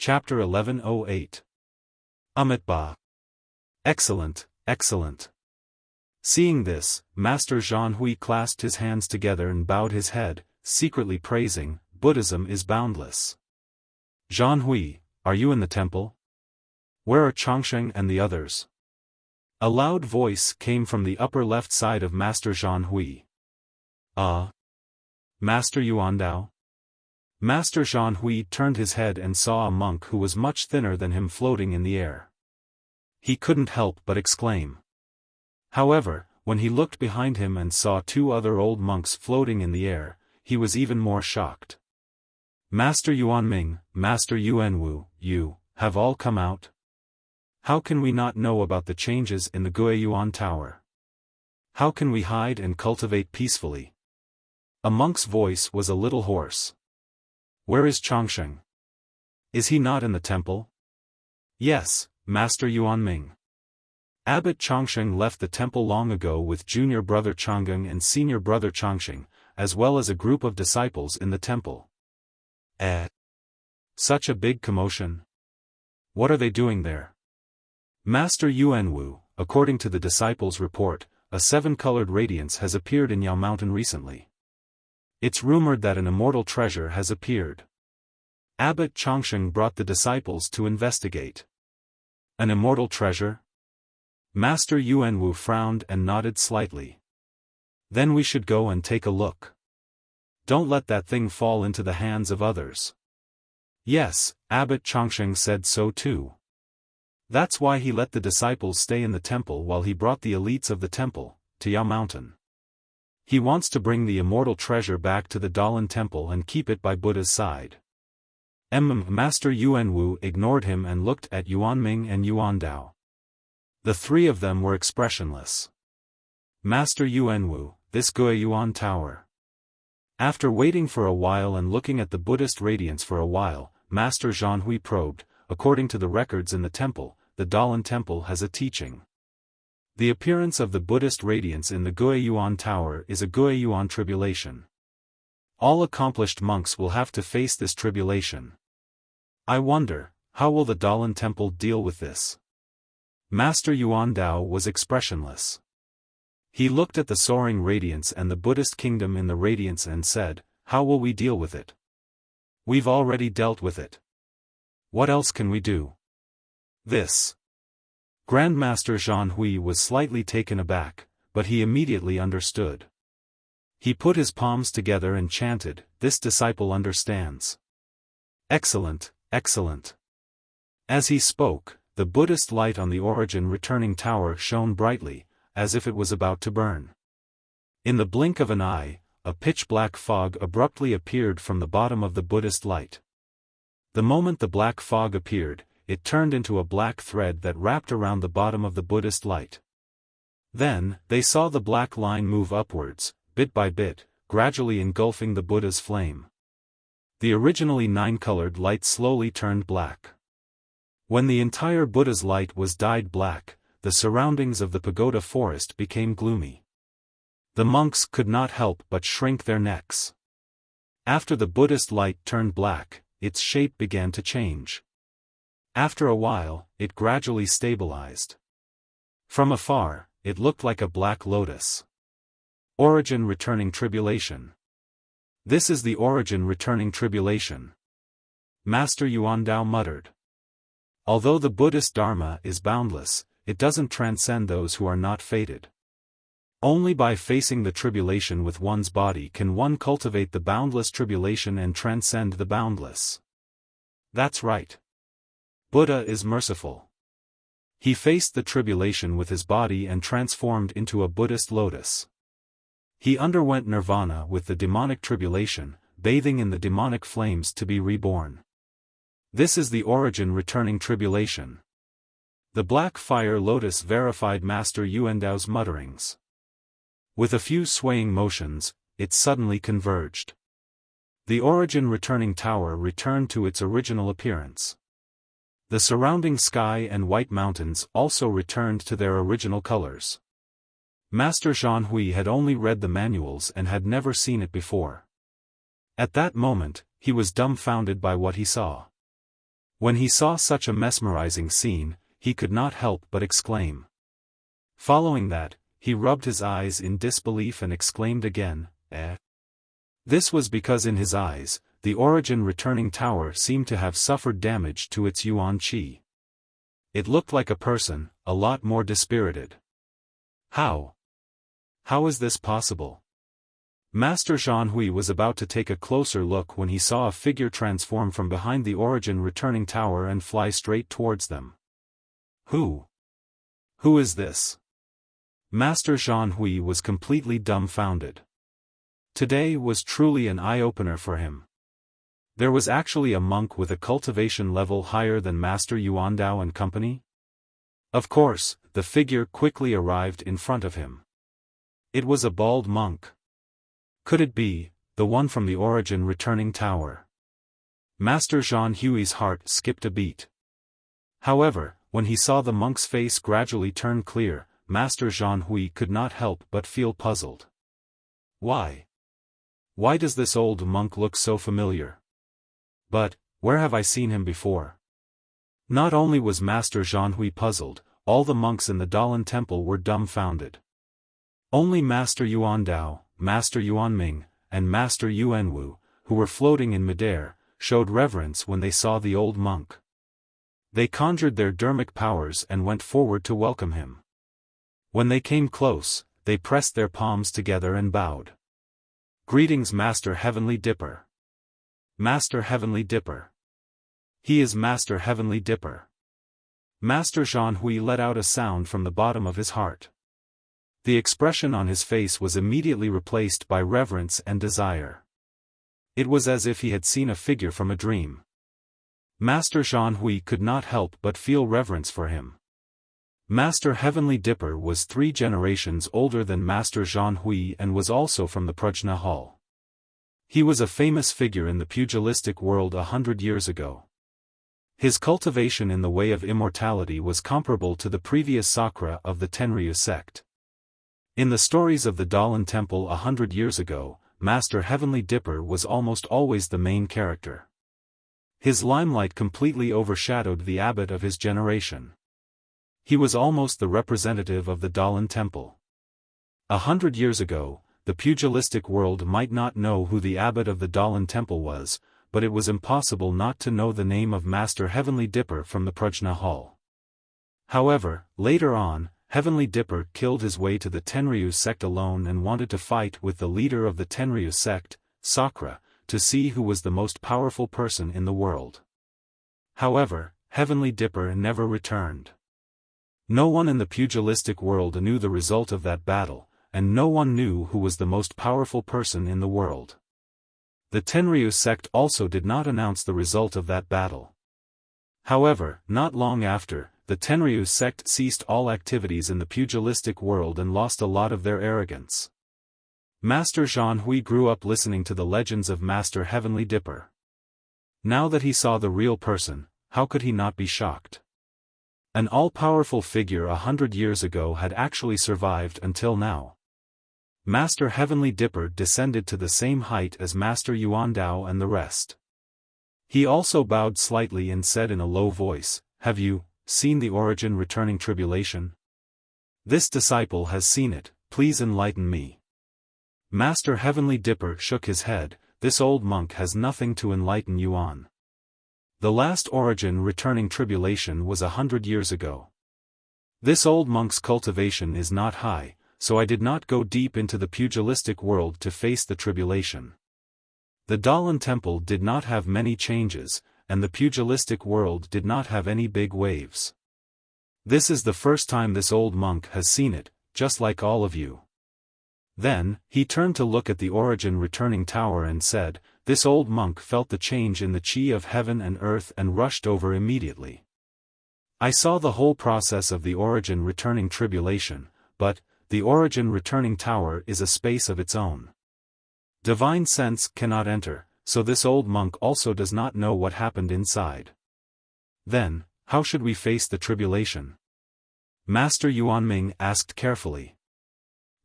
Chapter 1108. Amitabha. Excellent, excellent. Seeing this, Master Zhanhui clasped his hands together and bowed his head, secretly praising, Buddhism is boundless. Zhanhui, are you in the temple? Where are Chongsheng and the others? A loud voice came from the upper left side of Master Zhanhui. Master Yuandao? Master Zhanhui turned his head and saw a monk who was much thinner than him floating in the air. He couldn't help but exclaim. However, when he looked behind him and saw two other old monks floating in the air, he was even more shocked. Master Yuanming, Master Yuanwu, you have all come out? How can we not know about the changes in the Guiyuan Tower? How can we hide and cultivate peacefully? A monk's voice was a little hoarse. Where is Chongsheng? Is he not in the temple? Yes, Master Yuanming. Abbot Chongsheng left the temple long ago with junior brother Chonggung and senior brother Chongsheng, as well as a group of disciples in the temple. Such a big commotion. What are they doing there? Master Yuanwu, according to the disciples' report, a seven-colored radiance has appeared in Yao Mountain recently. It's rumored that an immortal treasure has appeared. Abbot Chongsheng brought the disciples to investigate. An immortal treasure? Master Yuanwu frowned and nodded slightly. Then we should go and take a look. Don't let that thing fall into the hands of others. Yes, Abbot Chongsheng said so too. That's why he let the disciples stay in the temple while he brought the elites of the temple to Yao Mountain. He wants to bring the immortal treasure back to the Dalan temple and keep it by Buddha's side. Master Yuanwu ignored him and looked at Yuanming and Yuandao. The three of them were expressionless. Master Yuanwu, this Guiyuan Tower. After waiting for a while and looking at the Buddhist radiance for a while, Master Zhanhui probed, according to the records in the temple, the Dalan temple has a teaching. The appearance of the Buddhist radiance in the Guiyuan Tower is a Guiyuan tribulation. All accomplished monks will have to face this tribulation. I wonder, how will the Dalan temple deal with this? Master Yuandao was expressionless. He looked at the soaring radiance and the Buddhist kingdom in the radiance and said, how will we deal with it? We've already dealt with it. What else can we do? This. Grandmaster Zhanhui was slightly taken aback, but he immediately understood. He put his palms together and chanted, this disciple understands. Excellent, excellent. As he spoke, the Buddhist light on the origin returning tower shone brightly, as if it was about to burn. In the blink of an eye, a pitch-black fog abruptly appeared from the bottom of the Buddhist light. The moment the black fog appeared, it turned into a black thread that wrapped around the bottom of the Buddhist light. Then, they saw the black line move upwards, bit by bit, gradually engulfing the Buddha's flame. The originally nine-colored light slowly turned black. When the entire Buddha's light was dyed black, the surroundings of the pagoda forest became gloomy. The monks could not help but shrink their necks. After the Buddhist light turned black, its shape began to change. After a while, it gradually stabilized. From afar, it looked like a black lotus. Origin returning tribulation. This is the origin returning tribulation. Master Yuandao muttered. Although the Buddhist Dharma is boundless, it doesn't transcend those who are not fated. Only by facing the tribulation with one's body can one cultivate the boundless tribulation and transcend the boundless. That's right. Buddha is merciful. He faced the tribulation with his body and transformed into a Buddhist lotus. He underwent nirvana with the demonic tribulation, bathing in the demonic flames to be reborn. This is the origin returning tribulation. The black fire lotus verified Master Yuandao's mutterings. With a few swaying motions, it suddenly converged. The origin returning tower returned to its original appearance. The surrounding sky and white mountains also returned to their original colors. Master Zhanhui had only read the manuals and had never seen it before. At that moment, he was dumbfounded by what he saw. When he saw such a mesmerizing scene, he could not help but exclaim. Following that, he rubbed his eyes in disbelief and exclaimed again, "Eh?" This was because in his eyes, the origin returning tower seemed to have suffered damage to its yuan qi. It looked like a person, a lot more dispirited. How? How is this possible? Master Zhanhui was about to take a closer look when he saw a figure transform from behind the origin returning tower and fly straight towards them. Who? Who is this? Master Zhanhui was completely dumbfounded. Today was truly an eye-opener for him. There was actually a monk with a cultivation level higher than Master Yuandao and company? Of course, the figure quickly arrived in front of him. It was a bald monk. Could it be, the one from the origin returning tower? Master Zhanhui's heart skipped a beat. However, when he saw the monk's face gradually turn clear, Master Zhanhui could not help but feel puzzled. Why? Why does this old monk look so familiar? But, where have I seen him before? Not only was Master Zhanhui puzzled, all the monks in the Dalan temple were dumbfounded. Only Master Yuandao, Master Yuanming, and Master Yuanwu, who were floating in midair, showed reverence when they saw the old monk. They conjured their dermic powers and went forward to welcome him. When they came close, they pressed their palms together and bowed. "Greetings, Master Heavenly Dipper." "Master Heavenly Dipper." "He is Master Heavenly Dipper." Master Zhanhui let out a sound from the bottom of his heart. The expression on his face was immediately replaced by reverence and desire. It was as if he had seen a figure from a dream. Master Zhanhui could not help but feel reverence for him. Master Heavenly Dipper was 3 generations older than Master Zhanhui and was also from the Prajna Hall. He was a famous figure in the pugilistic world 100 years ago. His cultivation in the way of immortality was comparable to the previous Sakra of the Tenryu sect. In the stories of the Dalan temple 100 years ago, Master Heavenly Dipper was almost always the main character. His limelight completely overshadowed the abbot of his generation. He was almost the representative of the Dalan temple. 100 years ago, the pugilistic world might not know who the abbot of the Dalan temple was, but it was impossible not to know the name of Master Heavenly Dipper from the Prajna Hall. However, later on, Heavenly Dipper killed his way to the Tenryu sect alone and wanted to fight with the leader of the Tenryu sect, Sakra, to see who was the most powerful person in the world. However, Heavenly Dipper never returned. No one in the pugilistic world knew the result of that battle, and no one knew who was the most powerful person in the world. The Tenryu sect also did not announce the result of that battle. However, not long after, the Tenryu sect ceased all activities in the pugilistic world and lost a lot of their arrogance. Master Zhanhui grew up listening to the legends of Master Heavenly Dipper. Now that he saw the real person, how could he not be shocked? An all-powerful figure 100 years ago had actually survived until now. Master Heavenly Dipper descended to the same height as Master Yuandao and the rest. He also bowed slightly and said in a low voice, "Have you seen the origin returning tribulation? This disciple has seen it, please enlighten me." Master Heavenly Dipper shook his head, "This old monk has nothing to enlighten you on. The last origin returning tribulation was 100 years ago. This old monk's cultivation is not high, so I did not go deep into the pugilistic world to face the tribulation. The Dalan temple did not have many changes, and the pugilistic world did not have any big waves. This is the first time this old monk has seen it, just like all of you." Then, he turned to look at the origin returning tower and said, "This old monk felt the change in the chi of heaven and earth and rushed over immediately. I saw the whole process of the origin returning tribulation, but, the origin returning tower is a space of its own. Divine sense cannot enter, so this old monk also does not know what happened inside. Then, how should we face the tribulation?" Master Yuanming asked carefully.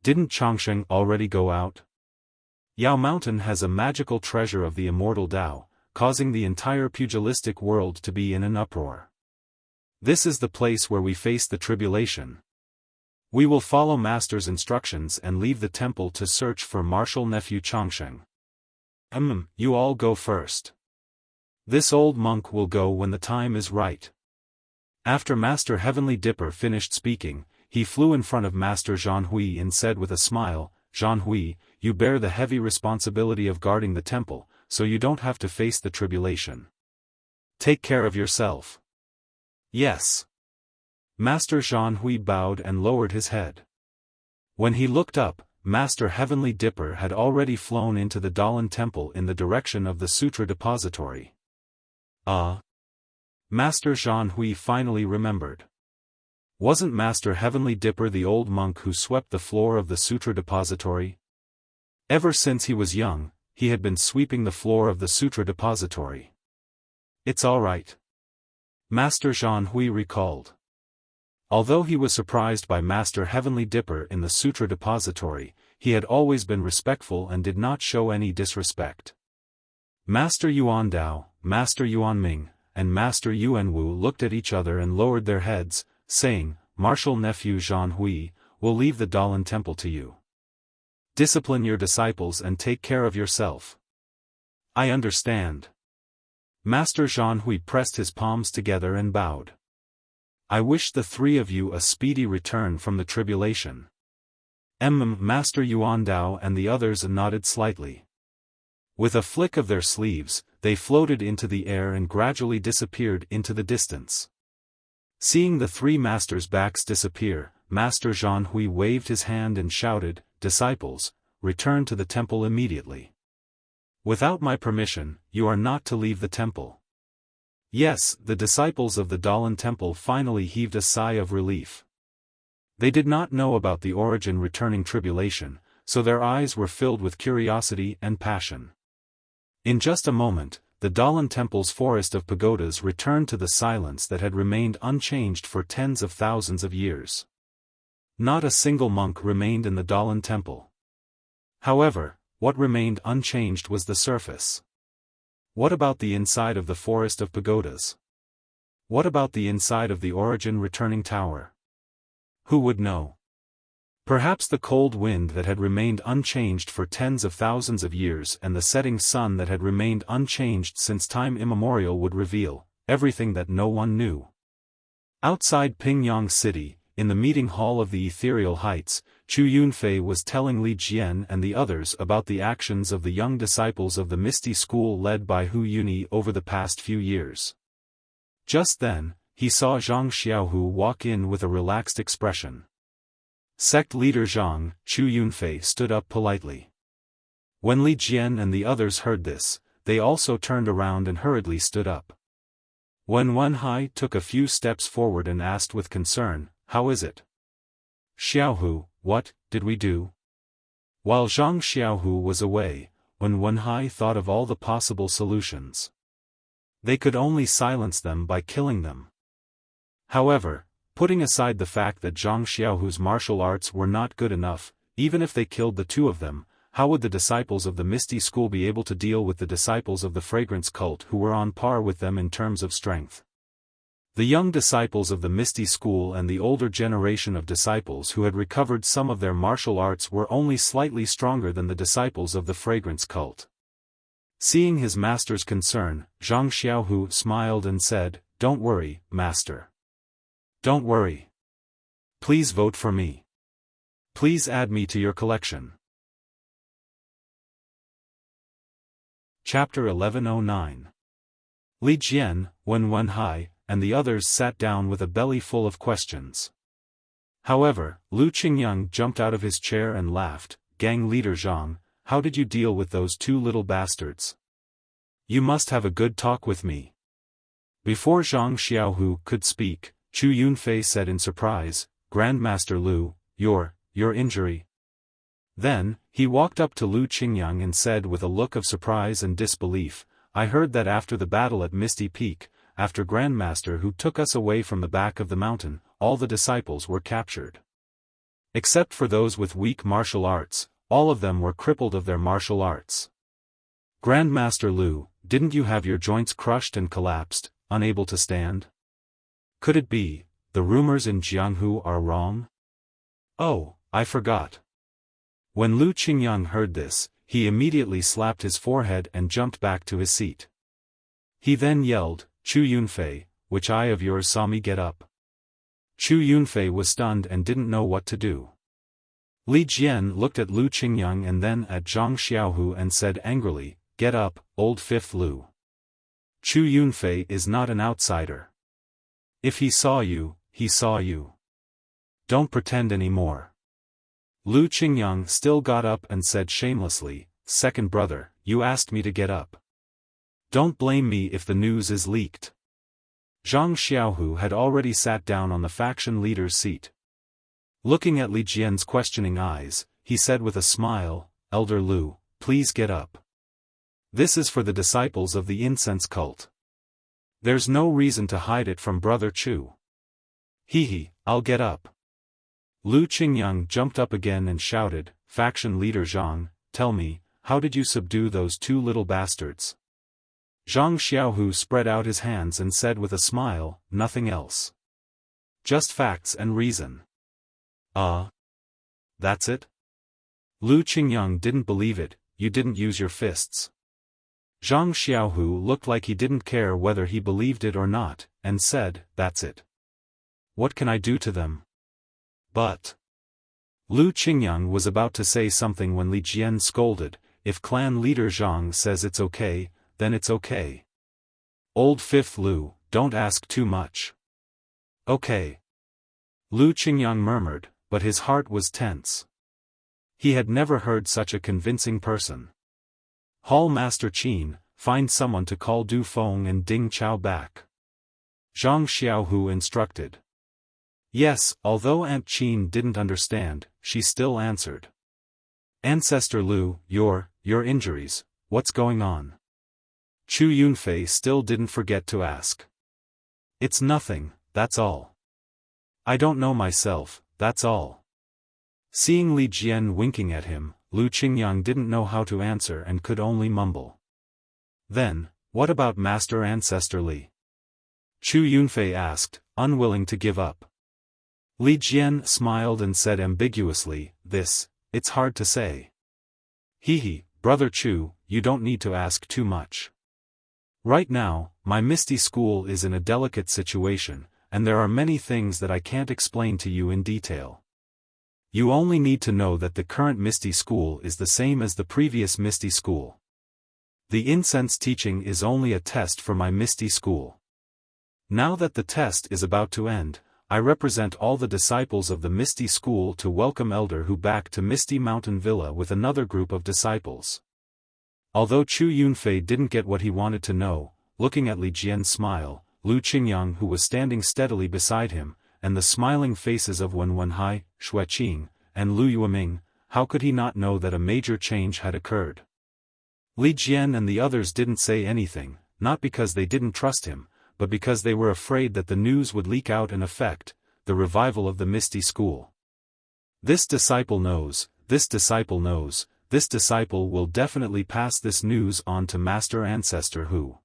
"Didn't Chongsheng already go out? Yao Mountain has a magical treasure of the immortal Tao, causing the entire pugilistic world to be in an uproar. This is the place where we face the tribulation. We will follow Master's instructions and leave the temple to search for martial nephew Chongsheng. You all go first. This old monk will go when the time is right. After Master Heavenly Dipper finished speaking, he flew in front of Master Zhanhui and said with a smile, "Zhanhui, you bear the heavy responsibility of guarding the temple, so you don't have to face the tribulation. Take care of yourself." "Yes." Master Zhanhui bowed and lowered his head. When he looked up, Master Heavenly Dipper had already flown into the Dalan Temple in the direction of the Sutra Depository. Master Zhanhui finally remembered. Wasn't Master Heavenly Dipper the old monk who swept the floor of the Sutra Depository? Ever since he was young, he had been sweeping the floor of the Sutra Depository. "It's all right," Master Zhanhui recalled. Although he was surprised by Master Heavenly Dipper in the Sutra Depository, he had always been respectful and did not show any disrespect. Master Yuan Dao, Master Yuan Ming, and Master Yuan Wu looked at each other and lowered their heads, saying, "Martial nephew Zhanhui, we'll leave the Dalan Temple to you. Discipline your disciples and take care of yourself." "I understand." Master Zhanhui pressed his palms together and bowed. "I wish the three of you a speedy return from the tribulation." Master Yuan Dao and the others nodded slightly. With a flick of their sleeves, they floated into the air and gradually disappeared into the distance. Seeing the three masters' backs disappear, Master Zhanhui waved his hand and shouted, "Disciples, return to the temple immediately. Without my permission, you are not to leave the temple." Yes, the disciples of the Dalan Temple finally heaved a sigh of relief. They did not know about the origin returning tribulation, so their eyes were filled with curiosity and passion. In just a moment, the Dalan Temple's forest of pagodas returned to the silence that had remained unchanged for tens of thousands of years. Not a single monk remained in the Dalan Temple. However, what remained unchanged was the surface. What about the inside of the forest of pagodas? What about the inside of the origin returning tower? Who would know? Perhaps the cold wind that had remained unchanged for tens of thousands of years and the setting sun that had remained unchanged since time immemorial would reveal everything that no one knew. Outside Pingyang City, in the meeting hall of the Ethereal Heights, Chu Yunfei was telling Li Jian and the others about the actions of the young disciples of the Misty School led by Hu Yuni over the past few years. Just then, he saw Zhang Xiaohu walk in with a relaxed expression. Sect leader Zhang, Chu Yunfei stood up politely. When Li Jian and the others heard this, they also turned around and hurriedly stood up. When Wen Hai took a few steps forward and asked with concern, "How is it?" "Xiaohu, what did we do?" While Zhang Xiaohu was away, when Wen Hai thought of all the possible solutions. They could only silence them by killing them. However, putting aside the fact that Zhang Xiaohu's martial arts were not good enough, even if they killed the two of them, how would the disciples of the Misty School be able to deal with the disciples of the Fragrance Cult who were on par with them in terms of strength? The young disciples of the Misty School and the older generation of disciples who had recovered some of their martial arts were only slightly stronger than the disciples of the Fragrance Cult. Seeing his master's concern, Zhang Xiaohu smiled and said, "Don't worry, master. Don't worry. Please vote for me. Please add me to your collection." Chapter 1109. Li Jian, Wen Hai, and the others sat down with a belly full of questions. However, Lu Qingyang jumped out of his chair and laughed. "Gang leader Zhang, how did you deal with those two little bastards? You must have a good talk with me." Before Zhang Xiaohu could speak, Chu Yunfei said in surprise, "Grandmaster Lu, your injury?" Then, he walked up to Lu Qingyang and said with a look of surprise and disbelief, "I heard that after the battle at Misty Peak, after Grandmaster who took us away from the back of the mountain, all the disciples were captured. Except for those with weak martial arts, all of them were crippled of their martial arts. Grandmaster Lu, didn't you have your joints crushed and collapsed, unable to stand? Could it be, the rumors in Jianghu are wrong? Oh, I forgot. When Lu Qingyang heard this, he immediately slapped his forehead and jumped back to his seat. He then yelled, Chu Yunfei, which eye of yours saw me get up? Chu Yunfei was stunned and didn't know what to do. Li Jian looked at Lu Qingyang and then at Zhang Xiaohu and said angrily, Get up, old fifth Lu. Chu Yunfei is not an outsider. If he saw you, he saw you. Don't pretend anymore. Lu Qingyang still got up and said shamelessly, Second brother, you asked me to get up. Don't blame me if the news is leaked. Zhang Xiaohu had already sat down on the faction leader's seat. Looking at Li Jian's questioning eyes, he said with a smile, Elder Lu, please get up. This is for the disciples of the incense cult. There's no reason to hide it from Brother Chu. I'll get up. Lu Qingyang jumped up again and shouted, Faction leader Zhang, tell me, how did you subdue those two little bastards? Zhang Xiaohu spread out his hands and said with a smile, nothing else. Just facts and reason. That's it? Lu Qingyang didn't believe it, you didn't use your fists. Zhang Xiaohu looked like he didn't care whether he believed it or not, and said, that's it. What can I do to them? But Lu Qingyang was about to say something when Li Jian scolded, if clan leader Zhang says it's okay, then it's okay. Old fifth Lu, don't ask too much. Okay. Lu Qingyang murmured, but his heart was tense. He had never heard such a convincing person. Hall Master Qin, find someone to call Du Feng and Ding Chao back. Zhang Xiaohu instructed. Yes, although Aunt Qin didn't understand, she still answered. Ancestor Lu, your injuries, what's going on? Chu Yunfei still didn't forget to ask. It's nothing, that's all. I don't know myself, that's all. Seeing Li Jian winking at him, Lu Qingyang didn't know how to answer and could only mumble. Then, what about Master Ancestor Li? Chu Yunfei asked, unwilling to give up. Li Jian smiled and said ambiguously, it's hard to say. Brother Chu, you don't need to ask too much. Right now, my Misty School is in a delicate situation, and there are many things that I can't explain to you in detail. You only need to know that the current Misty School is the same as the previous Misty School. The incense teaching is only a test for my Misty School. Now that the test is about to end, I represent all the disciples of the Misty School to welcome Elder Hu back to Misty Mountain Villa with another group of disciples. Although Chu Yunfei didn't get what he wanted to know, looking at Li Jian's smile, Lu Qingyang who was standing steadily beside him, and the smiling faces of Wen Wenhai, Xueqing, and Lu Yueming, how could he not know that a major change had occurred? Li Jian and the others didn't say anything, not because they didn't trust him, but because they were afraid that the news would leak out and affect the revival of the Misty School. This disciple knows, this disciple knows, this disciple will definitely pass this news on to Master Ancestor Hu.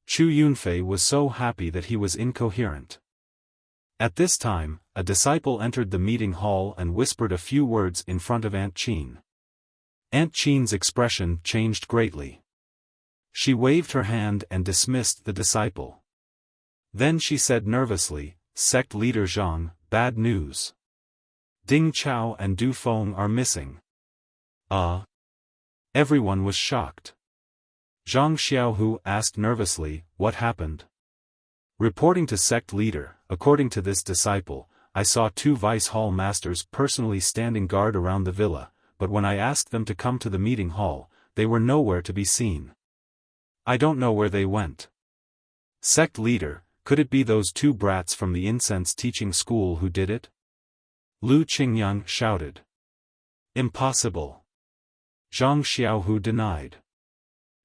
Chu Yunfei was so happy that he was incoherent. At this time, a disciple entered the meeting hall and whispered a few words in front of Aunt Qin. Aunt Qin's expression changed greatly. She waved her hand and dismissed the disciple. Then she said nervously, Sect leader Zhang, bad news. Ding Chao and Du Feng are missing. Everyone was shocked. Zhang Xiaohu asked nervously, what happened? Reporting to sect leader, according to this disciple, I saw two vice hall masters personally standing guard around the villa, but when I asked them to come to the meeting hall, they were nowhere to be seen. I don't know where they went. Sect leader, could it be those two brats from the incense teaching school who did it? Lu Qingyang shouted. Impossible. Zhang Xiaohu denied.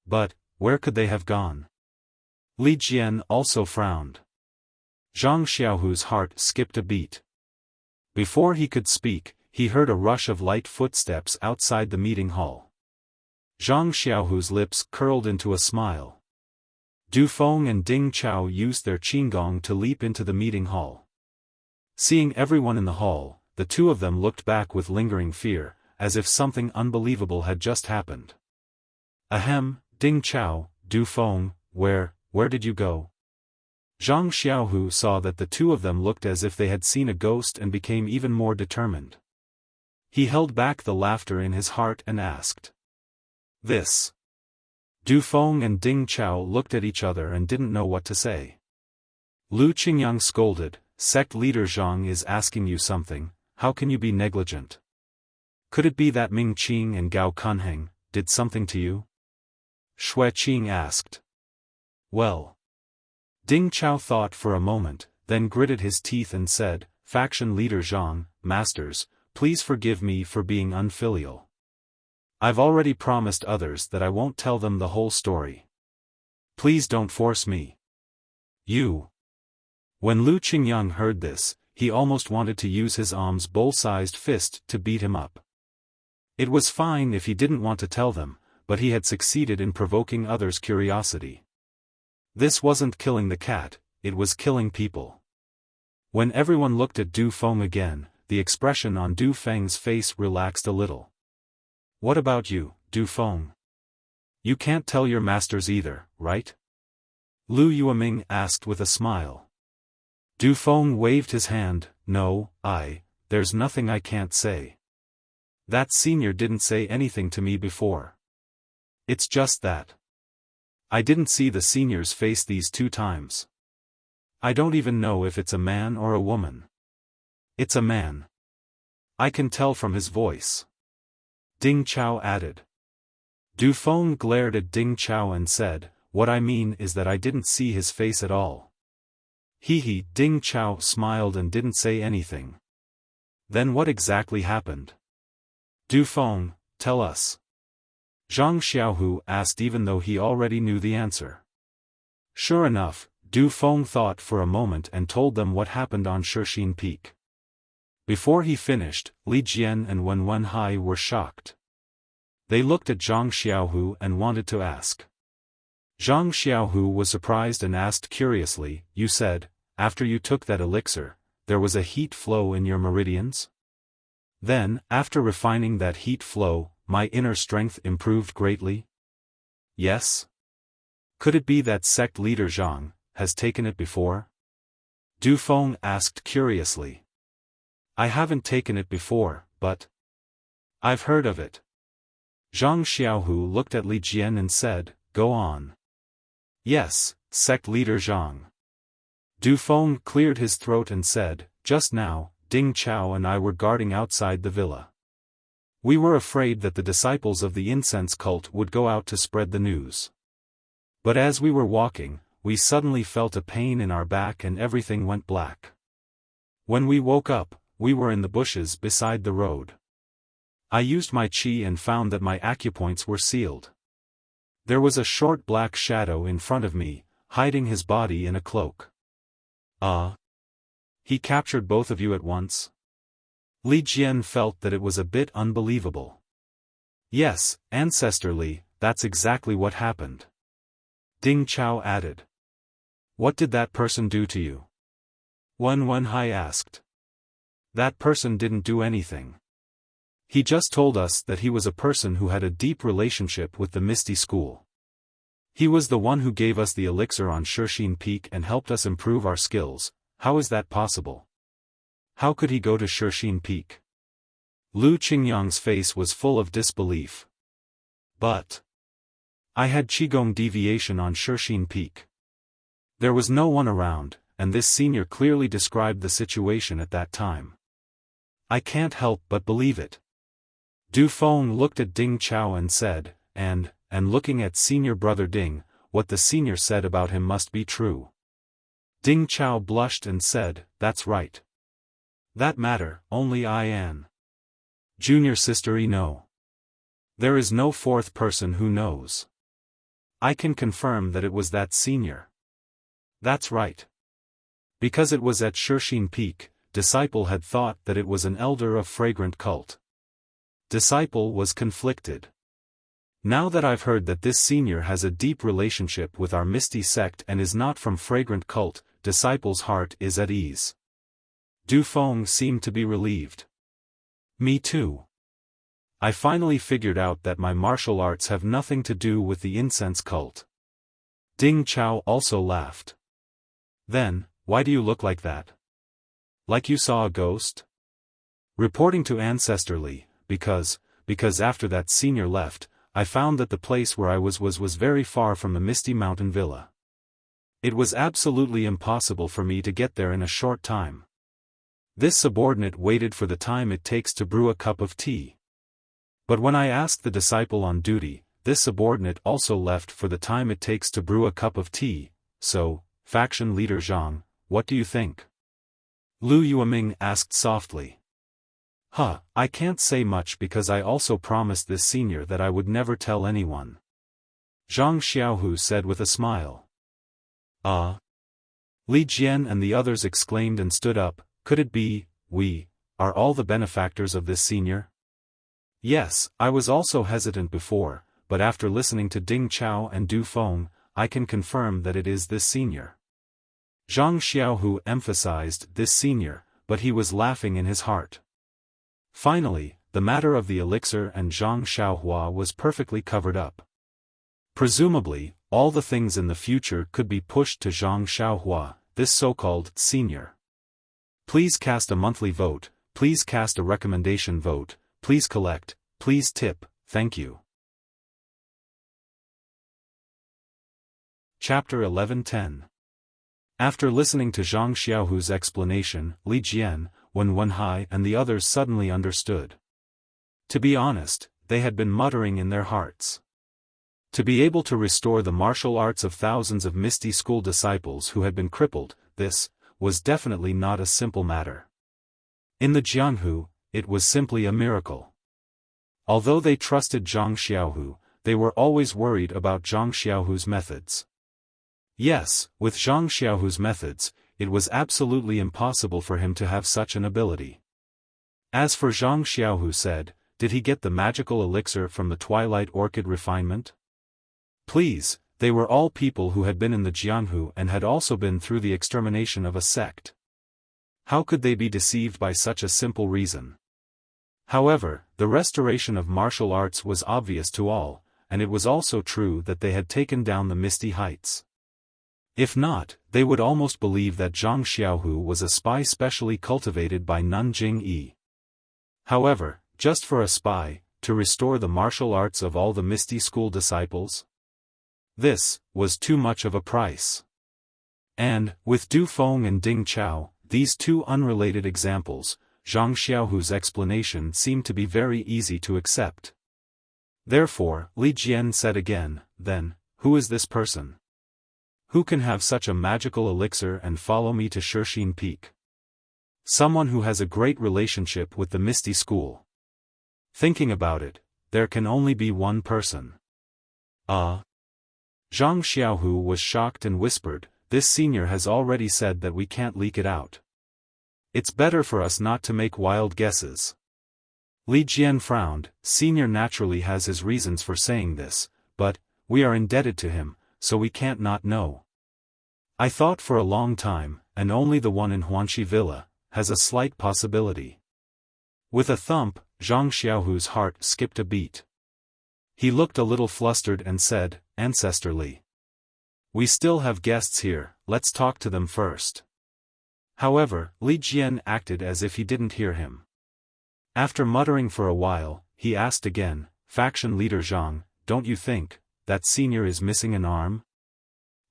But, where could they have gone? Li Jian also frowned. Zhang Xiaohu's heart skipped a beat. Before he could speak, he heard a rush of light footsteps outside the meeting hall. Zhang Xiaohu's lips curled into a smile. Du Feng and Ding Chao used their qinggong to leap into the meeting hall. Seeing everyone in the hall, the two of them looked back with lingering fear, as if something unbelievable had just happened. Ahem, Ding Chao, Du Feng, where did you go? Zhang Xiaohu saw that the two of them looked as if they had seen a ghost and became even more determined. He held back the laughter in his heart and asked. This. Du Feng and Ding Chao looked at each other and didn't know what to say. Lu Qingyang scolded, Sect leader Zhang is asking you something, how can you be negligent? Could it be that Ming Qing and Gao Kunheng did something to you? Xue Qing asked. Well. Ding Chao thought for a moment, then gritted his teeth and said, Faction leader Zhang, masters, please forgive me for being unfilial. I've already promised others that I won't tell them the whole story. Please don't force me. You. When Lu Qingyang heard this, he almost wanted to use his alms bowl-sized fist to beat him up. It was fine if he didn't want to tell them, but he had succeeded in provoking others' curiosity. This wasn't killing the cat, it was killing people. When everyone looked at Du Feng again, the expression on Du Feng's face relaxed a little. What about you, Du Feng? You can't tell your masters either, right? Lu Yueming asked with a smile. Du Feng waved his hand, no, there's nothing I can't say. That senior didn't say anything to me before. It's just that. I didn't see the senior's face these 2 times. I don't even know if it's a man or a woman. It's a man. I can tell from his voice. Ding Chao added. Du Feng glared at Ding Chao and said, what I mean is that I didn't see his face at all. Hee, Ding Chao smiled and didn't say anything. Then what exactly happened? Du Feng, tell us. Zhang Xiaohu asked even though he already knew the answer. Sure enough, Du Feng thought for a moment and told them what happened on Shixin Peak. Before he finished, Li Jian and Wen Wenhai were shocked. They looked at Zhang Xiaohu and wanted to ask. Zhang Xiaohu was surprised and asked curiously, you said, after you took that elixir, there was a heat flow in your meridians? Then, after refining that heat flow, my inner strength improved greatly? Yes? Could it be that sect leader Zhang has taken it before? Du Feng asked curiously. I haven't taken it before, but I've heard of it. Zhang Xiaohu looked at Li Jian and said, go on. Yes, sect leader Zhang. Du Feng cleared his throat and said, just now, Ding Chao and I were guarding outside the villa. We were afraid that the disciples of the incense cult would go out to spread the news. But as we were walking, we suddenly felt a pain in our back and everything went black. When we woke up, we were in the bushes beside the road. I used my qi and found that my acupoints were sealed. There was a short black shadow in front of me, hiding his body in a cloak. He captured both of you at once? Li Jian felt that it was a bit unbelievable. Yes, ancestrally, that's exactly what happened. Ding Chao added. What did that person do to you? Wen Wenhai asked. That person didn't do anything. He just told us that he was a person who had a deep relationship with the Misty School. He was the one who gave us the elixir on Shixin Peak and helped us improve our skills. How is that possible? How could he go to Shixin Peak? Lu Qingyang's face was full of disbelief. But I had Qigong deviation on Shixin Peak. There was no one around, and this senior clearly described the situation at that time. I can't help but believe it. Du Feng looked at Ding Chao and said, and looking at senior brother Ding, what the senior said about him must be true. Ding Chao blushed and said, that's right. That matter, only I am. Junior sister know. There is no fourth person who knows. I can confirm that it was that senior. That's right. Because it was at Shixin Peak, Disciple had thought that it was an elder of fragrant cult. Disciple was conflicted. Now that I've heard that this senior has a deep relationship with our Misty sect and is not from fragrant cult, disciple's heart is at ease. Du Feng seemed to be relieved. Me too. I finally figured out that my martial arts have nothing to do with the incense cult. Ding Chao also laughed. Then, why do you look like that? Like you saw a ghost? Reporting to Ancestrally, because after that senior left, I found that the place where I was very far from the Misty Mountain Villa. It was absolutely impossible for me to get there in a short time. This subordinate waited for the time it takes to brew a cup of tea. But when I asked the disciple on duty, this subordinate also left for the time it takes to brew a cup of tea, so, faction leader Zhang, what do you think? Lu Yueming asked softly. I can't say much because I also promised this senior that I would never tell anyone. Zhang Xiaohu said with a smile. Li Jian and the others exclaimed and stood up. Could it be, we are all the benefactors of this senior? Yes, I was also hesitant before, but after listening to Ding Chao and Du Feng, I can confirm that it is this senior. Zhang Xiaohu emphasized this senior, but he was laughing in his heart. Finally, the matter of the elixir and Zhang Xiaohua was perfectly covered up. Presumably, all the things in the future could be pushed to Zhang Xiaohua, this so-called senior. Please cast a monthly vote, please cast a recommendation vote, please collect, please tip, thank you. Chapter 11:10. After listening to Zhang Xiaohu's explanation, Li Jian, Wen Wenhai and the others suddenly understood. To be honest, they had been muttering in their hearts. To be able to restore the martial arts of thousands of Misty School disciples who had been crippled, this was definitely not a simple matter. In the Jianghu, it was simply a miracle. Although they trusted Zhang Xiaohu, they were always worried about Zhang Xiaohu's methods. Yes, with Zhang Xiaohu's methods, it was absolutely impossible for him to have such an ability. As for Zhang Xiaohu said, did he get the magical elixir from the Twilight Orchid refinement? Please, they were all people who had been in the Jianghu and had also been through the extermination of a sect. How could they be deceived by such a simple reason? However, the restoration of martial arts was obvious to all, and it was also true that they had taken down the Misty Heights. If not, they would almost believe that Zhang Xiaohu was a spy specially cultivated by Nanjing Yi. However, just for a spy, to restore the martial arts of all the Misty School disciples? This was too much of a price. And, with Du Feng and Ding Chao, these two unrelated examples, Zhang Xiaohu's explanation seemed to be very easy to accept. Therefore, Li Jian said again, then, who is this person? Who can have such a magical elixir and follow me to Shixin Peak? Someone who has a great relationship with the Misty School. Thinking about it, there can only be one person. Zhang Xiaohu was shocked and whispered, this senior has already said that we can't leak it out. It's better for us not to make wild guesses. Li Jian frowned, senior naturally has his reasons for saying this, but, we are indebted to him, so we can't not know. I thought for a long time, and only the one in Huanxi Villa, has a slight possibility. With a thump, Zhang Xiaohu's heart skipped a beat. He looked a little flustered and said, ancestrally. We still have guests here, let's talk to them first. However, Li Jian acted as if he didn't hear him. After muttering for a while, he asked again, faction leader Zhang, don't you think that senior is missing an arm?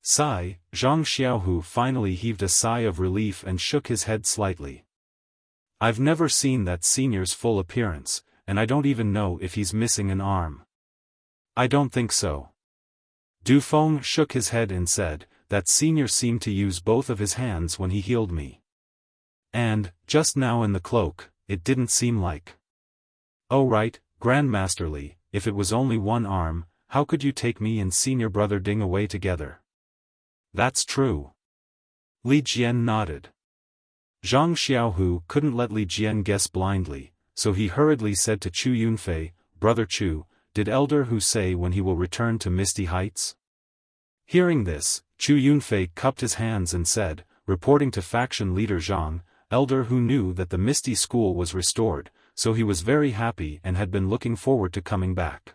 Sigh, Zhang Xiaohu finally heaved a sigh of relief and shook his head slightly. I've never seen that senior's full appearance, and I don't even know if he's missing an arm. I don't think so. Du Feng shook his head and said, that senior seemed to use both of his hands when he healed me. And, just now in the cloak, it didn't seem like. Oh right, Grandmasterly, if it was only one arm, how could you take me and senior brother Ding away together? That's true. Li Jian nodded. Zhang Xiaohu couldn't let Li Jian guess blindly, so he hurriedly said to Chu Yunfei, Brother Chu, did Elder Hu say when he will return to Misty Heights? Hearing this, Chu Yunfei cupped his hands and said, reporting to faction leader Zhang, Elder Hu knew that the Misty School was restored, so he was very happy and had been looking forward to coming back.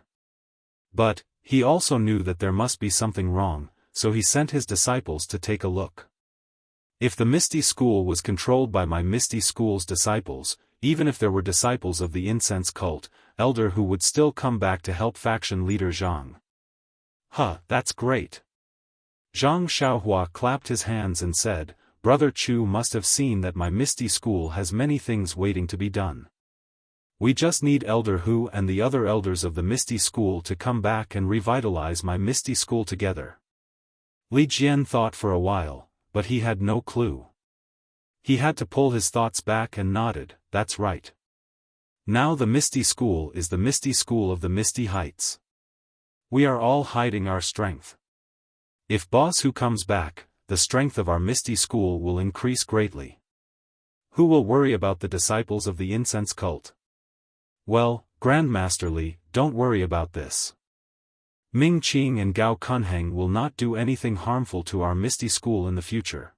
But, he also knew that there must be something wrong, so he sent his disciples to take a look. If the Misty School was controlled by my Misty School's disciples, even if there were disciples of the incense cult, Elder Hu would still come back to help faction leader Zhang. Huh, that's great. Zhang Xiaohua clapped his hands and said, Brother Chu must have seen that my Misty School has many things waiting to be done. We just need Elder Hu and the other elders of the Misty School to come back and revitalize my Misty School together. Li Jian thought for a while, but he had no clue. He had to pull his thoughts back and nodded, that's right. Now the Misty School is the Misty School of the Misty Heights. We are all hiding our strength. If Boss Hu comes back, the strength of our Misty School will increase greatly. Who will worry about the disciples of the incense cult? Well, Grandmaster Li, don't worry about this. Ming Qing and Gao Kunheng will not do anything harmful to our Misty School in the future.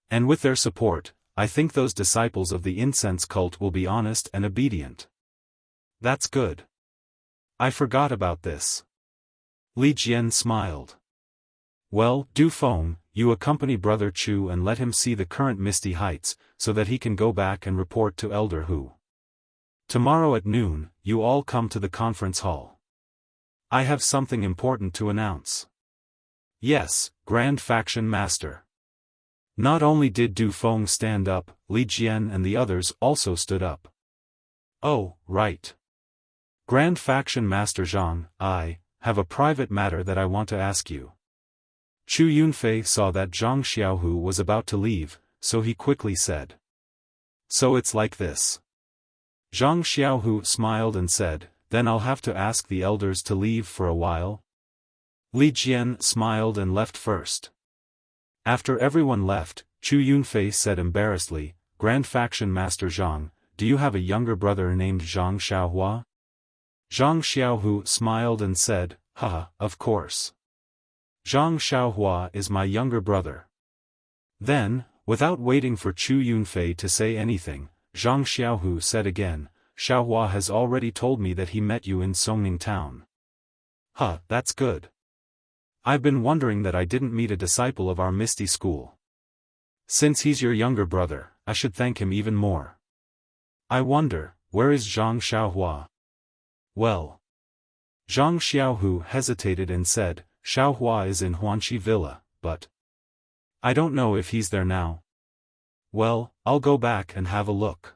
And with their support, I think those disciples of the incense cult will be honest and obedient. That's good. I forgot about this. Li Jian smiled. Well, Du Feng, you accompany Brother Chu and let him see the current Misty Heights, so that he can go back and report to Elder Hu. Tomorrow at noon, you all come to the conference hall. I have something important to announce. Yes, Grand Faction Master. Not only did Du Feng stand up, Li Jian and the others also stood up. Oh, right. Grand Faction Master Zhang, I have a private matter that I want to ask you. Chu Yunfei saw that Zhang Xiaohu was about to leave, so he quickly said. So it's like this. Zhang Xiaohu smiled and said, then I'll have to ask the elders to leave for a while. Li Jian smiled and left first. After everyone left, Chu Yunfei said embarrassedly, Grand Faction Master Zhang, do you have a younger brother named Zhang Xiaohua? Zhang Xiaohu smiled and said, haha, of course. Zhang Xiaohua is my younger brother. Then, without waiting for Chu Yunfei to say anything, Zhang Xiaohu said again, Xiaohua has already told me that he met you in Songning Town. Huh, that's good. I've been wondering that I didn't meet a disciple of our Misty School. Since he's your younger brother, I should thank him even more. I wonder, where is Zhang Xiaohua? Well. Zhang Xiaohu hesitated and said, Xiaohua is in Huanxi Villa, but I don't know if he's there now. Well, I'll go back and have a look.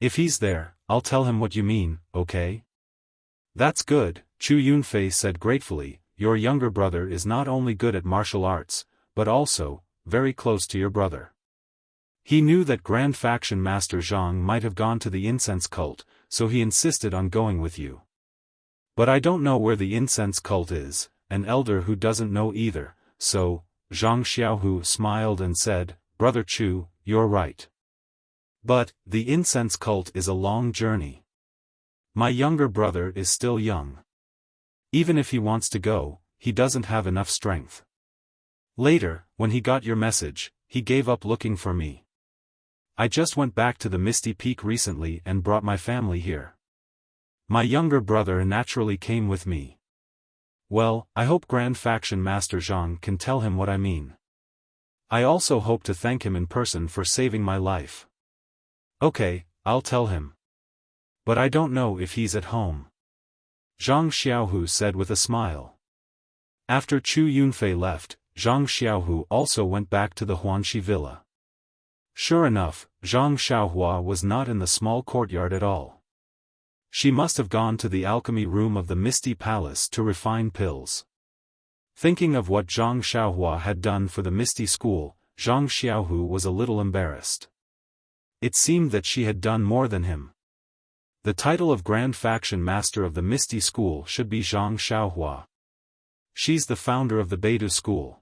If he's there, I'll tell him what you mean, okay? That's good, Chu Yunfei said gratefully, your younger brother is not only good at martial arts, but also, very close to your brother. He knew that Grand Faction Master Zhang might have gone to the incense cult, so he insisted on going with you. But I don't know where the incense cult is, an elder who doesn't know either, so, Zhang Xiaohu smiled and said, Brother Chu, you're right. But, the incense cult is a long journey. My younger brother is still young. Even if he wants to go, he doesn't have enough strength. Later, when he got your message, he gave up looking for me. I just went back to the Misty Peak recently and brought my family here. My younger brother naturally came with me. Well, I hope Grand Faction Master Zhang can tell him what I mean. I also hope to thank him in person for saving my life. Okay, I'll tell him. But I don't know if he's at home. Zhang Xiaohu said with a smile. After Chu Yunfei left, Zhang Xiaohu also went back to the Huanxi Villa. Sure enough, Zhang Xiaohua was not in the small courtyard at all. She must have gone to the alchemy room of the Misty Palace to refine pills. Thinking of what Zhang Xiaohua had done for the Misty School, Zhang Xiaohu was a little embarrassed. It seemed that she had done more than him. The title of Grand Faction Master of the Misty School should be Zhang Xiaohua. She's the founder of the Beidou School.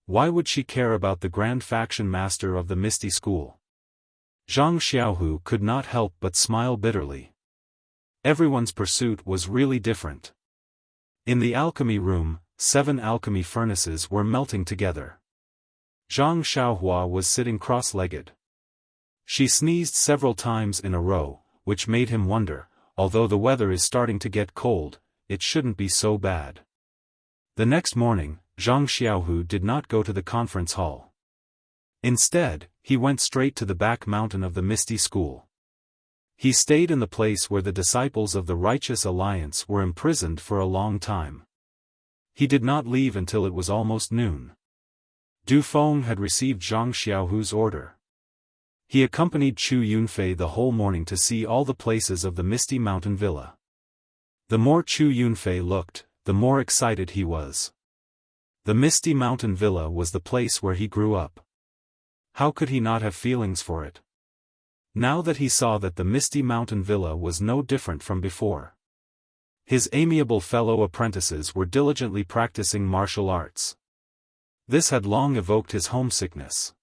Why would she care about the Grand Faction Master of the Misty School? Zhang Xiaohu could not help but smile bitterly. Everyone's pursuit was really different. In the alchemy room, 7 alchemy furnaces were melting together. Zhang Xiaohua was sitting cross-legged. She sneezed several times in a row, which made him wonder, although the weather is starting to get cold, it shouldn't be so bad. The next morning, Zhang Xiaohu did not go to the conference hall. Instead, he went straight to the back mountain of the Misty School. He stayed in the place where the disciples of the Righteous Alliance were imprisoned for a long time. He did not leave until it was almost noon. Du Feng had received Zhang Xiaohu's order. He accompanied Chu Yunfei the whole morning to see all the places of the Misty Mountain Villa. The more Chu Yunfei looked, the more excited he was. The Misty Mountain Villa was the place where he grew up. How could he not have feelings for it? Now that he saw that the Misty Mountain Villa was no different from before. His amiable fellow apprentices were diligently practicing martial arts. This had long evoked his homesickness.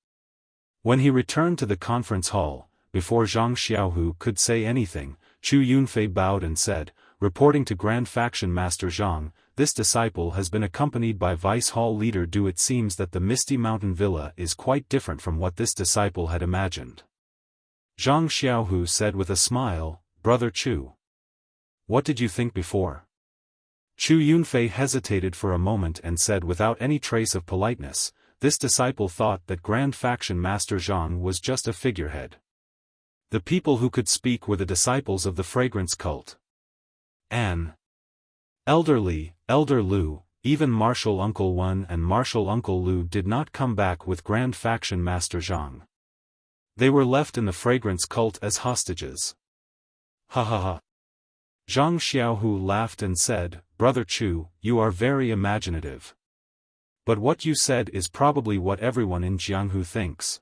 When he returned to the conference hall, before Zhang Xiaohu could say anything, Chu Yunfei bowed and said, reporting to Grand Faction Master Zhang, this disciple has been accompanied by Vice Hall Leader Du. It seems that the Misty Mountain Villa is quite different from what this disciple had imagined. Zhang Xiaohu said with a smile, Brother Chu. What did you think before? Chu Yunfei hesitated for a moment and said without any trace of politeness, this disciple thought that Grand Faction Master Zhang was just a figurehead. The people who could speak were the disciples of the fragrance cult. An Elder Li, Elder Lu, even Martial Uncle Wen and Martial Uncle Lu did not come back with Grand Faction Master Zhang. They were left in the fragrance cult as hostages. Ha ha ha. Zhang Xiaohu laughed and said, Brother Chu, you are very imaginative. But what you said is probably what everyone in Jianghu thinks.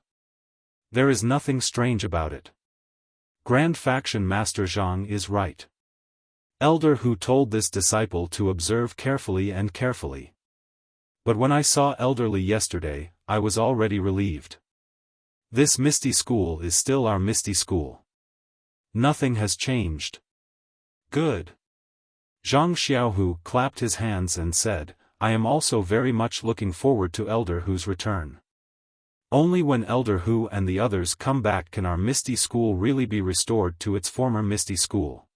There is nothing strange about it. Grand Faction Master Zhang is right. Elder Hu told this disciple to observe carefully and carefully. But when I saw Elder Li yesterday, I was already relieved. This Misty School is still our Misty School. Nothing has changed. Good. Zhang Xiaohu clapped his hands and said, I am also very much looking forward to Elder Hu's return. Only when Elder Hu and the others come back can our Misty School really be restored to its former Misty School.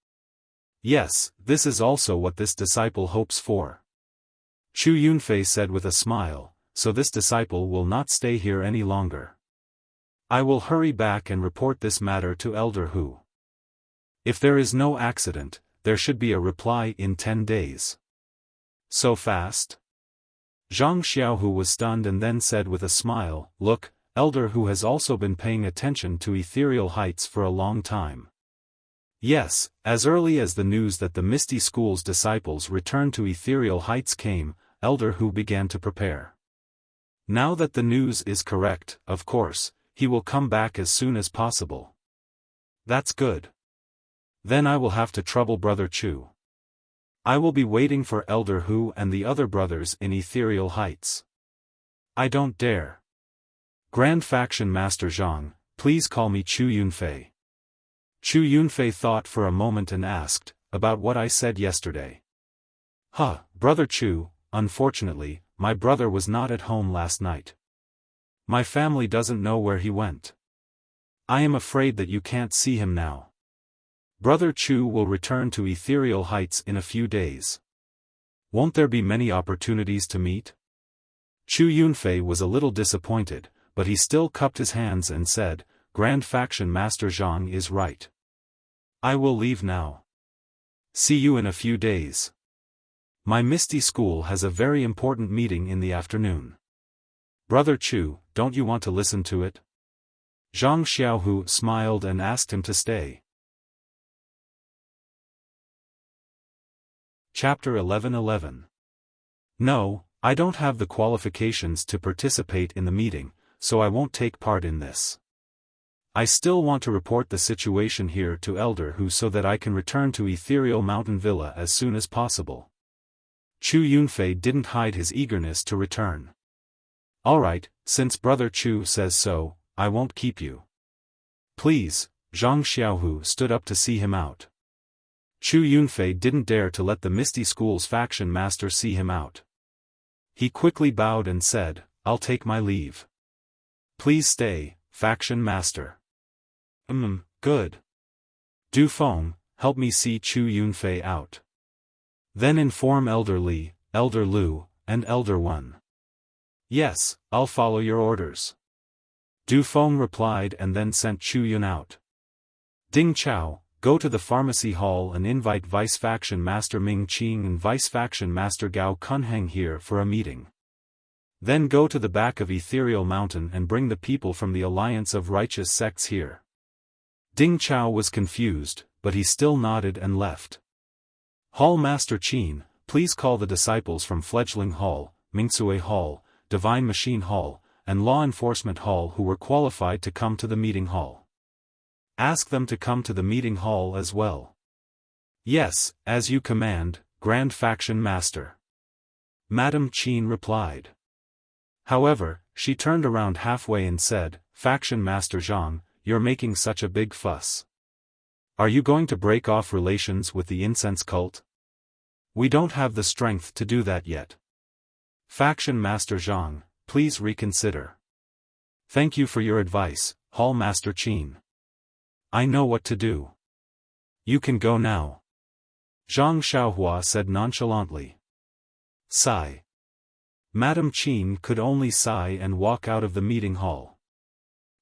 Yes, this is also what this disciple hopes for. Chu Yunfei said with a smile, so this disciple will not stay here any longer. I will hurry back and report this matter to Elder Hu. If there is no accident, there should be a reply in 10 days. So fast? Zhang Xiaohu was stunned and then said with a smile, Look, Elder Hu has also been paying attention to ethereal heights for a long time. Yes, as early as the news that the Misty School's disciples returned to ethereal heights came, Elder Hu began to prepare. Now that the news is correct, of course, he will come back as soon as possible. That's good. Then I will have to trouble Brother Chu. I will be waiting for Elder Hu and the other brothers in ethereal heights. I don't dare. Grand Faction Master Zhang, please call me Chu Yunfei. Chu Yunfei thought for a moment and asked, about what I said yesterday. Brother Chu, unfortunately, my brother was not at home last night. My family doesn't know where he went. I am afraid that you can't see him now. Brother Chu will return to ethereal heights in a few days. Won't there be many opportunities to meet? Chu Yunfei was a little disappointed, but he still cupped his hands and said, Grand Faction Master Zhang is right. I will leave now. See you in a few days. My Misty School has a very important meeting in the afternoon. Brother Chu, don't you want to listen to it? Zhang Xiaohu smiled and asked him to stay. Chapter 11:11. No, I don't have the qualifications to participate in the meeting, so I won't take part in this. I still want to report the situation here to Elder Hu so that I can return to Ethereal Mountain Villa as soon as possible. Chu Yunfei didn't hide his eagerness to return. Alright, since Brother Chu says so, I won't keep you. Please, Zhang Xiaohu stood up to see him out. Chu Yunfei didn't dare to let the Misty School's faction master see him out. He quickly bowed and said, "I'll take my leave." "Please stay, faction master." Good. Du Feng, help me see Chu Yunfei out. Then inform Elder Li, Elder Lu, and Elder Wen." "Yes, I'll follow your orders." Du Feng replied and then sent Chu Yun out. "Ding Chao, go to the pharmacy hall and invite Vice Faction Master Ming Qing and Vice Faction Master Gao Kunheng here for a meeting. Then go to the back of Ethereal Mountain and bring the people from the Alliance of Righteous Sects here." Ding Chao was confused, but he still nodded and left. "Hall Master Qin, please call the disciples from Fledgling Hall, Mingsue Hall, Divine Machine Hall, and Law Enforcement Hall who were qualified to come to the meeting hall. Ask them to come to the meeting hall as well." "Yes, as you command, Grand Faction Master," Madame Qin replied. However, she turned around halfway and said, "Faction Master Zhang, you're making such a big fuss. Are you going to break off relations with the incense cult? We don't have the strength to do that yet. Faction Master Zhang, please reconsider." "Thank you for your advice, Hall Master Qin. I know what to do. You can go now," Zhang Xiaohua said nonchalantly. Sigh. Madame Qin could only sigh and walk out of the meeting hall.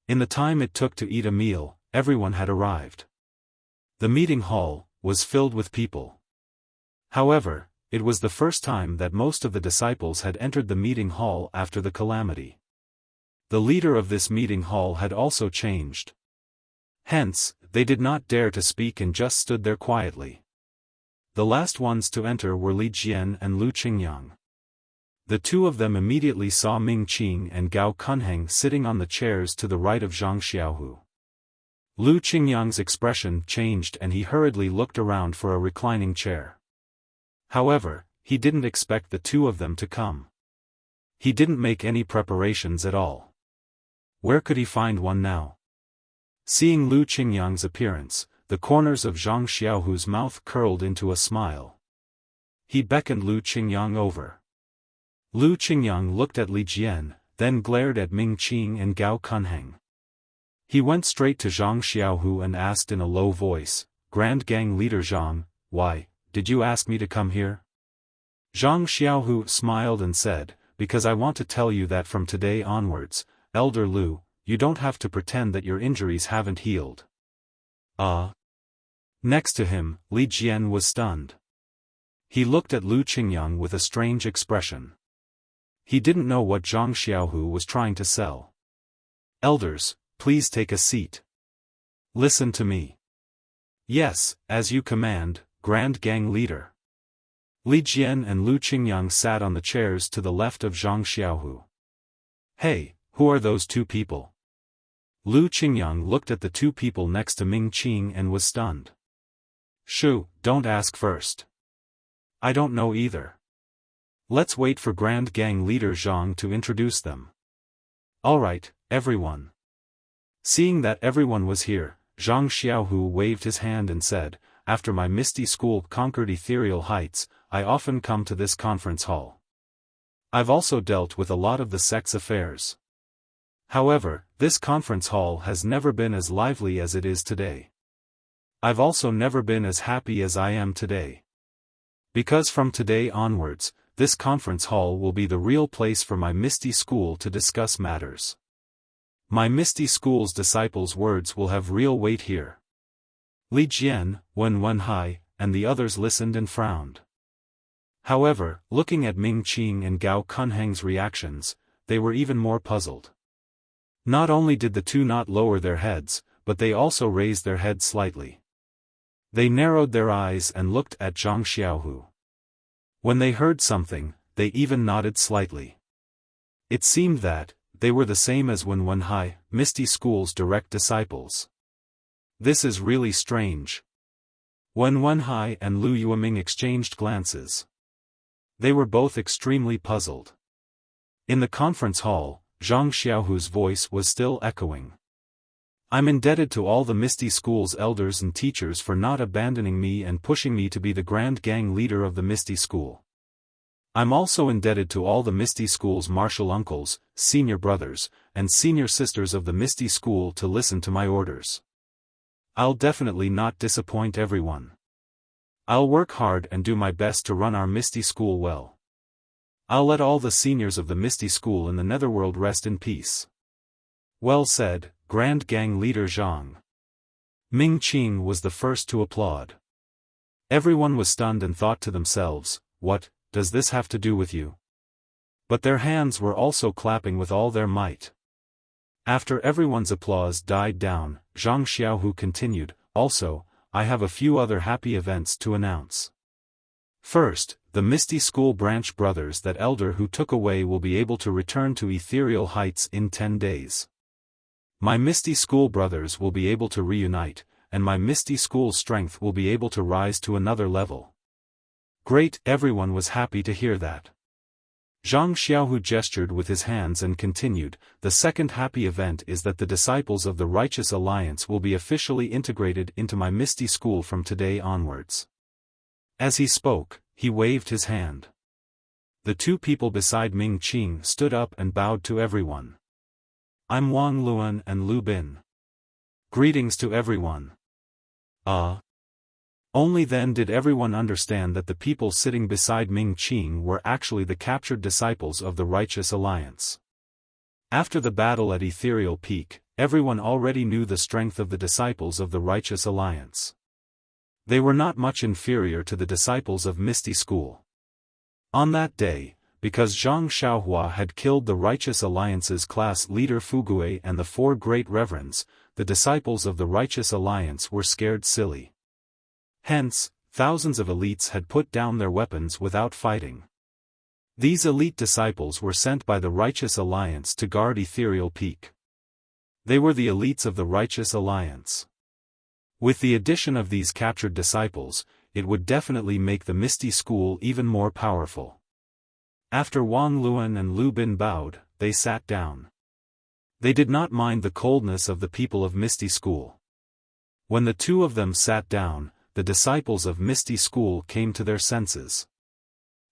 In the time it took to eat a meal, everyone had arrived. The meeting hall was filled with people. However, it was the first time that most of the disciples had entered the meeting hall after the calamity. The leader of this meeting hall had also changed. Hence, they did not dare to speak and just stood there quietly. The last ones to enter were Li Jian and Lu Qingyang. The two of them immediately saw Ming Qing and Gao Kunheng sitting on the chairs to the right of Zhang Xiaohu. Lu Qingyang's expression changed and he hurriedly looked around for a reclining chair. However, he didn't expect the two of them to come. He didn't make any preparations at all. Where could he find one now? Seeing Lu Qingyang's appearance, the corners of Zhang Xiaohu's mouth curled into a smile. He beckoned Lu Qingyang over. Lu Qingyang looked at Li Jian, then glared at Ming Qing and Gao Kunheng. He went straight to Zhang Xiaohu and asked in a low voice, "Grand Gang Leader Zhang, why, did you ask me to come here?" Zhang Xiaohu smiled and said, "Because I want to tell you that from today onwards, Elder Lu, you don't have to pretend that your injuries haven't healed." Next to him, Li Jian was stunned. He looked at Lu Qingyang with a strange expression. He didn't know what Zhang Xiaohu was trying to sell. "Elders, please take a seat. Listen to me." "Yes, as you command, Grand Gang Leader." Li Jian and Lu Qingyang sat on the chairs to the left of Zhang Xiaohu. "Hey, who are those two people?" Lu Qingyang looked at the two people next to Ming Qing and was stunned. "Shoo, don't ask first. I don't know either. Let's wait for Grand Gang Leader Zhang to introduce them." "Alright, everyone." Seeing that everyone was here, Zhang Xiaohu waved his hand and said, "After my Misty School conquered ethereal heights, I often come to this conference hall. I've also dealt with a lot of the sect's affairs. However, this conference hall has never been as lively as it is today. I've also never been as happy as I am today. Because from today onwards, this conference hall will be the real place for my Misty School to discuss matters. My Misty School's disciples' words will have real weight here." Li Jian, Wen Wenhai, and the others listened and frowned. However, looking at Ming Qing and Gao Kunheng's reactions, they were even more puzzled. Not only did the two not lower their heads, but they also raised their heads slightly. They narrowed their eyes and looked at Zhang Xiaohu. When they heard something, they even nodded slightly. It seemed that they were the same as Wen Wenhai, Misty School's direct disciples. This is really strange. Wen Wenhai and Lu Yueming exchanged glances. They were both extremely puzzled. In the conference hall, Zhang Xiaohu's voice was still echoing. I'm indebted to all the Misty School's elders and teachers for not abandoning me and pushing me to be the Grand Gang leader of the Misty School. I'm also indebted to all the Misty School's martial uncles, senior brothers, and senior sisters of the Misty School to listen to my orders. I'll definitely not disappoint everyone. I'll work hard and do my best to run our Misty School well. I'll let all the seniors of the Misty School in the Netherworld rest in peace. Well said, Grand Gang leader Zhang. Ming Qing was the first to applaud. Everyone was stunned and thought to themselves, what does this have to do with you? But their hands were also clapping with all their might. After everyone's applause died down, Zhang Xiaohu continued, also, I have a few other happy events to announce. First, the Misty School branch brothers that elder who took away will be able to return to ethereal heights in 10 days. My Misty School brothers will be able to reunite, and my Misty School strength will be able to rise to another level. Great, everyone was happy to hear that. Zhang Xiaohu gestured with his hands and continued, the second happy event is that the disciples of the Righteous Alliance will be officially integrated into my Misty School from today onwards. As he spoke, he waved his hand. The two people beside Ming Qing stood up and bowed to everyone. I'm Wang Luan and Lu Bin. Greetings to everyone. Only then did everyone understand that the people sitting beside Ming Qing were actually the captured disciples of the Righteous Alliance. After the battle at Ethereal Peak, everyone already knew the strength of the disciples of the Righteous Alliance. They were not much inferior to the disciples of Misty School. On that day, because Zhang Xiaohua had killed the Righteous Alliance's class leader Fugue and the four great reverends, the disciples of the Righteous Alliance were scared silly. Hence, thousands of elites had put down their weapons without fighting. These elite disciples were sent by the Righteous Alliance to guard Ethereal Peak. They were the elites of the Righteous Alliance. With the addition of these captured disciples, it would definitely make the Misty School even more powerful. After Wang Luan and Lu Bin bowed, they sat down. They did not mind the coldness of the people of Misty School. When the two of them sat down, the disciples of Misty School came to their senses.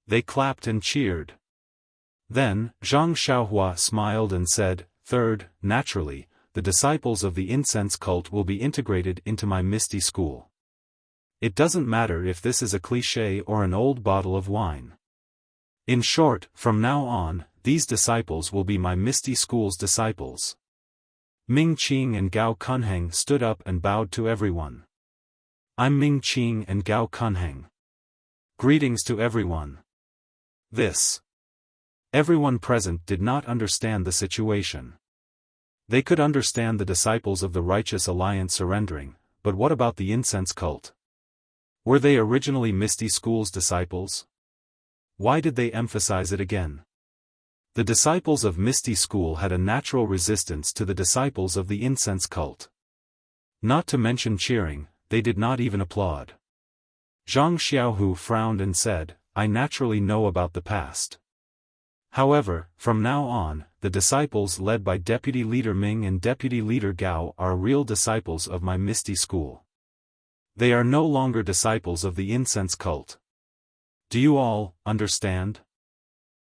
They clapped and cheered. Then, Zhang Xiaohua smiled and said, third, naturally, the disciples of the incense cult will be integrated into my Misty School. It doesn't matter if this is a cliché or an old bottle of wine. In short, from now on, these disciples will be my Misty School's disciples. Ming Qing and Gao Kunheng stood up and bowed to everyone. I'm Ming Qing and Gao Kunheng. Greetings to everyone. Everyone present did not understand the situation. They could understand the disciples of the Righteous Alliance surrendering, but what about the incense cult? Were they originally Misty School's disciples? Why did they emphasize it again? The disciples of Misty School had a natural resistance to the disciples of the incense cult. Not to mention cheering, they did not even applaud. Zhang Xiaohu frowned and said, I naturally know about the past. However, from now on, the disciples led by Deputy Leader Ming and Deputy Leader Gao are real disciples of my Misty School. They are no longer disciples of the incense cult. Do you all understand?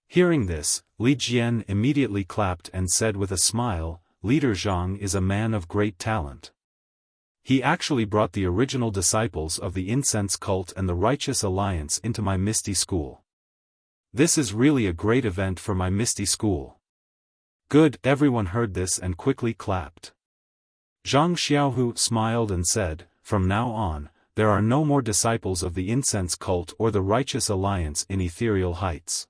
Hearing this, Li Jian immediately clapped and said with a smile, Leader Zhang is a man of great talent. He actually brought the original disciples of the incense cult and the Righteous Alliance into my Misty School. This is really a great event for my Misty School. Good, everyone heard this and quickly clapped. Zhang Xiaohu smiled and said, from now on, there are no more disciples of the incense cult or the Righteous Alliance in Ethereal Heights.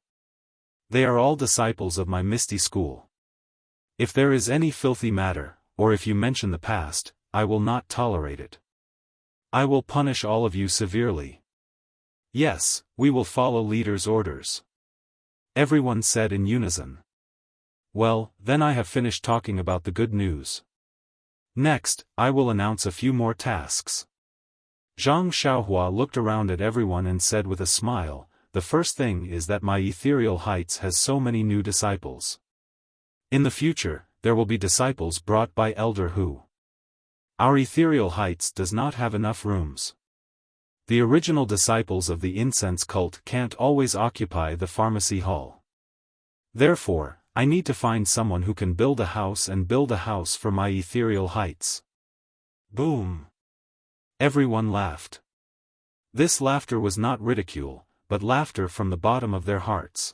They are all disciples of my Misty School. If there is any filthy matter, or if you mention the past, I will not tolerate it. I will punish all of you severely. Yes, we will follow leader's orders. Everyone said in unison. Well, then I have finished talking about the good news. Next, I will announce a few more tasks. Zhang Xiaohua looked around at everyone and said with a smile, the first thing is that my Ethereal Heights has so many new disciples. In the future, there will be disciples brought by Elder Hu. Our ethereal heights does not have enough rooms. The original disciples of the incense cult can't always occupy the pharmacy hall. Therefore, I need to find someone who can build a house and build a house for my ethereal heights. Boom! Everyone laughed. This laughter was not ridicule, but laughter from the bottom of their hearts.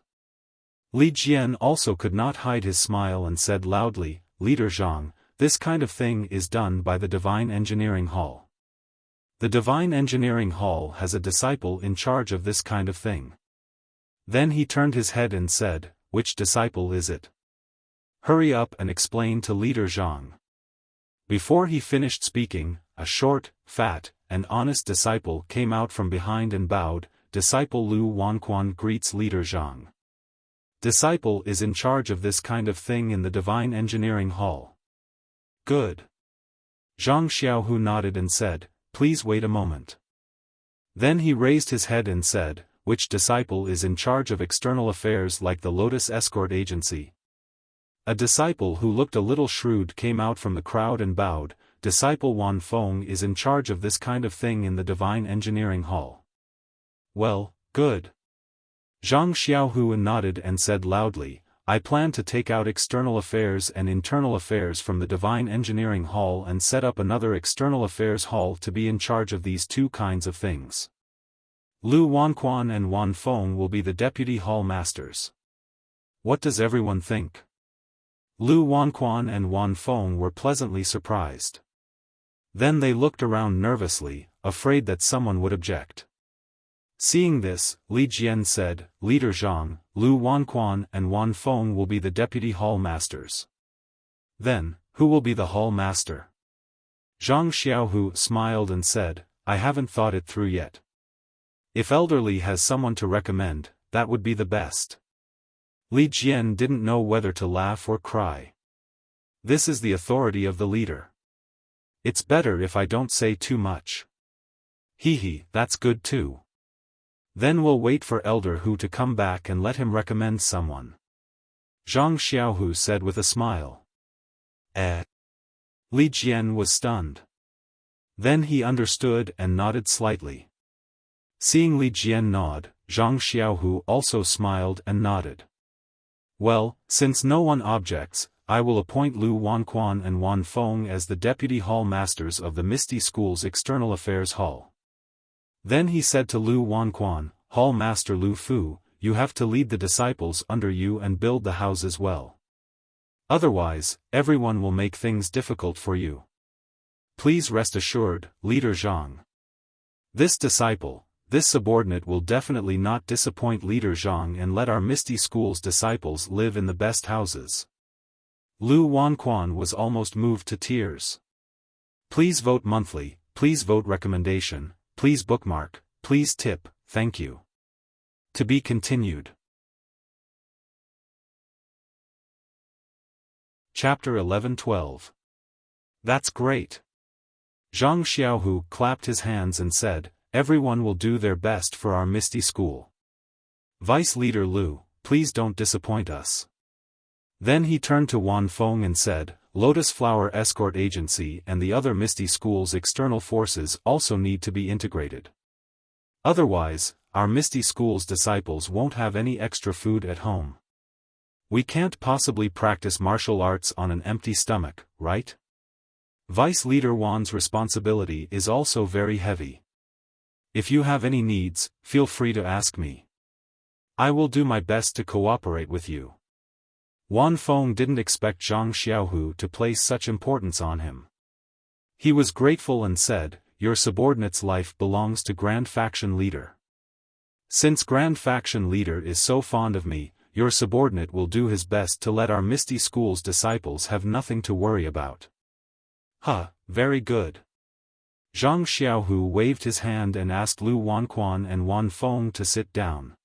Li Jian also could not hide his smile and said loudly, "Leader Zhang, this kind of thing is done by the Divine Engineering Hall. The Divine Engineering Hall has a disciple in charge of this kind of thing." Then he turned his head and said, "Which disciple is it? Hurry up and explain to Leader Zhang." Before he finished speaking, a short, fat, and honest disciple came out from behind and bowed. Disciple Lu Wanquan greets Leader Zhang. Disciple is in charge of this kind of thing in the Divine Engineering Hall. Good. Zhang Xiaohu nodded and said, "Please wait a moment." Then he raised his head and said, "Which disciple is in charge of external affairs like the Lotus Escort Agency?" A disciple who looked a little shrewd came out from the crowd and bowed. Disciple Wan Feng is in charge of this kind of thing in the Divine Engineering Hall. Well, good. Zhang Xiaohu nodded and said loudly, "I plan to take out external affairs and internal affairs from the Divine Engineering Hall and set up another external affairs hall to be in charge of these two kinds of things. Lu Wanquan and Wan Feng will be the deputy hall masters." What does everyone think? Lu Wanquan and Wan Feng were pleasantly surprised. Then they looked around nervously, afraid that someone would object. Seeing this, Li Jian said, "Leader Zhang, Lu Wanquan and Wan Feng will be the deputy hall masters." Then, who will be the hall master? Zhang Xiaohu smiled and said, "I haven't thought it through yet. If Elderly has someone to recommend, that would be the best." Li Jian didn't know whether to laugh or cry. This is the authority of the leader. It's better if I don't say too much. Hee, that's good too. Then we'll wait for Elder Hu to come back and let him recommend someone. Zhang Xiaohu said with a smile. Li Jian was stunned. Then he understood and nodded slightly. Seeing Li Jian nod, Zhang Xiaohu also smiled and nodded. Well, since no one objects, I will appoint Lu Wanquan and Wan Feng as the deputy hall masters of the Misty School's External Affairs Hall. Then he said to Lu Wanquan, "Hall Master Lu Fu, you have to lead the disciples under you and build the houses well. Otherwise, everyone will make things difficult for you. Please rest assured, Leader Zhang. This disciple, this subordinate will definitely not disappoint Leader Zhang and let our Misty School's disciples live in the best houses." Lu Wanquan was almost moved to tears. Please vote monthly, please vote recommendation, please bookmark, please tip, thank you. To be continued. Chapter 11-12. That's great. Zhang Xiaohu clapped his hands and said, "Everyone will do their best for our Misty School. Vice Leader Lu, please don't disappoint us." Then he turned to Wan Feng and said, "Lotus Flower Escort Agency and the other Misty School's external forces also need to be integrated. Otherwise, our Misty School's disciples won't have any extra food at home. We can't possibly practice martial arts on an empty stomach, right? Vice Leader Wan's responsibility is also very heavy. If you have any needs, feel free to ask me. I will do my best to cooperate with you." Wan Feng didn't expect Zhang Xiaohu to place such importance on him. He was grateful and said, "Your subordinate's life belongs to Grand Faction Leader. Since Grand Faction Leader is so fond of me, your subordinate will do his best to let our Misty School's disciples have nothing to worry about." Very good. Zhang Xiaohu waved his hand and asked Lu Wanquan and Wan Feng to sit down.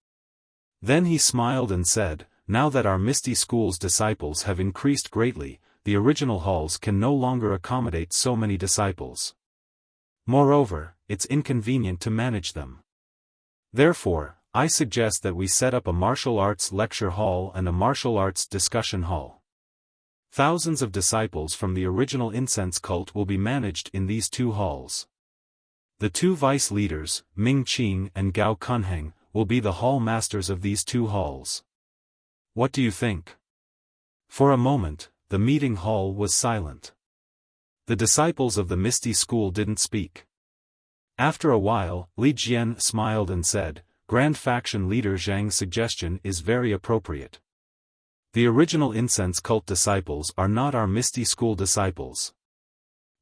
Then he smiled and said, "Now that our Misty School's disciples have increased greatly, the original halls can no longer accommodate so many disciples. Moreover, it's inconvenient to manage them. Therefore, I suggest that we set up a martial arts lecture hall and a martial arts discussion hall. Thousands of disciples from the original incense cult will be managed in these 2 halls. The 2 vice leaders, Ming Qing and Gao Kunheng, will be the hall masters of these 2 halls. What do you think? For a moment, the meeting hall was silent. The disciples of the Misty School didn't speak. After a while, Li Jian smiled and said, Grand Faction Leader Zhang's suggestion is very appropriate. The original incense cult disciples are not our Misty School disciples.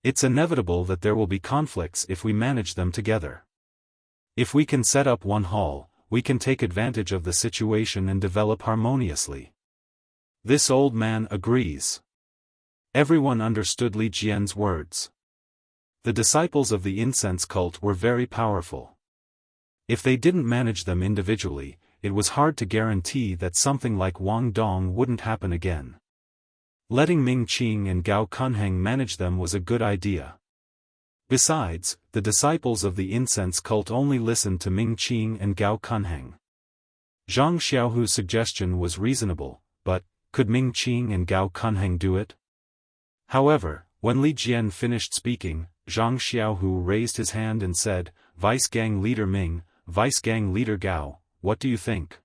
It's inevitable that there will be conflicts if we manage them together. If we can set up one hall, we can take advantage of the situation and develop harmoniously. This old man agrees. Everyone understood Li Jian's words. The disciples of the incense cult were very powerful. If they didn't manage them individually, it was hard to guarantee that something like Wang Dong wouldn't happen again. Letting Ming Qing and Gao Kunheng manage them was a good idea. Besides, the disciples of the incense cult only listened to Ming Qing and Gao Kunheng. Zhang Xiaohu's suggestion was reasonable, but, could Ming Qing and Gao Kunheng do it? However, when Li Jian finished speaking, Zhang Xiaohu raised his hand and said, Vice Gang Leader Ming, Vice Gang Leader Gao, what do you think?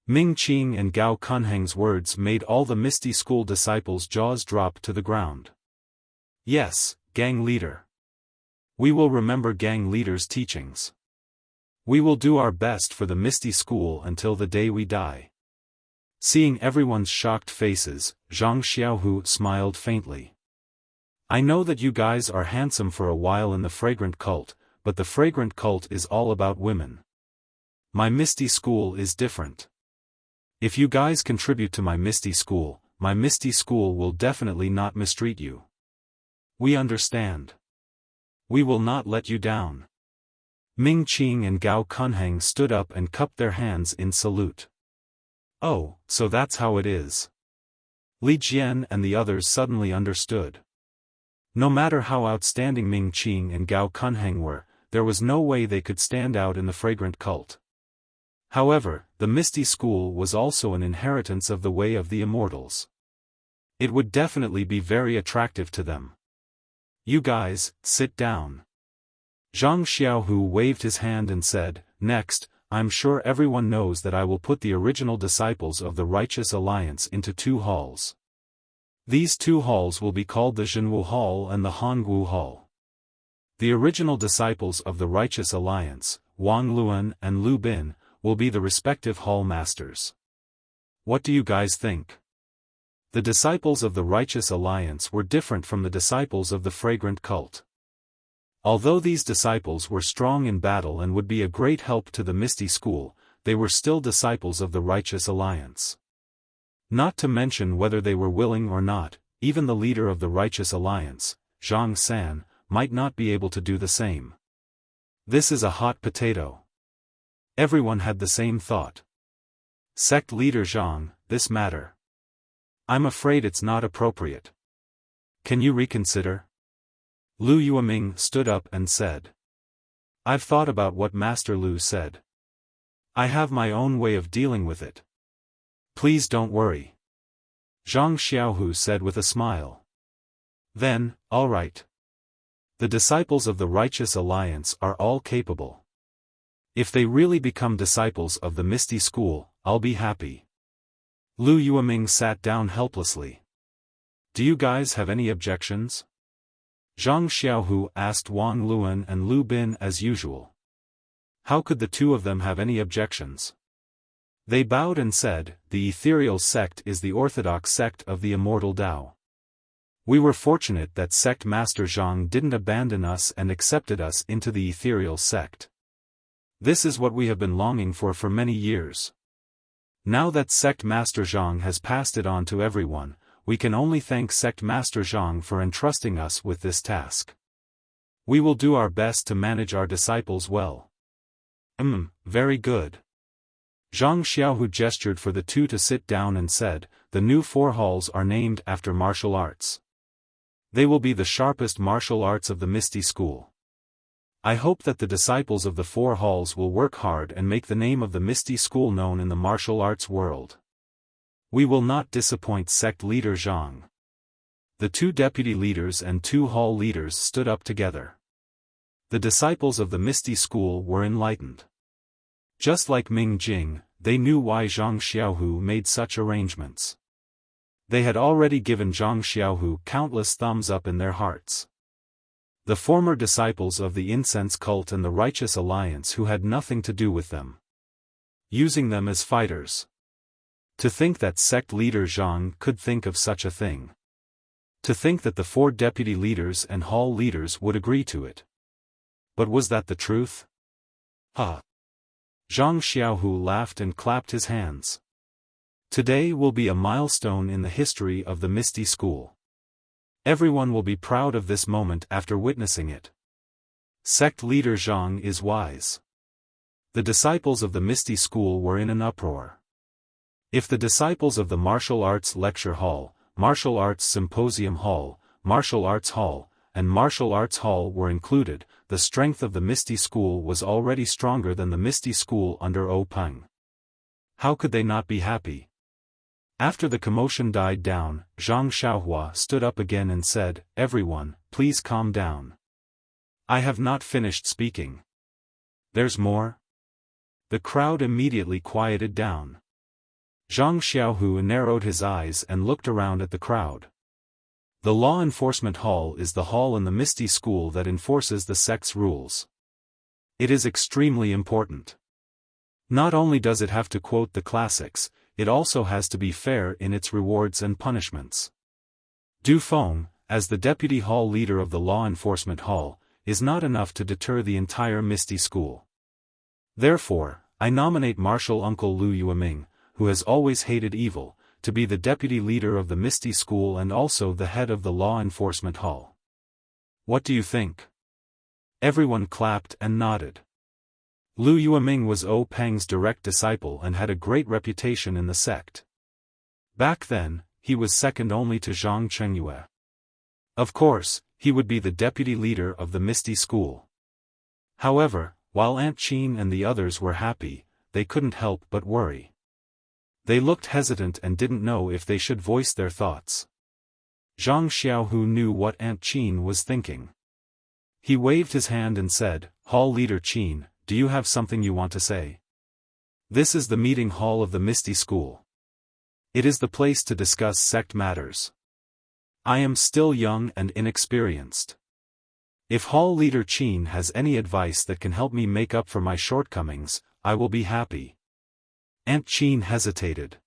Ming Qing and Gao Kunheng's words made all the Misty School disciples' jaws drop to the ground. Yes, Gang Leader. We will remember Gang Leader's teachings. We will do our best for the Misty School until the day we die. Seeing everyone's shocked faces, Zhang Xiaohu smiled faintly. I know that you guys are handsome for a while in the fragrant cult, but the fragrant cult is all about women. My Misty School is different. If you guys contribute to my Misty School will definitely not mistreat you. We understand. We will not let you down. Ming Qing and Gao Kunheng stood up and cupped their hands in salute. Oh, so that's how it is. Li Jian and the others suddenly understood. No matter how outstanding Ming Qing and Gao Kunheng were, there was no way they could stand out in the fragrant cult. However, the Misty School was also an inheritance of the way of the immortals. It would definitely be very attractive to them. You guys, sit down. Zhang Xiaohu waved his hand and said, Next, I'm sure everyone knows that I will put the original disciples of the Righteous Alliance into 2 halls. These 2 halls will be called the Zhenwu Hall and the Hongwu Hall. The original disciples of the Righteous Alliance, Wang Luan and Lu Bin, will be the respective hall masters. What do you guys think? The disciples of the Righteous Alliance were different from the disciples of the fragrant cult. Although these disciples were strong in battle and would be a great help to the Misty School, they were still disciples of the Righteous Alliance. Not to mention whether they were willing or not, even the leader of the Righteous Alliance, Zhang San, might not be able to do the same. This is a hot potato. Everyone had the same thought. Sect leader Zhang, this matter. I'm afraid it's not appropriate. Can you reconsider? Lu Yueming stood up and said. I've thought about what Master Lu said. I have my own way of dealing with it. Please don't worry. Zhang Xiaohu said with a smile. Then, all right. The disciples of the Righteous Alliance are all capable. If they really become disciples of the Misty School, I'll be happy. Lu Yueming sat down helplessly. Do you guys have any objections? Zhang Xiaohu asked Wang Luan and Lu Bin as usual. How could the 2 of them have any objections? They bowed and said, the ethereal sect is the orthodox sect of the immortal Tao. We were fortunate that Sect Master Zhang didn't abandon us and accepted us into the ethereal sect. This is what we have been longing for many years. Now that Sect Master Zhang has passed it on to everyone, we can only thank Sect Master Zhang for entrusting us with this task. We will do our best to manage our disciples well. Very good. Zhang Xiaohu gestured for the 2 to sit down and said, the new 4 halls are named after martial arts. They will be the sharpest martial arts of the Misty School. I hope that the disciples of the 4 halls will work hard and make the name of the Misty School known in the martial arts world. We will not disappoint Sect Leader Zhang. The two deputy leaders and two hall leaders stood up together. The disciples of the Misty School were enlightened. Just like Ming Jing, they knew why Zhang Xiaohu made such arrangements. They had already given Zhang Xiaohu countless thumbs up in their hearts. The former disciples of the incense cult and the righteous alliance who had nothing to do with them. Using them as fighters. To think that sect leader Zhang could think of such a thing. To think that the four deputy leaders and hall leaders would agree to it. But was that the truth? Zhang Xiaohu laughed and clapped his hands. Today will be a milestone in the history of the Misty School. Everyone will be proud of this moment after witnessing it. Sect leader Zhang is wise. The disciples of the Misty School were in an uproar. If the disciples of the Martial Arts Lecture Hall, Martial Arts Symposium Hall, Martial Arts Hall, and Martial Arts Hall were included, the strength of the Misty School was already stronger than the Misty School under O Peng. How could they not be happy? After the commotion died down, Zhang Xiaohua stood up again and said, "Everyone, please calm down. I have not finished speaking. There's more?" The crowd immediately quieted down. Zhang Xiaohu narrowed his eyes and looked around at the crowd. The Law Enforcement Hall is the hall in the Misty School that enforces the sect's rules. It is extremely important. Not only does it have to quote the classics, it also has to be fair in its rewards and punishments. Du Feng, as the deputy hall leader of the Law Enforcement Hall, is not enough to deter the entire Misty School. Therefore, I nominate Martial Uncle Lu Yueming, who has always hated evil, to be the deputy leader of the Misty School and also the head of the Law Enforcement Hall. What do you think? Everyone clapped and nodded. Lu Yueming was O Peng's direct disciple and had a great reputation in the sect. Back then, he was second only to Zhang Chengyue. Of course, he would be the deputy leader of the Misty School. However, while Aunt Qin and the others were happy, they couldn't help but worry. They looked hesitant and didn't know if they should voice their thoughts. Zhang Xiaohu knew what Aunt Qin was thinking. He waved his hand and said, "Hall Leader Qin, do you have something you want to say? This is the meeting hall of the Misty School. It is the place to discuss sect matters. I am still young and inexperienced. If Hall Leader Qin has any advice that can help me make up for my shortcomings, I will be happy." Aunt Qin hesitated.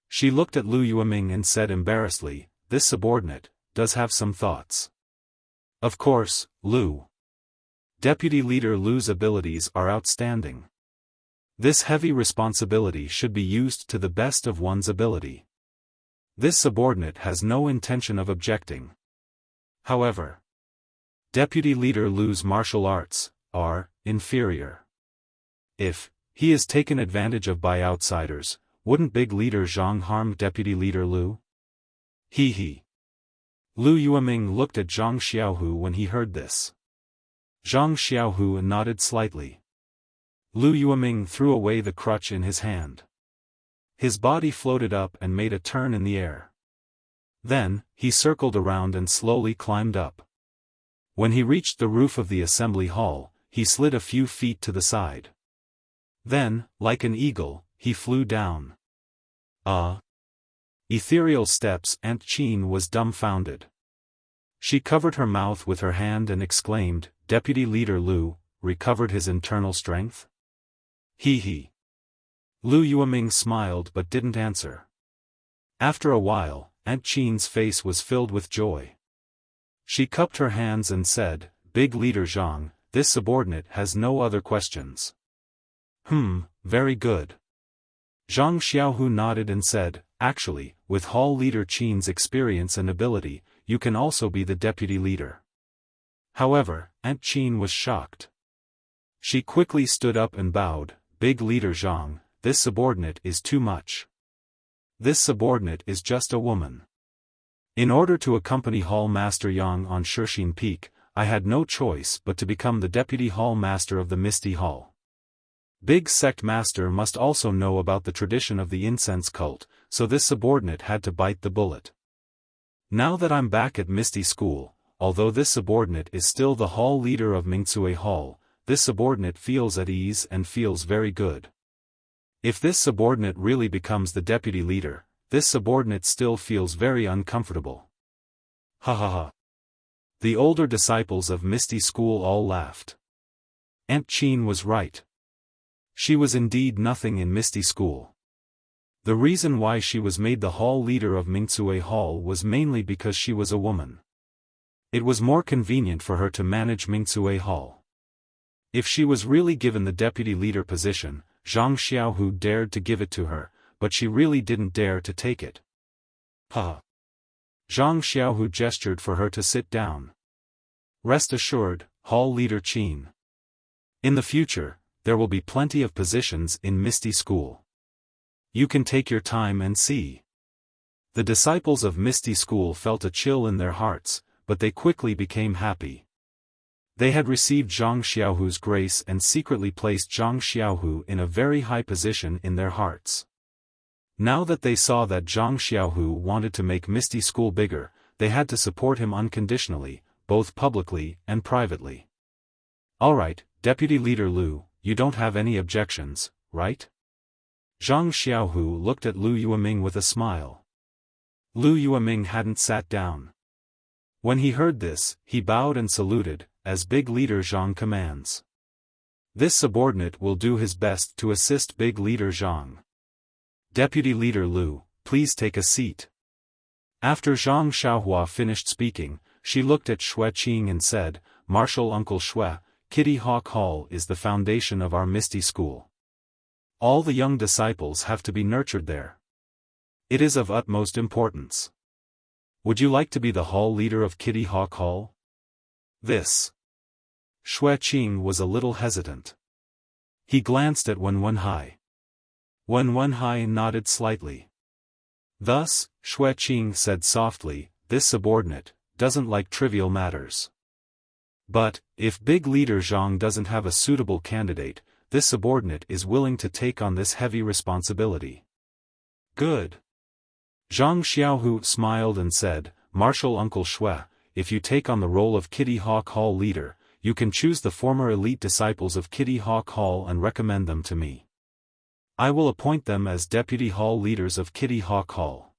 She looked at Lu Yueming and said embarrassedly, "This subordinate does have some thoughts." Of course, Lu. Deputy Leader Lu's abilities are outstanding. This heavy responsibility should be used to the best of one's ability. This subordinate has no intention of objecting. However, Deputy Leader Lu's martial arts are inferior. If he is taken advantage of by outsiders, wouldn't Big Leader Zhang harm Deputy Leader Lu? He. Lu Yueming looked at Zhang Xiaohu when he heard this. Zhang Xiaohu nodded slightly. Lu Yueming threw away the crutch in his hand. His body floated up and made a turn in the air. Then, he circled around and slowly climbed up. When he reached the roof of the assembly hall, he slid a few feet to the side. Then, like an eagle, he flew down. Ethereal steps. Aunt Qin was dumbfounded. She covered her mouth with her hand and exclaimed, "Deputy Leader Lu, recovered his internal strength?" He. Lu Yueming smiled but didn't answer. After a while, Aunt Qin's face was filled with joy. She cupped her hands and said, "Big Leader Zhang, this subordinate has no other questions." Very good. Zhang Xiaohu nodded and said, "Actually, with Hall Leader Qin's experience and ability, you can also be the deputy leader." However, Aunt Qin was shocked. She quickly stood up and bowed, "Big Leader Zhang, this subordinate is too much. This subordinate is just a woman. In order to accompany Hall Master Yang on Shixin Peak, I had no choice but to become the deputy Hall Master of the Misty Hall. Big Sect Master must also know about the tradition of the incense cult, so this subordinate had to bite the bullet." Now that I'm back at Misty School, although this subordinate is still the hall leader of Mingcue Hall, this subordinate feels at ease and feels very good. If this subordinate really becomes the deputy leader, this subordinate still feels very uncomfortable. Ha ha ha. The older disciples of Misty School all laughed. Aunt Qin was right. She was indeed nothing in Misty School. The reason why she was made the hall leader of Mingcue Hall was mainly because she was a woman. It was more convenient for her to manage Mingcue Hall. If she was really given the deputy leader position, Zhang Xiaohu dared to give it to her, but she really didn't dare to take it. Ha! Zhang Xiaohu gestured for her to sit down. Rest assured, hall leader Qin. In the future, there will be plenty of positions in Misty School. You can take your time and see. The disciples of Misty School felt a chill in their hearts, but they quickly became happy. They had received Zhang Xiaohu's grace and secretly placed Zhang Xiaohu in a very high position in their hearts. Now that they saw that Zhang Xiaohu wanted to make Misty School bigger, they had to support him unconditionally, both publicly and privately. Alright, Deputy Leader Lu, you don't have any objections, right? Zhang Xiaohu looked at Lu Yueming with a smile. Lu Yueming hadn't sat down. When he heard this, he bowed and saluted, as Big Leader Zhang commands. This subordinate will do his best to assist Big Leader Zhang. Deputy Leader Lu, please take a seat. After Zhang Xiaohua finished speaking, she looked at Xue Qing and said, Marshal Uncle Xue, Kitty Hawk Hall is the foundation of our Misty School. All the young disciples have to be nurtured there. It is of utmost importance. Would you like to be the hall leader of Kitty Hawk Hall? This. Xue Qing was a little hesitant. He glanced at Wen Wenhai. Wen Wenhai nodded slightly. Thus, Xue Qing said softly, this subordinate doesn't like trivial matters. But, if Big Leader Zhang doesn't have a suitable candidate, this subordinate is willing to take on this heavy responsibility. Good. Zhang Xiaohu smiled and said, Marshal Uncle Xue, if you take on the role of Kitty Hawk Hall leader, you can choose the former elite disciples of Kitty Hawk Hall and recommend them to me. I will appoint them as deputy hall leaders of Kitty Hawk Hall.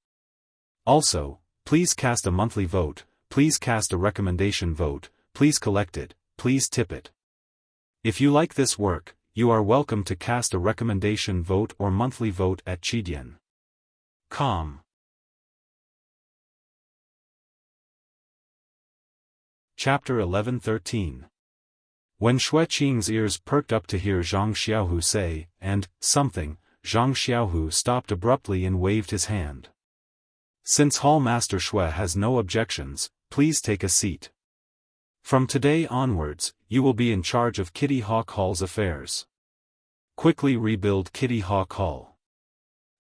Also, please cast a monthly vote, please cast a recommendation vote, please collect it, please tip it. If you like this work, you are welcome to cast a recommendation vote or monthly vote at Qidian. Com. Chapter 11:13. When Xue Qing's ears perked up to hear Zhang Xiaohu say, and, something, Zhang Xiaohu stopped abruptly and waved his hand. Since Hall Master Xue has no objections, please take a seat. From today onwards, you will be in charge of Kitty Hawk Hall's affairs. Quickly rebuild Kitty Hawk Hall.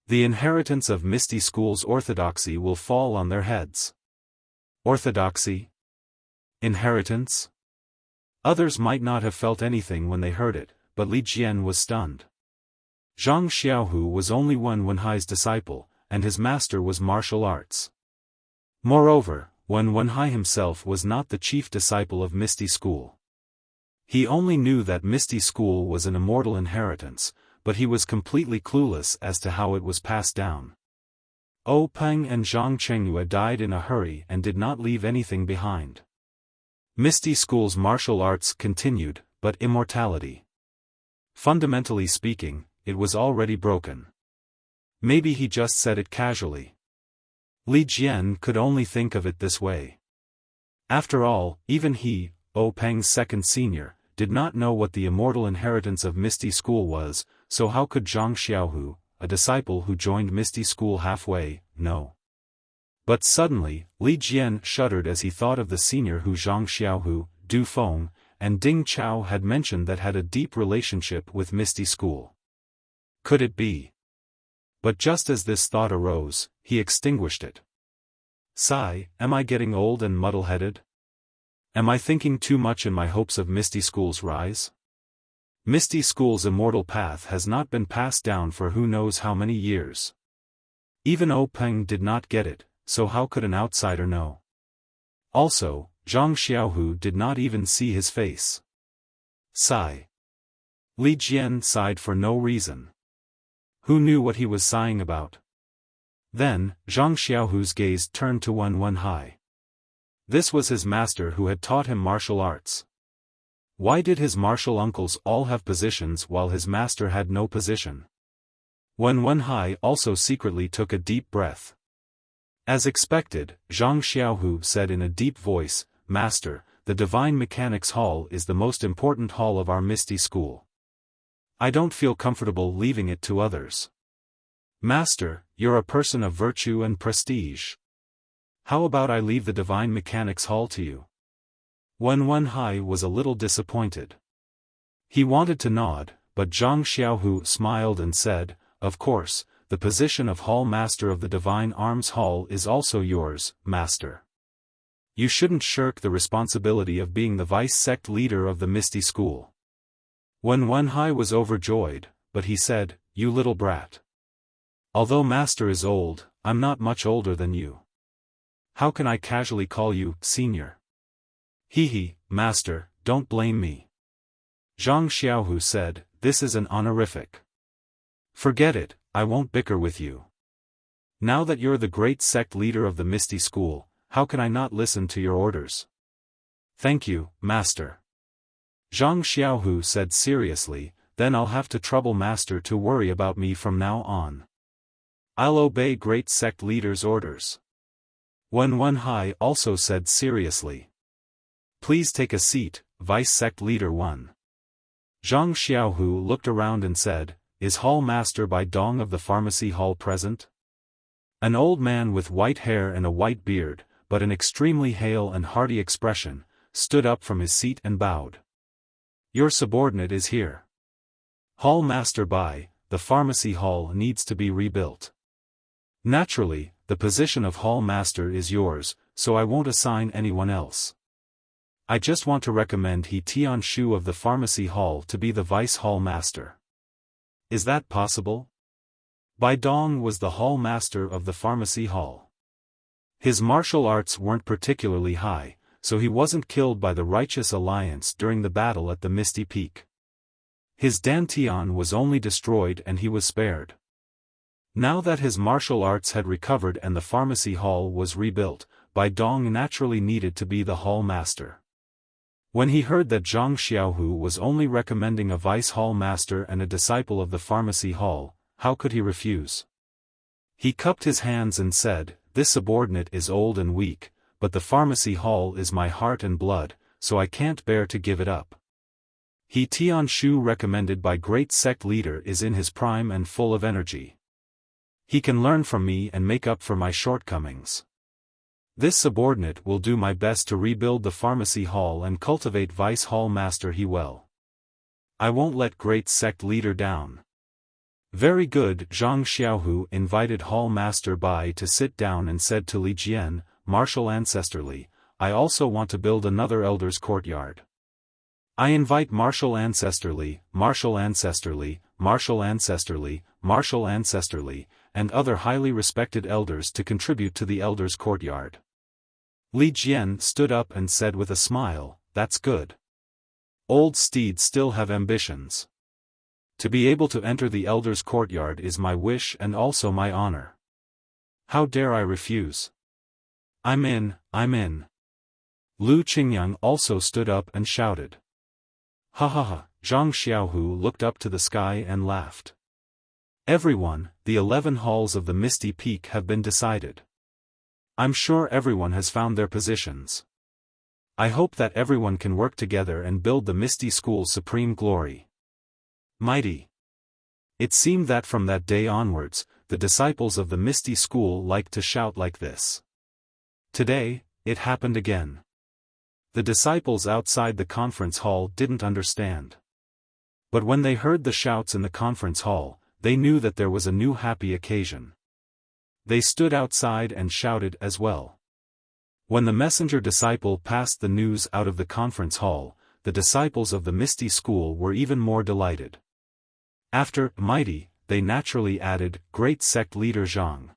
The inheritance of Misty School's orthodoxy will fall on their heads. Orthodoxy? Inheritance? Others might not have felt anything when they heard it, but Li Jian was stunned. Zhang Xiaohu was only Wen Wenhai's disciple, and his master was martial arts. Moreover, Wen Wenhai himself was not the chief disciple of Misty School. He only knew that Misty School was an immortal inheritance, but he was completely clueless as to how it was passed down. O Peng and Zhang Chengyue died in a hurry and did not leave anything behind. Misty School's martial arts continued, but immortality. Fundamentally speaking, it was already broken. Maybe he just said it casually. Li Jian could only think of it this way. After all, even he, O Peng's second senior, did not know what the immortal inheritance of Misty School was, so how could Zhang Xiaohu, a disciple who joined Misty School halfway, know? But suddenly, Li Jian shuddered as he thought of the senior who Zhang Xiaohu, Du Feng, and Ding Chao had mentioned that had a deep relationship with Misty School. Could it be? But just as this thought arose, he extinguished it. Sigh, am I getting old and muddle-headed? Am I thinking too much in my hopes of Misty School's rise? Misty School's immortal path has not been passed down for who knows how many years. Even O Peng did not get it, so how could an outsider know? Also, Zhang Xiaohu did not even see his face. Sigh. Li Jian sighed for no reason. Who knew what he was sighing about? Then, Zhang Xiaohu's gaze turned to Wen Hai. This was his master who had taught him martial arts. Why did his martial uncles all have positions while his master had no position? Wen Hai also secretly took a deep breath. As expected, Zhang Xiaohu said in a deep voice, "Master, the Divine Mechanics Hall is the most important hall of our Misty School. I don't feel comfortable leaving it to others. Master, you're a person of virtue and prestige. How about I leave the Divine Mechanics Hall to you?" Wen Hai was a little disappointed. He wanted to nod, but Zhang Xiaohu smiled and said, "Of course, the position of Hall Master of the Divine Arms Hall is also yours, Master. You shouldn't shirk the responsibility of being the vice-sect leader of the Misty School." Wen Hai was overjoyed, but he said, "You little brat. Although Master is old, I'm not much older than you. How can I casually call you, Senior?" "Hee, Master, don't blame me." Zhang Xiaohu said, "This is an honorific. Forget it, I won't bicker with you. Now that you're the great sect leader of the Misty School, how can I not listen to your orders?" "Thank you, Master." Zhang Xiaohu said seriously, "Then I'll have to trouble Master to worry about me from now on. I'll obey great sect leader's orders." Wen Hai also said seriously, "Please take a seat, Vice Sect Leader 1. Zhang Xiaohu looked around and said, "Is Hall Master Bai Dong of the Pharmacy Hall present?" An old man with white hair and a white beard, but an extremely hale and hearty expression, stood up from his seat and bowed. "Your subordinate is here. Hall Master Bai, the Pharmacy Hall needs to be rebuilt. Naturally, the position of Hall Master is yours, so I won't assign anyone else. I just want to recommend He Tianshu of the Pharmacy Hall to be the Vice Hall Master. Is that possible?" Bai Dong was the Hall Master of the Pharmacy Hall. His martial arts weren't particularly high, so he wasn't killed by the Righteous Alliance during the battle at the Misty Peak. His dantian was only destroyed and he was spared. Now that his martial arts had recovered and the Pharmacy Hall was rebuilt, Bai Dong naturally needed to be the Hall Master. When he heard that Zhang Xiaohu was only recommending a Vice Hall Master and a disciple of the Pharmacy Hall, how could he refuse? He cupped his hands and said, "This subordinate is old and weak, but the Pharmacy Hall is my heart and blood, so I can't bear to give it up. He Tianshu recommended by great sect leader is in his prime and full of energy. He can learn from me and make up for my shortcomings. This subordinate will do my best to rebuild the Pharmacy Hall and cultivate Vice Hall Master he well. I won't let great sect leader down." "Very good." Zhang Xiaohu invited Hall Master Bai to sit down and said to Li Jian, "Martial Ancestrally, I also want to build another Elder's Courtyard. I invite Martial Ancestrally, Martial Ancestrally, Martial Ancestrally, Martial Ancestrally, and other highly respected elders to contribute to the Elder's Courtyard." Li Jian stood up and said with a smile, "That's good. Old steeds still have ambitions. To be able to enter the Elder's Courtyard is my wish and also my honor. How dare I refuse? I'm in, I'm in." Lu Qingyang also stood up and shouted. "Ha ha ha!" Zhang Xiaohu looked up to the sky and laughed. "Everyone, the 11 halls of the Misty Peak have been decided. I'm sure everyone has found their positions. I hope that everyone can work together and build the Misty School's supreme glory. Mighty." It seemed that from that day onwards, the disciples of the Misty School liked to shout like this. Today, it happened again. The disciples outside the conference hall didn't understand. But when they heard the shouts in the conference hall, they knew that there was a new happy occasion. They stood outside and shouted as well. When the messenger disciple passed the news out of the conference hall, the disciples of the Misty School were even more delighted. After "mighty," they naturally added "great sect leader Zhang."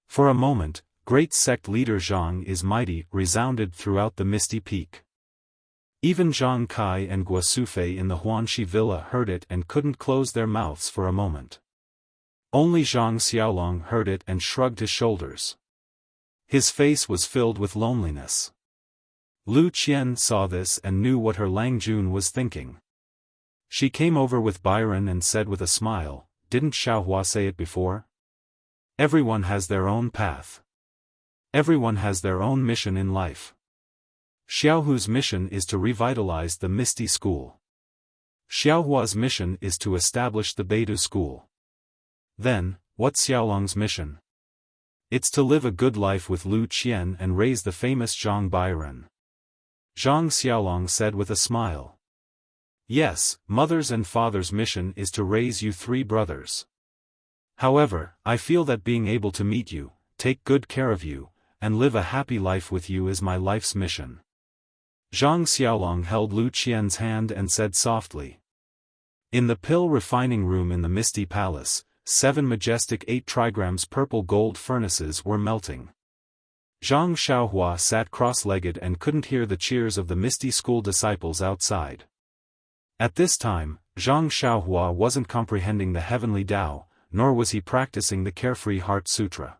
For a moment, Great sect leader Zhang is mighty, resounded throughout the misty peak. Even Zhang Kai and Guasufei in the Huanxi villa heard it and couldn't close their mouths for a moment. Only Zhang Xiaolong heard it and shrugged his shoulders. His face was filled with loneliness. Lu Qian saw this and knew what her Lang Jun was thinking. She came over with Byron and said with a smile, "Didn't Xiaohua say it before? Everyone has their own path. Everyone has their own mission in life. Xiaohu's mission is to revitalize the Misty School. Xiaohua's mission is to establish the Beidou School. Then, what's Xiaolong's mission? It's to live a good life with Lu Qian and raise the famous Zhang Byron." Zhang Xiaolong said with a smile. "Yes, mother's and father's mission is to raise you 3 brothers. However, I feel that being able to meet you, take good care of you, and live a happy life with you is my life's mission." Zhang Xiaolong held Lu Qian's hand and said softly. In the pill refining room in the Misty Palace, 7 majestic 8 trigrams purple gold furnaces were melting. Zhang Xiaohua sat cross-legged and couldn't hear the cheers of the Misty School disciples outside. At this time, Zhang Xiaohua wasn't comprehending the heavenly Tao, nor was he practicing the Carefree Heart Sutra.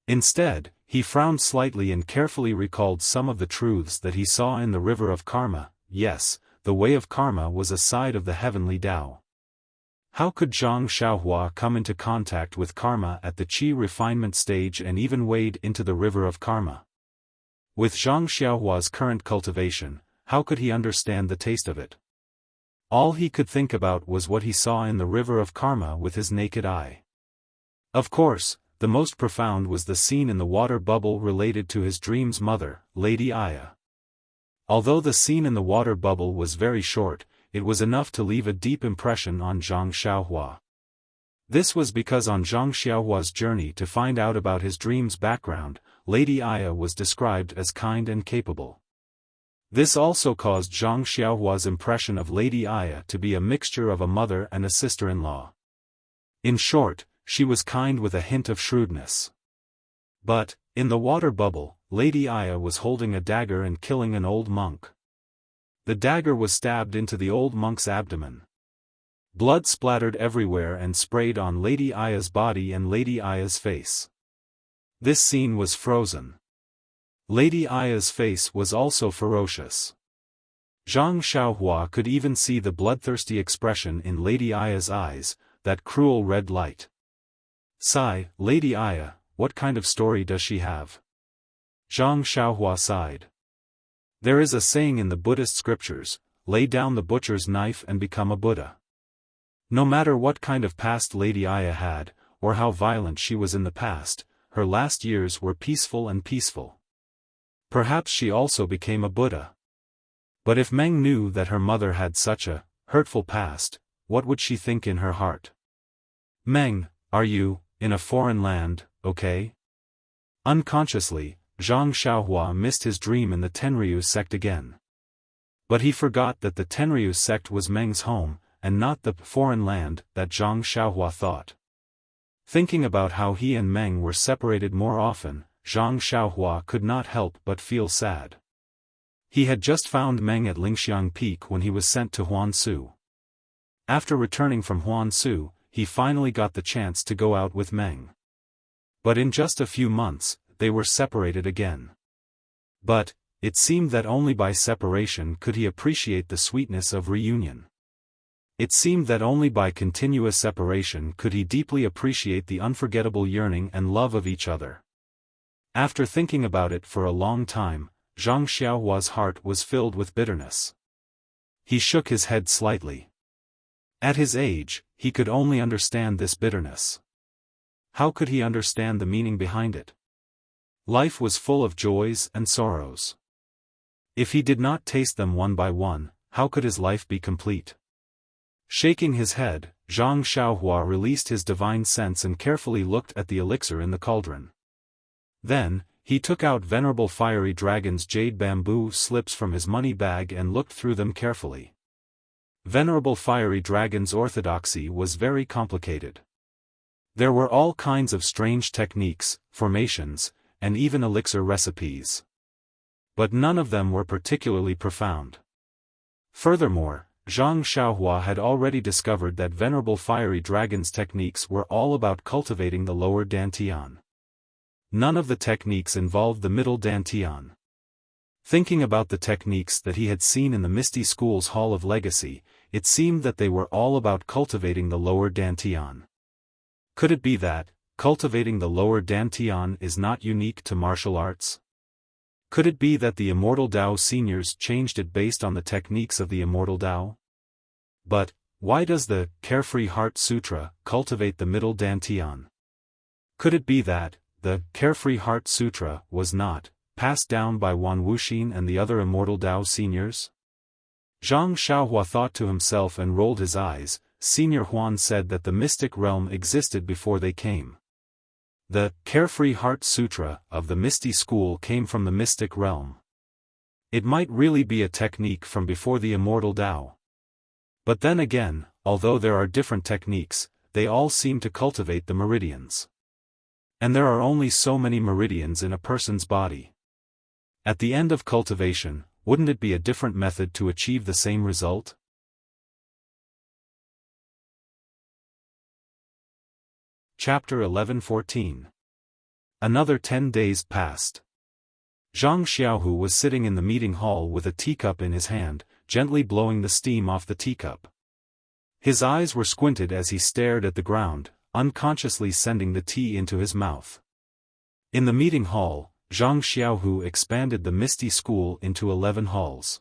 Instead, he frowned slightly and carefully recalled some of the truths that he saw in the river of karma. Yes, the way of karma was a side of the heavenly Tao. How could Zhang Xiaohua come into contact with karma at the qi refinement stage and even wade into the river of karma? With Zhang Xiaohua's current cultivation, how could he understand the taste of it? All he could think about was what he saw in the river of karma with his naked eye. Of course, the most profound was the scene in the water bubble related to his dream's mother, Lady Aya. Although the scene in the water bubble was very short, it was enough to leave a deep impression on Zhang Xiaohua. This was because on Zhang Xiaohua's journey to find out about his dream's background, Lady Aya was described as kind and capable. This also caused Zhang Xiaohua's impression of Lady Aya to be a mixture of a mother and a sister-in-law. In short, she was kind with a hint of shrewdness. But, in the water bubble, Lady Aya was holding a dagger and killing an old monk. The dagger was stabbed into the old monk's abdomen. Blood splattered everywhere and sprayed on Lady Aya's body and Lady Aya's face. This scene was frozen. Lady Aya's face was also ferocious. Zhang Xiaohua could even see the bloodthirsty expression in Lady Aya's eyes, that cruel red light. Sigh, Lady Aya, what kind of story does she have? Zhang Xiaohua sighed. There is a saying in the Buddhist scriptures, lay down the butcher's knife and become a Buddha. No matter what kind of past Lady Aya had, or how violent she was in the past, her last years were peaceful and peaceful. Perhaps she also became a Buddha. But if Meng knew that her mother had such a hurtful past, what would she think in her heart? Meng, are you, in a foreign land, okay? Unconsciously, Zhang Xiaohua missed his dream in the Tenryu sect again. But he forgot that the Tenryu sect was Meng's home, and not the foreign land that Zhang Xiaohua thought. Thinking about how he and Meng were separated more often, Zhang Xiaohua could not help but feel sad. He had just found Meng at Lingxiang Peak when he was sent to Huansu. After returning from Huansu, he finally got the chance to go out with Meng. But in just a few months, they were separated again. But, it seemed that only by separation could he appreciate the sweetness of reunion. It seemed that only by continuous separation could he deeply appreciate the unforgettable yearning and love of each other. After thinking about it for a long time, Zhang Xiaohua's heart was filled with bitterness. He shook his head slightly. At his age, he could only understand this bitterness. How could he understand the meaning behind it? Life was full of joys and sorrows. If he did not taste them one by one, how could his life be complete? Shaking his head, Zhang Xiaohua released his divine sense and carefully looked at the elixir in the cauldron. Then, he took out Venerable Fiery Dragon's jade bamboo slips from his money bag and looked through them carefully. Venerable Fiery Dragon's orthodoxy was very complicated. There were all kinds of strange techniques, formations, and even elixir recipes. But none of them were particularly profound. Furthermore, Zhang Xiaohua had already discovered that Venerable Fiery Dragon's techniques were all about cultivating the lower dantian. None of the techniques involved the middle dantian. Thinking about the techniques that he had seen in the Misty School's Hall of Legacy, it seemed that they were all about cultivating the lower dantian. Could it be that, cultivating the lower dantian is not unique to martial arts? Could it be that the Immortal Dao seniors changed it based on the techniques of the Immortal Dao? But, why does the Carefree Heart Sutra cultivate the middle dantian? Could it be that, the Carefree Heart Sutra was not passed down by Wan Wuxin and the other Immortal Dao seniors? Zhang Xiaohua thought to himself and rolled his eyes. Senior Huan said that the mystic realm existed before they came. The Carefree Heart Sutra of the Misty School came from the mystic realm. It might really be a technique from before the Immortal Dao. But then again, although there are different techniques, they all seem to cultivate the meridians. And there are only so many meridians in a person's body. At the end of cultivation, wouldn't it be a different method to achieve the same result? Chapter 11-14. Another 10 days passed. Zhang Xiaohu was sitting in the meeting hall with a teacup in his hand, gently blowing the steam off the teacup. His eyes were squinted as he stared at the ground, unconsciously sending the tea into his mouth. In the meeting hall, Zhang Xiaohu expanded the Misty School into 11 halls.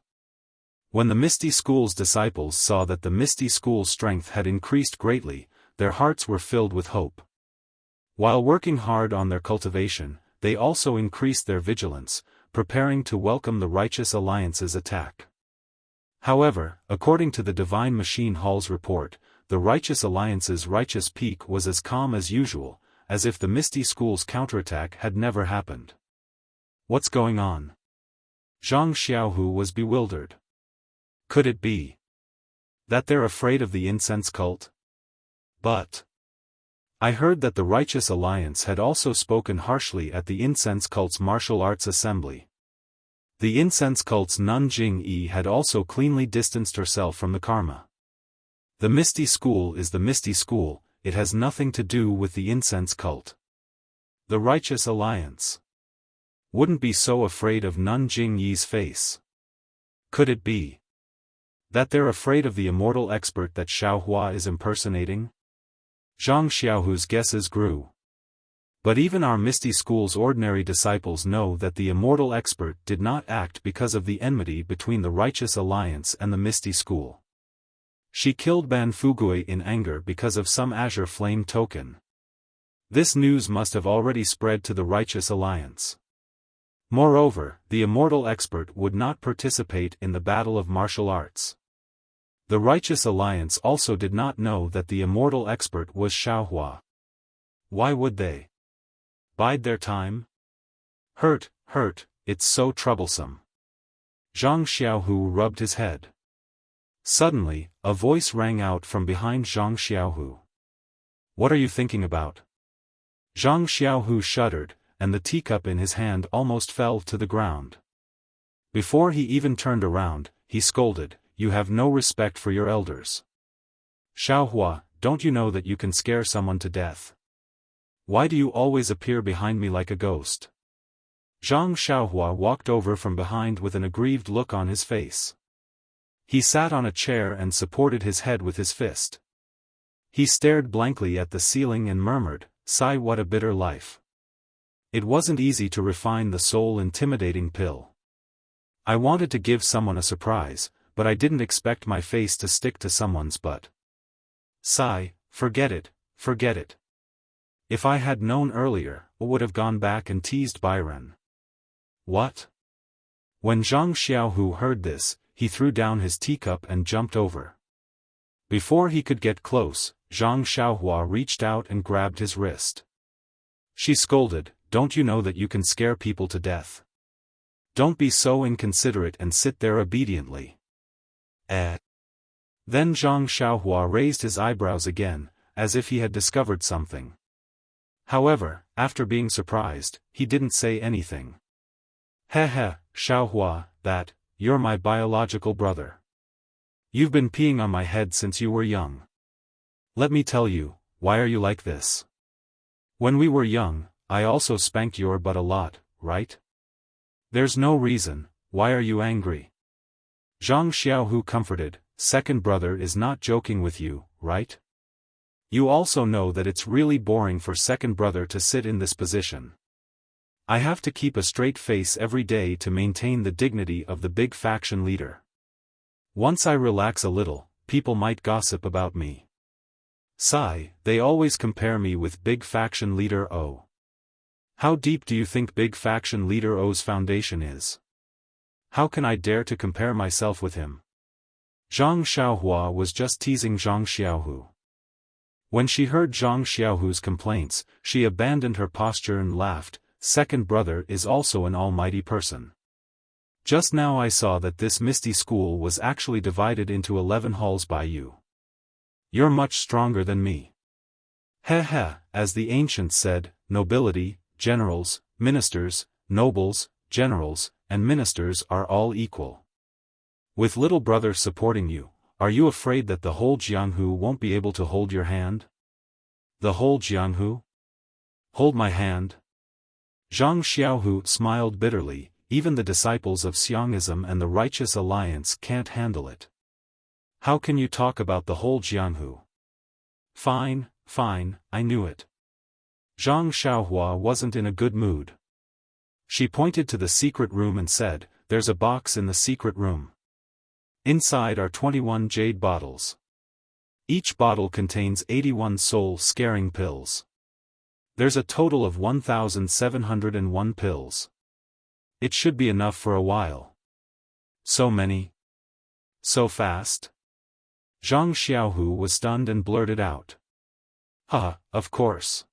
When the Misty School's disciples saw that the Misty School's strength had increased greatly, their hearts were filled with hope. While working hard on their cultivation, they also increased their vigilance, preparing to welcome the Righteous Alliance's attack. However, according to the Divine Machine Hall's report, the Righteous Alliance's righteous peak was as calm as usual, as if the Misty School's counterattack had never happened. What's going on? Zhang Xiaohu was bewildered. Could it be that they're afraid of the incense cult? But I heard that the Righteous Alliance had also spoken harshly at the incense cult's martial arts assembly. The incense cult's Nun Jing Yi had also cleanly distanced herself from the karma. The Misty School is the Misty School, it has nothing to do with the incense cult. The Righteous Alliance wouldn't be so afraid of Nun Jing Yi's face. Could it be that they're afraid of the immortal expert that Xiaohua is impersonating? Zhang Xiaohu's guesses grew. But even our Misty School's ordinary disciples know that the immortal expert did not act because of the enmity between the Righteous Alliance and the Misty School. She killed Ban Fugui in anger because of some azure flame token. This news must have already spread to the Righteous Alliance. Moreover, the immortal expert would not participate in the battle of martial arts. The Righteous Alliance also did not know that the immortal expert was Xiaohua. Why would they bide their time? Hurt, it's so troublesome. Zhang Xiaohu rubbed his head. Suddenly, a voice rang out from behind Zhang Xiaohu. What are you thinking about? Zhang Xiaohu shuddered, and the teacup in his hand almost fell to the ground. Before he even turned around, he scolded, "You have no respect for your elders. Xiaohua, don't you know that you can scare someone to death? Why do you always appear behind me like a ghost?" Zhang Xiaohua walked over from behind with an aggrieved look on his face. He sat on a chair and supported his head with his fist. He stared blankly at the ceiling and murmured, "Sigh, what a bitter life." It wasn't easy to refine the soul-intimidating pill. I wanted to give someone a surprise, but I didn't expect my face to stick to someone's butt. Sigh, forget it. If I had known earlier, I would have gone back and teased Byron. What? When Zhang Xiaohu heard this, he threw down his teacup and jumped over. Before he could get close, Zhang Xiaohua reached out and grabbed his wrist. She scolded, "Don't you know that you can scare people to death? Don't be so inconsiderate and sit there obediently." Then Zhang Xiaohua raised his eyebrows again, as if he had discovered something. However, after being surprised, he didn't say anything. Heh, Xiaohua, you're my biological brother. You've been peeing on my head since you were young. Let me tell you, why are you like this? When we were young, I also spanked your butt a lot, right? There's no reason, why are you angry? Zhang Xiaohu comforted, second brother is not joking with you, right? You also know that it's really boring for second brother to sit in this position. I have to keep a straight face every day to maintain the dignity of the big faction leader. Once I relax a little, people might gossip about me. Sigh, they always compare me with big faction leader O. How deep do you think big faction leader O's foundation is? How can I dare to compare myself with him? Zhang Xiaohua was just teasing Zhang Xiaohu. When she heard Zhang Xiaohu's complaints, she abandoned her posture and laughed. Second brother is also an almighty person. Just now I saw that this misty school was actually divided into 11 halls by you. You're much stronger than me. Heh, as the ancients said, nobility, generals, ministers, nobles, generals, and ministers are all equal. With little brother supporting you, are you afraid that the whole Jianghu won't be able to hold your hand? The whole Jianghu? Hold my hand? Zhang Xiaohu smiled bitterly, even the disciples of Xiongism and the Righteous Alliance can't handle it. How can you talk about the whole Jianghu? Fine, I knew it. Zhang Xiaohua wasn't in a good mood. She pointed to the secret room and said, there's a box in the secret room. Inside are 21 jade bottles. Each bottle contains 81 soul-scaring pills. There's a total of 1,701 pills. It should be enough for a while. So many? So fast? Zhang Xiaohu was stunned and blurted out. Of course.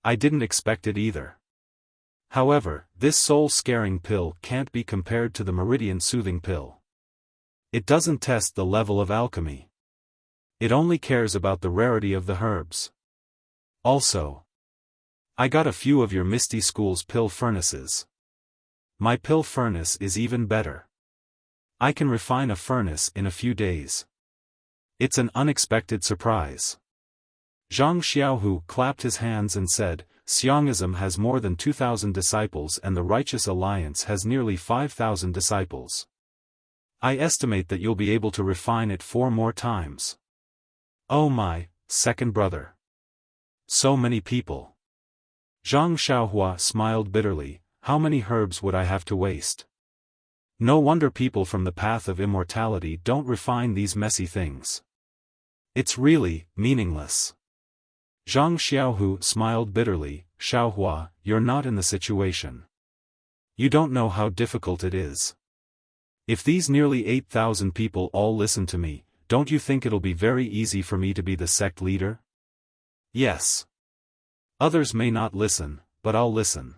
I didn't expect it either. However, this soul-scaring pill can't be compared to the meridian-soothing pill. It doesn't test the level of alchemy. It only cares about the rarity of the herbs. Also, I got a few of your Misty School's pill furnaces. My pill furnace is even better. I can refine a furnace in a few days. It's an unexpected surprise. Zhang Xiaohu clapped his hands and said, Xiongism has more than 2,000 disciples and the Righteous Alliance has nearly 5,000 disciples. I estimate that you'll be able to refine it 4 more times. Oh my, second brother. So many people. Zhang Xiaohua smiled bitterly, how many herbs would I have to waste? No wonder people from the path of immortality don't refine these messy things. It's really meaningless. Zhang Xiaohu smiled bitterly, Xiaohua, you're not in the situation. You don't know how difficult it is. If these nearly 8,000 people all listen to me, don't you think it'll be very easy for me to be the sect leader? Yes. Others may not listen, but I'll listen.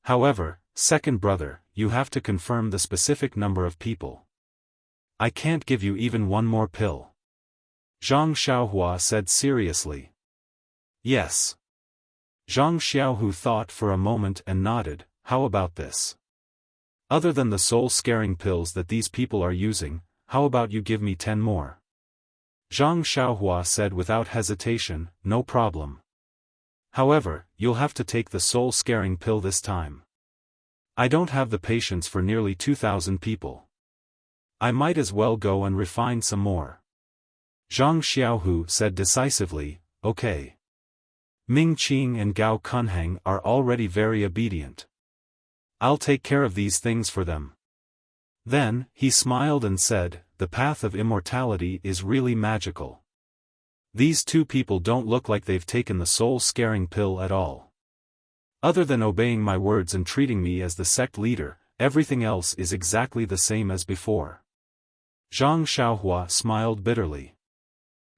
However, second brother, you have to confirm the specific number of people. I can't give you even 1 more pill. Zhang Xiaohua said seriously. Yes. Zhang Xiaohu thought for a moment and nodded, how about this? Other than the soul-scaring pills that these people are using, how about you give me 10 more? Zhang Xiaohua said without hesitation, no problem. However, you'll have to take the soul-scaring pill this time. I don't have the patience for nearly 2,000 people. I might as well go and refine some more. Zhang Xiaohu said decisively, okay. Ming Qing and Gao Kunheng are already very obedient. I'll take care of these things for them. Then, he smiled and said, the path of immortality is really magical. These 2 people don't look like they've taken the soul-scaring pill at all. Other than obeying my words and treating me as the sect leader, everything else is exactly the same as before. Zhang Xiaohua smiled bitterly.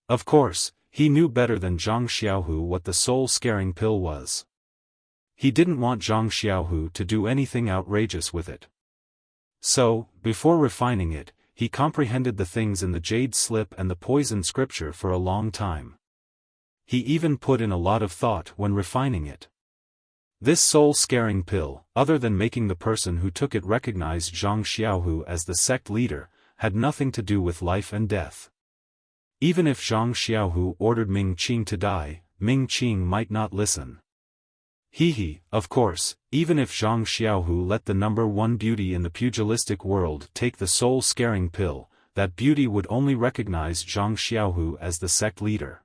Of course, he knew better than Zhang Xiaohu what the soul-scaring pill was. He didn't want Zhang Xiaohu to do anything outrageous with it. So, before refining it, he comprehended the things in the jade slip and the poison scripture for a long time. He even put in a lot of thought when refining it. This soul-scaring pill, other than making the person who took it recognize Zhang Xiaohu as the sect leader, had nothing to do with life and death. Even if Zhang Xiaohu ordered Ming Qing to die, Ming Qing might not listen. Of course, even if Zhang Xiaohu let the #1 beauty in the pugilistic world take the soul-scaring pill, that beauty would only recognize Zhang Xiaohu as the sect leader.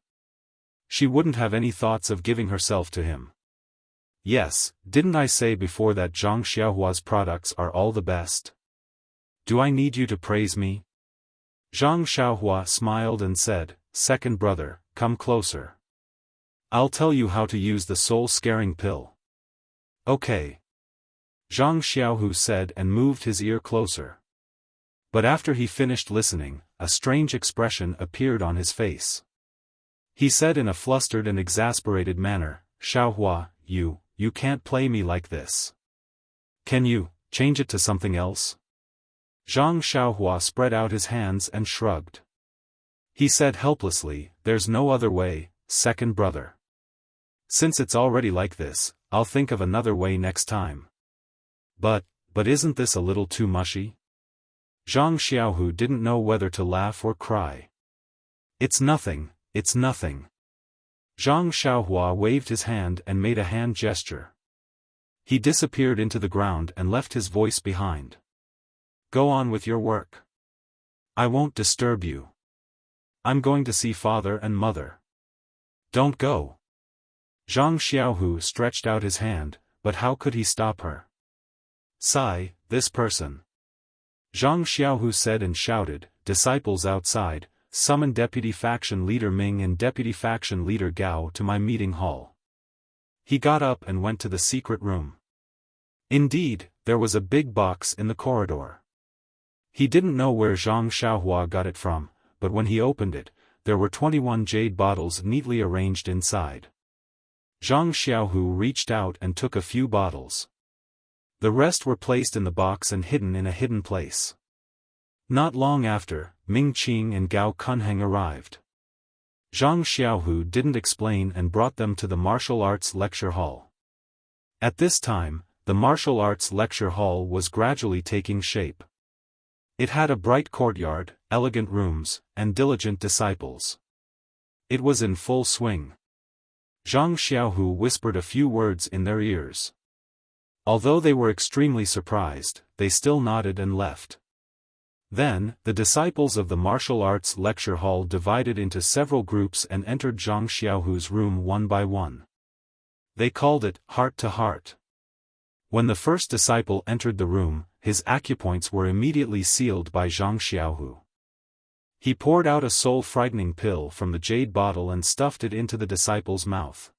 She wouldn't have any thoughts of giving herself to him. Yes, didn't I say before that Zhang Xiaohua's products are all the best? Do I need you to praise me? Zhang Xiaohua smiled and said, "Second brother, come closer. I'll tell you how to use the soul-scaring pill." "Okay." Zhang Xiaohu said and moved his ear closer. But after he finished listening, a strange expression appeared on his face. He said in a flustered and exasperated manner, "Xiaohua, you can't play me like this. Can you change it to something else?" Zhang Xiaohua spread out his hands and shrugged. He said helplessly, "There's no other way, second brother. Since it's already like this, I'll think of another way next time." But isn't this a little too mushy? Zhang Xiaohu didn't know whether to laugh or cry. It's nothing. Zhang Xiaohua waved his hand and made a hand gesture. He disappeared into the ground and left his voice behind. "Go on with your work. I won't disturb you. I'm going to see father and mother." "Don't go." Zhang Xiaohu stretched out his hand, but how could he stop her? "Sigh, this person," Zhang Xiaohu said and shouted, "Disciples outside, summon Deputy Faction Leader Ming and Deputy Faction Leader Gao to my meeting hall." He got up and went to the secret room. Indeed, there was a big box in the corridor. He didn't know where Zhang Xiaohua got it from, but when he opened it, there were 21 jade bottles neatly arranged inside. Zhang Xiaohu reached out and took a few bottles. The rest were placed in the box and hidden in a hidden place. Not long after, Ming Qing and Gao Kunheng arrived. Zhang Xiaohu didn't explain and brought them to the martial arts lecture hall. At this time, the martial arts lecture hall was gradually taking shape. It had a bright courtyard, elegant rooms, and diligent disciples. It was in full swing. Zhang Xiaohu whispered a few words in their ears. Although they were extremely surprised, they still nodded and left. Then, the disciples of the martial arts lecture hall divided into several groups and entered Zhang Xiaohu's room one by one. They called it heart to heart. When the first disciple entered the room, his acupoints were immediately sealed by Zhang Xiaohu. He poured out a soul-frightening pill from the jade bottle and stuffed it into the disciple's mouth.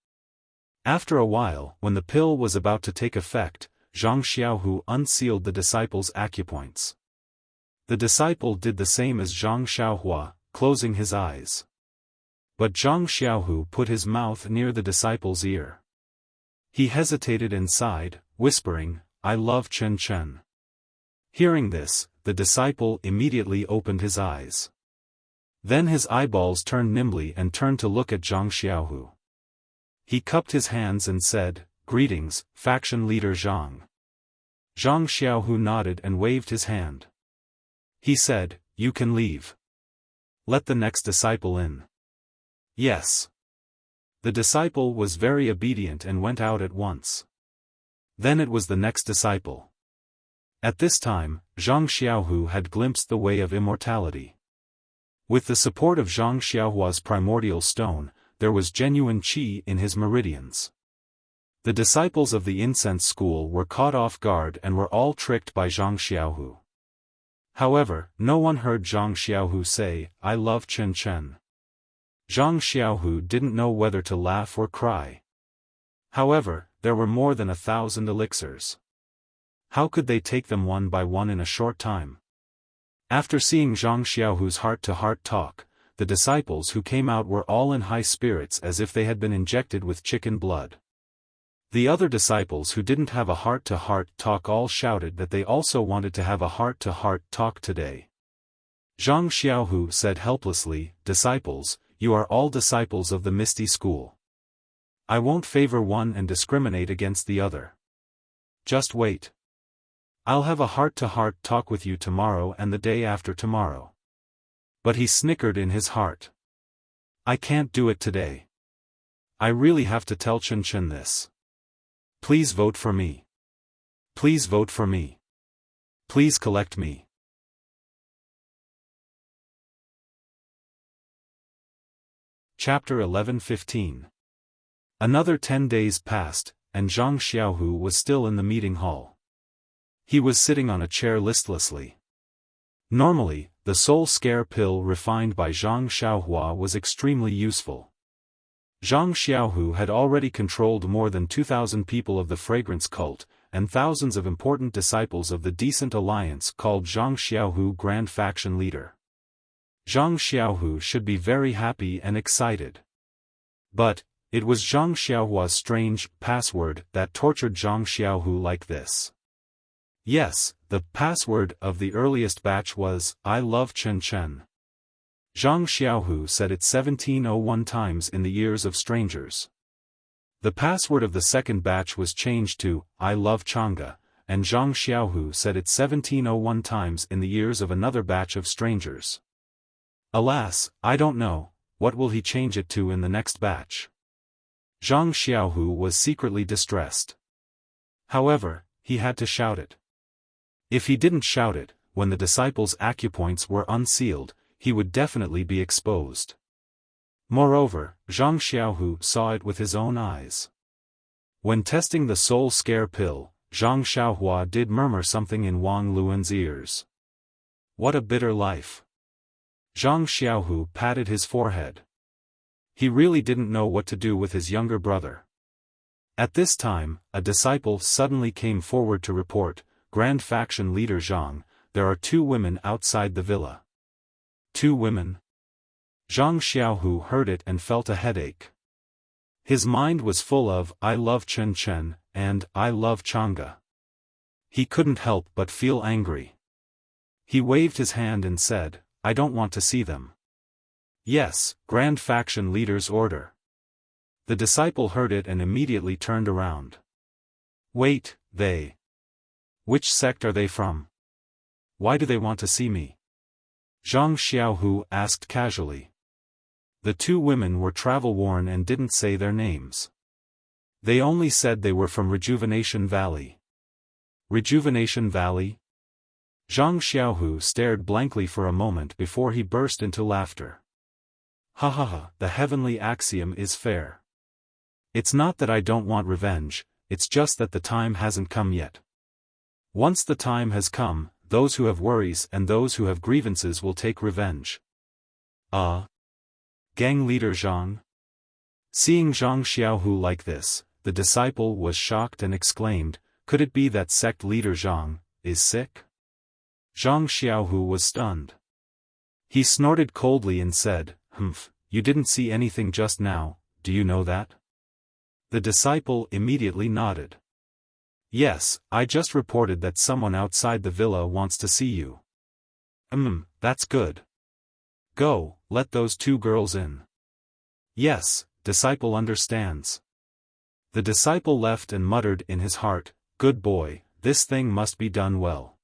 After a while, when the pill was about to take effect, Zhang Xiaohu unsealed the disciple's acupoints. The disciple did the same as Zhang Xiaohua, closing his eyes. But Zhang Xiaohu put his mouth near the disciple's ear. He hesitated and sighed, whispering, "I love Chen Chen." Hearing this, the disciple immediately opened his eyes. Then his eyeballs turned nimbly and turned to look at Zhang Xiaohu. He cupped his hands and said, "Greetings, faction leader Zhang." Zhang Xiaohu nodded and waved his hand. He said, "You can leave. Let the next disciple in." "Yes." The disciple was very obedient and went out at once. Then it was the next disciple. At this time, Zhang Xiaohu had glimpsed the way of immortality. With the support of Zhang Xiaohua's primordial stone, there was genuine qi in his meridians. The disciples of the incense school were caught off guard and were all tricked by Zhang Xiaohu. However, no one heard Zhang Xiaohu say, "I love Chen Chen." Zhang Xiaohu didn't know whether to laugh or cry. However, there were more than 1,000 elixirs. How could they take them one by one in a short time? After seeing Zhang Xiaohu's heart-to-heart talk, the disciples who came out were all in high spirits as if they had been injected with chicken blood. The other disciples who didn't have a heart-to-heart talk all shouted that they also wanted to have a heart-to-heart talk today. Zhang Xiaohu said helplessly, "Disciples, you are all disciples of the Misty School. I won't favor one and discriminate against the other. Just wait. I'll have a heart-to-heart talk with you tomorrow and the day after tomorrow. But he snickered in his heart. I can't do it today. I really have to tell Chen Chen this. Please vote for me. Please vote for me. Please collect me. Chapter 11:15. Another 10 days passed, and Zhang Xiaohu was still in the meeting hall. He was sitting on a chair listlessly. Normally, the soul scare pill refined by Zhang Xiaohua was extremely useful. Zhang Xiaohu had already controlled more than 2,000 people of the fragrance cult, and thousands of important disciples of the Decent Alliance called Zhang Xiaohu Grand Faction Leader. Zhang Xiaohu should be very happy and excited. But, it was Zhang Xiaohua's strange password that tortured Zhang Xiaohu like this. Yes, the password of the earliest batch was, I love Chen Chen. Zhang Xiaohu said it 1701 times in the ears of strangers. The password of the second batch was changed to, I love Chang'e, and Zhang Xiaohu said it 1701 times in the ears of another batch of strangers. Alas, I don't know, what will he change it to in the next batch? Zhang Xiaohu was secretly distressed. However, he had to shout it. If he didn't shout it, when the disciples' acupoints were unsealed, he would definitely be exposed. Moreover, Zhang Xiaohu saw it with his own eyes. When testing the soul scare pill, Zhang Xiaohua did murmur something in Wang Luan's ears. What a bitter life. Zhang Xiaohu patted his forehead. He really didn't know what to do with his younger brother. At this time, a disciple suddenly came forward to report, Grand Faction Leader Zhang, there are 2 women outside the villa. 2 women? Zhang Xiaohu heard it and felt a headache. His mind was full of, I love Chen Chen, and, I love Chang'e. He couldn't help but feel angry. He waved his hand and said, I don't want to see them. Yes, Grand Faction Leader's order. The disciple heard it and immediately turned around. Wait, they. Which sect are they from? Why do they want to see me? Zhang Xiaohu asked casually. The 2 women were travel-worn and didn't say their names. They only said they were from Rejuvenation Valley. Rejuvenation Valley? Zhang Xiaohu stared blankly for a moment before he burst into laughter. Ha ha ha, the heavenly axiom is fair. It's not that I don't want revenge, it's just that the time hasn't come yet. Once the time has come, those who have worries and those who have grievances will take revenge. Gang leader Zhang? Seeing Zhang Xiaohu like this, the disciple was shocked and exclaimed, could it be that sect leader Zhang is sick? Zhang Xiaohu was stunned. He snorted coldly and said, you didn't see anything just now, do you know that? The disciple immediately nodded. Yes, I just reported that someone outside the villa wants to see you. That's good. Go, let those 2 girls in. Yes, disciple understands. The disciple left and muttered in his heart, good boy, this thing must be done well.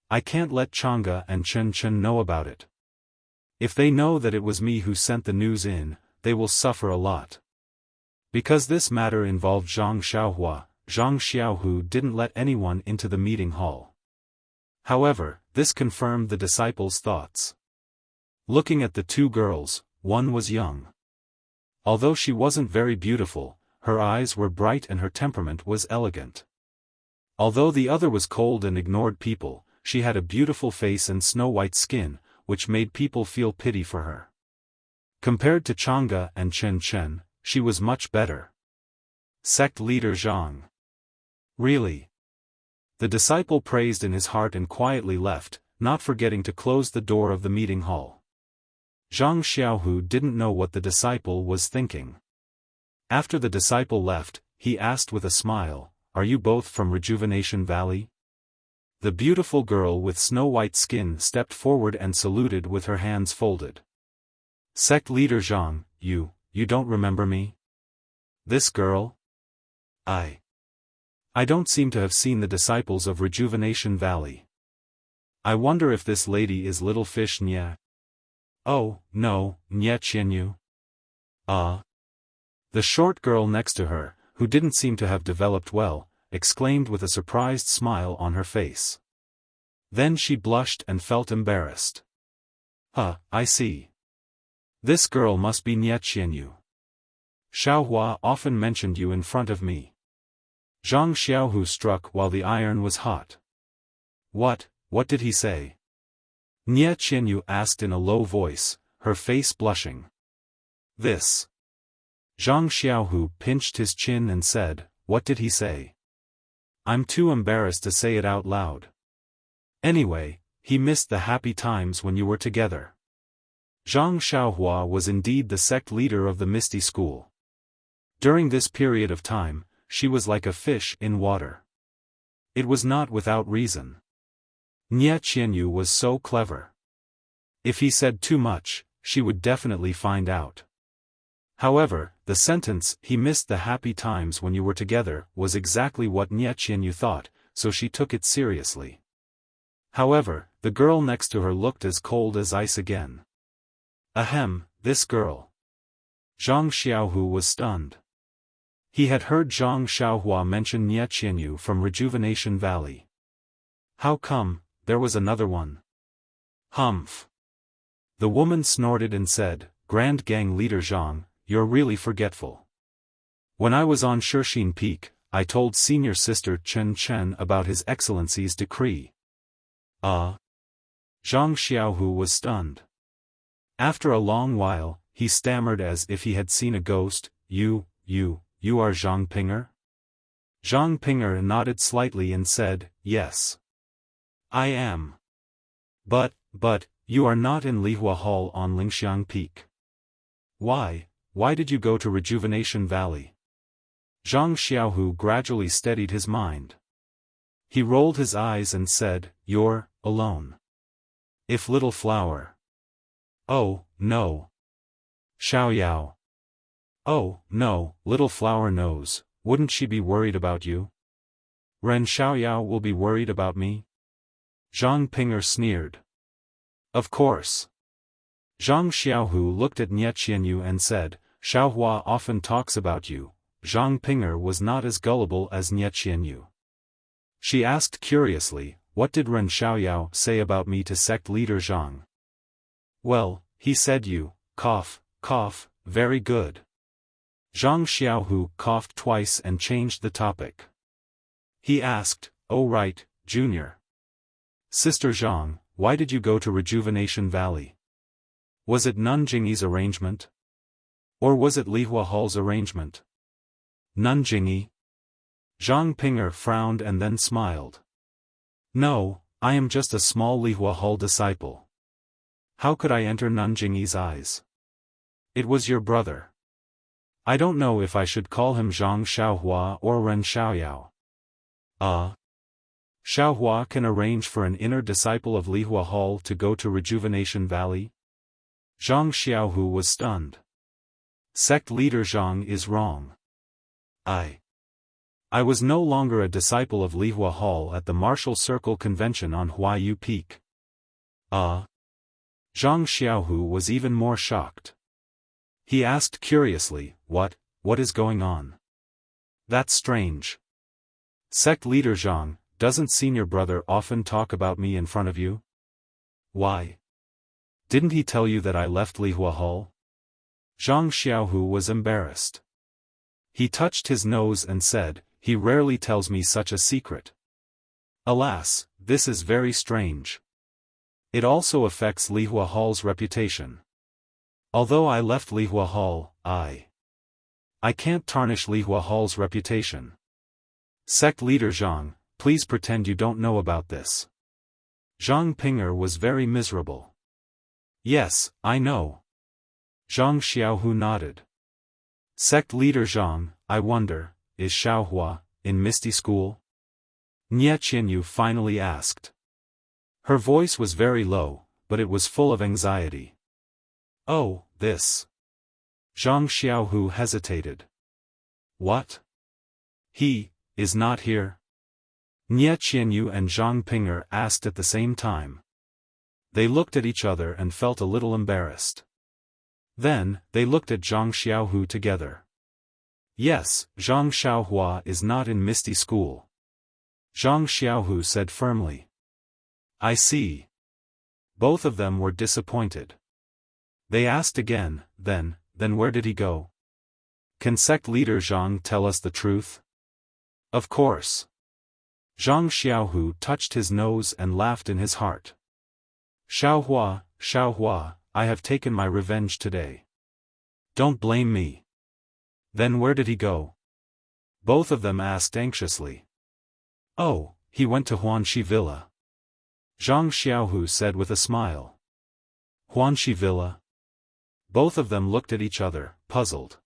I can't let Chang'e and Chen Chen know about it. If they know that it was me who sent the news in, they will suffer a lot. Because this matter involved Zhang Xiaohua, Zhang Xiaohu didn't let anyone into the meeting hall. However, this confirmed the disciple's thoughts. Looking at the 2 girls, one was young. Although she wasn't very beautiful, her eyes were bright and her temperament was elegant. Although the other was cold and ignored people, she had a beautiful face and snow-white skin, which made people feel pity for her. Compared to Chang'e and Chen Chen, she was much better. Sect leader Zhang. Really? The disciple praised in his heart and quietly left, not forgetting to close the door of the meeting hall. Zhang Xiaohu didn't know what the disciple was thinking. After the disciple left, he asked with a smile, are you both from Rejuvenation Valley? The beautiful girl with snow-white skin stepped forward and saluted with her hands folded. Sect leader Zhang, you don't remember me? This girl? I don't seem to have seen the disciples of Rejuvenation Valley. I wonder if this lady is little fish Nye. Oh, no, Nye Qianyu. The short girl next to her, who didn't seem to have developed well, exclaimed with a surprised smile on her face. Then she blushed and felt embarrassed. I see. This girl must be Nye Qianyu. Xiaohua often mentioned you in front of me. Zhang Xiaohu struck while the iron was hot. What did he say? Nye Qianyu asked in a low voice, her face blushing. This. Zhang Xiaohu pinched his chin and said, what did he say? I'm too embarrassed to say it out loud. Anyway, he missed the happy times when you were together. Zhang Xiaohua was indeed the sect leader of the Misty School. During this period of time, she was like a fish in water. It was not without reason. Nye Qianyu was so clever. If he said too much, she would definitely find out. However, the sentence, he missed the happy times when you were together, was exactly what Nye Qianyu thought, so she took it seriously. However, the girl next to her looked as cold as ice again. Ahem, this girl. Zhang Xiaohu was stunned. He had heard Zhang Xiaohua mention Nye Qianyu from Rejuvenation Valley. How come, there was another one? Humph. The woman snorted and said, Grand Gang Leader Zhang, you're really forgetful. When I was on Shixin Peak, I told senior sister Chen Chen about His Excellency's decree. Zhang Xiaohu was stunned. After a long while, he stammered as if he had seen a ghost, You are Zhang Pinger? Zhang Pinger nodded slightly and said, yes. I am. But, you are not in Lihua Hall on Lingxiang Peak. Why did you go to Rejuvenation Valley? Zhang Xiaohu gradually steadied his mind. He rolled his eyes and said, You're alone. If Little Flower. Oh, no. Xiaoyao. Oh, no, Little Flower knows, wouldn't she be worried about you? Ren Xiaoyao will be worried about me? Zhang Pinger sneered. Of course. Zhang Xiaohu looked at Nye Qianyu and said, Xiaohua often talks about you. Zhang Pinger was not as gullible as Nye Qianyu. She asked curiously, what did Ren Xiaoyao say about me to sect leader Zhang? Well, he said you, cough, very good. Zhang Xiaohu coughed twice and changed the topic. He asked, oh right, Junior. Sister Zhang, why did you go to Rejuvenation Valley? Was it Nanjingyi's arrangement? Or was it Lihua Hall's arrangement? Nanjingyi? Zhang Pinger frowned and then smiled. No, I am just a small Lihua Hall disciple. How could I enter Nanjingyi's eyes? It was your brother. I don't know if I should call him Zhang Xiaohua or Ren Xiaoyao. Xiaohua can arrange for an inner disciple of Lihua Hall to go to Rejuvenation Valley? Zhang Xiaohu was stunned. Sect leader Zhang is wrong. I was no longer a disciple of Lihua Hall at the Martial Circle Convention on Huayu Peak. Zhang Xiaohu was even more shocked. He asked curiously, what is going on? That's strange. Sect leader Zhang, doesn't senior brother often talk about me in front of you? Why? Didn't he tell you that I left Lihua Hall? Zhang Xiaohu was embarrassed. He touched his nose and said, he rarely tells me such a secret. Alas, this is very strange. It also affects Lihua Hall's reputation. Although I left Lihua Hall, I can't tarnish Lihua Hall's reputation. Sect leader Zhang, please pretend you don't know about this. Zhang Pinger was very miserable. Yes, I know. Zhang Xiaohu nodded. Sect leader Zhang, I wonder, is Xiaohua in Misty School? Nye Qianyu finally asked. Her voice was very low, but it was full of anxiety. Oh, this? Zhang Xiaohu hesitated. What? He is not here? Nie Qianyu and Zhang Ping'er asked at the same time. They looked at each other and felt a little embarrassed. Then, they looked at Zhang Xiaohu together. Yes, Zhang Xiaohua is not in Misty School. Zhang Xiaohu said firmly. I see. Both of them were disappointed. They asked again, then where did he go? Can sect leader Zhang tell us the truth? Of course. Zhang Xiaohu touched his nose and laughed in his heart. Xiaohua, I have taken my revenge today. Don't blame me. Then where did he go? Both of them asked anxiously. Oh, he went to Huanxi Villa. Zhang Xiaohu said with a smile. Huanxi Villa? Both of them looked at each other, puzzled.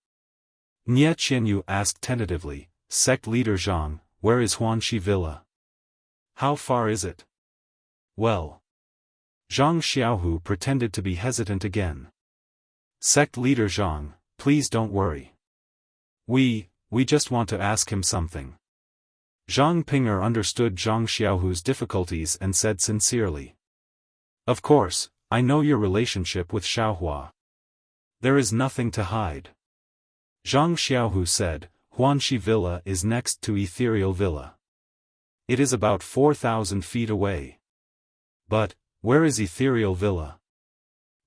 Nie Qianyu asked tentatively, Sect leader Zhang, where is Huanxi Villa? How far is it? Well. Zhang Xiaohu pretended to be hesitant again. Sect leader Zhang, please don't worry. We just want to ask him something. Zhang Ping'er understood Zhang Xiaohu's difficulties and said sincerely. Of course, I know your relationship with Xiaohua. There is nothing to hide. Zhang Xiaohu said, Huanxi Villa is next to Ethereal Villa. It is about 4,000 feet away. But, where is Ethereal Villa?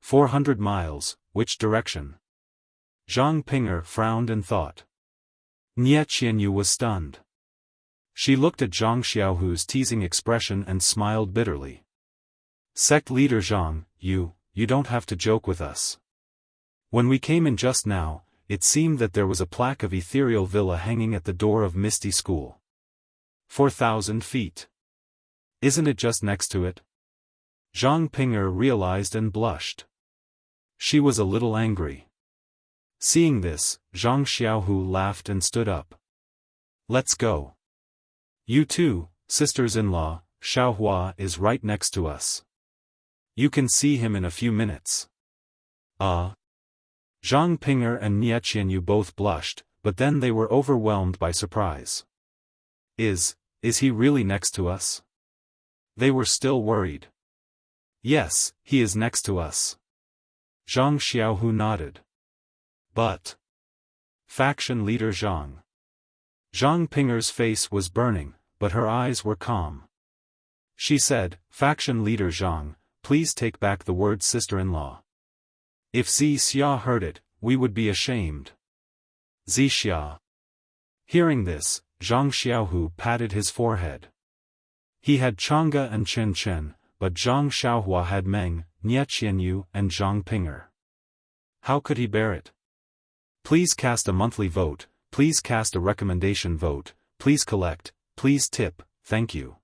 400 miles, which direction? Zhang Ping'er frowned and thought. Nie Qianyu was stunned. She looked at Zhang Xiaohu's teasing expression and smiled bitterly. Sect leader Zhang, you don't have to joke with us. When we came in just now, it seemed that there was a plaque of Ethereal Villa hanging at the door of Misty School. 4,000 feet. Isn't it just next to it? Zhang Ping'er realized and blushed. She was a little angry. Seeing this, Zhang Xiaohu laughed and stood up. Let's go. You too, sisters-in-law, Xiaohua is right next to us. You can see him in a few minutes. Zhang Ping'er and Nie Qianyu both blushed, but then they were overwhelmed by surprise. Is he really next to us? They were still worried. Yes, he is next to us. Zhang Xiaohu nodded. But faction leader Zhang. Zhang Ping'er's face was burning, but her eyes were calm. She said, Faction leader Zhang, please take back the word sister-in-law. If Xia heard it, we would be ashamed. Xia. Hearing this, Zhang Xiaohu patted his forehead. He had Chang'e and Chen Chen, but Zhang Xiaohua had Meng, Nie Qianyu and Zhang Ping'er. How could he bear it? Please cast a monthly vote, please cast a recommendation vote, please collect, please tip, thank you.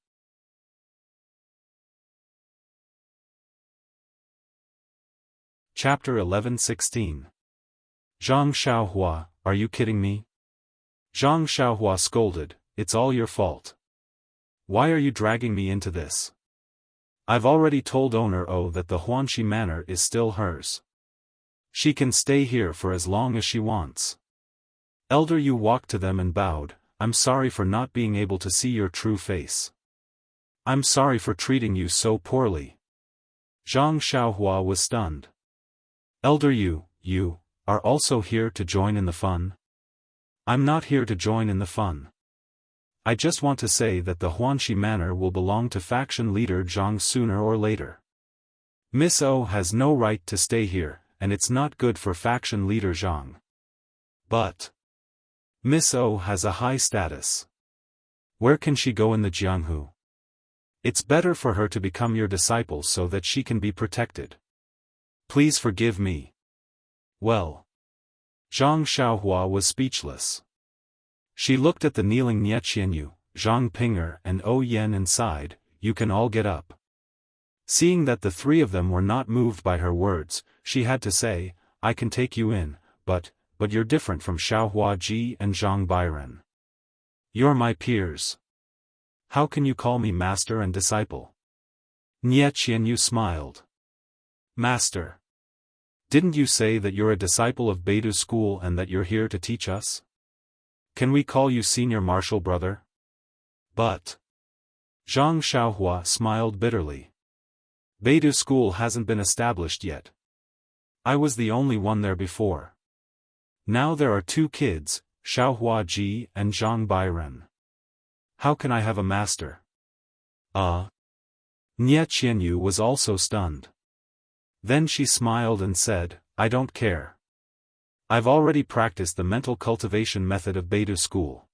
Chapter 11:16. Zhang Xiaohua, are you kidding me? Zhang Xiaohua scolded, it's all your fault. Why are you dragging me into this? I've already told owner O that the Huanxi Manor is still hers. She can stay here for as long as she wants. Elder Yu walked to them and bowed, I'm sorry for not being able to see your true face. I'm sorry for treating you so poorly. Zhang Xiaohua was stunned. Elder Yu, you are also here to join in the fun? I'm not here to join in the fun. I just want to say that the Huanxi Manor will belong to faction leader Zhang sooner or later. Miss O has no right to stay here, and it's not good for faction leader Zhang. But Miss O has a high status. Where can she go in the Jianghu? It's better for her to become your disciple so that she can be protected. Please forgive me. Well. Zhang Xiaohua was speechless. She looked at the kneeling Nie Qianyu, Zhang Ping'er and O Yan and sighed, you can all get up. Seeing that the three of them were not moved by her words, she had to say, I can take you in, but you're different from Xiaohua Ji and Zhang Bairen. You're my peers. How can you call me master and disciple? Nie Qianyu smiled. Master. Didn't you say that you're a disciple of Beidu's school and that you're here to teach us? Can we call you senior martial brother? But Zhang Xiaohua smiled bitterly. Beidu's school hasn't been established yet. I was the only one there before. Now there are 2 kids, Xiaohua Ji and Zhang Bairen. How can I have a master? Nie Qianyu was also stunned. Then she smiled and said, I don't care. I've already practiced the mental cultivation method of Beidu school.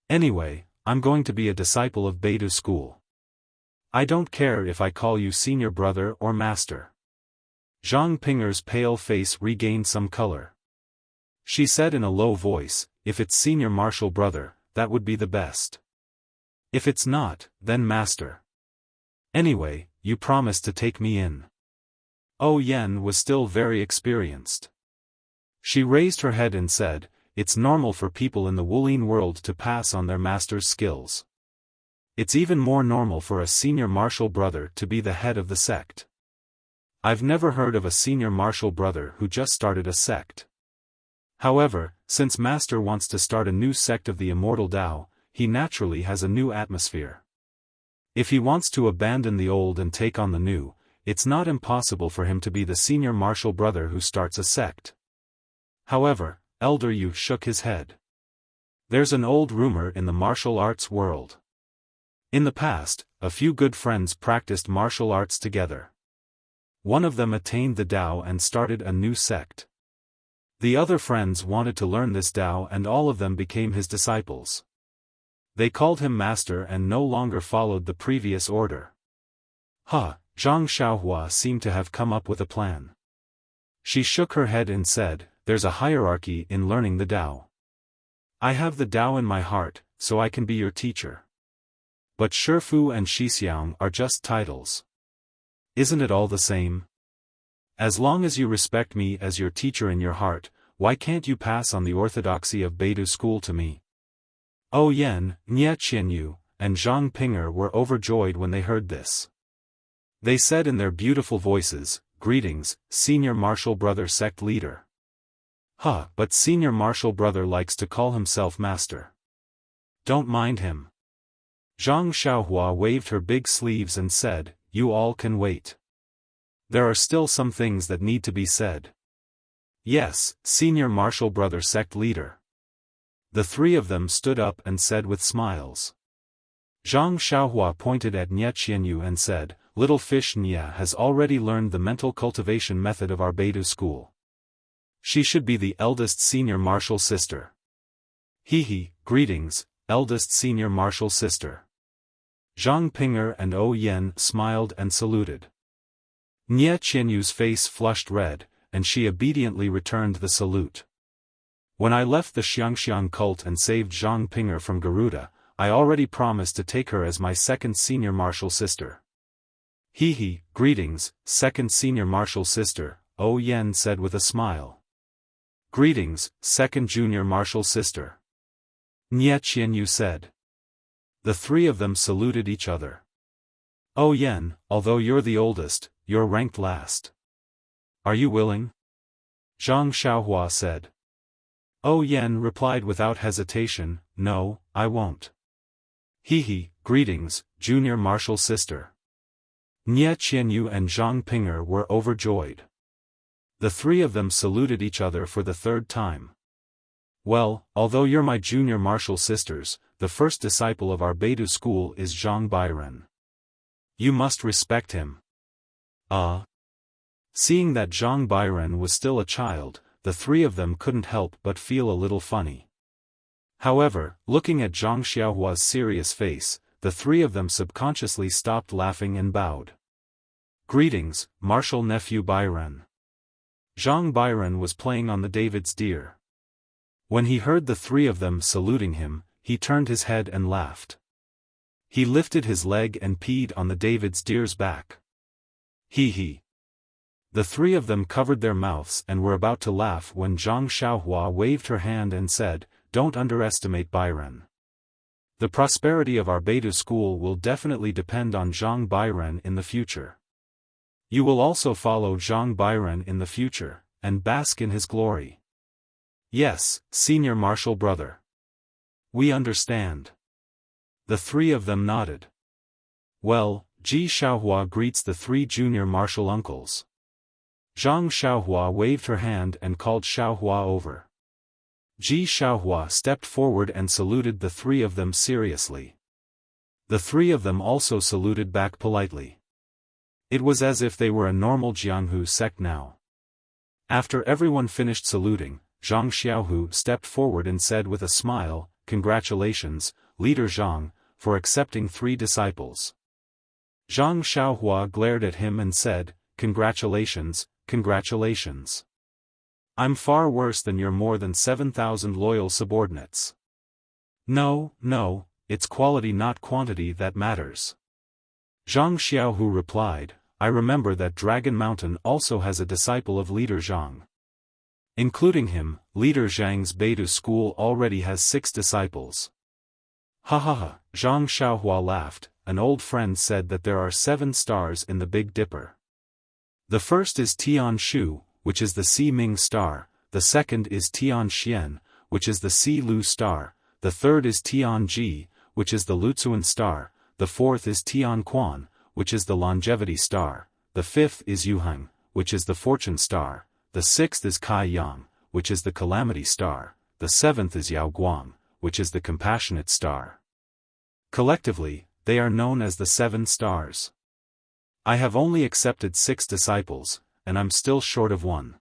Anyway, I'm going to be a disciple of Beidu school. I don't care if I call you senior brother or master. Zhang Pinger's pale face regained some color. She said in a low voice, if it's senior martial brother, that would be the best. If it's not, then master. Anyway, you promised to take me in. Oh Yen was still very experienced. She raised her head and said, it's normal for people in the Wulin world to pass on their master's skills. It's even more normal for a senior martial brother to be the head of the sect. I've never heard of a senior martial brother who just started a sect. However, since Master wants to start a new sect of the Immortal Tao, he naturally has a new atmosphere. If he wants to abandon the old and take on the new, it's not impossible for him to be the senior martial brother who starts a sect. However, Elder Yu shook his head. There's an old rumor in the martial arts world. In the past, a few good friends practiced martial arts together. One of them attained the Tao and started a new sect. The other friends wanted to learn this Tao and all of them became his disciples. They called him master and no longer followed the previous order. Zhang Xiaohua seemed to have come up with a plan. She shook her head and said, there's a hierarchy in learning the Tao. I have the Tao in my heart, so I can be your teacher. But Shifu and Shixiang are just titles. Isn't it all the same? As long as you respect me as your teacher in your heart, why can't you pass on the orthodoxy of Beidu school to me? Oh Yen, Nie Qianyu, and Zhang Pinger were overjoyed when they heard this. They said in their beautiful voices, greetings, senior martial brother sect leader. But senior martial brother likes to call himself master. Don't mind him. Zhang Xiaohua waved her big sleeves and said, you all can wait. There are still some things that need to be said. Yes, senior martial brother sect leader. The 3 of them stood up and said with smiles. Zhang Xiaohua pointed at Nie Qianyu and said, little fish Nie has already learned the mental cultivation method of our Beidu school. She should be the eldest senior martial sister. Greetings, eldest senior martial sister. Zhang Pinger and O Yen smiled and saluted. Nie Qianyu's face flushed red, and she obediently returned the salute. When I left the Xiangxiang cult and saved Zhang Pinger from Garuda, I already promised to take her as my second senior martial sister. Greetings, second senior martial sister, O Yen said with a smile. Greetings, second junior martial sister. Nie Qianyu said. The 3 of them saluted each other. O Yen, although you're the oldest, you're ranked last. Are you willing? Zhang Xiaohua said. O Yen replied without hesitation, no, I won't. Greetings, junior martial sister. Nie Qianyu and Zhang Pinger were overjoyed. The 3 of them saluted each other for the 3rd time. Well, although you're my junior martial sisters, the first disciple of our Beidu school is Zhang Bairen. You must respect him. Seeing that Zhang Bairen was still a child, the 3 of them couldn't help but feel a little funny. However, looking at Zhang Xiaohua's serious face, the 3 of them subconsciously stopped laughing and bowed. Greetings, martial nephew Bairen. Zhang Bairen was playing on the David's deer. When he heard the 3 of them saluting him, he turned his head and laughed. He lifted his leg and peed on the David's deer's back. The 3 of them covered their mouths and were about to laugh when Zhang Xiaohua waved her hand and said, don't underestimate Bairen. The prosperity of our Beidu school will definitely depend on Zhang Bairen in the future. You will also follow Zhang Bairen in the future, and bask in his glory. Yes, senior martial brother. We understand. The three of them nodded. Well, Ji Xiaohua greets the three junior martial uncles. Zhang Xiaohua waved her hand and called Xiaohua over. Ji Xiaohua stepped forward and saluted the three of them seriously. The three of them also saluted back politely. It was as if they were a normal Jianghu sect now. After everyone finished saluting, Zhang Xiaohu stepped forward and said with a smile, "Congratulations, Leader Zhang, for accepting 3 disciples." Zhang Xiaohua glared at him and said, "Congratulations, congratulations. I'm far worse than your more than 7,000 loyal subordinates." No, it's quality not quantity that matters. Zhang Xiaohu replied, "I remember that Dragon Mountain also has a disciple of Leader Zhang. Including him, Leader Zhang's Beidou school already has 6 disciples." Ha ha ha, Zhang Xiaohua laughed. An old friend said that there are 7 stars in the Big Dipper. The first is Tian Shu, which is the Si Ming star, the second is Tian Xian, which is the Si Lu star, the third is Tian Ji, which is the Luzuan star, the fourth is Tian Quan, which is the longevity star, the fifth is Yuheng, which is the fortune star, the sixth is Kai Yang, which is the calamity star, the seventh is Yao Guang, which is the compassionate star. Collectively, they are known as the 7 stars. I have only accepted 6 disciples, and I'm still short of 1.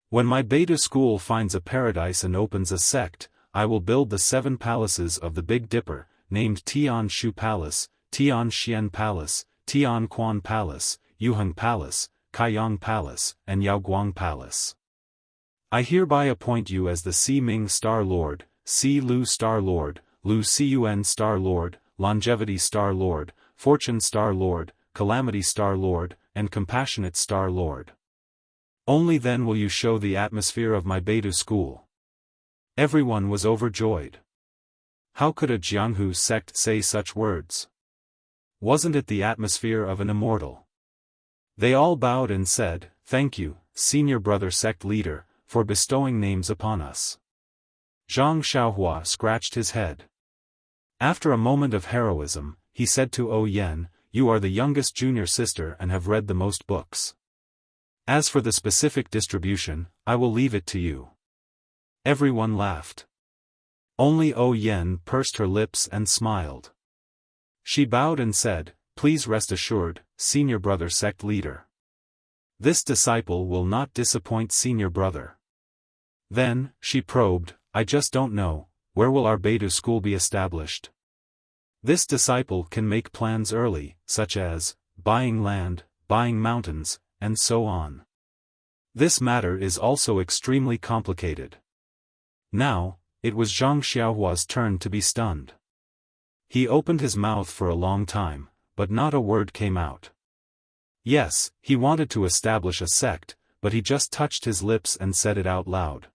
When my Beidou school finds a paradise and opens a sect, I will build the 7 palaces of the Big Dipper, named Tian Shu Palace, Tian Xian Palace, Tian Quan Palace, Yuheng Palace, Kaiyang Palace, and Yaoguang Palace. I hereby appoint you as the Si Ming Star Lord, Si Lu Star Lord, Lu Cun Star Lord, Longevity Star Lord, Fortune Star Lord, Calamity Star Lord, and Compassionate Star Lord. Only then will you show the atmosphere of my Beidou school." Everyone was overjoyed. How could a Jianghu sect say such words? Wasn't it the atmosphere of an immortal? They all bowed and said, "Thank you, senior brother sect leader, for bestowing names upon us." Zhang Xiaohua scratched his head. After a moment of heroism, he said to O Yen, "You are the youngest junior sister and have read the most books. As for the specific distribution, I will leave it to you." Everyone laughed. Only O Yen pursed her lips and smiled. She bowed and said, "Please rest assured, senior brother sect leader. This disciple will not disappoint senior brother." Then, she probed, "I just don't know, where will our Beidou school be established? This disciple can make plans early, such as, buying land, buying mountains, and so on. This matter is also extremely complicated." Now, it was Zhang Xiaohua's turn to be stunned. He opened his mouth for a long time, but not a word came out. Yes, he wanted to establish a sect, but he just touched his lips and said it out loud.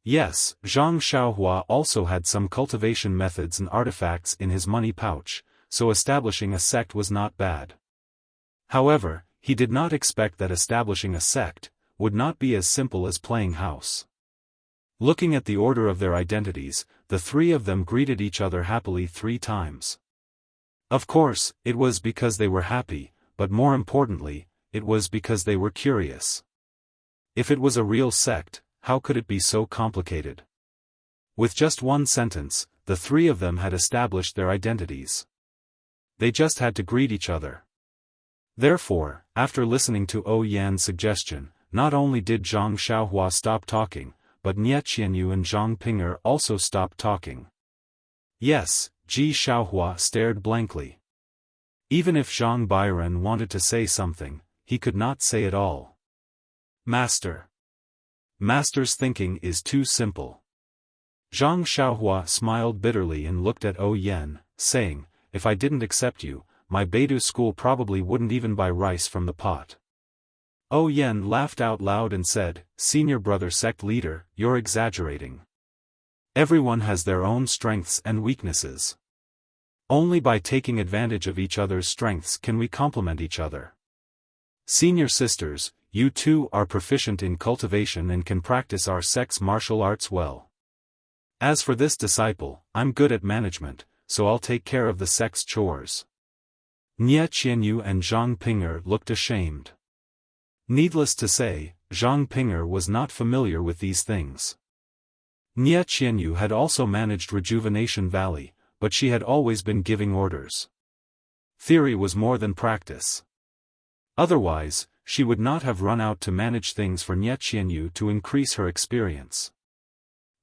Yes, Zhang Xiaohua also had some cultivation methods and artifacts in his money pouch, so establishing a sect was not bad. However, he did not expect that establishing a sect would not be as simple as playing house. Looking at the order of their identities, the 3 of them greeted each other happily 3 times. Of course, it was because they were happy, but more importantly, it was because they were curious. If it was a real sect, how could it be so complicated? With just 1 sentence, the 3 of them had established their identities. They just had to greet each other. Therefore, after listening to O Yan's suggestion, not only did Zhang Xiaohua stop talking, but Nie Qianyu and Zhang Pinger also stopped talking. Yes, Ji Xiaohua stared blankly. Even if Zhang Bairen wanted to say something, he could not say it all. Master's thinking is too simple. Zhang Xiaohua smiled bitterly and looked at O Yen, saying, "If I didn't accept you, my Beidou school probably wouldn't even buy rice from the pot." O Yen laughed out loud and said, "Senior brother sect leader, you're exaggerating. Everyone has their own strengths and weaknesses. Only by taking advantage of each other's strengths can we complement each other. Senior sisters, you two are proficient in cultivation and can practice our sect's martial arts well. As for this disciple, I'm good at management, so I'll take care of the sect's chores. Nie Qianyu and Zhang Ping'er looked ashamed. Needless to say, Zhang Ping'er was not familiar with these things. Nie Qianyu had also managed Rejuvenation Valley, but she had always been giving orders. Theory was more than practice. Otherwise, she would not have run out to manage things for Nie Qianyu to increase her experience.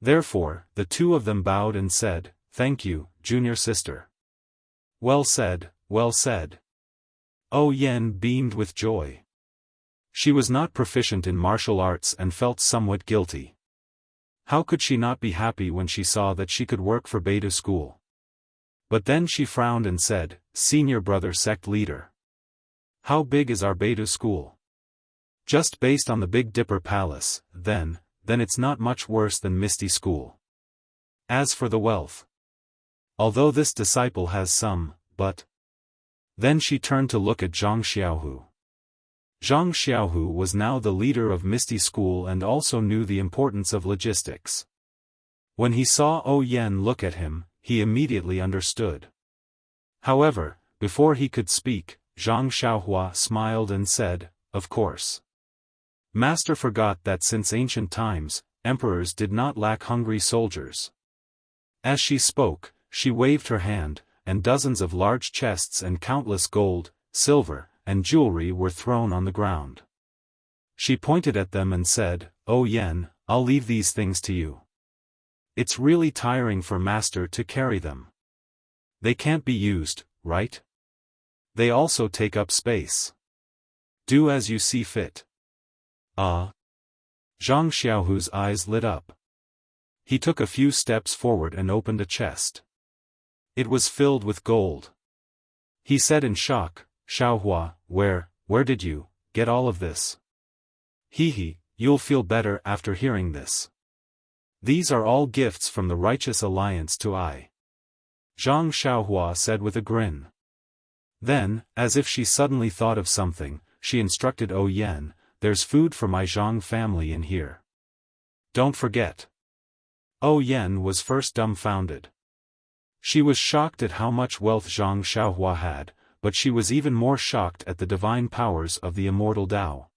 Therefore, the two of them bowed and said, "Thank you, junior sister." "Well said, well said." Oh Yen beamed with joy. She was not proficient in martial arts and felt somewhat guilty. How could she not be happy when she saw that she could work for Beta School? But then she frowned and said, "Senior brother sect leader. How big is our Beta School?" "Just based on the Big Dipper Palace, then it's not much worse than Misty School. As for the wealth, although this disciple has some, but..." Then she turned to look at Zhang Xiaohu. Zhang Xiaohu was now the leader of Misty School and also knew the importance of logistics. When he saw Oh Yen look at him, he immediately understood. However, before he could speak, Zhang Xiaohua smiled and said, "Of course." Master forgot that since ancient times, emperors did not lack hungry soldiers. As she spoke, she waved her hand, and dozens of large chests and countless gold, silver, and jewelry were thrown on the ground. She pointed at them and said, "Oh Yen, I'll leave these things to you. It's really tiring for Master to carry them. They can't be used, right? They also take up space. Do as you see fit." "Ah." Zhang Xiaohu's eyes lit up. He took a few steps forward and opened a chest. It was filled with gold. He said in shock, "Xiaohua, where did you get all of this?" "Hee, you'll feel better after hearing this. These are all gifts from the Righteous Alliance to I," Zhang Xiaohua said with a grin. Then, as if she suddenly thought of something, she instructed Oh Yen, "There's food for my Zhang family in here. Don't forget." Oh Yen was first dumbfounded. She was shocked at how much wealth Zhang Xiaohua had, but she was even more shocked at the divine powers of the immortal Tao.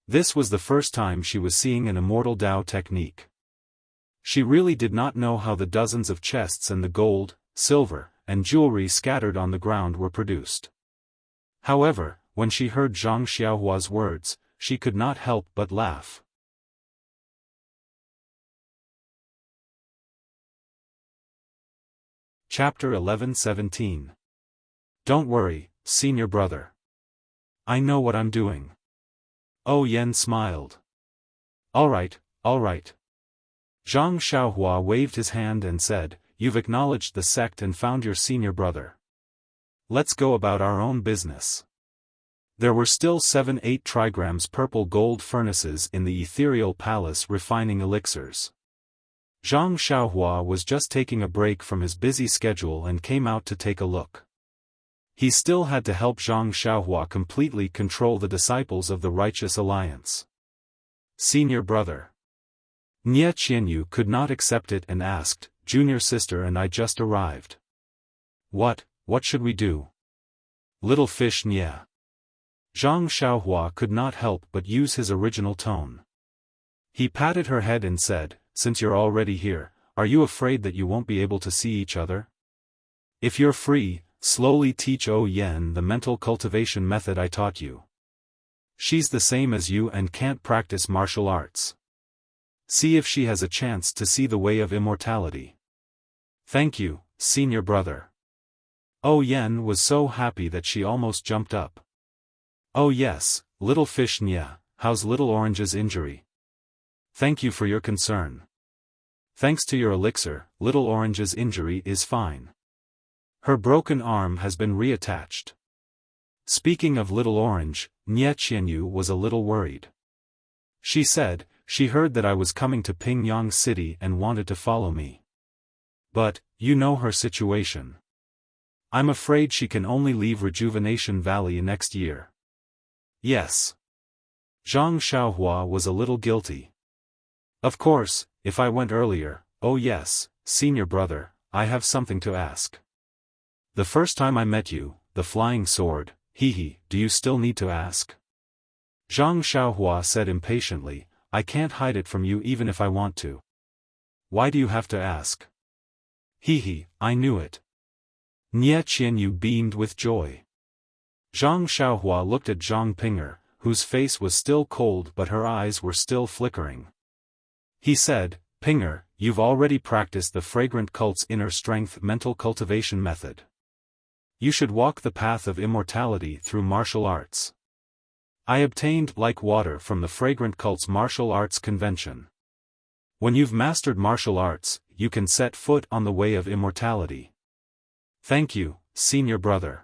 This was the first time she was seeing an immortal Tao technique. She really did not know how the dozens of chests and the gold, silver, and jewelry scattered on the ground were produced. However, when she heard Zhang Xiaohua's words, she could not help but laugh. Chapter 11-17. Don't worry, senior brother. I know what I'm doing. Oh Yen smiled. All right. Zhang Xiaohua waved his hand and said, "You've acknowledged the sect and found your senior brother. Let's go about our own business." There were still 7-8 trigrams purple gold furnaces in the ethereal palace refining elixirs. Zhang Xiaohua was just taking a break from his busy schedule and came out to take a look. He still had to help Zhang Xiaohua completely control the disciples of the Righteous Alliance. "Senior brother." Nie Qianyu could not accept it and asked, "Junior sister and I just arrived. What should we do?" "Little fish Nie." Zhang Xiaohua could not help but use his original tone. He patted her head and said, "Since you're already here, are you afraid that you won't be able to see each other? If you're free, slowly teach Oh Yen the mental cultivation method I taught you. She's the same as you and can't practice martial arts. See if she has a chance to see the way of immortality." "Thank you, senior brother." Oh Yen was so happy that she almost jumped up. "Oh yes, little fish Nie, how's little Orange's injury?" "Thank you for your concern. Thanks to your elixir, little Orange's injury is fine. Her broken arm has been reattached." Speaking of little Orange, Nie Qianyu was a little worried. She said, "She heard that I was coming to Pingyang City and wanted to follow me. But, you know her situation. I'm afraid she can only leave Rejuvenation Valley next year." Yes. Zhang Xiaohua was a little guilty. Of course, if I went earlier, oh yes, senior brother, I have something to ask. The first time I met you, the flying sword, do you still need to ask? Zhang Xiaohua said impatiently, I can't hide it from you even if I want to. Why do you have to ask? I knew it. Nie Qianyu beamed with joy. Zhang Xiaohua looked at Zhang Pinger, whose face was still cold but her eyes were still flickering. He said, Pinger, you've already practiced the fragrant cult's inner strength mental cultivation method. You should walk the path of immortality through martial arts. I obtained like water from the fragrant cult's martial arts convention. When you've mastered martial arts, you can set foot on the way of immortality. Thank you, senior brother.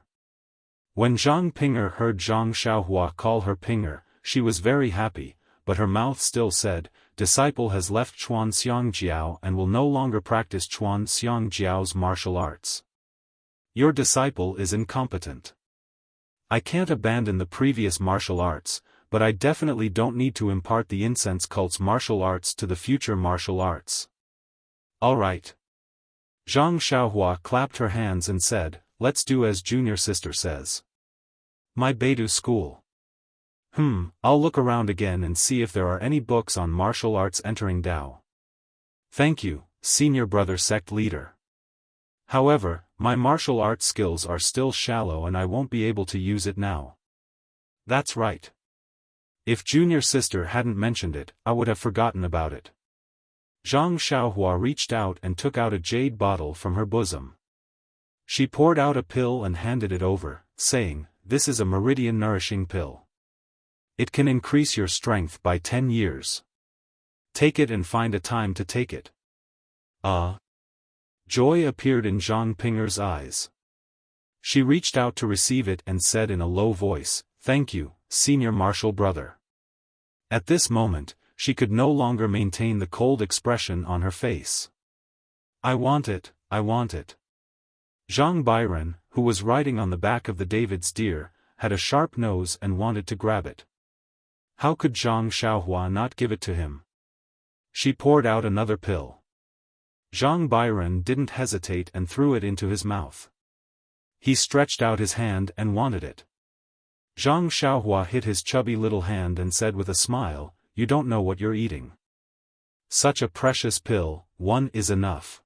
When Zhang Pinger heard Zhang Xiaohua call her Pinger, she was very happy, but her mouth still said, disciple has left Chuan Xiangjiao and will no longer practice Chuan Xiangjiao's martial arts. Your disciple is incompetent. I can't abandon the previous martial arts, but I definitely don't need to impart the incense cult's martial arts to the future martial arts. All right. Zhang Xiaohua clapped her hands and said, let's do as junior sister says. My Beidou school. I'll look around again and see if there are any books on martial arts entering Dao. Thank you, senior brother sect leader. However, my martial arts skills are still shallow and I won't be able to use it now. That's right. If junior sister hadn't mentioned it, I would have forgotten about it. Zhang Xiaohua reached out and took out a jade bottle from her bosom. She poured out a pill and handed it over, saying, this is a meridian nourishing pill. It can increase your strength by 10 years. Take it and find a time to take it. Joy appeared in Zhang Pinger's eyes. She reached out to receive it and said in a low voice, thank you, senior martial brother. At this moment, she could no longer maintain the cold expression on her face. I want it, I want it. Zhang Byron, who was riding on the back of the David's deer, had a sharp nose and wanted to grab it. How could Zhang Xiaohua not give it to him? She poured out another pill. Zhang Byron didn't hesitate and threw it into his mouth. He stretched out his hand and wanted it. Zhang Xiaohua hit his chubby little hand and said with a smile, you don't know what you're eating. Such a precious pill, one is enough.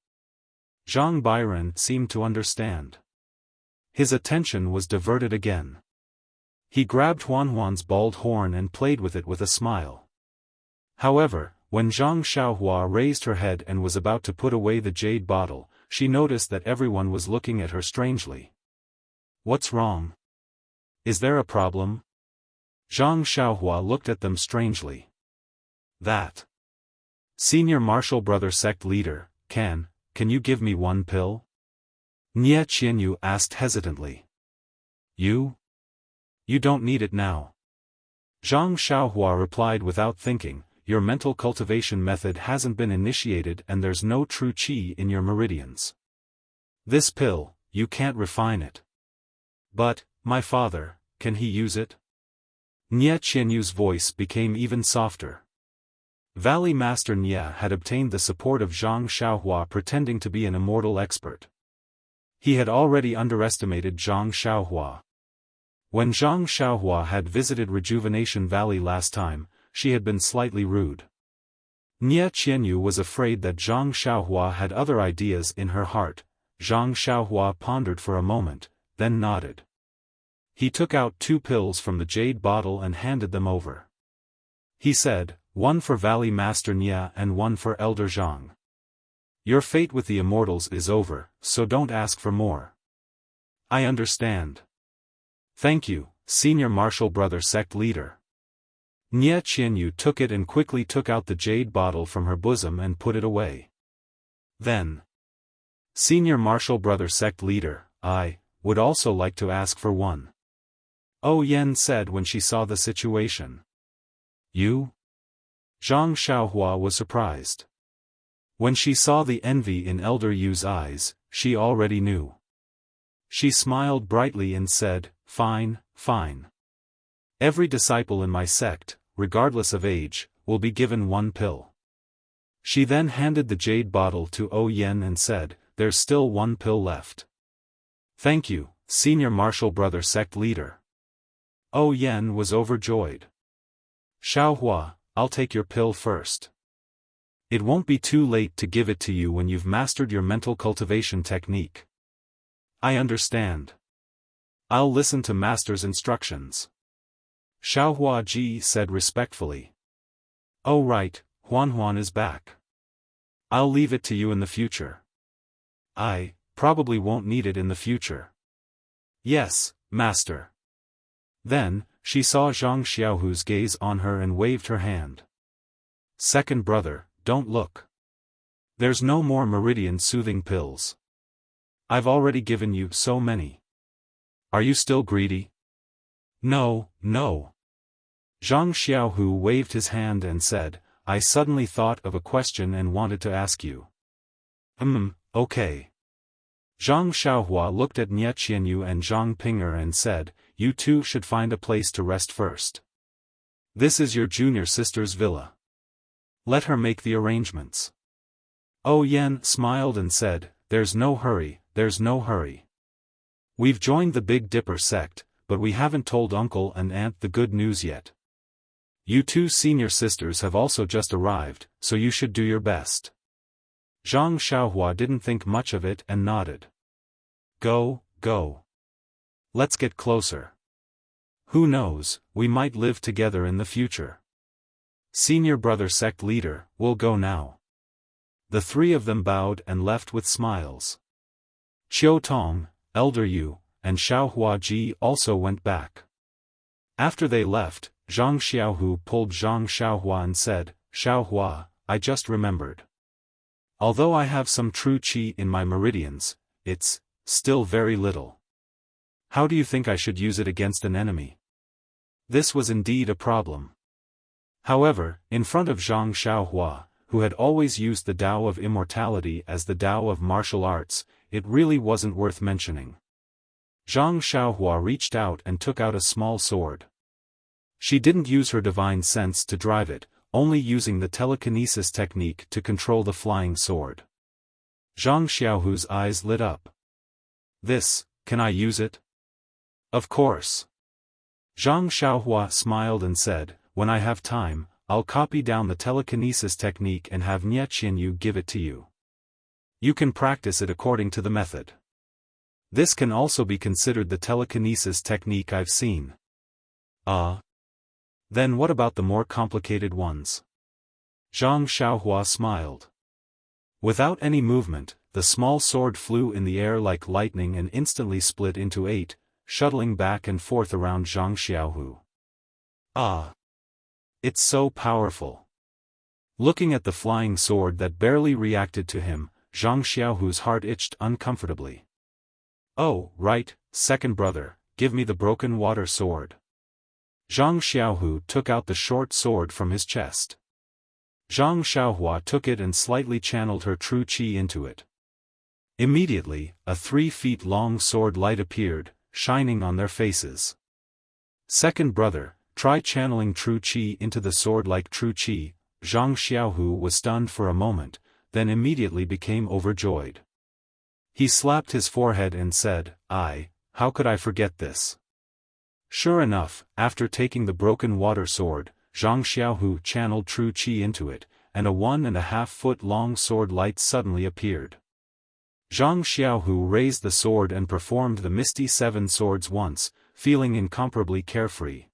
Zhang Byron seemed to understand. His attention was diverted again. He grabbed Huan's bald horn and played with it with a smile. However, when Zhang Xiaohua raised her head and was about to put away the jade bottle, she noticed that everyone was looking at her strangely. What's wrong? Is there a problem? Zhang Xiaohua looked at them strangely. That. Senior martial brother sect leader, can you give me one pill? Nie Qianyu asked hesitantly. You don't need it now. Zhang Xiaohua replied without thinking, your mental cultivation method hasn't been initiated and there's no true qi in your meridians. This pill, you can't refine it. But, my father, can he use it? Nie Qianyu's voice became even softer. Valley Master Nie had obtained the support of Zhang Xiaohua pretending to be an immortal expert. He had already underestimated Zhang Xiaohua. When Zhang Xiaohua had visited Rejuvenation Valley last time, she had been slightly rude. Nie Qianyu was afraid that Zhang Xiaohua had other ideas in her heart. Zhang Xiaohua pondered for a moment, then nodded. He took out 2 pills from the jade bottle and handed them over. He said, one for Valley Master Nie and one for Elder Zhang. Your fate with the immortals is over, so don't ask for more. I understand. Thank you, senior martial brother sect leader. Nie Qianyu took it and quickly took out the jade bottle from her bosom and put it away. Then, senior martial brother sect leader, I would also like to ask for one. Oh Yen said when she saw the situation. You? Zhang Xiaohua was surprised. When she saw the envy in Elder Yu's eyes, she already knew. She smiled brightly and said, fine, fine. Every disciple in my sect, regardless of age, will be given one pill. She then handed the jade bottle to O Yen and said, there's still one pill left. Thank you, senior martial brother sect leader. O Yen was overjoyed. Xiaohua, I'll take your pill first. It won't be too late to give it to you when you've mastered your mental cultivation technique. I understand. I'll listen to master's instructions. Xiaohua Ji said respectfully. Oh right, Huan is back. I'll leave it to you in the future. I probably won't need it in the future. Yes, master. Then, she saw Zhang Xiaohu's gaze on her and waved her hand. Second brother, don't look. There's no more meridian soothing pills. I've already given you so many. Are you still greedy? No, no. Zhang Xiaohu waved his hand and said, I suddenly thought of a question and wanted to ask you. Okay. Zhang Xiaohua looked at Nie Qianyu and Zhang Pinger and said, you two should find a place to rest first. This is your junior sister's villa. Let her make the arrangements. O Yen smiled and said, there's no hurry, there's no hurry. We've joined the Big Dipper sect, but we haven't told uncle and aunt the good news yet. You two senior sisters have also just arrived, so you should do your best. Zhang Xiaohua didn't think much of it and nodded. Go. Let's get closer. Who knows, we might live together in the future. Senior brother sect leader, we'll go now. The three of them bowed and left with smiles. Qiu Tong, Elder Yu, and Xiaohua Ji also went back. After they left, Zhang Xiaohu pulled Zhang Xiaohua and said, Xiaohua, I just remembered. Although I have some true qi in my meridians, it's still very little. How do you think I should use it against an enemy? This was indeed a problem. However, in front of Zhang Xiaohua, who had always used the Tao of Immortality as the Tao of martial arts, it really wasn't worth mentioning. Zhang Xiaohua reached out and took out a small sword. She didn't use her divine sense to drive it, only using the telekinesis technique to control the flying sword. Zhang Xiaohu's eyes lit up. Can I use it? Of course. Zhang Xiaohua smiled and said, when I have time, I'll copy down the telekinesis technique and have Nie Qianyu give it to you. You can practice it according to the method. This can also be considered the telekinesis technique I've seen. Then what about the more complicated ones? Zhang Xiaohua smiled. Without any movement, the small sword flew in the air like lightning and instantly split into 8, shuttling back and forth around Zhang Xiaohu. It's so powerful. Looking at the flying sword that barely reacted to him, Zhang Xiaohu's heart itched uncomfortably. Oh, right, second brother, give me the broken water sword. Zhang Xiaohu took out the short sword from his chest. Zhang Xiaohua took it and slightly channeled her true qi into it. Immediately, a 3 feet long sword light appeared, shining on their faces. Second brother, try channeling true qi into the sword like true qi. Zhang Xiaohu was stunned for a moment, then immediately became overjoyed. He slapped his forehead and said, how could I forget this? Sure enough, after taking the broken water sword, Zhang Xiaohu channeled true qi into it, and a 1.5 foot long sword light suddenly appeared. Zhang Xiaohu raised the sword and performed the Misty 7 Swords once, feeling incomparably carefree.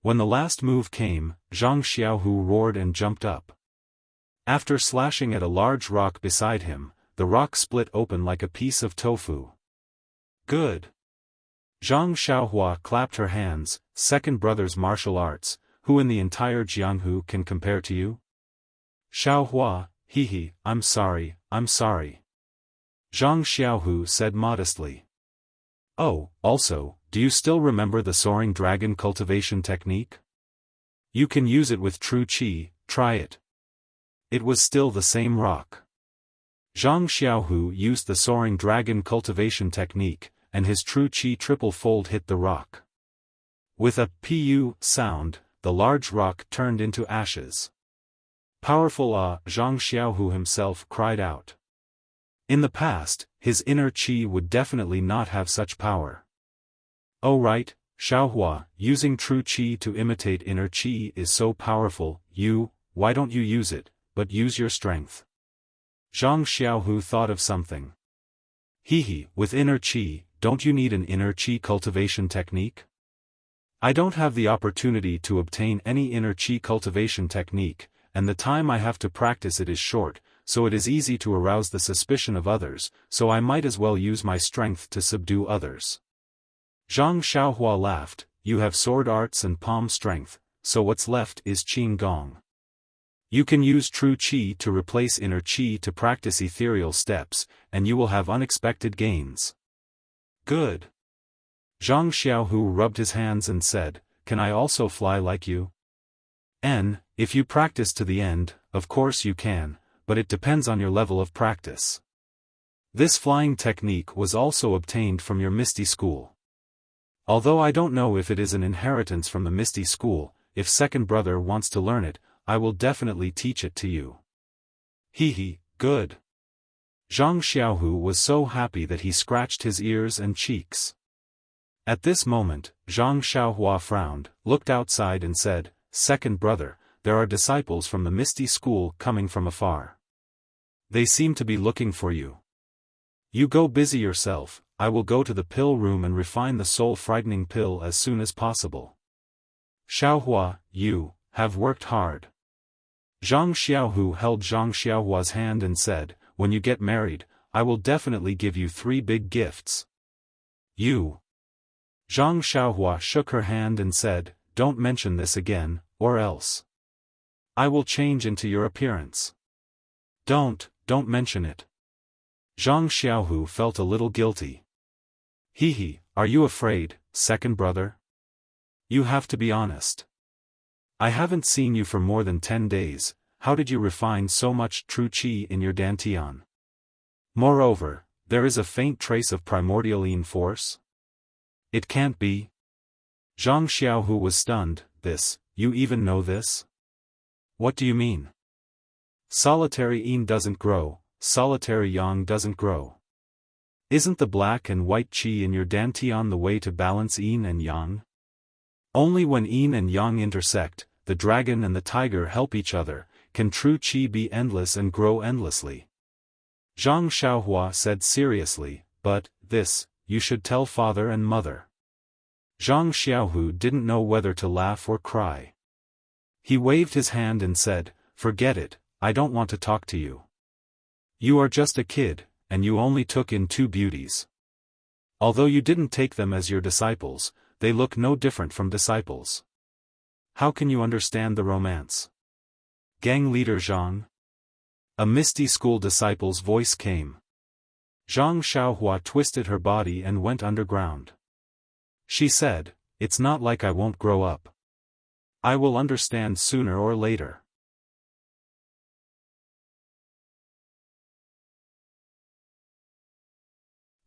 When the last move came, Zhang Xiaohu roared and jumped up. After slashing at a large rock beside him, the rock split open like a piece of tofu. Good. Zhang Xiaohua clapped her hands, second brother's martial arts, who in the entire Jianghu can compare to you? Xiaohua, I'm sorry. Zhang Xiaohu said modestly. Oh, also, do you still remember the soaring dragon cultivation technique? You can use it with true qi, try it. It was still the same rock. Zhang Xiaohu used the soaring dragon cultivation technique, and his true qi triple fold hit the rock. With a pu sound, the large rock turned into ashes. Powerful Zhang Xiaohu himself cried out. In the past, his inner qi would definitely not have such power. Oh right, Xiaohua, using true qi to imitate inner qi is so powerful, why don't you use it, but use your strength? Zhang Xiaohu thought of something. With inner qi, don't you need an inner qi cultivation technique? I don't have the opportunity to obtain any inner qi cultivation technique, and the time I have to practice it is short, so it is easy to arouse the suspicion of others, so I might as well use my strength to subdue others. Zhang Xiaohua laughed, you have sword arts and palm strength, so what's left is qing gong. You can use true qi to replace inner qi to practice ethereal steps, and you will have unexpected gains. Good. Zhang Xiaohu rubbed his hands and said, can I also fly like you? If you practice to the end, of course you can, but it depends on your level of practice. This flying technique was also obtained from your Misty School. Although I don't know if it is an inheritance from the Misty School, if second brother wants to learn it, I will definitely teach it to you. Good. Zhang Xiaohu was so happy that he scratched his ears and cheeks. At this moment, Zhang Xiaohua frowned, looked outside and said, second brother, there are disciples from the Misty School coming from afar. They seem to be looking for you. You go busy yourself, I will go to the pill room and refine the soul-frightening pill as soon as possible. Xiaohua, you have worked hard. Zhang Xiaohu held Zhang Xiaohua's hand and said, when you get married, I will definitely give you 3 big gifts. You. Zhang Xiaohua shook her hand and said, don't mention this again, or else I will change into your appearance. Don't mention it. Zhang Xiaohu felt a little guilty. Are you afraid, second brother? You have to be honest. I haven't seen you for more than 10 days, how did you refine so much true qi in your dantian? Moreover, there is a faint trace of primordial yin force? It can't be. Zhang Xiaohu was stunned, you even know this? What do you mean? Solitary yin doesn't grow, solitary yang doesn't grow. Isn't the black and white qi in your dantian the way to balance yin and yang? Only when yin and yang intersect, the dragon and the tiger help each other, can true qi be endless and grow endlessly. Zhang Xiaohua said seriously, but, you should tell father and mother. Zhang Xiaohu didn't know whether to laugh or cry. He waved his hand and said, forget it, I don't want to talk to you. You are just a kid, and you only took in 2 beauties. Although you didn't take them as your disciples, they look no different from disciples. How can you understand the romance? Gang leader Zhang? A Misty School disciple's voice came. Zhang Xiaohua twisted her body and went underground. She said, it's not like I won't grow up. I will understand sooner or later.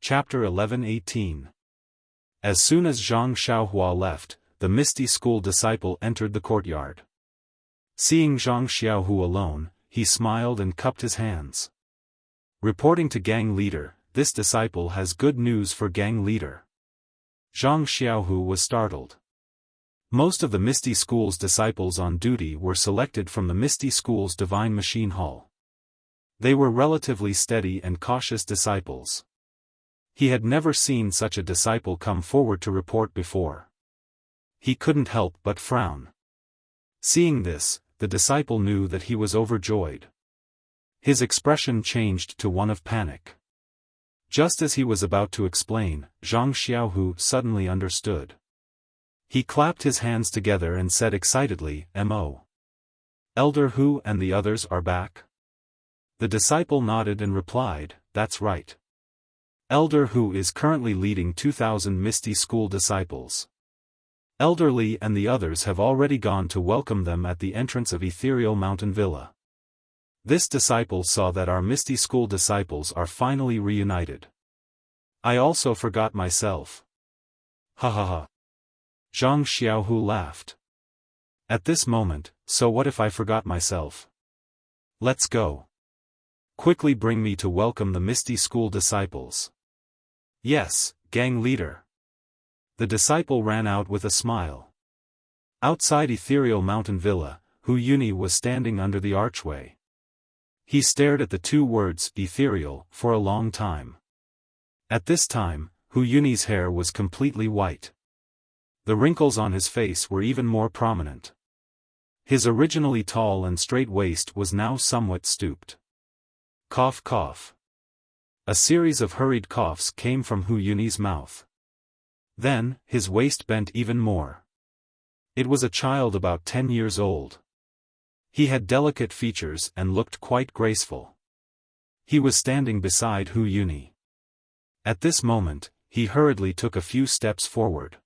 Chapter 11:18. As soon as Zhang Xiaohua left, the Misty School disciple entered the courtyard. Seeing Zhang Xiaohu alone, he smiled and cupped his hands. Reporting to gang leader, this disciple has good news for gang leader. Zhang Xiaohu was startled. Most of the Misty School's disciples on duty were selected from the Misty School's Divine Machine Hall. They were relatively steady and cautious disciples. He had never seen such a disciple come forward to report before. He couldn't help but frown. Seeing this, the disciple knew that he was overjoyed. His expression changed to one of panic. Just as he was about to explain, Zhang Xiaohu suddenly understood. He clapped his hands together and said excitedly, "Mo. Elder Hu and the others are back?" The disciple nodded and replied, "That's right. Elder Hu is currently leading 2,000 Misty School disciples. Elder Li and the others have already gone to welcome them at the entrance of Ethereal Mountain Villa. This disciple saw that our Misty School disciples are finally reunited. I also forgot myself. Ha ha ha. Zhang Xiaohu laughed. At this moment, so what if I forgot myself? Let's go. Quickly bring me to welcome the Misty School disciples. Yes, gang leader. The disciple ran out with a smile. Outside Ethereal Mountain Villa, Hu Yuni was standing under the archway. He stared at the two words, ethereal, for a long time. At this time, Hu Yuni's hair was completely white. The wrinkles on his face were even more prominent. His originally tall and straight waist was now somewhat stooped. Cough cough. A series of hurried coughs came from Hu Yuni's mouth. Then, his waist bent even more. It was a child about 10 years old. He had delicate features and looked quite graceful. He was standing beside Hu Yuni. At this moment, he hurriedly took a few steps forward.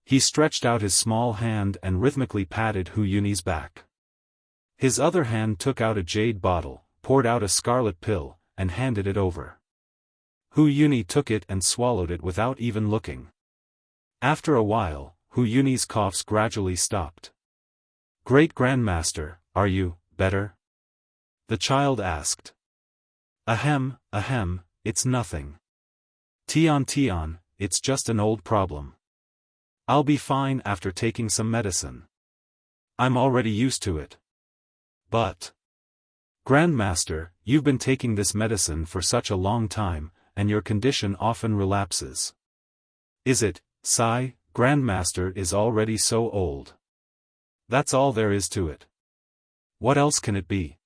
He stretched out his small hand and rhythmically patted Hu Yuni's back. His other hand took out a jade bottle, poured out a scarlet pill, and handed it over. Hu Yuni took it and swallowed it without even looking. After a while, Hu Yuni's coughs gradually stopped. Great Grandmaster, are you better? The child asked. Ahem, it's nothing. Tian, it's just an old problem. I'll be fine after taking some medicine. I'm already used to it. But, Grandmaster, you've been taking this medicine for such a long time, and your condition often relapses. Is it, Sai, Grandmaster is already so old? That's all there is to it. What else can it be?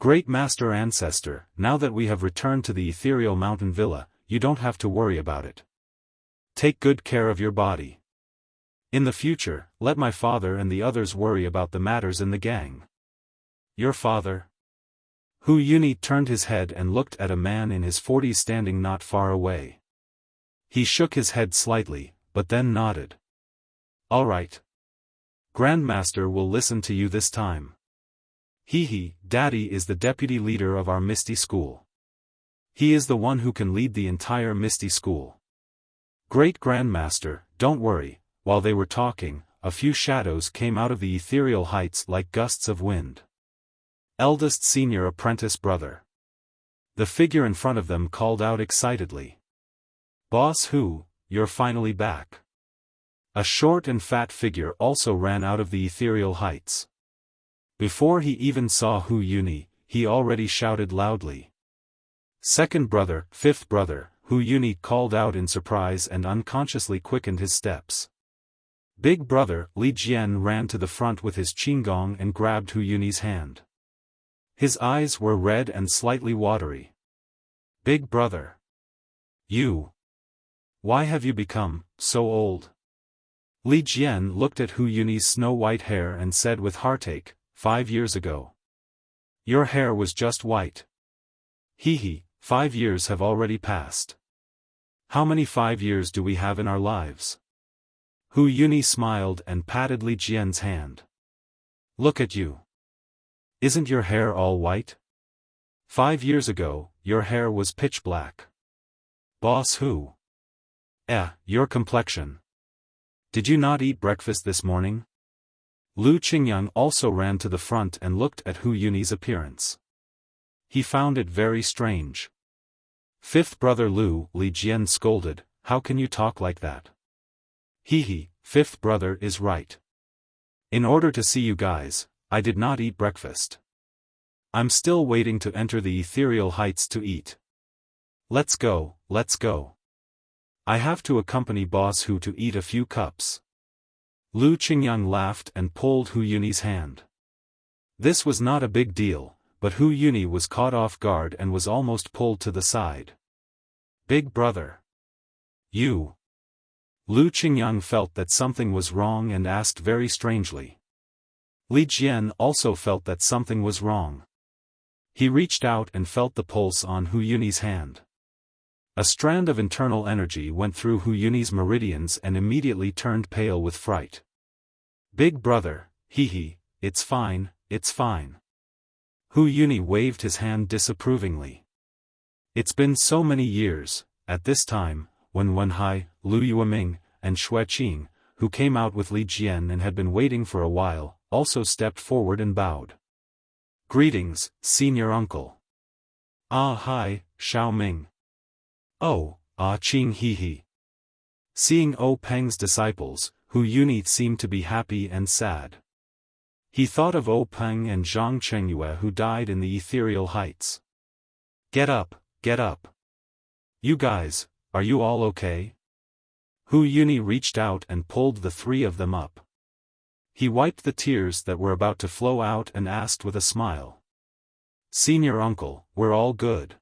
Great Master Ancestor, now that we have returned to the Ethereal Mountain Villa, you don't have to worry about it. Take good care of your body. In the future, let my father and the others worry about the matters in the gang. Your father? Hu Yuni turned his head and looked at a man in his 40s standing not far away. He shook his head slightly, but then nodded. All right. Grandmaster will listen to you this time. Daddy is the deputy leader of our Misty School. He is the one who can lead the entire Misty School. Great Grandmaster, don't worry. While they were talking, a few shadows came out of the ethereal heights like gusts of wind. Eldest senior apprentice brother. The figure in front of them called out excitedly. Boss Hu, you're finally back. A short and fat figure also ran out of the ethereal heights. Before he even saw Hu Yuni, he already shouted loudly. Second brother, fifth brother, Hu Yuni called out in surprise and unconsciously quickened his steps. Big brother, Li Jian ran to the front with his qinggong and grabbed Hu Yuni's hand. His eyes were red and slightly watery. Big brother. You. Why have you become so old? Li Jian looked at Hu Yuni's snow-white hair and said with heartache, 5 years ago. Your hair was just white. 5 years have already passed. How many 5 years do we have in our lives? Hu Yuni smiled and patted Li Jian's hand. Look at you. Isn't your hair all white? 5 years ago, your hair was pitch black. Boss Hu. Your complexion. Did you not eat breakfast this morning? Lu Qingyang also ran to the front and looked at Hu Yuni's appearance. He found it very strange. Fifth brother Lu, Li Jian scolded, how can you talk like that? Fifth brother is right. In order to see you guys, I did not eat breakfast. I'm still waiting to enter the ethereal heights to eat. Let's go. I have to accompany Boss Hu to eat a few cups. Lu Qingyang laughed and pulled Hu Yuni's hand. This was not a big deal, but Hu Yuni was caught off guard and was almost pulled to the side. Big brother. You. Lu Qingyang felt that something was wrong and asked very strangely. Li Jian also felt that something was wrong. He reached out and felt the pulse on Hu Yuni's hand. A strand of internal energy went through Hu Yuni's meridians and immediately turned pale with fright. Big brother, it's fine. Hu Yuni waved his hand disapprovingly. It's been so many years. At this time, when Wenhai, Lu Yueming, and Xue Qing, who came out with Li Jian and had been waiting for a while, also stepped forward and bowed. "Greetings, senior uncle." "Ah hi, Xiao Ming." "Oh, ah Qing he he." Seeing Peng's disciples, Hu Yuni seemed to be happy and sad. He thought of Peng and Zhang Chengyue who died in the ethereal heights. Get up, get up. You guys, are you all okay?" Hu Yuni reached out and pulled the three of them up. He wiped the tears that were about to flow out and asked with a smile. "Senior uncle, we're all good."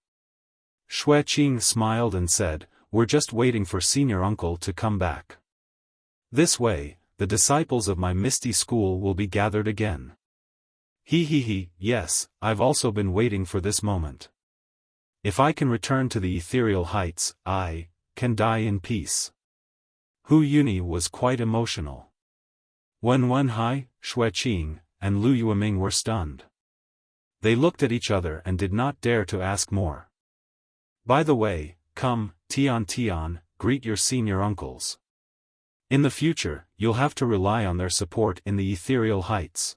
Xue Qing smiled and said, "We're just waiting for senior uncle to come back. This way, the disciples of my misty school will be gathered again." He, yes, I've also been waiting for this moment. If I can return to the ethereal heights, I can die in peace. Hu Yuni was quite emotional. Wen Wenhai, Xue Qing, and Lu Yueming were stunned. They looked at each other and did not dare to ask more. "By the way, come, Tian, greet your senior uncles. In the future, you'll have to rely on their support in the ethereal heights."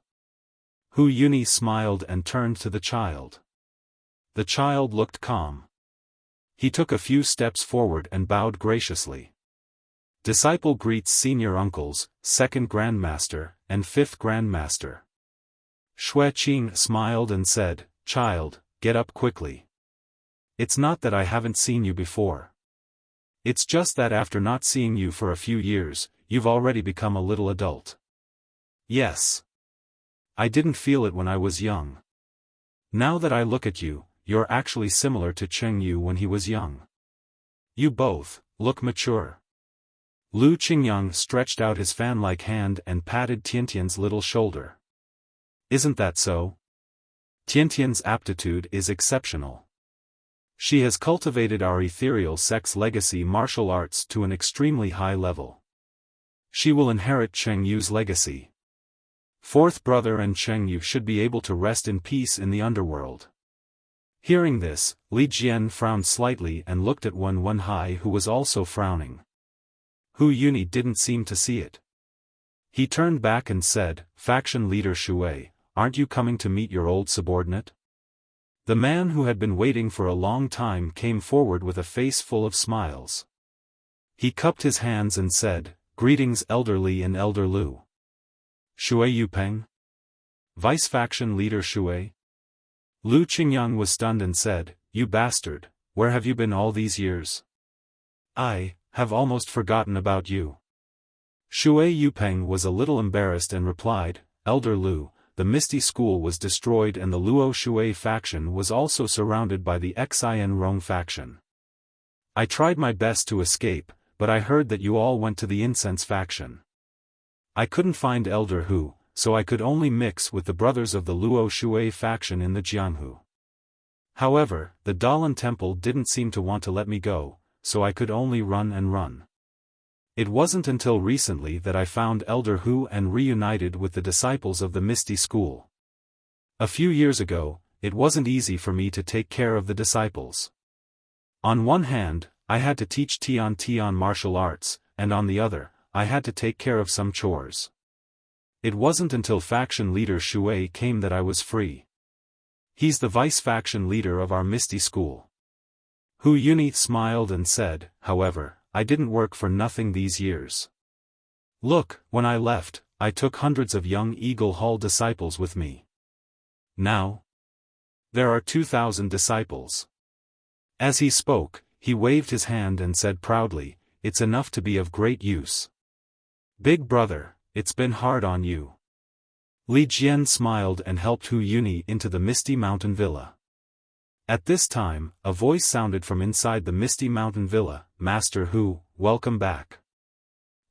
Hu Yuni smiled and turned to the child. The child looked calm. He took a few steps forward and bowed graciously. "Disciple greets senior uncles, second grandmaster, and fifth grandmaster." Xue Qing smiled and said, "Child, get up quickly. It's not that I haven't seen you before. It's just that after not seeing you for a few years, you've already become a little adult." "Yes. I didn't feel it when I was young. Now that I look at you, you're actually similar to Cheng Yu when he was young. You both look mature." Lu Qingyang stretched out his fan-like hand and patted Tiantian's little shoulder. "Isn't that so? Tiantian's aptitude is exceptional. She has cultivated our ethereal sex legacy martial arts to an extremely high level. She will inherit Cheng Yu's legacy. Fourth brother and Cheng Yu should be able to rest in peace in the underworld." Hearing this, Li Jian frowned slightly and looked at Wen Wenhai who was also frowning. Hu Yuni didn't seem to see it. He turned back and said, "Faction leader Xue, aren't you coming to meet your old subordinate?" The man who had been waiting for a long time came forward with a face full of smiles. He cupped his hands and said, "Greetings Elder Li and Elder Lu." "Xue Yupeng? Vice faction leader Xue?" Lu Qingyang was stunned and said, "You bastard, where have you been all these years? I have almost forgotten about you." Xue Yupeng was a little embarrassed and replied, "Elder Lu, the Misty School was destroyed and the Luo Xue faction was also surrounded by the Xin Rong faction. I tried my best to escape, but I heard that you all went to the Incense faction. I couldn't find Elder Hu, so I could only mix with the brothers of the Luo Xue faction in the Jianghu. However, the Dalan Temple didn't seem to want to let me go, so I could only run and run. It wasn't until recently that I found Elder Hu and reunited with the disciples of the Misty School. A few years ago, it wasn't easy for me to take care of the disciples. On one hand, I had to teach Tian martial arts, and on the other, I had to take care of some chores. It wasn't until faction leader Xue came that I was free. He's the vice faction leader of our Misty School." Hu Yuni smiled and said, "However, I didn't work for nothing these years. Look, when I left, I took hundreds of young Eagle Hall disciples with me. Now, there are 2,000 disciples." As he spoke, he waved his hand and said proudly, "It's enough to be of great use. Big brother, it's been hard on you." Li Jian smiled and helped Hu Yuni into the Misty Mountain Villa. At this time, a voice sounded from inside the Misty Mountain Villa, "Master Hu, welcome back."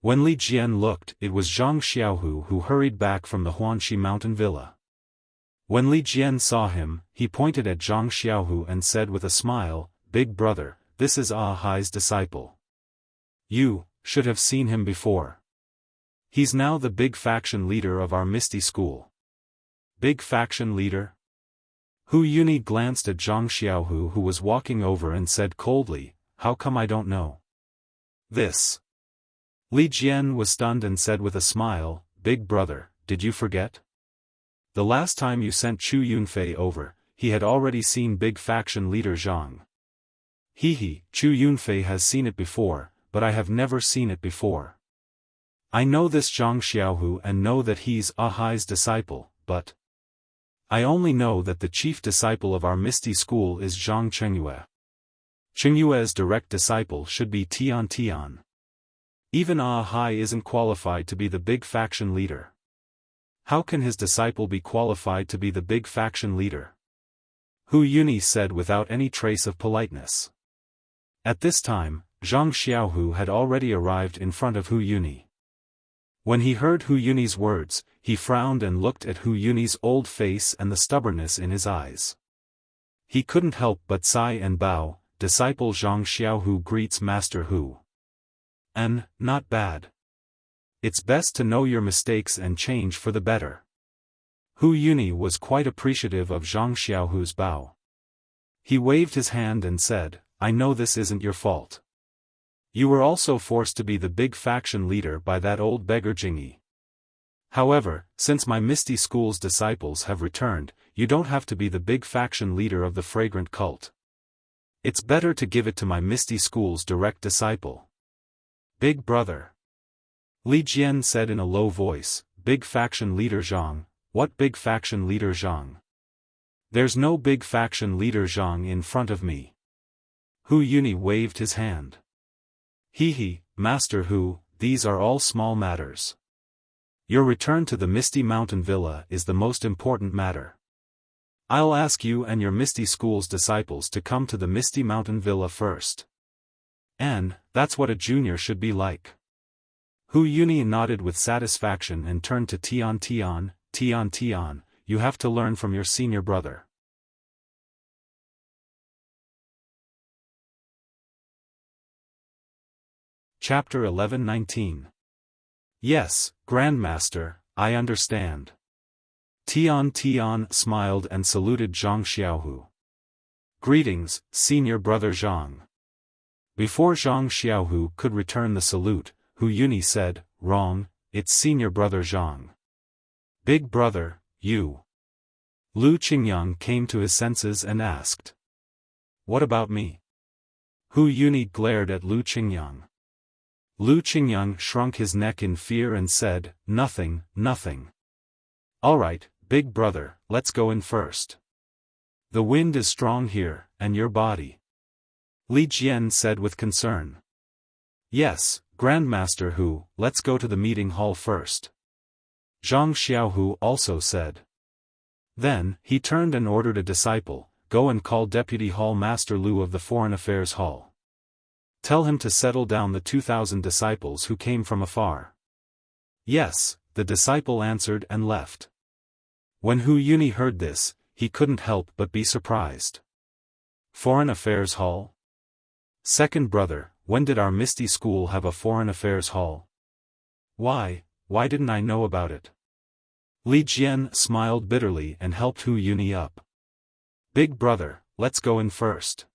When Li Jian looked, it was Zhang Xiaohu who hurried back from the Huanxi Mountain Villa. When Li Jian saw him, he pointed at Zhang Xiaohu and said with a smile, "Big brother, this is Hai's disciple. You should have seen him before. He's now the big faction leader of our Misty School." "Big faction leader?" Hu Yuni glanced at Zhang Xiaohu who was walking over and said coldly, "How come I don't know this?" Li Jian was stunned and said with a smile, "Big brother, did you forget? The last time you sent Chu Yunfei over, he had already seen big faction leader Zhang. Chu Yunfei has seen it before, but I have never seen it before. I know this Zhang Xiaohu and know that he's Ahai's disciple, but I only know that the chief disciple of our Misty School is Zhang Chengyue. Chengyue's direct disciple should be Tian Tian. Even Ahai isn't qualified to be the big faction leader. How can his disciple be qualified to be the big faction leader?" Hu Yuni said without any trace of politeness. At this time, Zhang Xiaohu had already arrived in front of Hu Yuni. When he heard Hu Yuni's words, he frowned and looked at Hu Yuni's old face and the stubbornness in his eyes. He couldn't help but sigh and bow. "Disciple Zhang Xiaohu greets Master Hu. Not bad. It's best to know your mistakes and change for the better." Hu Yuni was quite appreciative of Zhang Xiaohu's bow. He waved his hand and said, "I know this isn't your fault. You were also forced to be the big faction leader by that old beggar Jingyi. However, since my Misty School's disciples have returned, you don't have to be the big faction leader of the fragrant cult. It's better to give it to my Misty School's direct disciple." "Big brother," Li Jian said in a low voice, "Big faction leader Zhang, what big faction leader Zhang? There's no big faction leader Zhang in front of me." Hu Yuni waved his hand. Master Hu, these are all small matters. Your return to the Misty Mountain Villa is the most important matter. I'll ask you and your Misty School's disciples to come to the Misty Mountain Villa first. And that's what a junior should be like." Hu Yuni nodded with satisfaction and turned to Tian Tian. "Tian Tian, you have to learn from your senior brother." Chapter 11-19. "Yes, Grandmaster, I understand." Tian Tian smiled and saluted Zhang Xiaohu. "Greetings, senior brother Zhang." Before Zhang Xiaohu could return the salute, Hu Yuni said, "Wrong, it's senior brother Zhang." "Big brother, you." Lu Qingyang came to his senses and asked, "What about me?" Hu Yuni glared at Lu Qingyang. Lu Qingyang shrunk his neck in fear and said, "Nothing, nothing." "All right, big brother, let's go in first. The wind is strong here, and your body." Li Jian said with concern. "Yes, Grandmaster Hu, let's go to the meeting hall first." Zhang Xiaohu also said. Then, he turned and ordered a disciple, "Go and call Deputy Hall Master Lu of the Foreign Affairs Hall. Tell him to settle down the 2,000 disciples who came from afar." "Yes," the disciple answered and left. When Hu Yuni heard this, he couldn't help but be surprised. Foreign Affairs Hall? Second brother, when did our Misty School have a Foreign Affairs Hall? Why didn't I know about it? Li Jian smiled bitterly and helped Hu Yuni up. "Big brother, let's go in first.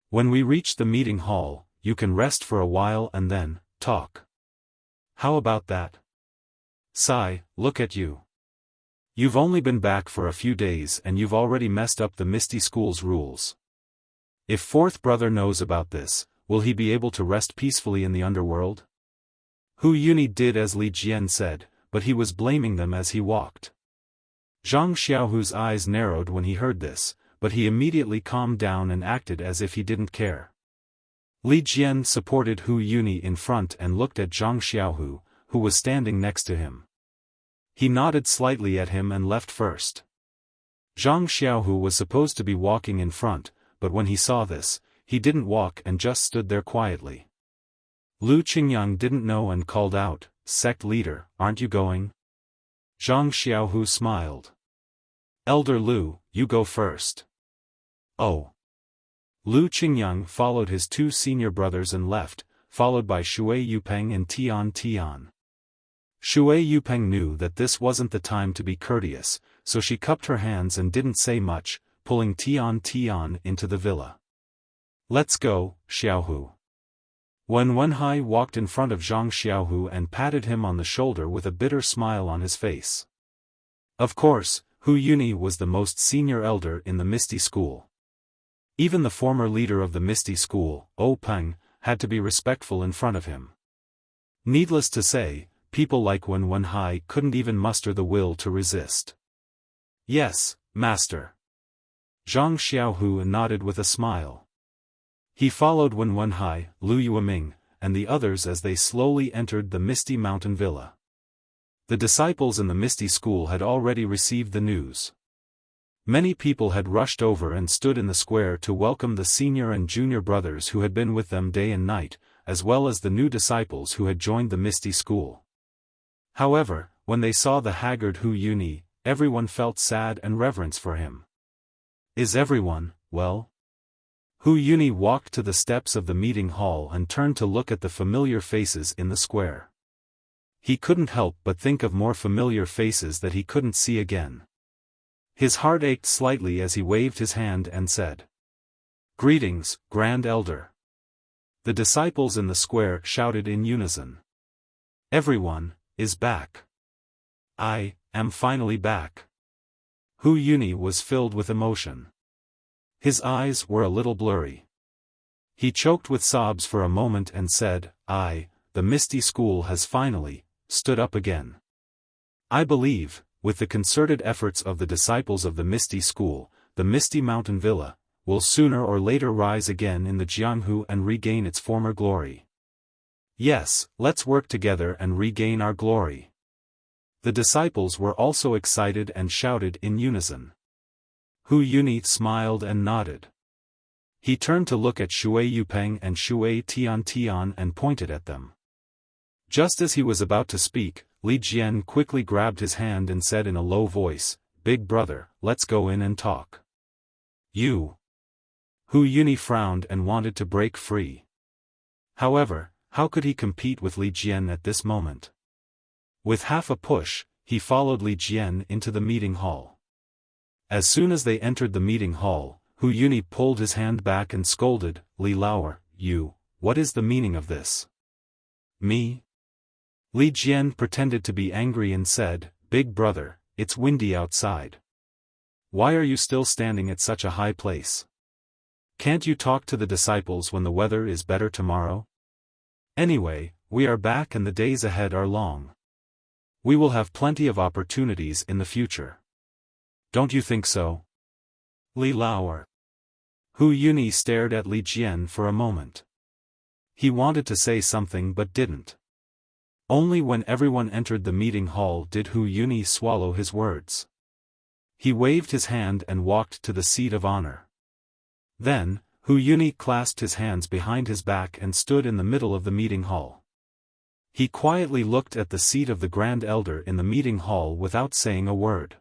When we reach the meeting hall, you can rest for a while and then talk. How about that?" "Sai, look at you. You've only been back for a few days and you've already messed up the Misty School's rules. If fourth brother knows about this, will he be able to rest peacefully in the underworld?" Hu Yuni did as Li Jian said, but he was blaming them as he walked. Zhang Xiaohu's eyes narrowed when he heard this, but he immediately calmed down and acted as if he didn't care. Li Jian supported Hu Yuni in front and looked at Zhang Xiaohu, who was standing next to him. He nodded slightly at him and left first. Zhang Xiaohu was supposed to be walking in front, but when he saw this, he didn't walk and just stood there quietly. Lu Qingyang didn't know and called out, "Sect leader, aren't you going?" Zhang Xiaohu smiled. "Elder Lu, you go first." "Oh." Lu Qingyang followed his two senior brothers and left, followed by Shui Yupeng and Tian Tian. Shui Yupeng knew that this wasn't the time to be courteous, so she cupped her hands and didn't say much, pulling Tian Tian into the villa. "Let's go, Xiaohu." When Wenhai walked in front of Zhang Xiaohu and patted him on the shoulder with a bitter smile on his face. Of course, Hu Yuni was the most senior elder in the Misty School. Even the former leader of the Misty School, O Peng, had to be respectful in front of him. Needless to say, people like Wenhai couldn't even muster the will to resist. Yes, master. Zhang Xiaohu nodded with a smile. He followed Wenhai, Lu Yueming, and the others as they slowly entered the Misty Mountain Villa. The disciples in the Misty School had already received the news. Many people had rushed over and stood in the square to welcome the senior and junior brothers who had been with them day and night, as well as the new disciples who had joined the Misty School. However, when they saw the haggard Hu Yuni, everyone felt sad and reverence for him. Is everyone well? Hu Yuni walked to the steps of the meeting hall and turned to look at the familiar faces in the square. He couldn't help but think of more familiar faces that he couldn't see again. His heart ached slightly as he waved his hand and said, "Greetings, Grand Elder." The disciples in the square shouted in unison. Everyone is back. I am finally back. Hu Yuni was filled with emotion. His eyes were a little blurry. He choked with sobs for a moment and said, the Misty School has finally stood up again. I believe, with the concerted efforts of the disciples of the Misty School, the Misty Mountain Villa will sooner or later rise again in the Jianghu and regain its former glory. Yes, let's work together and regain our glory. The disciples were also excited and shouted in unison. Hu Yuni smiled and nodded. He turned to look at Shui Yupeng and Shui Tian and pointed at them. Just as he was about to speak, Li Jian quickly grabbed his hand and said in a low voice, "Big brother, let's go in and talk." You. Hu Yuni frowned and wanted to break free. However, how could he compete with Li Jian at this moment? With half a push, he followed Li Jian into the meeting hall. As soon as they entered the meeting hall, Hu Yuni pulled his hand back and scolded, "Li Laoer, what is the meaning of this?" Me? Li Jian pretended to be angry and said, "Big brother, it's windy outside. Why are you still standing at such a high place? Can't you talk to the disciples when the weather is better tomorrow? Anyway, we are back and the days ahead are long. We will have plenty of opportunities in the future. Don't you think so?" Li Laoer. Hu Yuni stared at Li Jian for a moment. He wanted to say something but didn't. Only when everyone entered the meeting hall did Hu Yuni swallow his words. He waved his hand and walked to the seat of honor. Then, Hu Yuni clasped his hands behind his back and stood in the middle of the meeting hall. He quietly looked at the seat of the Grand Elder in the meeting hall without saying a word.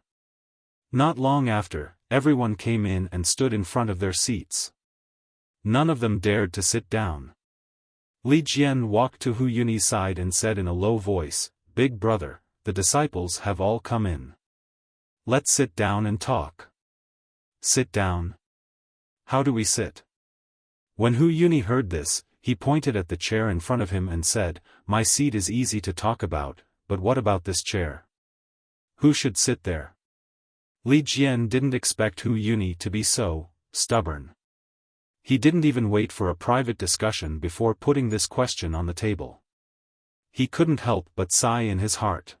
Not long after, everyone came in and stood in front of their seats. None of them dared to sit down. Li Jian walked to Hu Yuni's side and said in a low voice, "Big brother, the disciples have all come in. Let's sit down and talk." Sit down? How do we sit? When Hu Yuni heard this, he pointed at the chair in front of him and said, "My seat is easy to talk about, but what about this chair? Who should sit there?" Li Jian didn't expect Hu Yuni to be so stubborn. He didn't even wait for a private discussion before putting this question on the table. He couldn't help but sigh in his heart.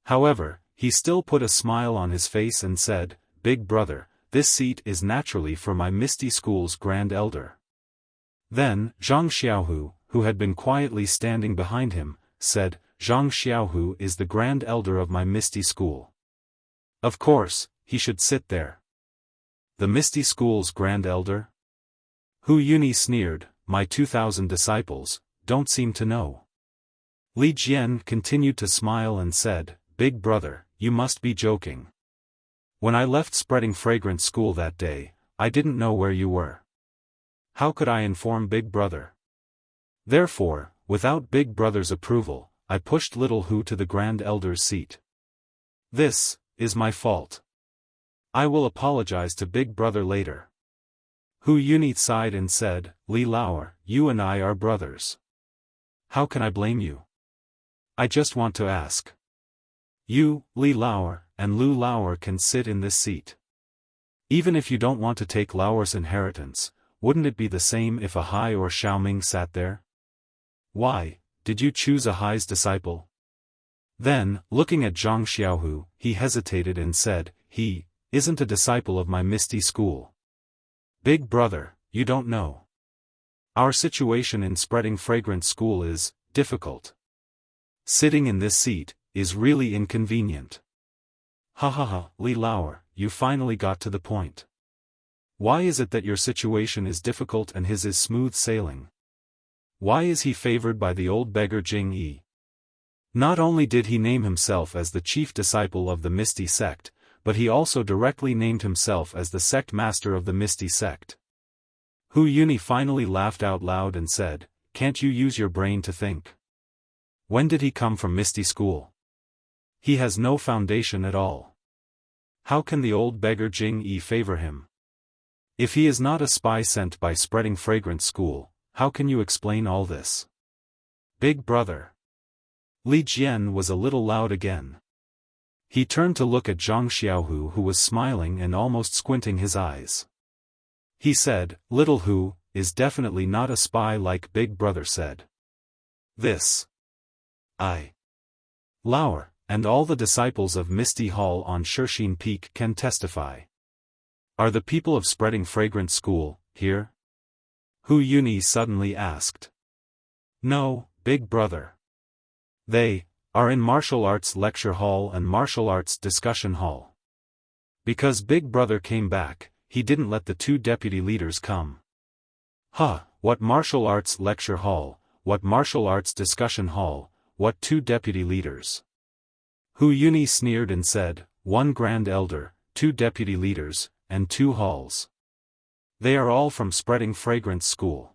However, he still put a smile on his face and said, "Big brother, this seat is naturally for my Misty School's Grand Elder." Then, Zhang Xiaohu, who had been quietly standing behind him, said, "Zhang Xiaohu is the Grand Elder of my Misty School. Of course, he should sit there." The Misty School's Grand Elder? Hu Yuni sneered, "My 2,000 disciples don't seem to know." Li Jian continued to smile and said, "Big brother, you must be joking. When I left Spreading Fragrance School that day, I didn't know where you were. How could I inform Big brother? Therefore, without Big brother's approval, I pushed little Hu to the Grand Elder's seat. This is my fault. I will apologize to Big brother later." Hu Yuni sighed and said, Li Lauer, you and I are brothers. How can I blame you? I just want to ask. You, Li Lauer, and Lu Lauer can sit in this seat. Even if you don't want to take Lauer's inheritance, wouldn't it be the same if a Hai or Xiaoming sat there? Why, did you choose a Hai's disciple? Then, looking at Zhang Xiaohu, he hesitated and said, he isn't a disciple of my Misty school. Big brother, you don't know. Our situation in Spreading Fragrance School is difficult. Sitting in this seat is really inconvenient. Ha ha ha, Li Lauer, you finally got to the point. Why is it that your situation is difficult and his is smooth sailing? Why is he favored by the old beggar Jing Yi? Not only did he name himself as the chief disciple of the Misty sect, but he also directly named himself as the sect master of the Misty sect. Hu Yuni finally laughed out loud and said, can't you use your brain to think? When did he come from Misty school? He has no foundation at all. How can the old beggar Jing Yi favor him? If he is not a spy sent by Spreading Fragrance School, how can you explain all this? Big brother. Li Jian was a little loud again. He turned to look at Zhang Xiaohu, who was smiling and almost squinting his eyes. He said, Little Hu is definitely not a spy like Big Brother said. This. Lauer, and all the disciples of Misty Hall on Shirxin Peak can testify. Are the people of Spreading Fragrance School here? Hu Yuni suddenly asked. No, Big Brother. They are in Martial Arts Lecture Hall and Martial Arts Discussion Hall. Because Big Brother came back, he didn't let the two deputy leaders come. What Martial Arts Lecture Hall, what Martial Arts Discussion Hall, what two deputy leaders? Hu Yuni sneered and said, one Grand Elder, two deputy leaders, and two halls. They are all from Spreading Fragrance School.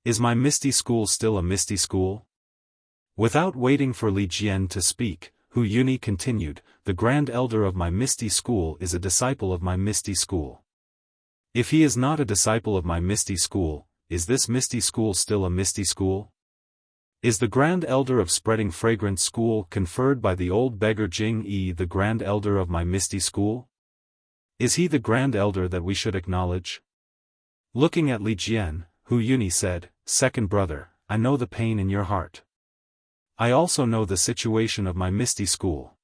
Is my Misty school still a Misty school? Without waiting for Li Jian to speak, Hu Yuni continued, the Grand Elder of my Misty school is a disciple of my Misty school. If he is not a disciple of my Misty school, is this Misty school still a Misty school? Is the Grand Elder of Spreading Fragrance School conferred by the old beggar Jing Yi the Grand Elder of my Misty school? Is he the Grand Elder that we should acknowledge? Looking at Li Jian, Hu Yuni said, Second brother, I know the pain in your heart. I also know the situation of my Misty school.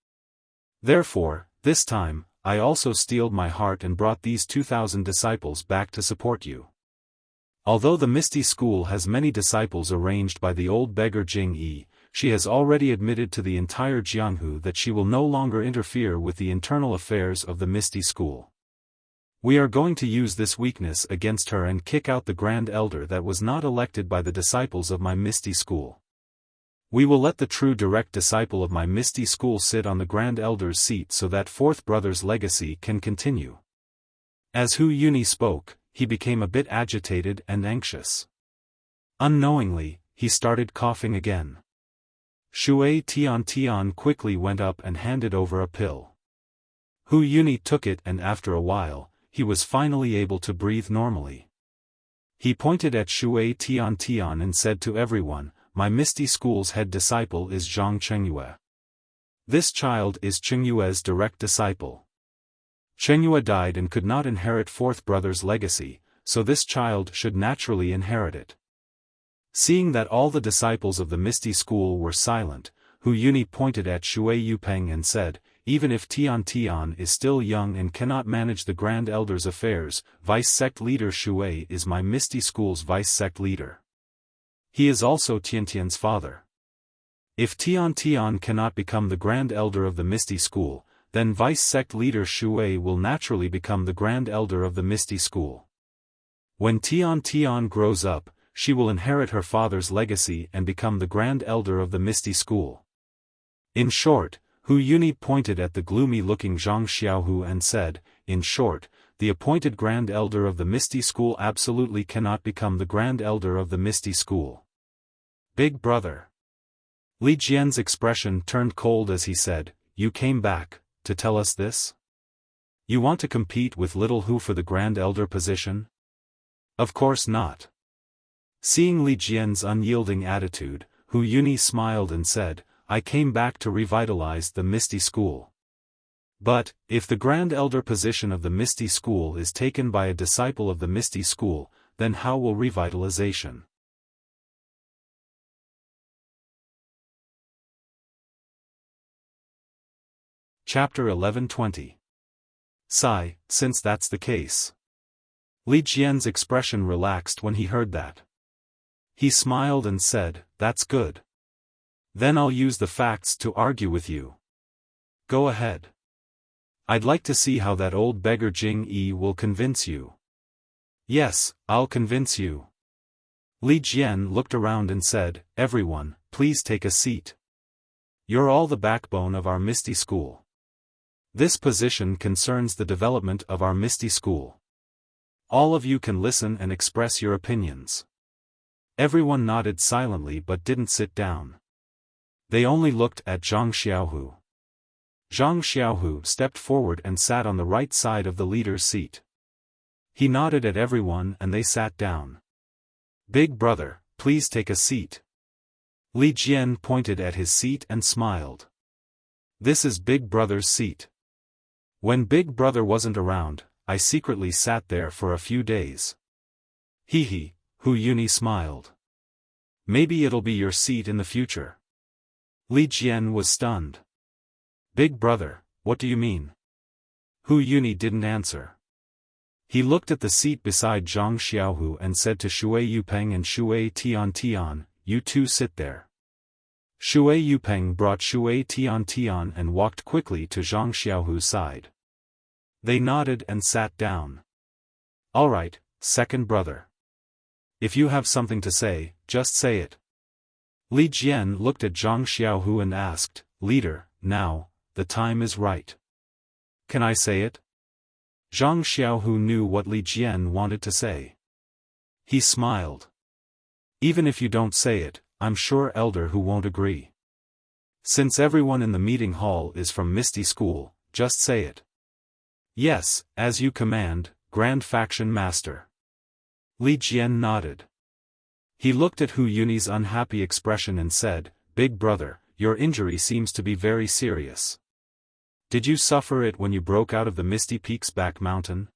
Therefore, this time, I also steeled my heart and brought these 2,000 disciples back to support you. Although the Misty school has many disciples arranged by the old beggar Jing Yi, she has already admitted to the entire Jianghu that she will no longer interfere with the internal affairs of the Misty school. We are going to use this weakness against her and kick out the Grand Elder that was not elected by the disciples of my Misty school. We will let the true direct disciple of my Misty school sit on the Grand Elder's seat so that fourth brother's legacy can continue. As Hu Yuni spoke, he became a bit agitated and anxious. Unknowingly, he started coughing again. Shui Tian quickly went up and handed over a pill. Hu Yuni took it and after a while, he was finally able to breathe normally. He pointed at Shui Tian and said to everyone, my Misty school's head disciple is Zhang Chengyue. This child is Chengyue's direct disciple. Chengyue died and could not inherit fourth brother's legacy, so this child should naturally inherit it. Seeing that all the disciples of the Misty school were silent, Hu Yuni pointed at Shui Yupeng and said, even if Tian is still young and cannot manage the Grand Elder's affairs, vice-sect leader Shui is my Misty school's vice-sect leader. He is also Tiantian's father. If Tian cannot become the Grand Elder of the Misty school, then vice-sect leader Shui will naturally become the Grand Elder of the Misty school. When Tian grows up, she will inherit her father's legacy and become the Grand Elder of the Misty school. In short, Hu Yuni pointed at the gloomy-looking Zhang Xiaohu and said, in short, the appointed Grand Elder of the Misty school absolutely cannot become the Grand Elder of the Misty school. Big brother. Li Jian's expression turned cold as he said, you came back to tell us this? You want to compete with Little Hu for the Grand Elder position? Of course not. Seeing Li Jian's unyielding attitude, Hu Yuni smiled and said, I came back to revitalize the Misty School. But, if the Grand Elder position of the Misty School is taken by a disciple of the Misty School, then how will revitalization? Chapter 11:20. Sigh, since that's the case. Li Jian's expression relaxed when he heard that. He smiled and said, that's good. Then I'll use the facts to argue with you. Go ahead. I'd like to see how that old beggar Jing Yi will convince you. Yes, I'll convince you. Li Jian looked around and said, everyone, please take a seat. You're all the backbone of our Misty School. This position concerns the development of our Misty School. All of you can listen and express your opinions. Everyone nodded silently but didn't sit down. They only looked at Zhang Xiaohu. Zhang Xiaohu stepped forward and sat on the right side of the leader's seat. He nodded at everyone and they sat down. Big brother, please take a seat. Li Jian pointed at his seat and smiled. This is Big Brother's seat. When Big Brother wasn't around, I secretly sat there for a few days. Hee hee, Hu Yuni smiled. Maybe it'll be your seat in the future. Li Jian was stunned. Big brother, what do you mean? Hu Yuni didn't answer. He looked at the seat beside Zhang Xiaohu and said to Shui Yupeng and Shui Tian, you two sit there. Shui Yupeng brought Shui Tian and walked quickly to Zhang Xiaohu's side. They nodded and sat down. All right, second brother. If you have something to say, just say it. Li Jian looked at Zhang Xiaohu and asked, Leader, now, the time is right. Can I say it? Zhang Xiaohu knew what Li Jian wanted to say. He smiled. Even if you don't say it, I'm sure Elder Hu won't agree. Since everyone in the meeting hall is from Misty School, just say it. Yes, as you command, Grand Faction Master. Li Jian nodded. He looked at Hu Yuni's unhappy expression and said, Big brother, your injury seems to be very serious. Did you suffer it when you broke out of the Misty Peaks back mountain?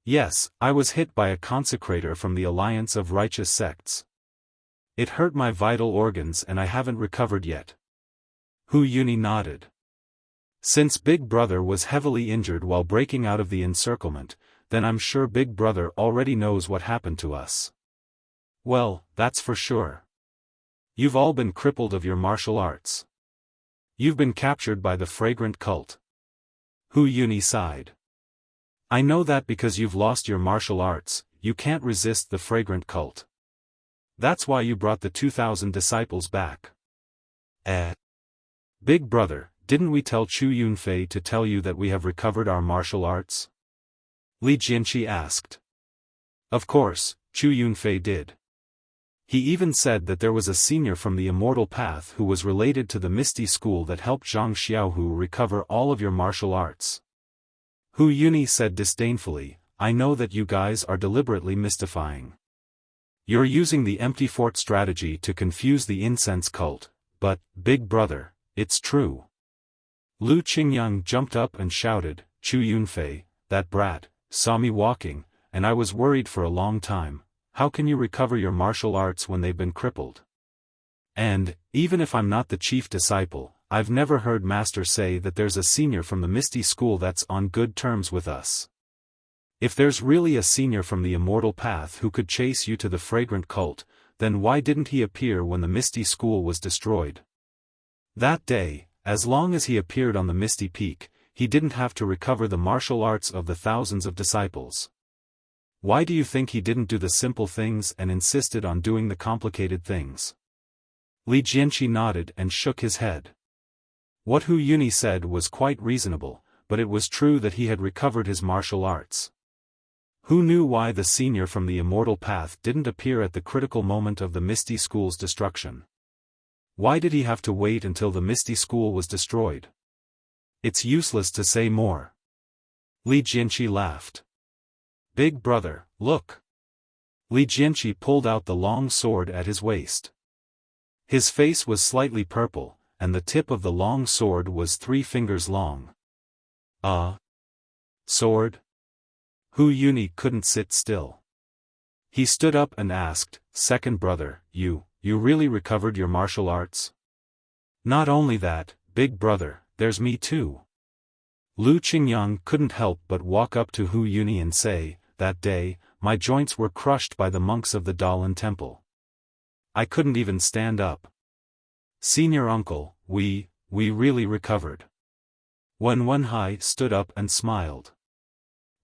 Yes, I was hit by a consecrator from the Alliance of Righteous Sects. It hurt my vital organs and I haven't recovered yet. Hu Yuni nodded. Since Big Brother was heavily injured while breaking out of the encirclement, then I'm sure Big Brother already knows what happened to us. Well, that's for sure. You've all been crippled of your martial arts. You've been captured by the fragrant cult. Hu Yuni sighed. I know that because you've lost your martial arts, you can't resist the fragrant cult. That's why you brought the 2,000 disciples back. Big brother, didn't we tell Chu Yunfei to tell you that we have recovered our martial arts? Li Jianqi asked. Of course, Chu Yunfei did. He even said that there was a senior from the Immortal Path who was related to the Misty School that helped Zhang Xiaohu recover all of your martial arts. Hu Yuni said disdainfully, I know that you guys are deliberately mystifying. You're using the empty fort strategy to confuse the incense cult, but, Big brother, it's true. Lu Qingyang jumped up and shouted, Chu Yunfei, that brat, saw me walking, and I was worried for a long time. How can you recover your martial arts when they've been crippled? And, even if I'm not the chief disciple, I've never heard Master say that there's a senior from the Misty School that's on good terms with us. If there's really a senior from the Immortal Path who could chase you to the fragrant cult, then why didn't he appear when the Misty School was destroyed? That day, as long as he appeared on the Misty Peak, he didn't have to recover the martial arts of the thousands of disciples. Why do you think he didn't do the simple things and insisted on doing the complicated things? Li Jianqi nodded and shook his head. What Hu Yuni said was quite reasonable, but it was true that he had recovered his martial arts. Who knew why the senior from the Immortal Path didn't appear at the critical moment of the Misty School's destruction? Why did he have to wait until the Misty School was destroyed? It's useless to say more. Li Jianqi laughed. Big brother, look. Li Jianqi pulled out the long sword at his waist. His face was slightly purple, and the tip of the long sword was 3 fingers long. Sword? Hu Yuni couldn't sit still. He stood up and asked, "Second brother, you really recovered your martial arts?" "Not only that, big brother, there's me too." Lu Qingyang couldn't help but walk up to Hu Yuni and say, "That day, my joints were crushed by the monks of the Dalan temple. I couldn't even stand up. Senior uncle, we really recovered." Wen Wenhai stood up and smiled.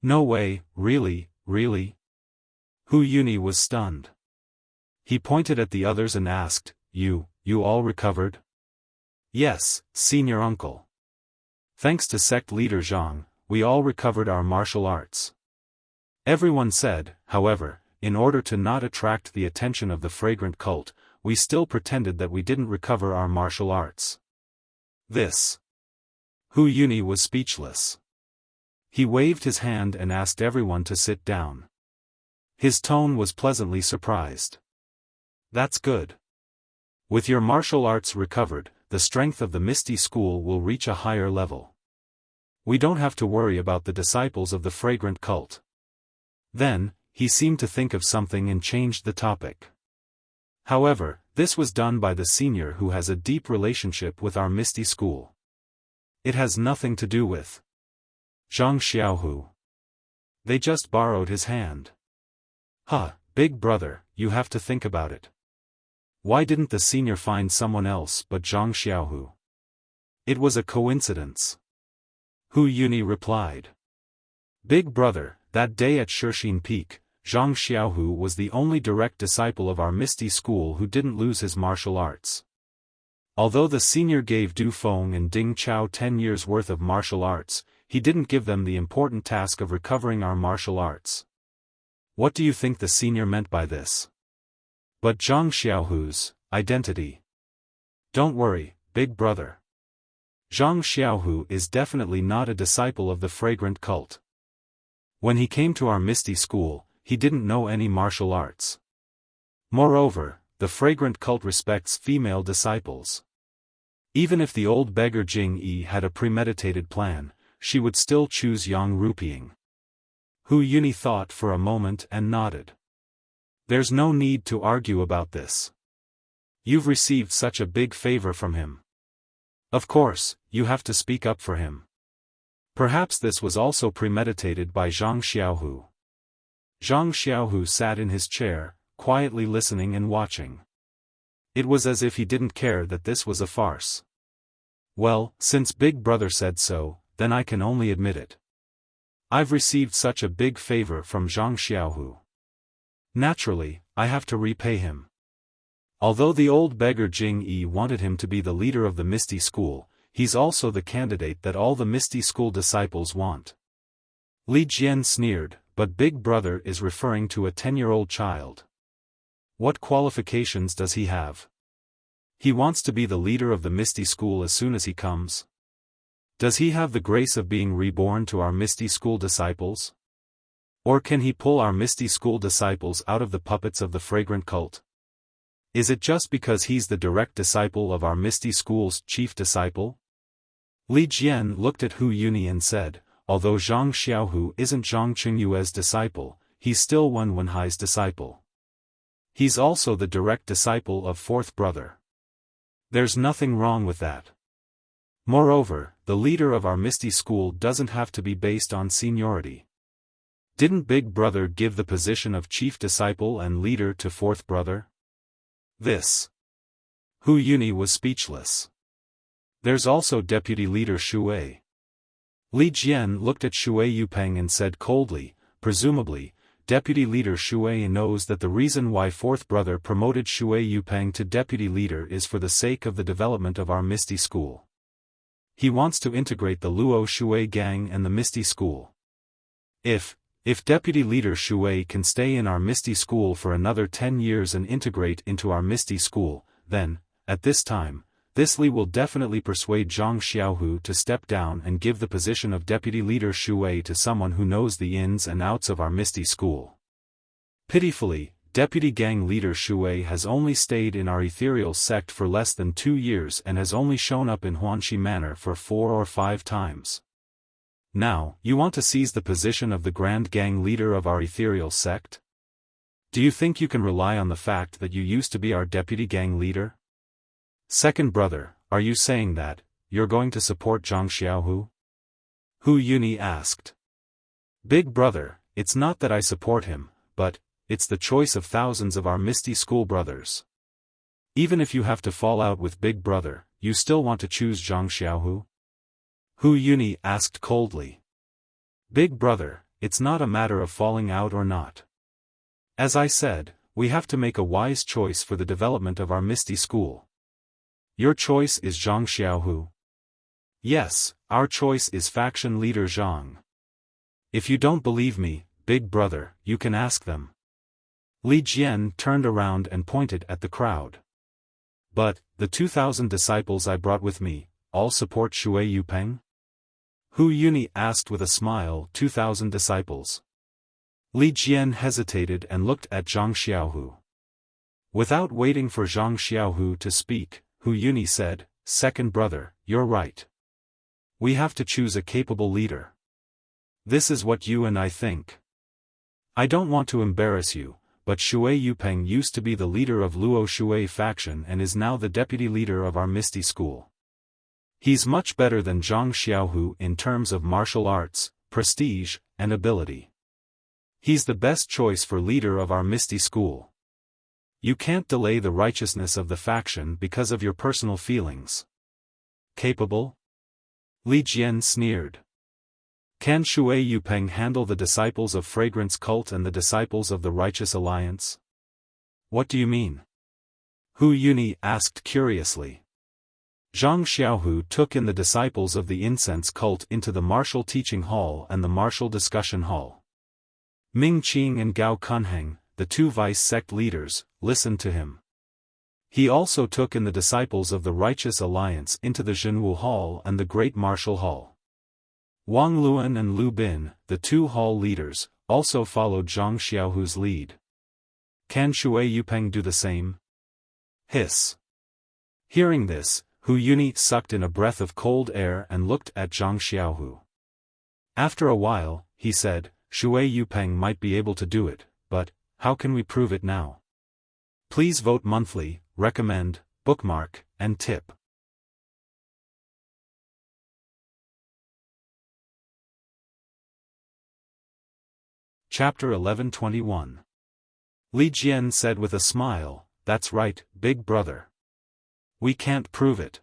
"No way, really? Hu Yuni was stunned. He pointed at the others and asked, You all recovered?" "Yes, senior uncle. Thanks to sect leader Zhang, we all recovered our martial arts." Everyone said, however, in order to not attract the attention of the fragrant cult, we still pretended that we didn't recover our martial arts. Hu Yuni was speechless. He waved his hand and asked everyone to sit down. His tone was pleasantly surprised. "That's good. With your martial arts recovered, the strength of the Misty School will reach a higher level. We don't have to worry about the disciples of the fragrant cult." Then, he seemed to think of something and changed the topic. "However, this was done by the senior who has a deep relationship with our Misty School. It has nothing to do with Zhang Xiaohu. They just borrowed his hand." Big brother, you have to think about it. Why didn't the senior find someone else but Zhang Xiaohu? It was a coincidence. Hu Yuni replied. "Big brother, that day at Shixin Peak, Zhang Xiaohu was the only direct disciple of our Misty School who didn't lose his martial arts. Although the senior gave Du Feng and Ding Chao 10 years' worth of martial arts, he didn't give them the important task of recovering our martial arts. What do you think the senior meant by this? But Zhang Xiaohu's identity. Don't worry, big brother. Zhang Xiaohu is definitely not a disciple of the fragrant cult. When he came to our Misty School, he didn't know any martial arts. Moreover, the fragrant cult respects female disciples. Even if the old beggar Jing Yi had a premeditated plan, she would still choose Yang Rupiang." Hu Yuni thought for a moment and nodded. "There's no need to argue about this. You've received such a big favor from him. Of course, you have to speak up for him. Perhaps this was also premeditated by Zhang Xiaohu." Zhang Xiaohu sat in his chair, quietly listening and watching. It was as if he didn't care that this was a farce. "Well, since Big Brother said so, then I can only admit it. I've received such a big favor from Zhang Xiaohu. Naturally, I have to repay him. Although the old beggar Jing Yi wanted him to be the leader of the Misty School, he's also the candidate that all the Misty School disciples want." Li Jian sneered, "But Big Brother is referring to a 10-year-old child. What qualifications does he have? He wants to be the leader of the Misty School as soon as he comes. Does he have the grace of being reborn to our Misty School disciples? Or can he pull our Misty School disciples out of the puppets of the fragrant cult? Is it just because he's the direct disciple of our Misty School's chief disciple?" Li Jian looked at Hu Yuni and said, "Although Zhang Xiaohu isn't Zhang Qingyue's disciple, he's still Wen Wenhai's disciple. He's also the direct disciple of fourth brother. There's nothing wrong with that. Moreover, the leader of our Misty School doesn't have to be based on seniority. Didn't Big Brother give the position of chief disciple and leader to fourth brother?" Hu Yuni was speechless. "There's also deputy leader Shui." Li Jian looked at Shui Yupeng and said coldly, "Presumably, deputy leader Shui knows that the reason why fourth brother promoted Shui Yupeng to deputy leader is for the sake of the development of our Misty School. He wants to integrate the Luo Shui gang and the Misty School. If deputy leader Shui can stay in our Misty School for another 10 years and integrate into our Misty School, then, at this time, this Li will definitely persuade Zhang Xiaohu to step down and give the position of deputy leader Shui to someone who knows the ins and outs of our Misty School. Pitifully, Deputy Gang Leader Shui has only stayed in our ethereal sect for less than 2 years and has only shown up in Huanxi Manor for 4 or 5 times. Now, you want to seize the position of the Grand Gang Leader of our ethereal sect? Do you think you can rely on the fact that you used to be our Deputy Gang Leader? Second brother, are you saying that you're going to support Zhang Xiaohu? Hu Yuni asked. Big brother, it's not that I support him, but it's the choice of thousands of our Misty School brothers. Even if you have to fall out with Big Brother, you still want to choose Zhang Xiaohu? Hu Yuni asked coldly. Big Brother, it's not a matter of falling out or not. As I said, we have to make a wise choice for the development of our Misty School. Your choice is Zhang Xiaohu. Yes, our choice is faction leader Zhang. If you don't believe me, Big Brother, you can ask them. Li Jian turned around and pointed at the crowd. But, the 2,000 disciples I brought with me, all support Shui Yupeng? Hu Yuni asked with a smile. 2,000 disciples. Li Jian hesitated and looked at Zhang Xiaohu. Without waiting for Zhang Xiaohu to speak, Hu Yuni said, Second brother, you're right. We have to choose a capable leader. This is what you and I think. I don't want to embarrass you, but Shui Yupeng used to be the leader of Luo Shui faction and is now the deputy leader of our Misty School. He's much better than Zhang Xiaohu in terms of martial arts, prestige, and ability. He's the best choice for leader of our Misty School. You can't delay the righteousness of the faction because of your personal feelings. Capable? Li Jian sneered. Can Shui Yupeng handle the disciples of Fragrance Cult and the disciples of the Righteous Alliance? What do you mean? Hu Yuni asked curiously. Zhang Xiaohu took in the disciples of the Incense Cult into the Martial Teaching Hall and the Martial Discussion Hall. Ming Qing and Gao Kunheng, the 2 vice sect leaders, listened to him. He also took in the disciples of the Righteous Alliance into the Zhenwu Hall and the Great Martial Hall. Wang Luan and Lu Bin, the 2 hall leaders, also followed Zhang Xiaohu's lead. Can Shui Yupeng do the same? Hiss. Hearing this, Hu Yuni sucked in a breath of cold air and looked at Zhang Xiaohu. After a while, he said, Shui Yupeng might be able to do it, but how can we prove it now? Please vote monthly, recommend, bookmark, and tip. Chapter 1121. Li Jian said with a smile, That's right, Big Brother. We can't prove it.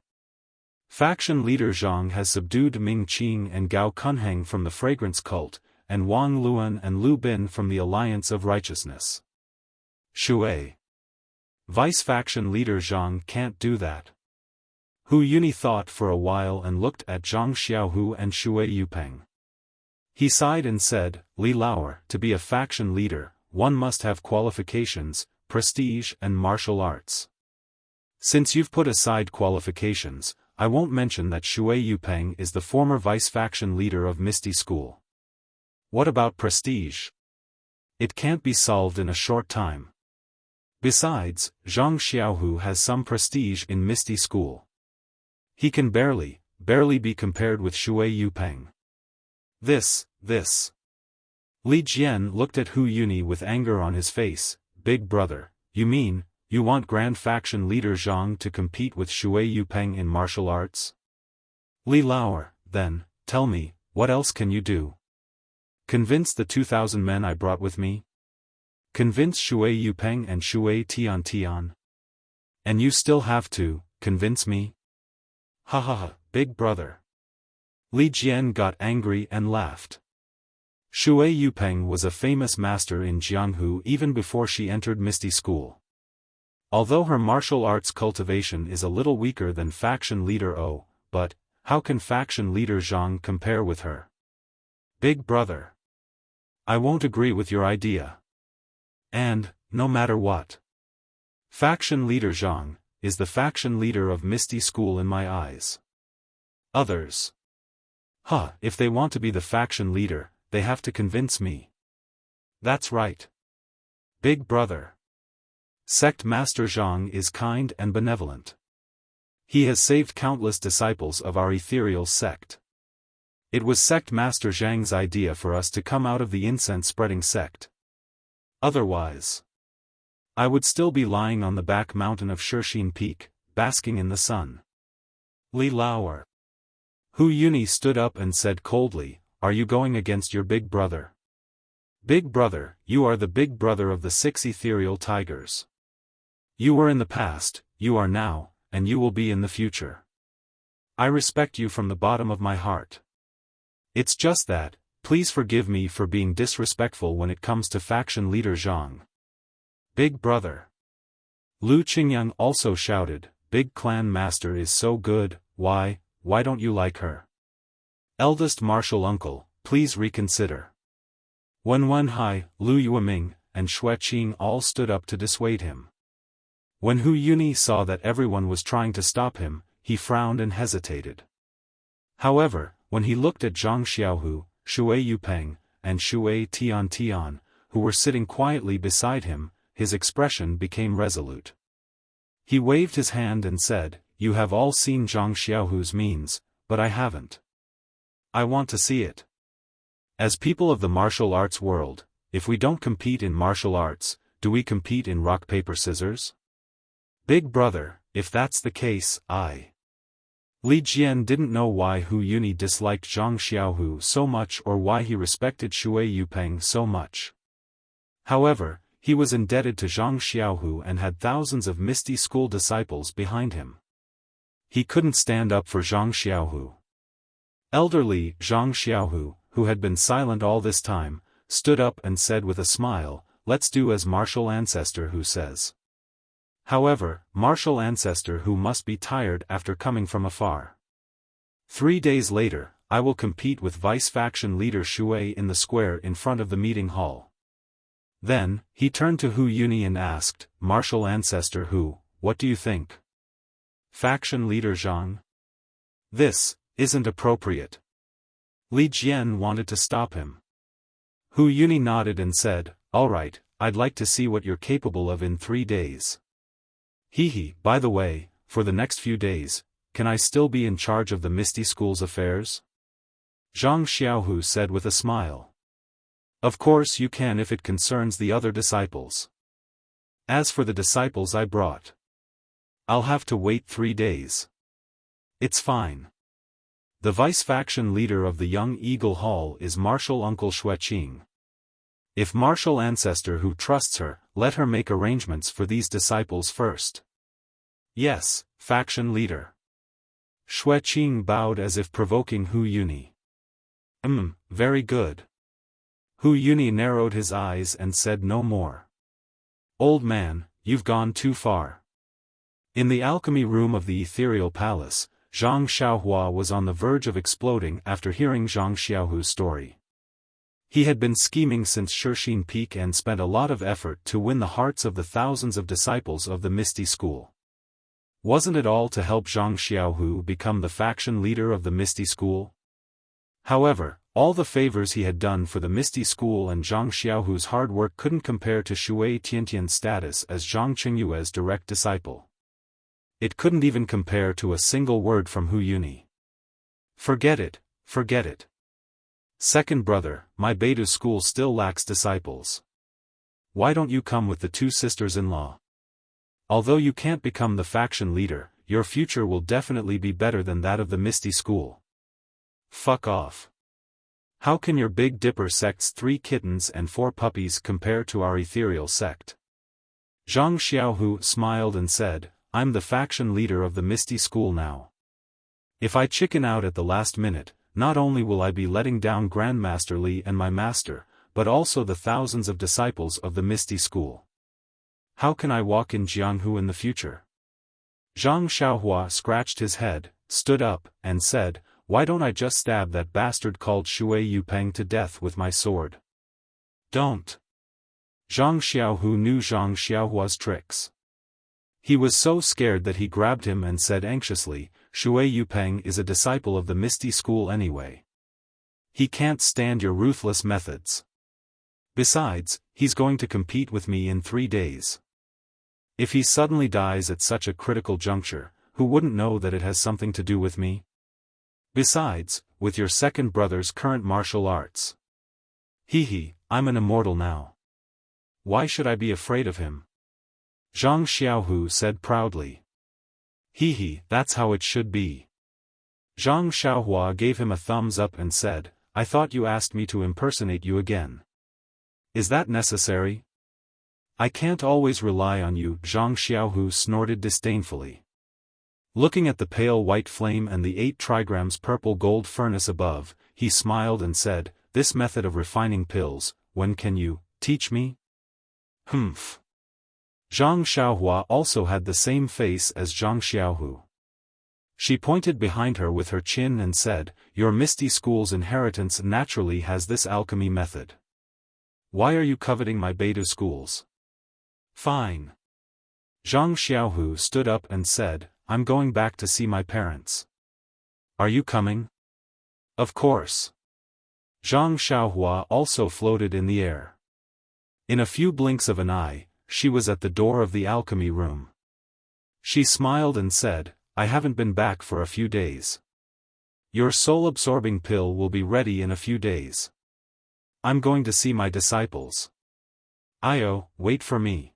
Faction leader Zhang has subdued Ming Qing and Gao Kunheng from the Fragrance Cult, and Wang Luan and Lu Bin from the Alliance of Righteousness. Shui. Vice faction leader Zhang can't do that. Hu Yuni thought for a while and looked at Zhang Xiaohu and Shui Yupeng. He sighed and said, Li Lauer, to be a faction leader, one must have qualifications, prestige and martial arts. Since you've put aside qualifications, I won't mention that Shui Yupeng is the former vice-faction leader of Misty School. What about prestige? It can't be solved in a short time. Besides, Zhang Xiaohu has some prestige in Misty School. He can barely be compared with Shui Yupeng. This. Li Jian looked at Hu Yuni with anger on his face. Big brother, you mean, you want Grand Faction leader Zhang to compete with Shui Yupeng in martial arts? Li Lauer, then, tell me, what else can you do? Convince the 2,000 men I brought with me? Convince Shui Yupeng and Shui Tian? And you still have to convince me? Ha ha ha, big brother. Li Jian got angry and laughed. Shui Yupeng was a famous master in Jianghu even before she entered Misty School. Although her martial arts cultivation is a little weaker than faction leader O, but how can faction leader Zhang compare with her? Big brother. I won't agree with your idea. And, no matter what, faction leader Zhang is the faction leader of Misty School in my eyes. Others. If they want to be the faction leader, they have to convince me. That's right. Big brother. Sect Master Zhang is kind and benevolent. He has saved countless disciples of our ethereal sect. It was Sect Master Zhang's idea for us to come out of the incense-spreading sect. Otherwise, I would still be lying on the back mountain of Shixin Peak, basking in the sun. Li Lauer. Hu Yuni stood up and said coldly, "Are you going against your big brother? Big brother, you are the big brother of the 6 ethereal tigers. You were in the past, you are now, and you will be in the future. I respect you from the bottom of my heart. It's just that, please forgive me for being disrespectful when it comes to faction leader Zhang." Big brother. Lu Qingyang also shouted, "Big clan master is so good, why don't you like her? Eldest martial uncle, please reconsider." Wen Wenhai, Lu Yueming, and Xue Qing all stood up to dissuade him. When Hu Yuni saw that everyone was trying to stop him, he frowned and hesitated. However, when he looked at Zhang Xiaohu, Shui Yupeng, and Shui Tian, who were sitting quietly beside him, his expression became resolute. He waved his hand and said, "You have all seen Zhang Xiaohu's means, but I haven't. I want to see it. As people of the martial arts world, if we don't compete in martial arts, do we compete in rock paper scissors? Big brother, if that's the case, I..." Li Jian didn't know why Hu Yuni disliked Zhang Xiaohu so much or why he respected Shui Yupeng so much. However, he was indebted to Zhang Xiaohu and had thousands of Misty School disciples behind him. He couldn't stand up for Zhang Xiaohu. Elderly Zhang Xiaohu, who had been silent all this time, stood up and said with a smile, "Let's do as martial ancestor Hu says." However, martial ancestor Hu must be tired after coming from afar. 3 days later, I will compete with vice-faction leader Shui in the square in front of the meeting hall. Then, he turned to Hu Yuni and asked, "Martial ancestor Hu, what do you think? Faction leader Zhang? This isn't appropriate." Li Jian wanted to stop him. Hu Yuni nodded and said, "All right, I'd like to see what you're capable of in 3 days. By the way, for the next few days, can I still be in charge of the Misty School's affairs?" Zhang Xiaohu said with a smile. "Of course you can if it concerns the other disciples. As for the disciples I brought, I'll have to wait 3 days. It's fine. The vice-faction leader of the Young Eagle Hall is Martial Uncle Xue Qing. If martial ancestor Hu trusts her, let her make arrangements for these disciples first." "Yes, faction leader." Xue Qing bowed as if provoking Hu Yuni. Very good." Hu Yuni narrowed his eyes and said no more. "Old man, you've gone too far." In the alchemy room of the ethereal palace, Zhang Xiaohua was on the verge of exploding after hearing Zhang Xiaohu's story. He had been scheming since Shixin Peak and spent a lot of effort to win the hearts of the thousands of disciples of the Misty School. Wasn't it all to help Zhang Xiaohu become the faction leader of the Misty School? However, all the favors he had done for the Misty School and Zhang Xiaohu's hard work couldn't compare to Shui Tiantian's status as Zhang Qingyue's direct disciple. It couldn't even compare to a single word from Hu Yuni. Forget it. Second brother, my Beidou school still lacks disciples. Why don't you come with the 2 sisters-in-law? Although you can't become the faction leader, your future will definitely be better than that of the Misty School. Fuck off. How can your Big Dipper sect's 3 kittens and 4 puppies compare to our ethereal sect? Zhang Xiaohu smiled and said, "I'm the faction leader of the Misty School now. If I chicken out at the last minute, not only will I be letting down Grandmaster Li and my master, but also the thousands of disciples of the Misty School. How can I walk in Jianghu in the future?" Zhang Xiaohua scratched his head, stood up, and said, "Why don't I just stab that bastard called Shui Yupeng to death with my sword?" "Don't." Zhang Xiaohu knew Zhang Xiaohua's tricks. He was so scared that he grabbed him and said anxiously, "Shui Yupeng is a disciple of the Misty School anyway. He can't stand your ruthless methods. Besides, he's going to compete with me in 3 days. If he suddenly dies at such a critical juncture, who wouldn't know that it has something to do with me? Besides, with your second brother's current martial arts. I'm an immortal now. Why should I be afraid of him? Zhang Xiaohu said proudly. That's how it should be. Zhang Xiaohua gave him a thumbs up and said, I thought you asked me to impersonate you again. Is that necessary? I can't always rely on you, Zhang Xiaohu snorted disdainfully. Looking at the pale white flame and the 8 trigrams purple gold furnace above, he smiled and said, this method of refining pills, when can you teach me? Humph. Zhang Xiaohua also had the same face as Zhang Xiaohu. She pointed behind her with her chin and said, your Misty School's inheritance naturally has this alchemy method. Why are you coveting my Beta schools? Fine. Zhang Xiaohu stood up and said, I'm going back to see my parents. Are you coming? Of course. Zhang Xiaohua also floated in the air. In a few blinks of an eye, she was at the door of the alchemy room. She smiled and said, I haven't been back for a few days. Your soul-absorbing pill will be ready in a few days. I'm going to see my disciples. Wait for me.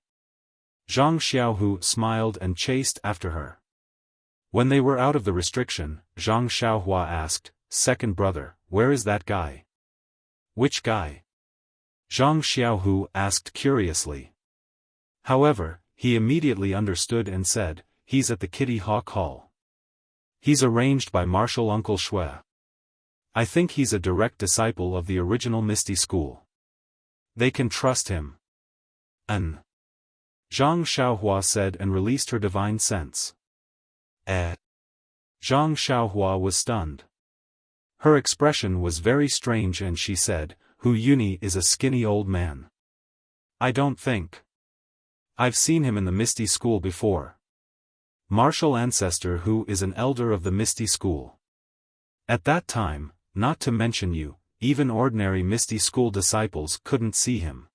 Zhang Xiaohu smiled and chased after her. When they were out of the restriction, Zhang Xiaohua asked, second brother, where is that guy? Which guy? Zhang Xiaohu asked curiously. However, he immediately understood and said, he's at the Kitty Hawk Hall. He's arranged by Martial Uncle Shui. I think he's a direct disciple of the original Misty School. They can trust him. Zhang Xiaohua said and released her divine sense. Zhang Xiaohua was stunned. Her expression was very strange and she said, Hu Yuni is a skinny old man. I don't think. I've seen him in the Misty School before. Martial ancestor who is an elder of the Misty School. At that time, not to mention you, even ordinary Misty School disciples couldn't see him.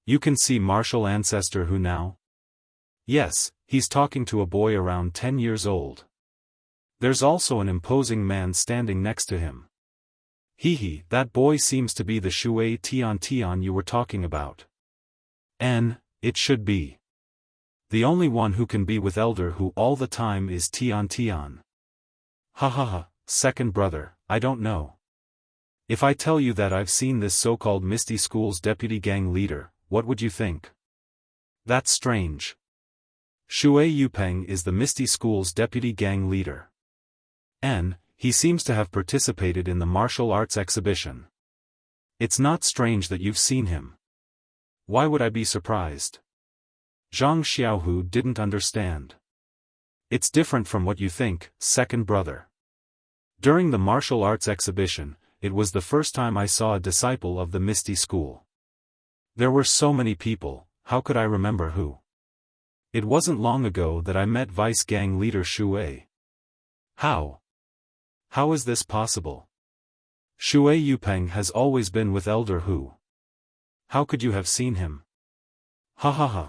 You can see martial ancestor who now? Yes, he's talking to a boy around 10 years old. There's also an imposing man standing next to him. That boy seems to be the Shui Tian you were talking about. It should be. The only one who can be with Elder Hu all the time is Tian. Second brother, I don't know. If I tell you that I've seen this so-called Misty School's deputy gang leader, what would you think? That's strange. Shui Yupeng is the Misty School's deputy gang leader. He seems to have participated in the martial arts exhibition. It's not strange that you've seen him. Why would I be surprised? Zhang Xiaohu didn't understand. It's different from what you think, second brother. During the martial arts exhibition, it was the first time I saw a disciple of the Misty School. There were so many people, how could I remember who? It wasn't long ago that I met Vice Gang leader Shui. How? How is this possible? Shui Yupeng has always been with Elder Hu. How could you have seen him?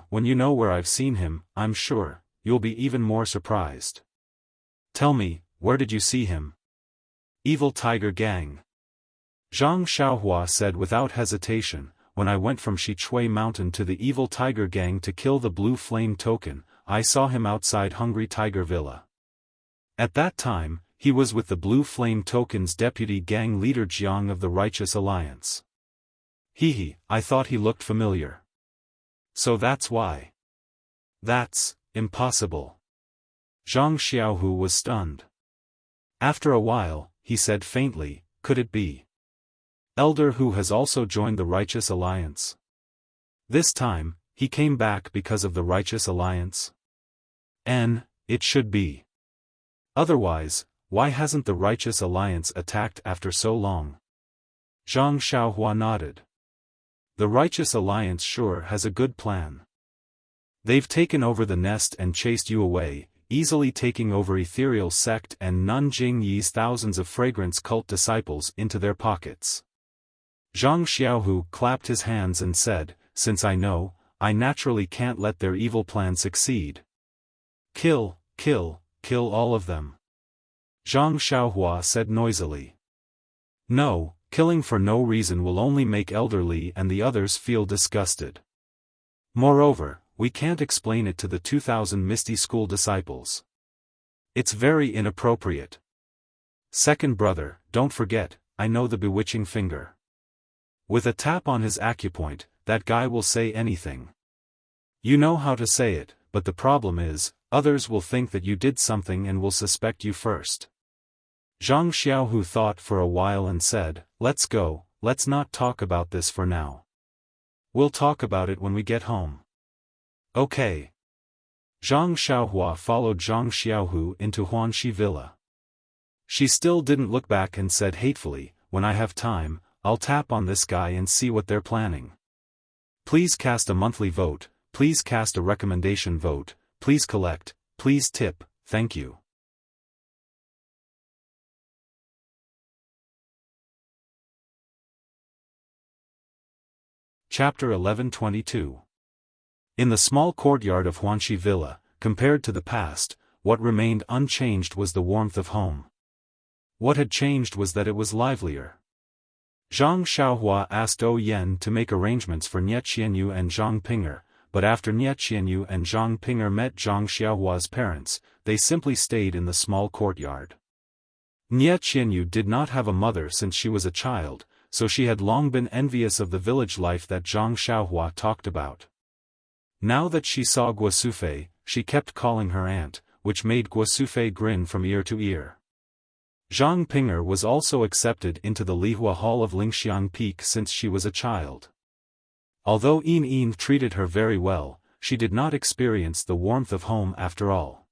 When you know where I've seen him, I'm sure, you'll be even more surprised. Tell me, where did you see him? Evil Tiger Gang. Zhang Xiaohua said without hesitation, when I went from Shichui Mountain to the Evil Tiger Gang to kill the Blue Flame Token, I saw him outside Hungry Tiger Villa. At that time, he was with the Blue Flame Token's deputy gang leader Jiang of the Righteous Alliance. I thought he looked familiar. So that's why. That's impossible. Zhang Xiaohu was stunned. After a while, he said faintly, could it be? Elder Hu has also joined the Righteous Alliance. This time, he came back because of the Righteous Alliance? It should be. Otherwise, why hasn't the Righteous Alliance attacked after so long? Zhang Xiaohua nodded. The Righteous Alliance sure has a good plan. They've taken over the nest and chased you away, easily taking over Ethereal Sect and Nanjing Yi's thousands of fragrance cult disciples into their pockets. Zhang Xiaohu clapped his hands and said, since I know, I naturally can't let their evil plan succeed. Kill, kill, kill all of them. Zhang Xiaohua said noisily. No, killing for no reason will only make elderly and the others feel disgusted. Moreover, we can't explain it to the 2000 Misty School disciples. It's very inappropriate. Second brother, don't forget, I know the bewitching finger. With a tap on his acupoint, that guy will say anything. You know how to say it, but the problem is, others will think that you did something and will suspect you first. Zhang Xiaohu thought for a while and said, let's go, let's not talk about this for now. We'll talk about it when we get home. Okay. Zhang Xiaohua followed Zhang Xiaohu into Huanxi Villa. She still didn't look back and said hatefully, when I have time, I'll tap on this guy and see what they're planning. Please cast a monthly vote, please cast a recommendation vote, please collect, please tip, thank you. Chapter 11:22. In the small courtyard of Huanxi Villa, compared to the past, what remained unchanged was the warmth of home. What had changed was that it was livelier. Zhang Xiaohua asked O Yen to make arrangements for Nie Qianyu and Zhang Pinger, but after Nie Qianyu and Zhang Pinger met Zhang Xiaohua's parents, they simply stayed in the small courtyard. Nie Qianyu did not have a mother since she was a child, so she had long been envious of the village life that Zhang Xiaohua talked about. Now that she saw Guosufei, she kept calling her aunt, which made Guosufei grin from ear to ear. Zhang Pinger was also accepted into the Lihua Hall of Lingxiang Peak since she was a child. Although Yin treated her very well, she did not experience the warmth of home after all.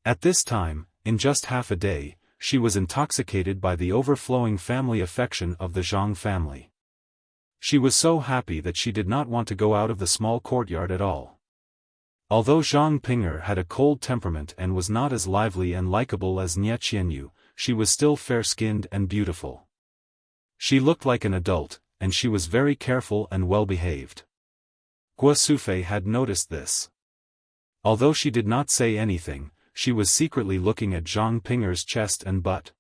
At this time, in just half a day, she was intoxicated by the overflowing family affection of the Zhang family. She was so happy that she did not want to go out of the small courtyard at all. Although Zhang Pinger had a cold temperament and was not as lively and likable as Nie Qianyu, she was still fair-skinned and beautiful. She looked like an adult, and she was very careful and well-behaved. Guosufei had noticed this. Although she did not say anything, she was secretly looking at Zhang Pinger's chest and butt.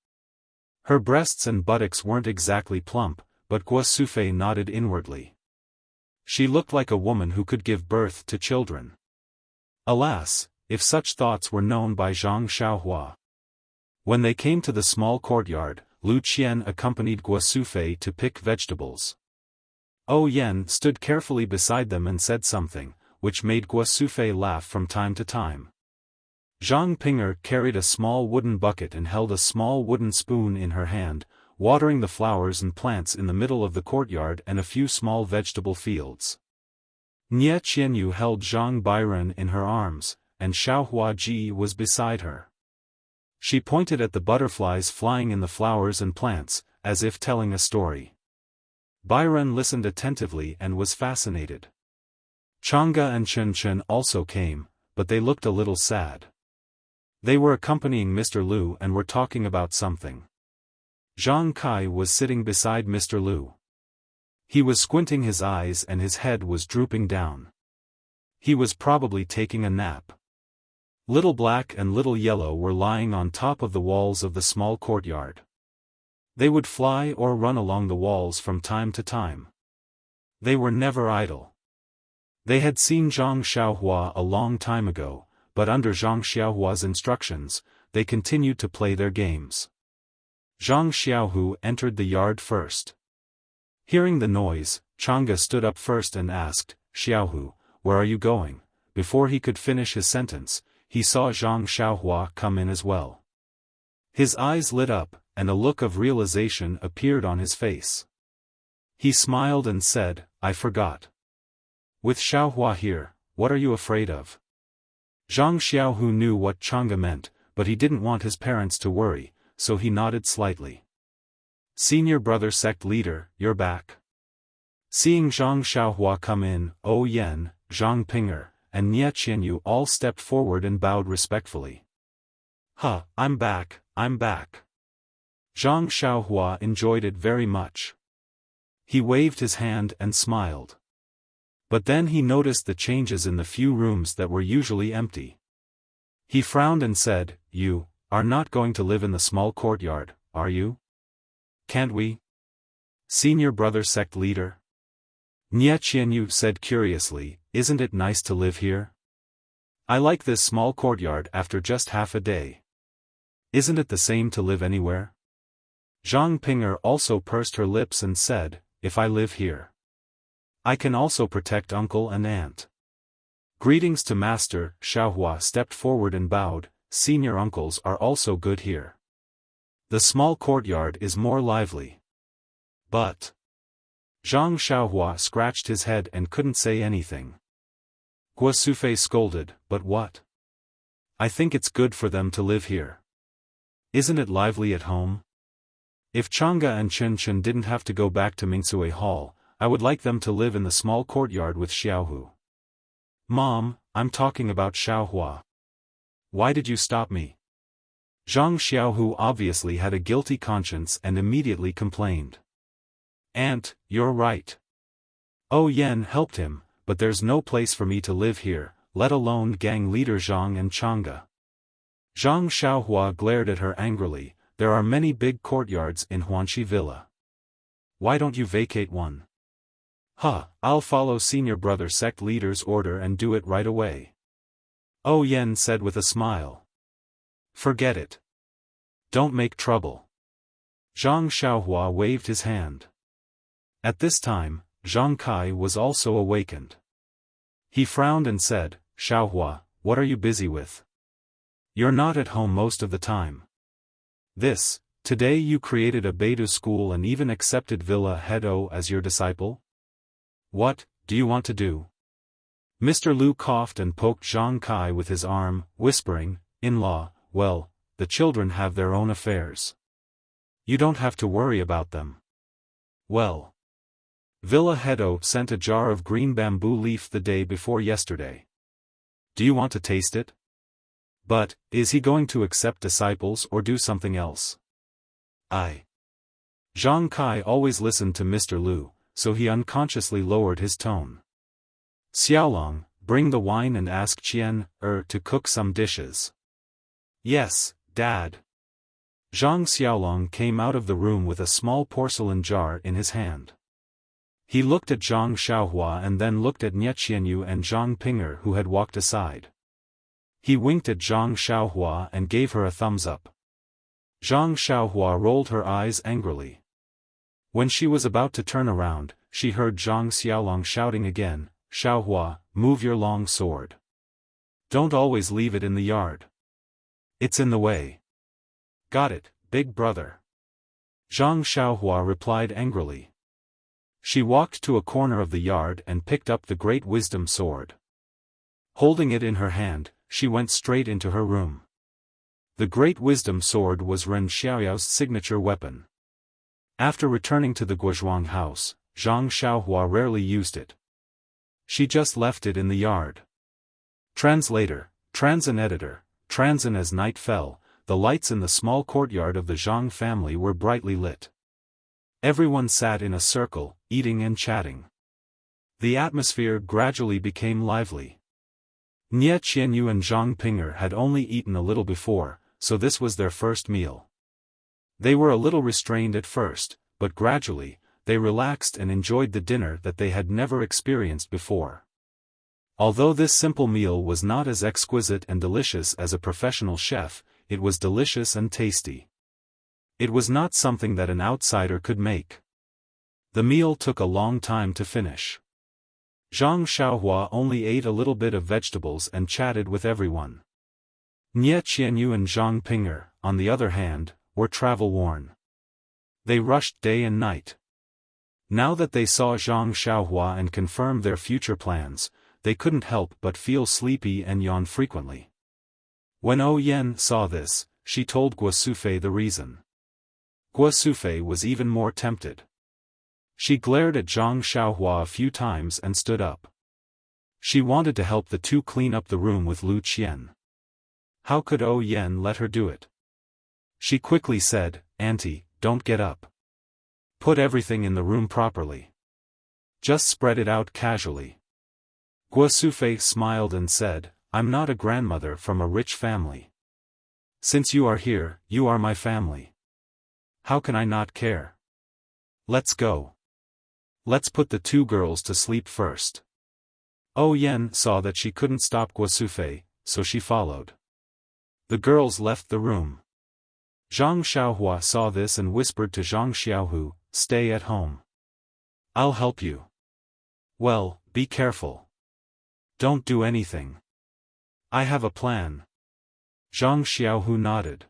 Her breasts and buttocks weren't exactly plump, but Guosufei nodded inwardly. She looked like a woman who could give birth to children. Alas, if such thoughts were known by Zhang Xiaohua. When they came to the small courtyard, Lu Qian accompanied Guosufei to pick vegetables. O Yen stood carefully beside them and said something, which made Guosufei laugh from time to time. Zhang Pinger carried a small wooden bucket and held a small wooden spoon in her hand, watering the flowers and plants in the middle of the courtyard and a few small vegetable fields. Nie Qianyu held Zhang Bairen in her arms, and Xiaohua Ji was beside her. She pointed at the butterflies flying in the flowers and plants, as if telling a story. Bairen listened attentively and was fascinated. Chang'e and Chen also came, but they looked a little sad. They were accompanying Mr. Lu and were talking about something. Zhang Kai was sitting beside Mr. Lu. He was squinting his eyes and his head was drooping down. He was probably taking a nap. Little Black and Little Yellow were lying on top of the walls of the small courtyard. They would fly or run along the walls from time to time. They were never idle. They had seen Zhang Xiaohua a long time ago, but under Zhang Xiaohua's instructions, they continued to play their games. Zhang Xiaohu entered the yard first. Hearing the noise, Chang'e stood up first and asked, Xiaohu, where are you going? Before he could finish his sentence, he saw Zhang Xiaohua come in as well. His eyes lit up, and a look of realization appeared on his face. He smiled and said, I forgot. With Xiaohua here, what are you afraid of? Zhang Xiaohu knew what Chang'e meant, but he didn't want his parents to worry, so he nodded slightly. Senior brother sect leader, you're back. Seeing Zhang Xiaohua come in, O Yen, Zhang Pinger, and Nie Qianyu all stepped forward and bowed respectfully. I'm back, I'm back. Zhang Xiaohua enjoyed it very much. He waved his hand and smiled. But then he noticed the changes in the few rooms that were usually empty. He frowned and said, "You are not going to live in the small courtyard, are you? Can't we?" Senior brother sect leader. Nie Qianyu said curiously, "Isn't it nice to live here? I like this small courtyard after just half a day. Isn't it the same to live anywhere?" Zhang Pinger also pursed her lips and said, "If I live here, I can also protect uncle and aunt." Greetings to master. Xiaohua stepped forward and bowed. Senior uncles are also good here. The small courtyard is more lively. But Zhang Xiaohua scratched his head and couldn't say anything. Guo Sufei scolded, "But what? I think it's good for them to live here. Isn't it lively at home? If Chang'e and Chen Chen didn't have to go back to Mingsui Hall, I would like them to live in the small courtyard with Xiaohu." "Mom, I'm talking about Xiaohua. Why did you stop me?" Zhang Xiaohu obviously had a guilty conscience and immediately complained. "Aunt, you're right. Oh Yen helped him, but there's no place for me to live here, let alone gang leader Zhang and Chang'e." Zhang Xiaohua glared at her angrily. "There are many big courtyards in Huanxi Villa. Why don't you vacate one?" I'll follow senior brother sect leader's order and do it right away." Oh Yen said with a smile. "Forget it. Don't make trouble." Zhang Xiaohua waved his hand. At this time, Zhang Kai was also awakened. He frowned and said, "Xiaohua, what are you busy with? You're not at home most of the time. Today you created a Beidou school and even accepted Villa Hedo as your disciple? What do you want to do?" Mr. Liu coughed and poked Zhang Kai with his arm, whispering, "In-law, well, the children have their own affairs. You don't have to worry about them." "Well, Villa Hedo sent a jar of green bamboo leaf the day before yesterday. Do you want to taste it? But, is he going to accept disciples or do something else?" Zhang Kai always listened to Mr. Liu, so he unconsciously lowered his tone. "Xiaolong, bring the wine and ask Qian to cook some dishes." "Yes, Dad." Zhang Xiaolong came out of the room with a small porcelain jar in his hand. He looked at Zhang Xiaohua and then looked at Nie Qianyu and Zhang Pinger who had walked aside. He winked at Zhang Xiaohua and gave her a thumbs up. Zhang Xiaohua rolled her eyes angrily. When she was about to turn around, she heard Zhang Xiaolong shouting again, "Xiaohua, move your long sword. Don't always leave it in the yard. It's in the way." "Got it, big brother." Zhang Xiaohua replied angrily. She walked to a corner of the yard and picked up the Great Wisdom Sword. Holding it in her hand, she went straight into her room. The Great Wisdom Sword was Ren Xiaoyao's signature weapon. After returning to the Guozhuang house, Zhang Xiaohua rarely used it. She just left it in the yard. Translator, Transin editor, Transin. As night fell, the lights in the small courtyard of the Zhang family were brightly lit. Everyone sat in a circle, eating and chatting. The atmosphere gradually became lively. Nie Qianyu and Zhang Pinger had only eaten a little before, so this was their first meal. They were a little restrained at first, but gradually, they relaxed and enjoyed the dinner that they had never experienced before. Although this simple meal was not as exquisite and delicious as a professional chef, it was delicious and tasty. It was not something that an outsider could make. The meal took a long time to finish. Zhang Xiaohua only ate a little bit of vegetables and chatted with everyone. Nie Qianyu and Zhang Pinger, on the other hand, were travel-worn. They rushed day and night. Now that they saw Zhang Xiaohua and confirmed their future plans, they couldn't help but feel sleepy and yawn frequently. When O Yen saw this, she told Guo Sufei the reason. Guo Sufei was even more tempted. She glared at Zhang Xiaohua a few times and stood up. She wanted to help the two clean up the room with Lu Qian. How could O Yen let her do it? She quickly said, "Auntie, don't get up. Put everything in the room properly. Just spread it out casually. Guo Sufei smiled and said, I'm not a grandmother from a rich family. Since you are here, you are my family. How can I not care? Let's go. Let's put the two girls to sleep first. Oh Yen saw that she couldn't stop Guo Sufei, so she followed. The girls left the room. Zhang Xiaohua saw this and whispered to Zhang Xiaohu, stay at home. I'll help you. Well, be careful. Don't do anything. I have a plan. Zhang Xiaohu nodded.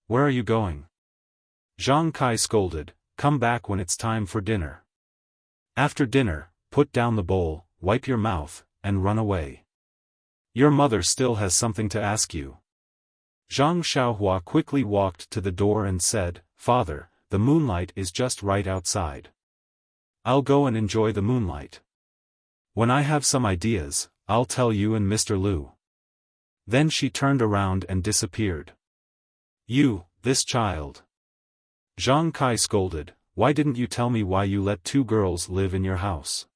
Where are you going? Zhang Kai scolded, come back when it's time for dinner. After dinner, put down the bowl, wipe your mouth, and run away. Your mother still has something to ask you. Zhang Xiaohua quickly walked to the door and said, Father, the moonlight is just right outside. I'll go and enjoy the moonlight. When I have some ideas, I'll tell you and Mr. Liu. Then she turned around and disappeared. You, this child. Zhang Kai scolded, why didn't you tell me why you let two girls live in your house?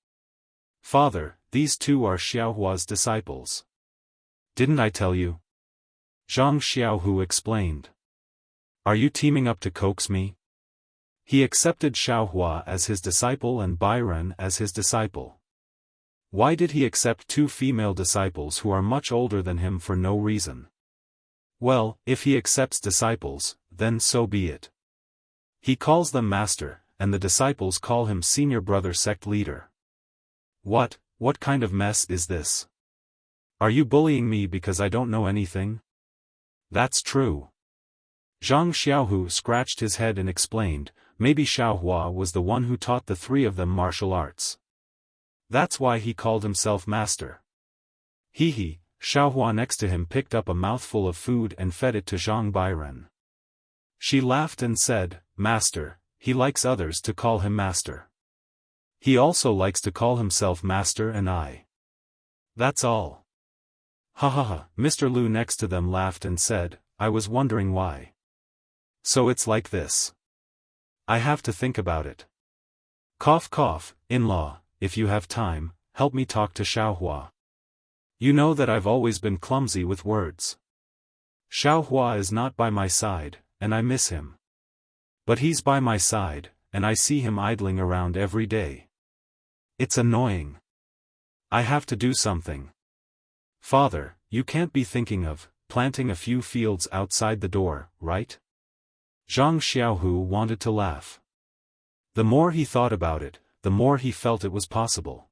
Father, these two are Xiaohua's disciples. Didn't I tell you? Zhang Xiaohu explained. Are you teaming up to coax me? He accepted Xiaohua as his disciple and Byron as his disciple. Why did he accept two female disciples who are much older than him for no reason? Well, if he accepts disciples, then so be it. He calls them master, and the disciples call him senior brother sect leader. What kind of mess is this? Are you bullying me because I don't know anything? That's true. Zhang Xiaohu scratched his head and explained, maybe Xiaohua was the one who taught the three of them martial arts. That's why he called himself master. Hee. Xiaohua next to him picked up a mouthful of food and fed it to Zhang Bairen. She laughed and said, Master, he likes others to call him master. He also likes to call himself master and I. That's all. Ha ha ha, Mr. Liu next to them laughed and said, I was wondering why. So it's like this. I have to think about it. Cough cough, in-law, if you have time, help me talk to Xiaohua. You know that I've always been clumsy with words. Xiaohua is not by my side, and I miss him. But he's by my side, and I see him idling around every day. It's annoying. I have to do something. Father, you can't be thinking of planting a few fields outside the door, right? Zhang Xiaohu wanted to laugh. The more he thought about it, the more he felt it was possible.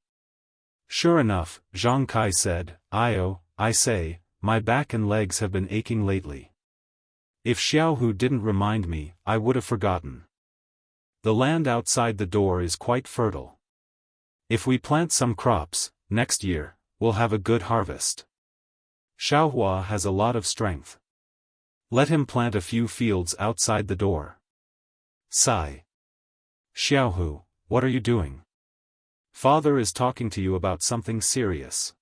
Sure enough, Zhang Kai said, I say, my back and legs have been aching lately. If Xiaohu didn't remind me, I would have forgotten. The land outside the door is quite fertile. If we plant some crops, next year, we'll have a good harvest. Xiaohua has a lot of strength. Let him plant a few fields outside the door. Sigh. Xiaohu, what are you doing? Father is talking to you about something serious.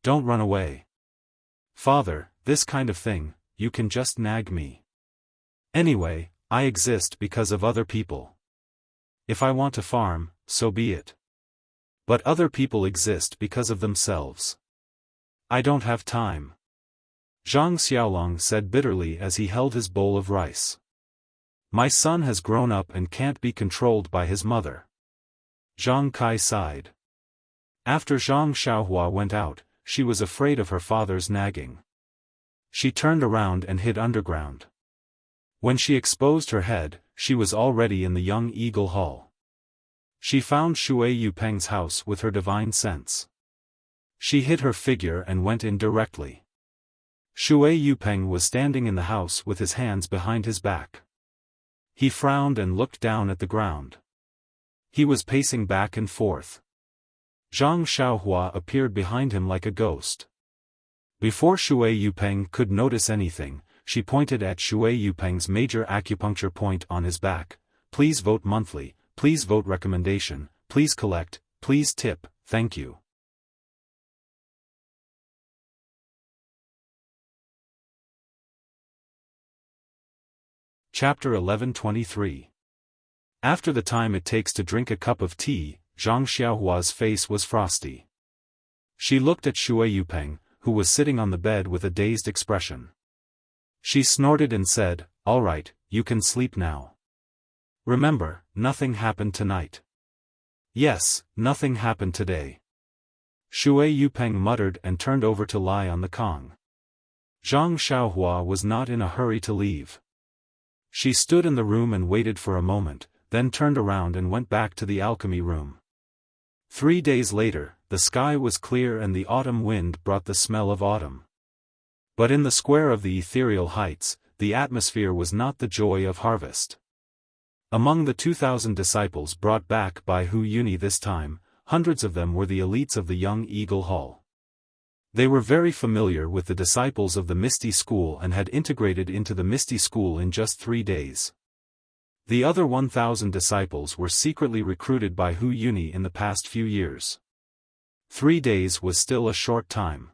Don't run away. Father, this kind of thing, you can just nag me. Anyway, I exist because of other people. If I want to farm, so be it. But other people exist because of themselves. I don't have time. Zhang Xiaolong said bitterly as he held his bowl of rice. My son has grown up and can't be controlled by his mother. Zhang Kai sighed. After Zhang Xiaohua went out, she was afraid of her father's nagging. She turned around and hid underground. When she exposed her head, she was already in the Young Eagle Hall. She found Shui Yupeng's house with her divine sense. She hid her figure and went in directly. Shui Yupeng was standing in the house with his hands behind his back. He frowned and looked down at the ground. He was pacing back and forth. Zhang Xiaohua appeared behind him like a ghost. Before Shui Yupeng could notice anything, she pointed at Shui Yupeng's major acupuncture point on his back. Please vote monthly, please vote recommendation, please collect, please tip, thank you. Chapter 1123. After the time it takes to drink a cup of tea, Zhang Xiaohua's face was frosty. She looked at Shui Yupeng, who was sitting on the bed with a dazed expression. She snorted and said, "All right, you can sleep now. Remember, nothing happened tonight." "Yes, nothing happened today." Shui Yupeng muttered and turned over to lie on the Kong. Zhang Xiaohua was not in a hurry to leave. She stood in the room and waited for a moment, then turned around and went back to the alchemy room. 3 days later, the sky was clear and the autumn wind brought the smell of autumn. But in the square of the ethereal heights, the atmosphere was not the joy of harvest. Among the 2,000 disciples brought back by Hu Yuni this time, hundreds of them were the elites of the Young Eagle Hall. They were very familiar with the disciples of the Misty School and had integrated into the Misty School in just 3 days. The other 1,000 disciples were secretly recruited by Hu Yuni in the past few years. 3 days was still a short time.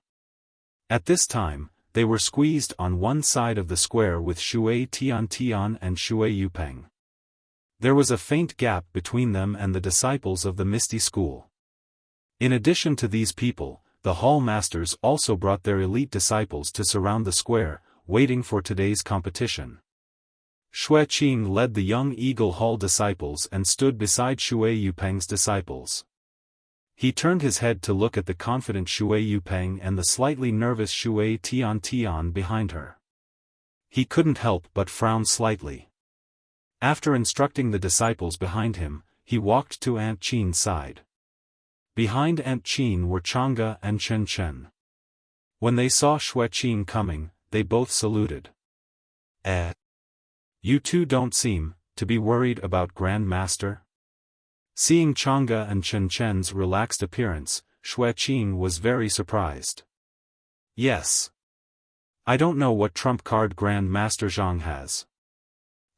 At this time, they were squeezed on one side of the square with Shui Tian and Shui Yupeng. There was a faint gap between them and the disciples of the Misty School. In addition to these people, the hall masters also brought their elite disciples to surround the square, waiting for today's competition. Xue Qing led the Young Eagle Hall disciples and stood beside Shui Yupeng's disciples. He turned his head to look at the confident Shui Yupeng and the slightly nervous Shui Tian behind her. He couldn't help but frown slightly. After instructing the disciples behind him, he walked to Aunt Qin's side. Behind Aunt Qin were Chang'e and Chen Chen. When they saw Xue Qing coming, they both saluted. You two don't seem to be worried about Grand Master?" Seeing Chang'e and Chen Chen's relaxed appearance, Xue Qing was very surprised. "Yes. I don't know what trump card Grand Master Zhang has.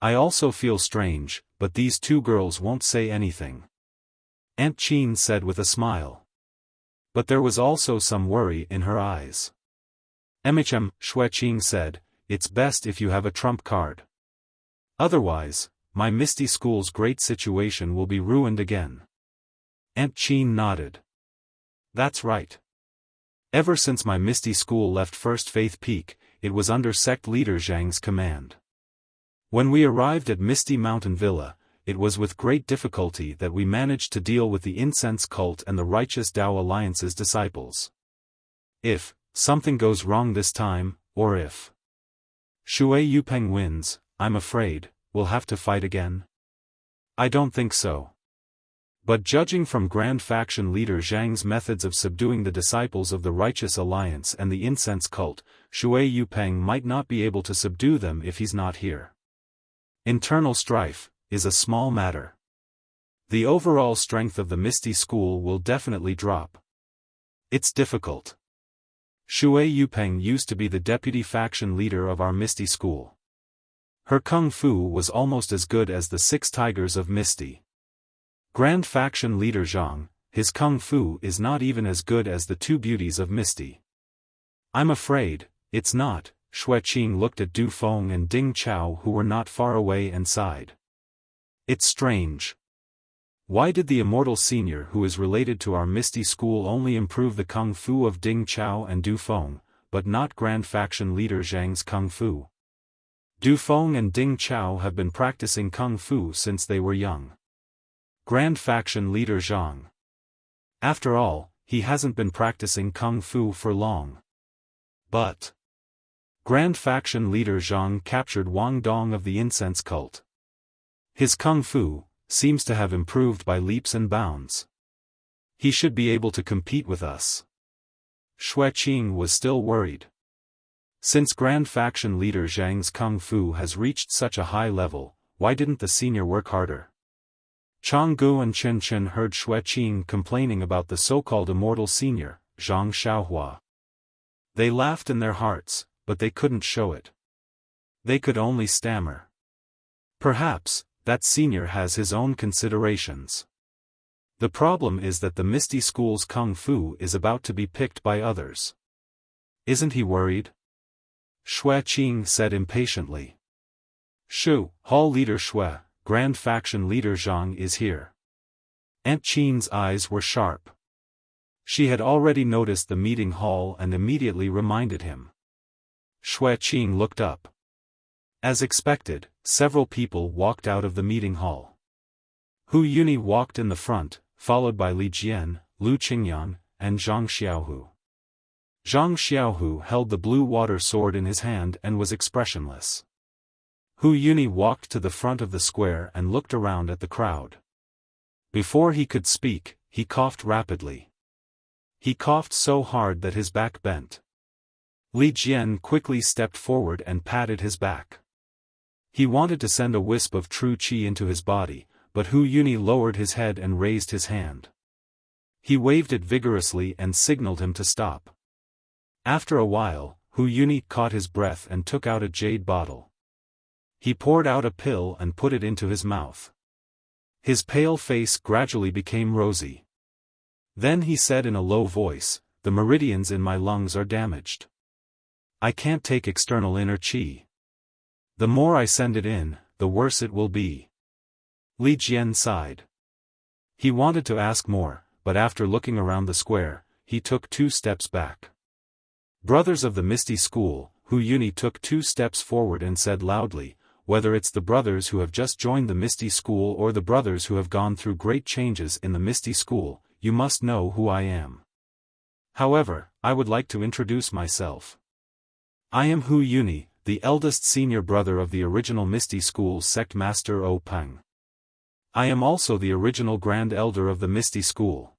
I also feel strange, but these two girls won't say anything," Aunt Qin said with a smile. But there was also some worry in her eyes. "Xue Qing said, it's best if you have a trump card. Otherwise, my Misty School's great situation will be ruined again." Aunt Qin nodded. "That's right. Ever since my Misty School left First Faith Peak, it was under sect leader Zhang's command. When we arrived at Misty Mountain Villa, it was with great difficulty that we managed to deal with the incense cult and the righteous Tao Alliance's disciples. If something goes wrong this time, or if Shui Yupeng wins, I'm afraid we'll have to fight again." "I don't think so. But judging from Grand Faction leader Zhang's methods of subduing the disciples of the Righteous Alliance and the incense cult, Shui Yupeng might not be able to subdue them if he's not here. Internal strife is a small matter. The overall strength of the Misty School will definitely drop. It's difficult. Shui Yupeng used to be the deputy faction leader of our Misty School. Her kung fu was almost as good as the 6 tigers of Misty. Grand Faction leader Zhang, his kung fu is not even as good as the 2 beauties of Misty. I'm afraid it's not." Xue Qing looked at Du Feng and Ding Chao who were not far away and sighed. "It's strange. Why did the immortal senior who is related to our Misty School only improve the kung fu of Ding Chao and Du Feng, but not Grand Faction leader Zhang's kung fu? Du Feng and Ding Chao have been practicing kung fu since they were young. Grand Faction leader Zhang. After all, he hasn't been practicing kung fu for long. But Grand Faction leader Zhang captured Wang Dong of the incense cult. His kung fu seems to have improved by leaps and bounds. He should be able to compete with us." Xue Qing was still worried. Since Grand Faction leader Zhang's kung fu has reached such a high level, why didn't the senior work harder? Chang'e and Chen Chen heard Xue Qing complaining about the so-called immortal senior, Zhang Xiaohua. They laughed in their hearts, but they couldn't show it. They could only stammer. Perhaps that senior has his own considerations. The problem is that the Misty School's kung fu is about to be picked by others. Isn't he worried? Xue Qing said impatiently. "Shu, Hall leader Xue, Grand Faction Leader Zhang is here. Aunt Qin's eyes were sharp. She had already noticed the meeting hall and immediately reminded him. Shui Qing looked up. As expected, several people walked out of the meeting hall. Hu Yuni walked in the front, followed by Li Jian, Lu Qingyan, and Zhang Xiaohu. Zhang Xiaohu held the blue water sword in his hand and was expressionless. Hu Yuni walked to the front of the square and looked around at the crowd. Before he could speak, he coughed rapidly. He coughed so hard that his back bent. Li Jian quickly stepped forward and patted his back. He wanted to send a wisp of true qi into his body, but Hu Yuni lowered his head and raised his hand. He waved it vigorously and signaled him to stop. After a while, Hu Yuni caught his breath and took out a jade bottle. He poured out a pill and put it into his mouth. His pale face gradually became rosy. Then he said in a low voice, "The meridians in my lungs are damaged. I can't take external inner qi. The more I send it in, the worse it will be." Li Jian sighed. He wanted to ask more, but after looking around the square, he took 2 steps back. "Brothers of the Misty School," Hu Yuni took 2 steps forward and said loudly, "Whether it's the brothers who have just joined the Misty School or the brothers who have gone through great changes in the Misty School, you must know who I am. However, I would like to introduce myself. I am Hu Yuni, the eldest senior brother of the original Misty School sect master O Peng. I am also the original Grand Elder of the Misty School."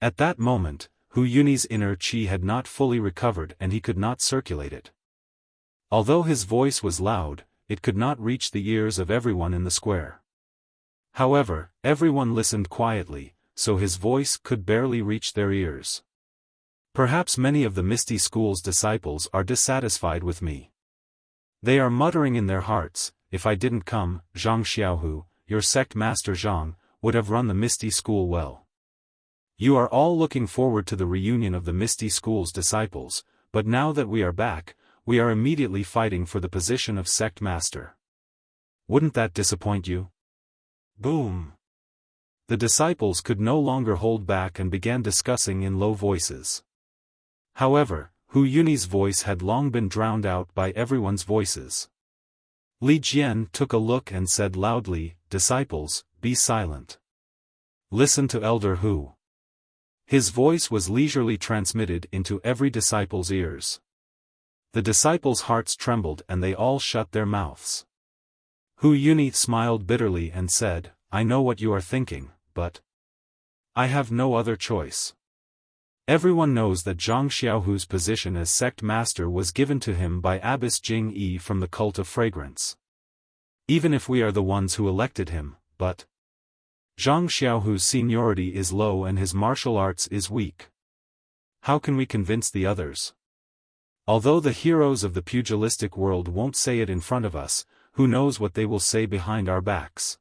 At that moment, Hu Yuni's inner qi had not fully recovered and he could not circulate it. Although his voice was loud, it could not reach the ears of everyone in the square. However, everyone listened quietly, so his voice could barely reach their ears. Perhaps many of the Misty School's disciples are dissatisfied with me. They are muttering in their hearts, "If I didn't come, Zhang Xiaohu, your sect master Zhang, would have run the Misty School well." You are all looking forward to the reunion of the Misty School's disciples, but now that we are back, we are immediately fighting for the position of sect master. Wouldn't that disappoint you? Boom! The disciples could no longer hold back and began discussing in low voices. However, Hu Yuni's voice had long been drowned out by everyone's voices. Li Jian took a look and said loudly, "Disciples, be silent. Listen to Elder Hu." His voice was leisurely transmitted into every disciple's ears. The disciples' hearts trembled and they all shut their mouths. Hu Yuni smiled bitterly and said, "I know what you are thinking, but I have no other choice. Everyone knows that Zhang Xiaohu's position as sect master was given to him by Abbess Jing Yi from the Cult of Fragrance. Even if we are the ones who elected him, but Zhang Xiaohu's seniority is low and his martial arts is weak. How can we convince the others? Although the heroes of the pugilistic world won't say it in front of us, who knows what they will say behind our backs?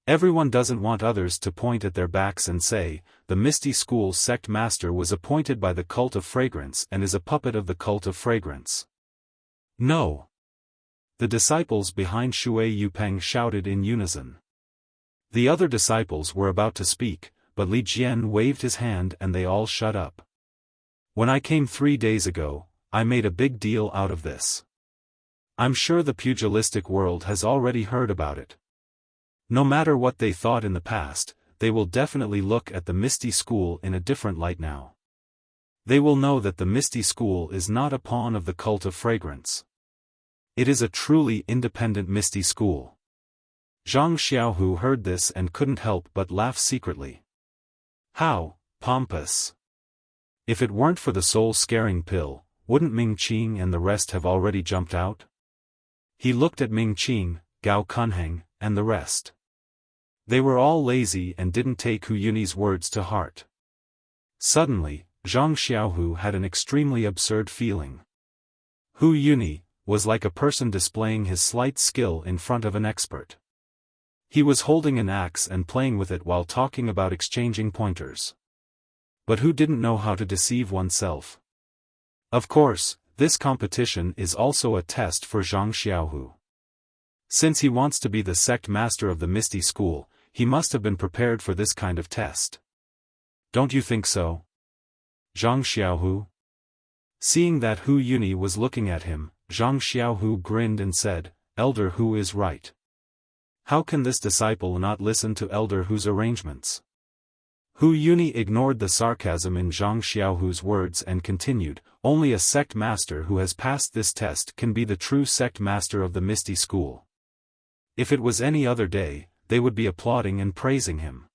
Everyone doesn't want others to point at their backs and say, the Misty School sect master was appointed by the Cult of Fragrance and is a puppet of the Cult of Fragrance. No. The disciples behind Shui Yupeng shouted in unison. The other disciples were about to speak, but Li Jian waved his hand and they all shut up. When I came 3 days ago, I made a big deal out of this. I'm sure the pugilistic world has already heard about it. No matter what they thought in the past, they will definitely look at the Misty School in a different light now. They will know that the Misty School is not a pawn of the Cult of Fragrance. It is a truly independent Misty School. Zhang Xiaohu heard this and couldn't help but laugh secretly. How pompous! If it weren't for the soul-scaring pill, wouldn't Ming Qing and the rest have already jumped out? He looked at Ming Qing, Gao Kunheng, and the rest. They were all lazy and didn't take Hu Yuni's words to heart. Suddenly, Zhang Xiaohu had an extremely absurd feeling. Hu Yuni was like a person displaying his slight skill in front of an expert. He was holding an axe and playing with it while talking about exchanging pointers. But who didn't know how to deceive oneself? Of course, this competition is also a test for Zhang Xiaohu. Since he wants to be the sect master of the Misty School, he must have been prepared for this kind of test. Don't you think so? Zhang Xiaohu? Seeing that Hu Yuni was looking at him, Zhang Xiaohu grinned and said, Elder Hu is right. How can this disciple not listen to Elder Hu's arrangements? Hu Yuni ignored the sarcasm in Zhang Xiaohu's words and continued, only a sect master who has passed this test can be the true sect master of the Misty School. If it was any other day, they would be applauding and praising him.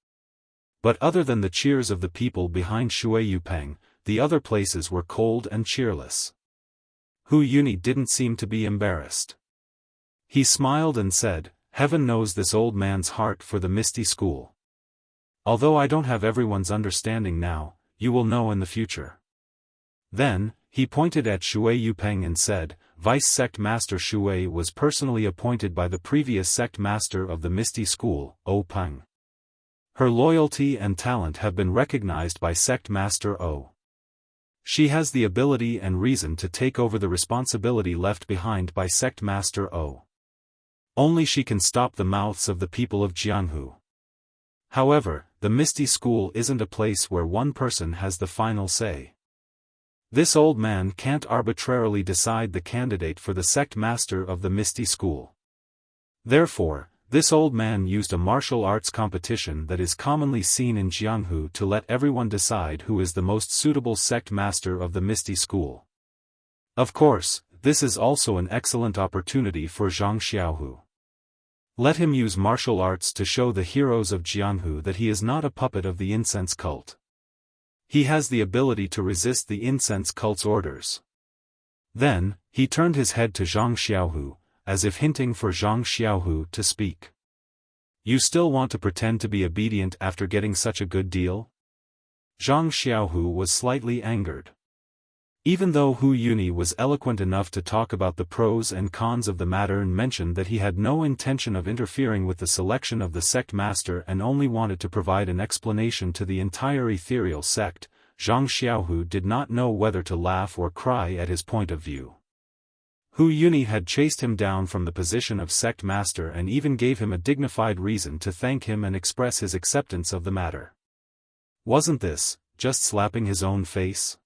But other than the cheers of the people behind Shui Yupeng, the other places were cold and cheerless. Hu Yuni didn't seem to be embarrassed. He smiled and said, Heaven knows this old man's heart for the Misty School. Although I don't have everyone's understanding now, you will know in the future. Then, he pointed at Shui Yupeng and said, Vice Sect Master Shui was personally appointed by the previous Sect Master of the Misty School, O Peng. Her loyalty and talent have been recognized by Sect Master O. She has the ability and reason to take over the responsibility left behind by Sect Master O. Only she can stop the mouths of the people of Jianghu. However, the Misty School isn't a place where one person has the final say. This old man can't arbitrarily decide the candidate for the sect master of the Misty School. Therefore, this old man used a martial arts competition that is commonly seen in Jianghu to let everyone decide who is the most suitable sect master of the Misty School. Of course, this is also an excellent opportunity for Zhang Xiaohu. Let him use martial arts to show the heroes of Jianghu that he is not a puppet of the incense cult. He has the ability to resist the incense cult's orders. Then, he turned his head to Zhang Xiaohu, as if hinting for Zhang Xiaohu to speak. You still want to pretend to be obedient after getting such a good deal? Zhang Xiaohu was slightly angered. Even though Hu Yuni was eloquent enough to talk about the pros and cons of the matter and mentioned that he had no intention of interfering with the selection of the sect master and only wanted to provide an explanation to the entire ethereal sect, Zhang Xiaohu did not know whether to laugh or cry at his point of view. Hu Yuni had chased him down from the position of sect master and even gave him a dignified reason to thank him and express his acceptance of the matter. Wasn't this just slapping his own face?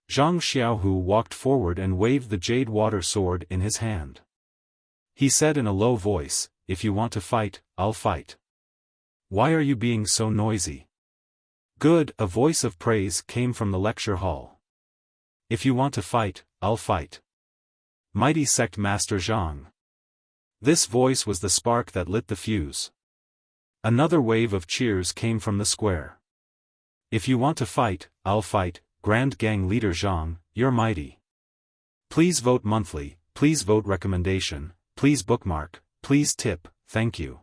Zhang Xiaohu walked forward and waved the jade water sword in his hand. He said in a low voice, If you want to fight, I'll fight. Why are you being so noisy? Good, a voice of praise came from the lecture hall. If you want to fight, I'll fight. Mighty Sect Master Zhang. This voice was the spark that lit the fuse. Another wave of cheers came from the square. If you want to fight, I'll fight. Grand Gang Leader Zhang, you're mighty. Please vote monthly, please vote recommendation, please bookmark, please tip, thank you.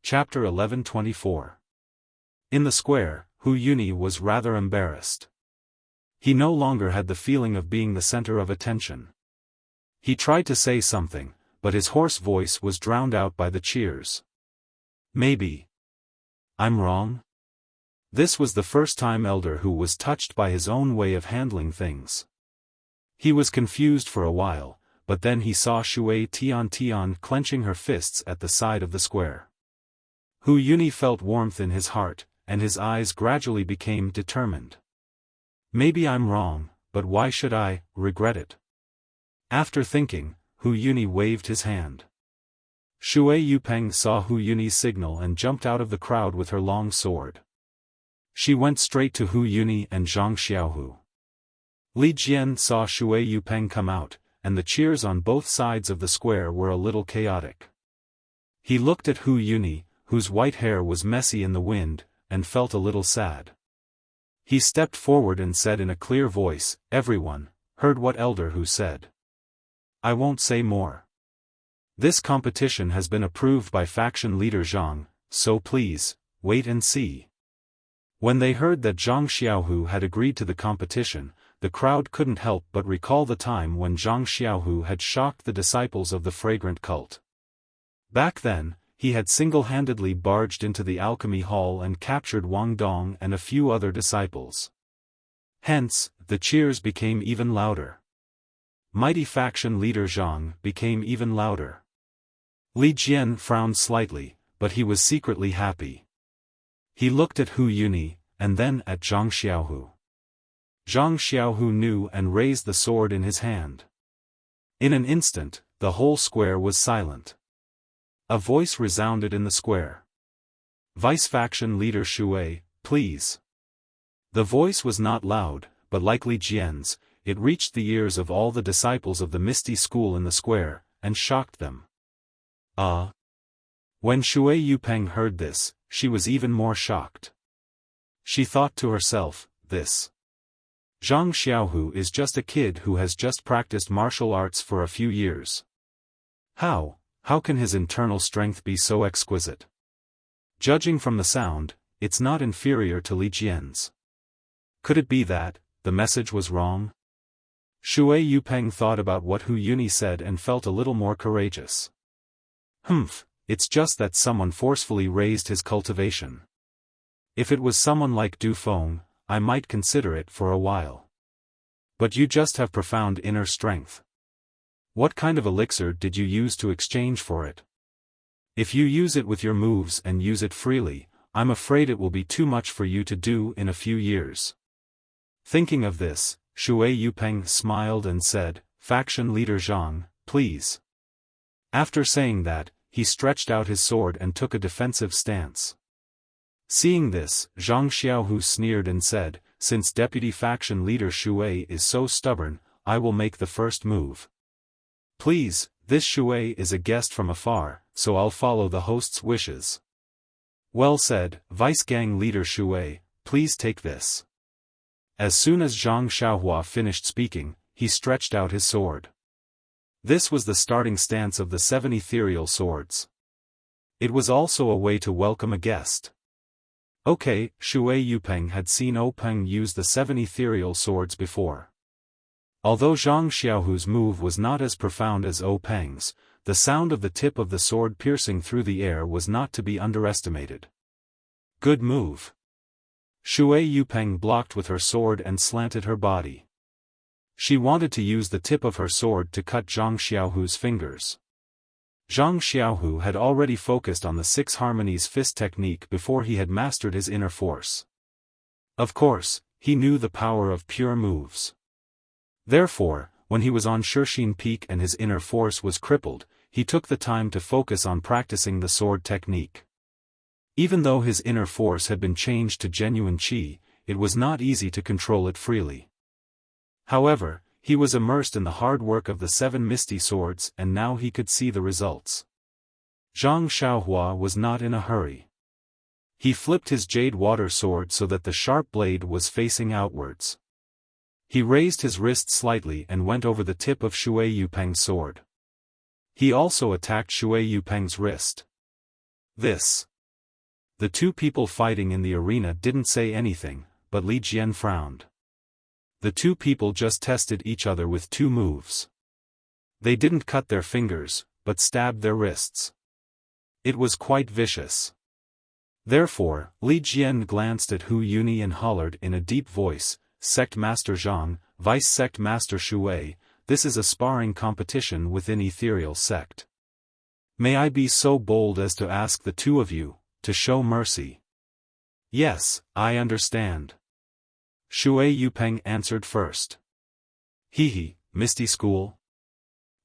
Chapter 1124. In the square, Hu Yuni was rather embarrassed. He no longer had the feeling of being the center of attention. He tried to say something, but his hoarse voice was drowned out by the cheers. Maybe I'm wrong? This was the first time Elder Hu was touched by his own way of handling things. He was confused for a while, but then he saw Shui Tian clenching her fists at the side of the square. Hu Yuni felt warmth in his heart, and his eyes gradually became determined. Maybe I'm wrong, but why should I regret it? After thinking, Hu Yuni waved his hand. Shui Yupeng saw Hu Yuni's signal and jumped out of the crowd with her long sword. She went straight to Hu Yuni and Zhang Xiaohu. Li Jian saw Shui Yupeng come out, and the cheers on both sides of the square were a little chaotic. He looked at Hu Yuni, whose white hair was messy in the wind, and felt a little sad. He stepped forward and said in a clear voice, Everyone heard what Elder Hu said. I won't say more. This competition has been approved by faction leader Zhang, so please, wait and see. When they heard that Zhang Xiaohu had agreed to the competition, the crowd couldn't help but recall the time when Zhang Xiaohu had shocked the disciples of the fragrant cult. Back then, he had single-handedly barged into the alchemy hall and captured Wang Dong and a few other disciples. Hence, the cheers became even louder. Mighty faction leader Zhang became even louder. Li Jian frowned slightly, but he was secretly happy. He looked at Hu Yuni, and then at Zhang Xiaohu. Zhang Xiaohu knew and raised the sword in his hand. In an instant, the whole square was silent. A voice resounded in the square. Vice faction leader Shui, please. The voice was not loud, but like Li Jian's, it reached the ears of all the disciples of the Misty School in the square, and shocked them. When Shui Yupeng heard this, she was even more shocked. She thought to herself, this Zhang Xiaohu is just a kid who has just practiced martial arts for a few years. How can his internal strength be so exquisite? Judging from the sound, it's not inferior to Li Jian's. Could it be that the message was wrong? Shui Yupeng thought about what Hu Yuni said and felt a little more courageous. It's just that someone forcefully raised his cultivation. If it was someone like Du Feng, I might consider it for a while. But you just have profound inner strength. What kind of elixir did you use to exchange for it? If you use it with your moves and use it freely, I'm afraid it will be too much for you to do in a few years. Thinking of this, Shui Yupeng smiled and said, Faction leader Zhang, please. After saying that, he stretched out his sword and took a defensive stance. Seeing this, Zhang Xiaohu sneered and said, since deputy faction leader Shui is so stubborn, I will make the first move. Please, this Shui is a guest from afar, so I'll follow the host's wishes. Well said, vice gang leader Shui, please take this. As soon as Zhang Xiaohua finished speaking, he stretched out his sword. This was the starting stance of the 7 ethereal swords. It was also a way to welcome a guest. Okay, Shui Yupeng had seen Peng use the 7 ethereal swords before. Although Zhang Xiaohu's move was not as profound as Peng's, the sound of the tip of the sword piercing through the air was not to be underestimated. Good move. Shui Yupeng blocked with her sword and slanted her body. She wanted to use the tip of her sword to cut Zhang Xiaohu's fingers. Zhang Xiaohu had already focused on the 6 harmonies fist technique before he had mastered his inner force. Of course, he knew the power of pure moves. Therefore, when he was on Shixin Peak and his inner force was crippled, he took the time to focus on practicing the sword technique. Even though his inner force had been changed to genuine qi, it was not easy to control it freely. However, he was immersed in the hard work of the 7 misty swords and now he could see the results. Zhang Xiaohua was not in a hurry. He flipped his jade water sword so that the sharp blade was facing outwards. He raised his wrist slightly and went over the tip of Shui Yupeng's sword. He also attacked Shui Yupeng's wrist. The 2 people fighting in the arena didn't say anything, but Li Jian frowned. The 2 people just tested each other with 2 moves. They didn't cut their fingers, but stabbed their wrists. It was quite vicious. Therefore, Li Jian glanced at Hu Yuni and hollered in a deep voice, Sect Master Zhang, Vice Sect Master Shui, this is a sparring competition within Ethereal Sect. May I be so bold as to ask the 2 of you to show mercy? Yes, I understand. Shui Yupeng answered first. Misty School?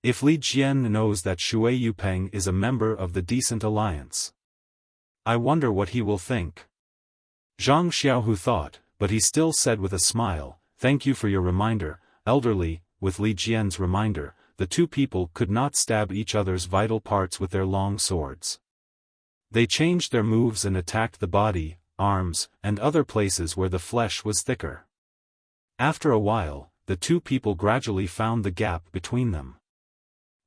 If Li Jian knows that Shui Yupeng is a member of the Decent Alliance, I wonder what he will think. Zhang Xiaohu thought, but he still said with a smile, thank you for your reminder, elderly. With Li Jian's reminder, the 2 people could not stab each other's vital parts with their long swords. They changed their moves and attacked the body, arms, and other places where the flesh was thicker. After a while, the 2 people gradually found the gap between them.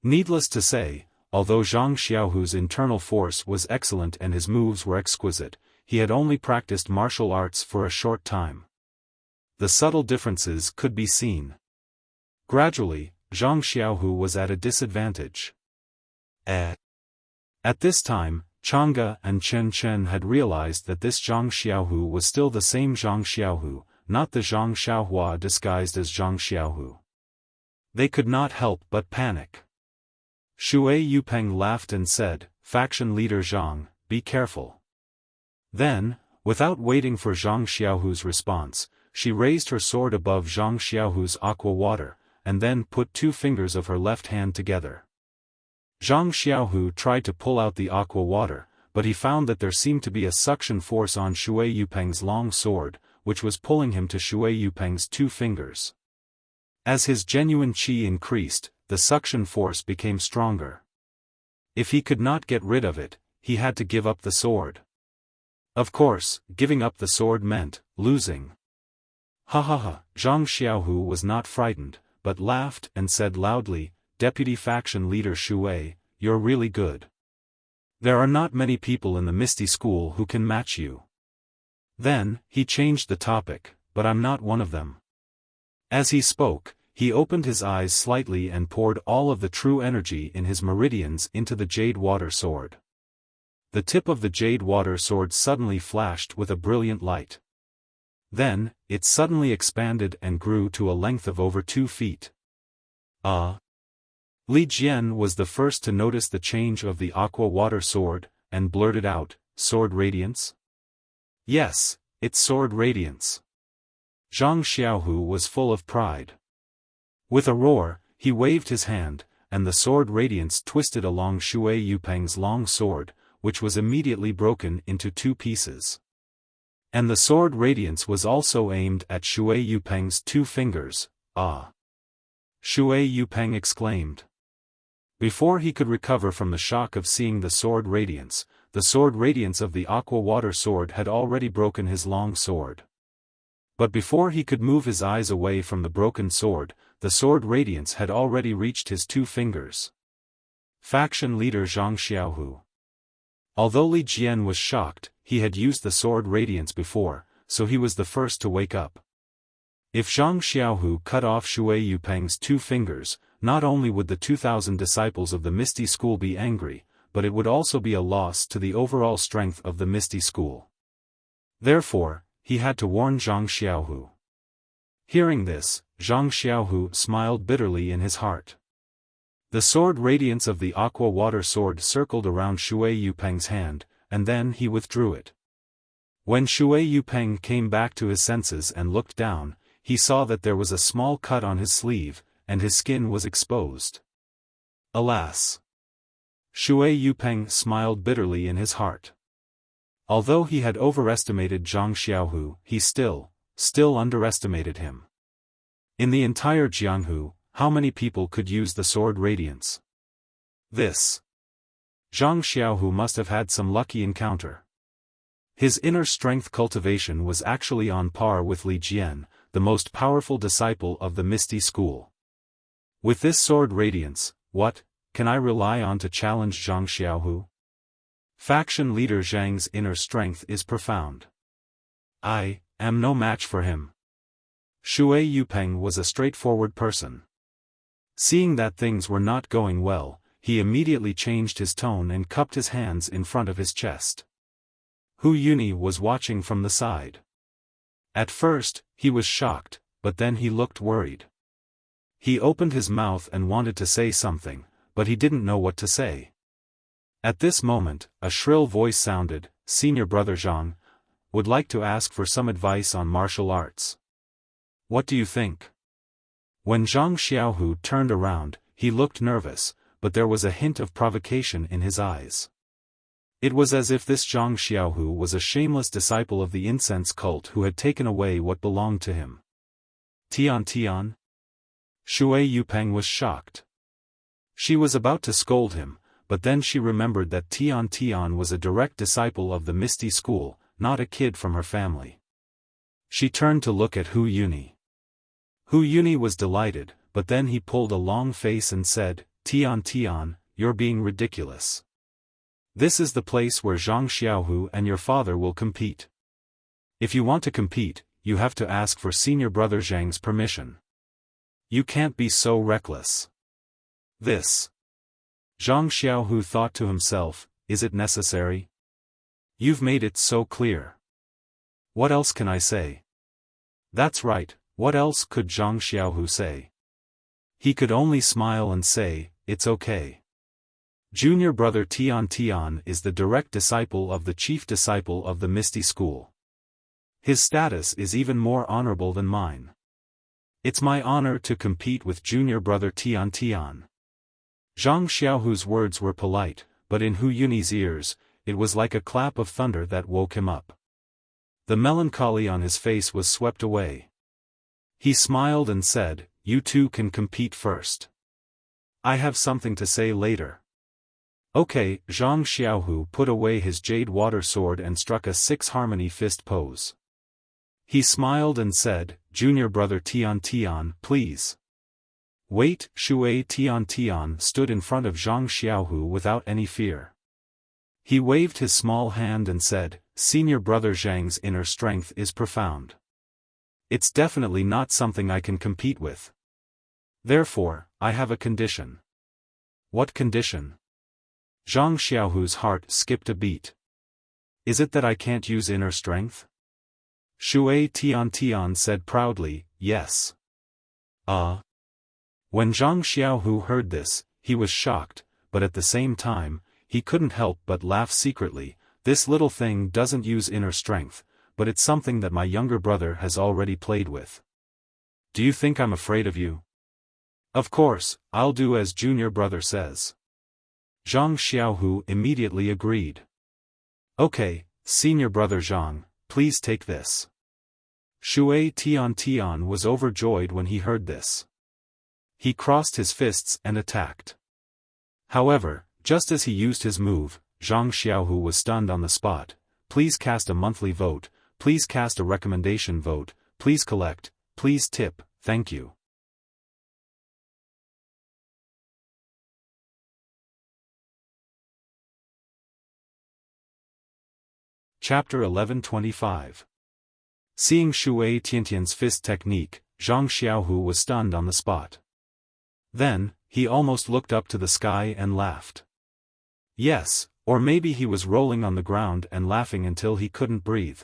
Needless to say, although Zhang Xiaohu's internal force was excellent and his moves were exquisite, he had only practiced martial arts for a short time. The subtle differences could be seen. Gradually, Zhang Xiaohu was at a disadvantage. At this time, Chang'e and Chen Chen had realized that this Zhang Xiaohu was still the same Zhang Xiaohu, not the Zhang Xiaohua disguised as Zhang Xiaohu. They could not help but panic. Shui Yupeng laughed and said, "Faction leader Zhang, be careful." Then, without waiting for Zhang Xiaohu's response, she raised her sword above Zhang Xiaohu's aqua water, and then put 2 fingers of her left hand together. Zhang Xiaohu tried to pull out the aqua water, but he found that there seemed to be a suction force on Shui Yupeng's long sword, which was pulling him to Shui Yupeng's 2 fingers. As his genuine qi increased, the suction force became stronger. If he could not get rid of it, he had to give up the sword. Of course, giving up the sword meant losing. Ha ha ha, Zhang Xiaohu was not frightened, but laughed and said loudly, "Deputy Faction Leader Shui, you're really good. There are not many people in the Misty School who can match you." Then, he changed the topic, "But I'm not one of them." As he spoke, he opened his eyes slightly and poured all of the true energy in his meridians into the jade water sword. The tip of the jade water sword suddenly flashed with a brilliant light. Then, it suddenly expanded and grew to a length of over 2 feet. Li Jian was the first to notice the change of the aqua water sword, and blurted out, "Sword radiance?" "Yes, it's sword radiance." Zhang Xiaohu was full of pride. With a roar, he waved his hand, and the sword radiance twisted along Shui Yupeng's long sword, which was immediately broken into 2 pieces. And the sword radiance was also aimed at Shui Yupeng's 2 fingers. "Ah!" Shui Yupeng exclaimed. Before he could recover from the shock of seeing the sword radiance of the aqua water sword had already broken his long sword. But before he could move his eyes away from the broken sword, the sword radiance had already reached his 2 fingers. Faction leader Zhang Xiaohu. Although Li Jian was shocked, he had used the sword radiance before, so he was the first to wake up. If Zhang Xiaohu cut off Shui Yupeng's 2 fingers, not only would the 2,000 disciples of the Misty School be angry, but it would also be a loss to the overall strength of the Misty School. Therefore, he had to warn Zhang Xiaohu. Hearing this, Zhang Xiaohu smiled bitterly in his heart. The sword radiance of the aqua water sword circled around Shui Yupeng's hand, and then he withdrew it. When Shui Yupeng came back to his senses and looked down, he saw that there was a small cut on his sleeve, and his skin was exposed. Alas! Shui Yupeng smiled bitterly in his heart. Although he had overestimated Zhang Xiaohu, he still underestimated him. In the entire Jianghu, how many people could use the sword radiance? Zhang Xiaohu must have had some lucky encounter. His inner strength cultivation was actually on par with Li Jian, the most powerful disciple of the Misty School. With this sword radiance, what can I rely on to challenge Zhang Xiaohu? Faction leader Zhang's inner strength is profound. I am no match for him. Shui Yupeng was a straightforward person. Seeing that things were not going well, he immediately changed his tone and cupped his hands in front of his chest. Hu Yuni was watching from the side. At first, he was shocked, but then he looked worried. He opened his mouth and wanted to say something, but he didn't know what to say. At this moment, a shrill voice sounded, "Senior brother Zhang, would like to ask for some advice on martial arts. What do you think?" When Zhang Xiaohu turned around, he looked nervous, but there was a hint of provocation in his eyes. It was as if this Zhang Xiaohu was a shameless disciple of the incense cult who had taken away what belonged to him. Tian? Shui Yupeng was shocked. She was about to scold him, but then she remembered that Tian was a direct disciple of the Misty School, not a kid from her family. She turned to look at Hu Yuni. Hu Yuni was delighted, but then he pulled a long face and said, Tian, you're being ridiculous. This is the place where Zhang Xiaohu and your father will compete. If you want to compete, you have to ask for senior brother Zhang's permission. You can't be so reckless. Zhang Xiaohu thought to himself, is it necessary? You've made it so clear. What else can I say? That's right, what else could Zhang Xiaohu say? He could only smile and say, it's okay. Junior brother Tian Tian is the direct disciple of the chief disciple of the Misty School. His status is even more honorable than mine. It's my honor to compete with junior brother Tian Tian. Zhang Xiaohu's words were polite, but in Hu Yunyi's ears, it was like a clap of thunder that woke him up. The melancholy on his face was swept away. He smiled and said, you two can compete first. I have something to say later. Okay, Zhang Xiaohu put away his jade water sword and struck a six-harmony fist pose. He smiled and said, junior brother Tian Tian, please. Wait, Shui Tian Tian stood in front of Zhang Xiaohu without any fear. He waved his small hand and said, senior brother Zhang's inner strength is profound. It's definitely not something I can compete with. Therefore, I have a condition. What condition? Zhang Xiaohu's heart skipped a beat. Is it that I can't use inner strength? Shui Tian Tian said proudly, yes. When Zhang Xiaohu heard this, he was shocked, but at the same time, he couldn't help but laugh secretly. This little thing doesn't use inner strength, but it's something that my younger brother has already played with. Do you think I'm afraid of you? Of course, I'll do as junior brother says. Zhang Xiaohu immediately agreed. Okay, senior brother Zhang, please take this. Shui Tian Tian was overjoyed when he heard this. He crossed his fists and attacked. However, just as he used his move, Zhang Xiaohu was stunned on the spot. Please cast a monthly vote, please cast a recommendation vote, please collect, please tip, thank you. Chapter 1125. Seeing Shui Tiantian's fist technique, Zhang Xiaohu was stunned on the spot. Then, he almost looked up to the sky and laughed. Yes, or maybe he was rolling on the ground and laughing until he couldn't breathe.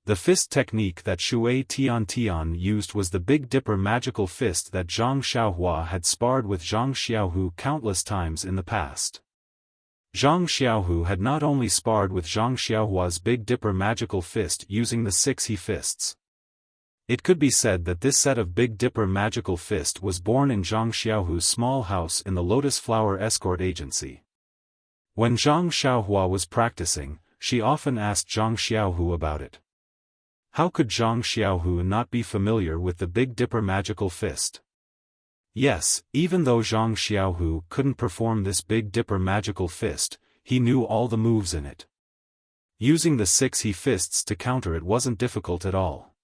The fist technique that Shui Tian Tian used was the Big Dipper magical fist that Zhang Xiaohua had sparred with Zhang Xiaohu countless times in the past. Zhang Xiaohu had not only sparred with Zhang Xiaohua's Big Dipper magical fist using the 6 he fists. It could be said that this set of Big Dipper magical fist was born in Zhang Xiaohu's small house in the Lotus Flower Escort Agency. When Zhang Xiaohua was practicing, she often asked Zhang Xiaohu about it. How could Zhang Xiaohu not be familiar with the Big Dipper magical fist? Yes, even though Zhang Xiaohu couldn't perform this Big Dipper magical fist, he knew all the moves in it. Using the 6 he fists to counter it wasn't difficult at all.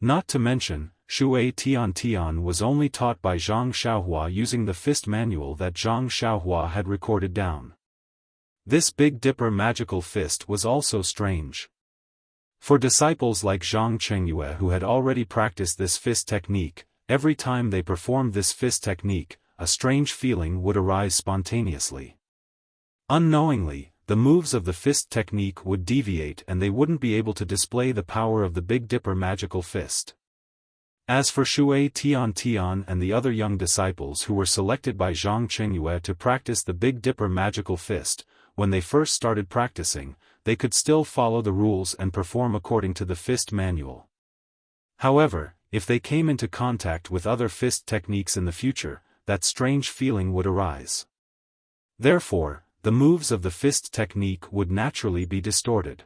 Not to mention, Shui Tian Tian was only taught by Zhang Xiaohua using the fist manual that Zhang Xiaohua had recorded down. This Big Dipper magical fist was also strange. For disciples like Zhang Chengyue who had already practiced this fist technique, every time they performed this fist technique, a strange feeling would arise spontaneously. Unknowingly, the moves of the fist technique would deviate and they wouldn't be able to display the power of the Big Dipper magical fist. As for Shui Tian Tian and the other young disciples who were selected by Zhang Chengyue to practice the Big Dipper magical fist, when they first started practicing, they could still follow the rules and perform according to the fist manual. However, if they came into contact with other fist techniques in the future, that strange feeling would arise. Therefore, the moves of the fist technique would naturally be distorted.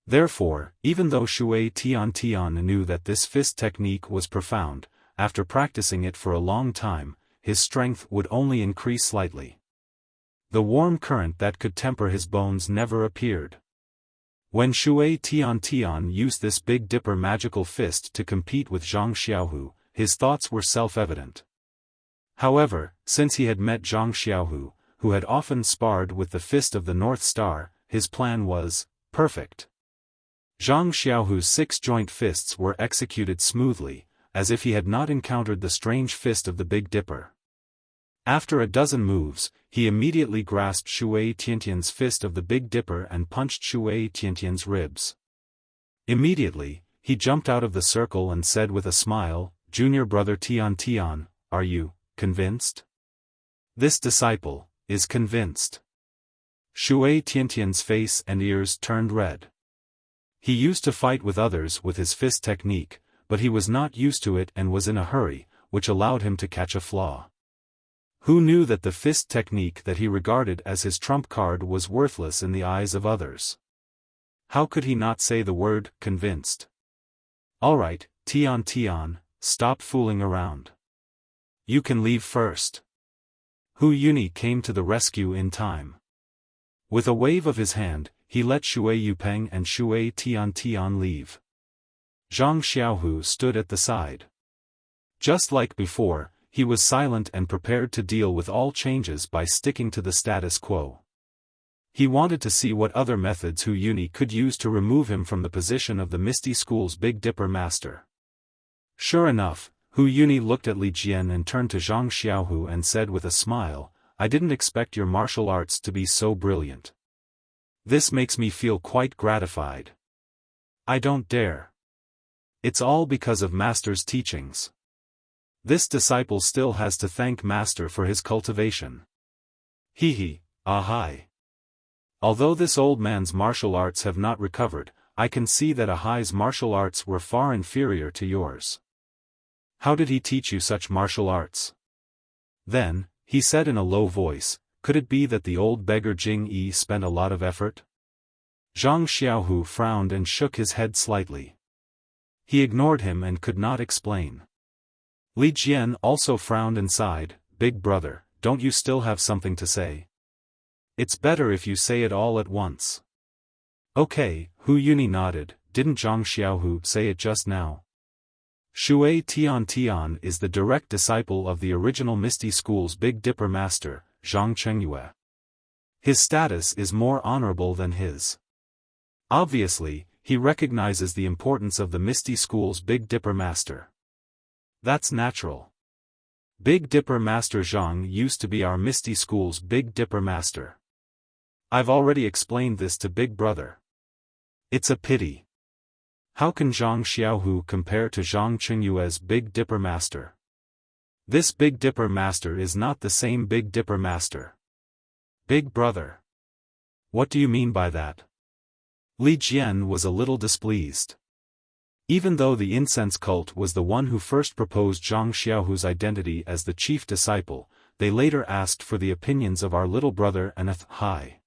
Therefore, even though Shui Tian Tian knew that this fist technique was profound, after practicing it for a long time, his strength would only increase slightly. The warm current that could temper his bones never appeared. When Shui Tian Tian used this Big Dipper magical fist to compete with Zhang Xiaohu, his thoughts were self-evident. However, since he had met Zhang Xiaohu, who had often sparred with the fist of the North Star, his plan was perfect. Zhang Xiaohu's 6 joint fists were executed smoothly, as if he had not encountered the strange fist of the Big Dipper. After a dozen moves, he immediately grasped Shui Tiantian's fist of the Big Dipper and punched Shui Tiantian's ribs. Immediately, he jumped out of the circle and said with a smile, "Junior brother Tian Tian, are you convinced?" This disciple is convinced. Shui Tiantian's face and ears turned red. He used to fight with others with his fist technique, but he was not used to it and was in a hurry, which allowed him to catch a flaw. Who knew that the fist technique that he regarded as his trump card was worthless in the eyes of others? How could he not say the word, convinced? Alright, Tian Tian, stop fooling around. You can leave first. Hu Yuni came to the rescue in time. With a wave of his hand, he let Shui Yupeng and Shui Tian Tian leave. Zhang Xiaohu stood at the side. Just like before, he was silent and prepared to deal with all changes by sticking to the status quo. He wanted to see what other methods Hu Yuni could use to remove him from the position of the Misty School's Big Dipper master. Sure enough, Hu Yuni looked at Li Jian and turned to Zhang Xiaohu and said with a smile, "I didn't expect your martial arts to be so brilliant. This makes me feel quite gratified. I don't dare. It's all because of Master's teachings. This disciple still has to thank Master for his cultivation." Hee, ahai. Although this old man's martial arts have not recovered, I can see that Ahai's martial arts were far inferior to yours. How did he teach you such martial arts? Then, he said in a low voice, could it be that the old beggar Jing Yi spent a lot of effort? Zhang Xiaohu frowned and shook his head slightly. He ignored him and could not explain. Li Jian also frowned and sighed, "Big brother, don't you still have something to say? It's better if you say it all at once." Okay, Hu Yuni nodded, "Didn't Zhang Xiaohu say it just now? Shui Tian Tian is the direct disciple of the original Misty School's Big Dipper master, Zhang Chengyue. His status is more honorable than his. Obviously, he recognizes the importance of the Misty School's Big Dipper master. That's natural. Big Dipper Master Zhang used to be our Misty School's Big Dipper master. I've already explained this to Big Brother. It's a pity. How can Zhang Xiaohu compare to Zhang Chengyue's Big Dipper master? This Big Dipper master is not the same Big Dipper master. Big Brother. What do you mean by that? Li Jian was a little displeased. Even though the incense cult was the one who first proposed Zhang Xiaohu's identity as the chief disciple, they later asked for the opinions of our little brother Anath Hai.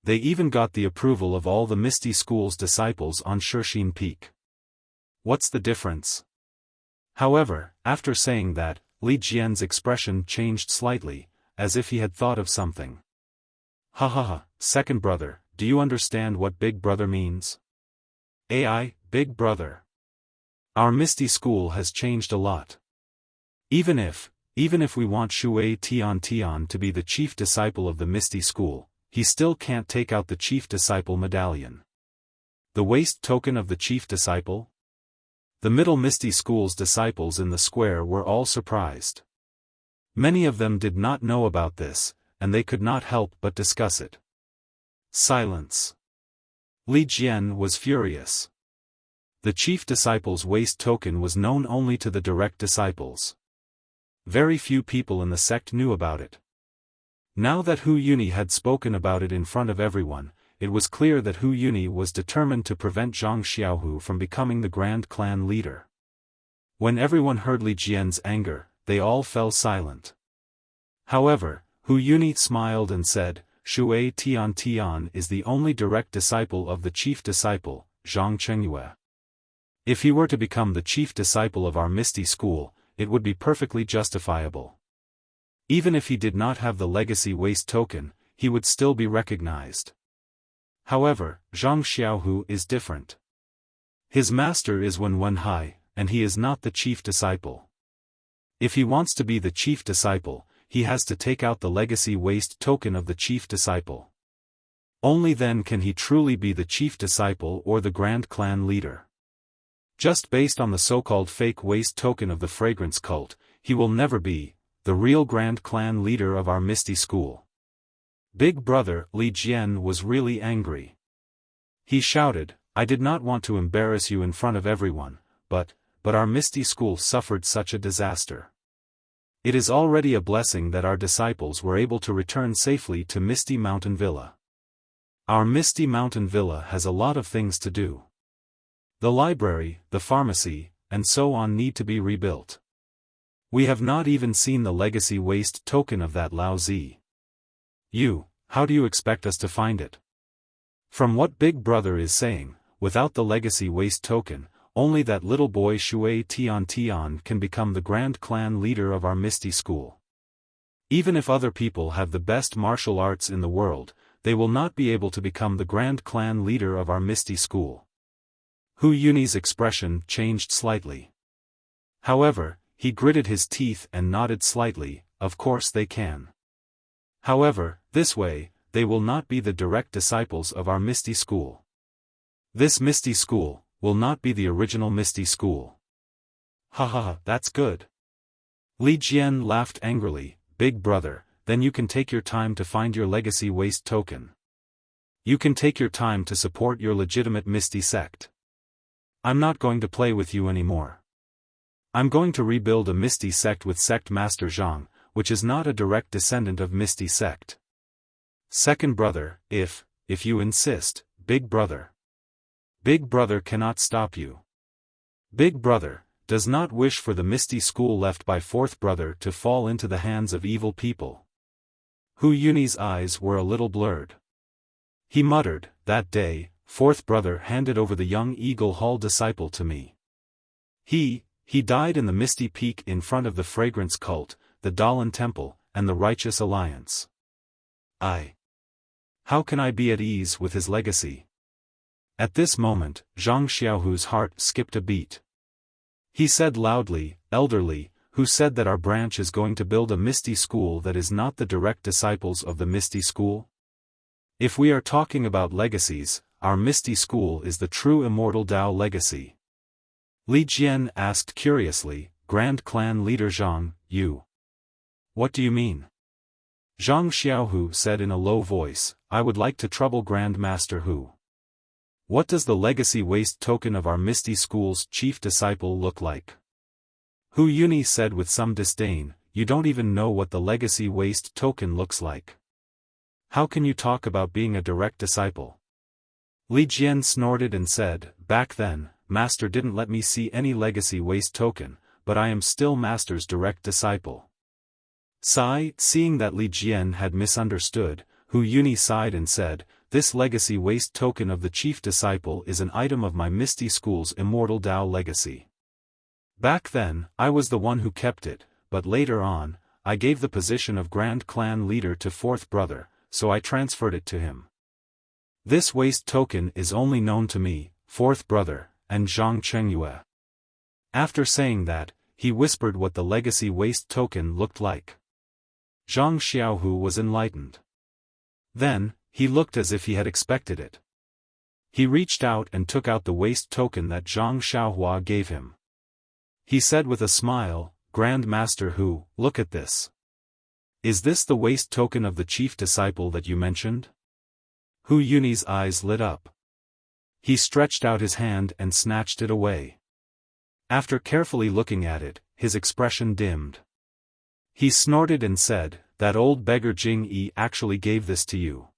They even got the approval of all the Misty School's disciples on Shixin Peak. What's the difference? However, after saying that, Li Jian's expression changed slightly, as if he had thought of something. Ha ha ha, second brother, do you understand what Big Brother means? AI, Big Brother. Our Misty School has changed a lot. Even if we want Shui Tian Tian to be the chief disciple of the Misty School, he still can't take out the chief disciple medallion. The waist token of the chief disciple? The Middle Misty School's disciples in the square were all surprised. Many of them did not know about this, and they could not help but discuss it. Silence. Li Jian was furious. The chief disciple's waist token was known only to the direct disciples. Very few people in the sect knew about it. Now that Hu Yuni had spoken about it in front of everyone, it was clear that Hu Yuni was determined to prevent Zhang Xiaohu from becoming the Grand Clan leader. When everyone heard Li Jian's anger, they all fell silent. However, Hu Yuni smiled and said, Shui Tian Tian is the only direct disciple of the chief disciple, Zhang Chengyue. If he were to become the chief disciple of our Misty School, it would be perfectly justifiable. Even if he did not have the legacy waist token, he would still be recognized. However, Zhang Xiaohu is different. His master is Wen Hai, and he is not the chief disciple. If he wants to be the chief disciple, he has to take out the legacy waist token of the chief disciple. Only then can he truly be the chief disciple or the Grand Clan leader. Just based on the so-called fake waist token of the fragrance cult, he will never be the real Grand Clan leader of our Misty School. Big Brother Li Jian was really angry. He shouted, I did not want to embarrass you in front of everyone, but our Misty School suffered such a disaster. It is already a blessing that our disciples were able to return safely to Misty Mountain Villa. Our Misty Mountain Villa has a lot of things to do. The library, the pharmacy, and so on need to be rebuilt. We have not even seen the legacy waste token of that Lao Zi. How do you expect us to find it? From what Big Brother is saying, without the legacy waste token, only that little boy Shui Tian can become the Grand Clan leader of our Misty School. Even if other people have the best martial arts in the world, they will not be able to become the Grand Clan leader of our Misty School. Hu Yunyi's expression changed slightly. However, he gritted his teeth and nodded slightly. Of course they can. However, this way, they will not be the direct disciples of our Misty School. This Misty School will not be the original Misty School. Ha, that's good. Li Jian laughed angrily. Big Brother, then you can take your time to find your legacy waste token. You can take your time to support your legitimate Misty sect. I'm not going to play with you anymore. I'm going to rebuild a Misty sect with Sect Master Zhang, which is not a direct descendant of Misty sect. Second Brother, if you insist, Big Brother. Big Brother cannot stop you. Big Brother does not wish for the Misty School left by Fourth Brother to fall into the hands of evil people. Hu Yunyi's eyes were a little blurred. He muttered, that day, Fourth Brother handed over the young Eagle Hall disciple to me. He died in the Misty Peak in front of the Fragrance Cult, the Dalan Temple, and the Righteous Alliance. How can I be at ease with his legacy? At this moment, Zhang Xiaohu's heart skipped a beat. He said loudly, Elderly, who said that our branch is going to build a Misty School that is not the direct disciples of the Misty School? If we are talking about legacies, our Misty School is the true immortal Dao legacy. Li Jian asked curiously, Grand Clan leader Zhang, you. What do you mean? Zhang Xiaohu said in a low voice, I would like to trouble Grand Master Hu. What does the legacy waste token of our Misty School's chief disciple look like? Hu Yunyi said with some disdain, you don't even know what the legacy waste token looks like. How can you talk about being a direct disciple? Li Jian snorted and said, back then, Master didn't let me see any legacy waste token, but I am still Master's direct disciple. Seeing that Li Jian had misunderstood, Hu Yunyi sighed and said, this legacy waste token of the chief disciple is an item of my Misty School's immortal Dao legacy. Back then, I was the one who kept it, but later on, I gave the position of Grand Clan leader to Fourth Brother, so I transferred it to him. This waste token is only known to me, Fourth Brother, and Zhang Chengyue. After saying that, he whispered what the legacy waste token looked like. Zhang Xiaohu was enlightened. Then, he looked as if he had expected it. He reached out and took out the waste token that Zhang Xiaohua gave him. He said with a smile, Grand Master Hu, look at this. Is this the waste token of the chief disciple that you mentioned? Hu Yunyi's eyes lit up. He stretched out his hand and snatched it away. After carefully looking at it, his expression dimmed. He snorted and said, that old beggar Jing Yi actually gave this to you.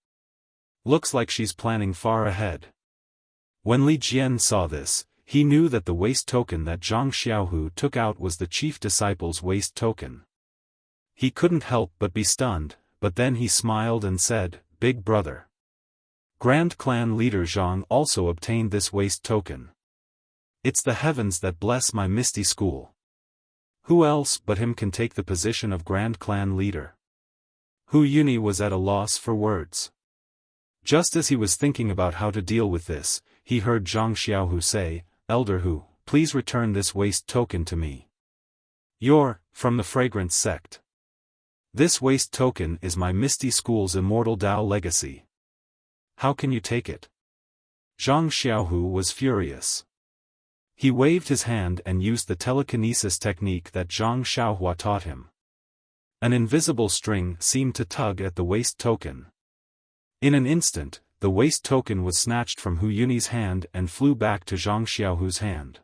Looks like she's planning far ahead. When Li Jian saw this, he knew that the waste token that Zhang Xiaohu took out was the chief disciple's waste token. He couldn't help but be stunned, but then he smiled and said, Big Brother. Grand Clan leader Zhang also obtained this waste token. It's the heavens that bless my Misty School. Who else but him can take the position of Grand Clan leader? Hu Yunyi was at a loss for words. Just as he was thinking about how to deal with this, he heard Zhang Xiaohu say, Elder Hu, please return this waste token to me. You're from the Fragrance sect. This waste token is my Misty School's immortal Dao legacy. How can you take it? Zhang Xiaohu was furious. He waved his hand and used the telekinesis technique that Zhang Xiaohua taught him. An invisible string seemed to tug at the waste token. In an instant, the waste token was snatched from Hu Yunyi's hand and flew back to Zhang Xiaohu's hand.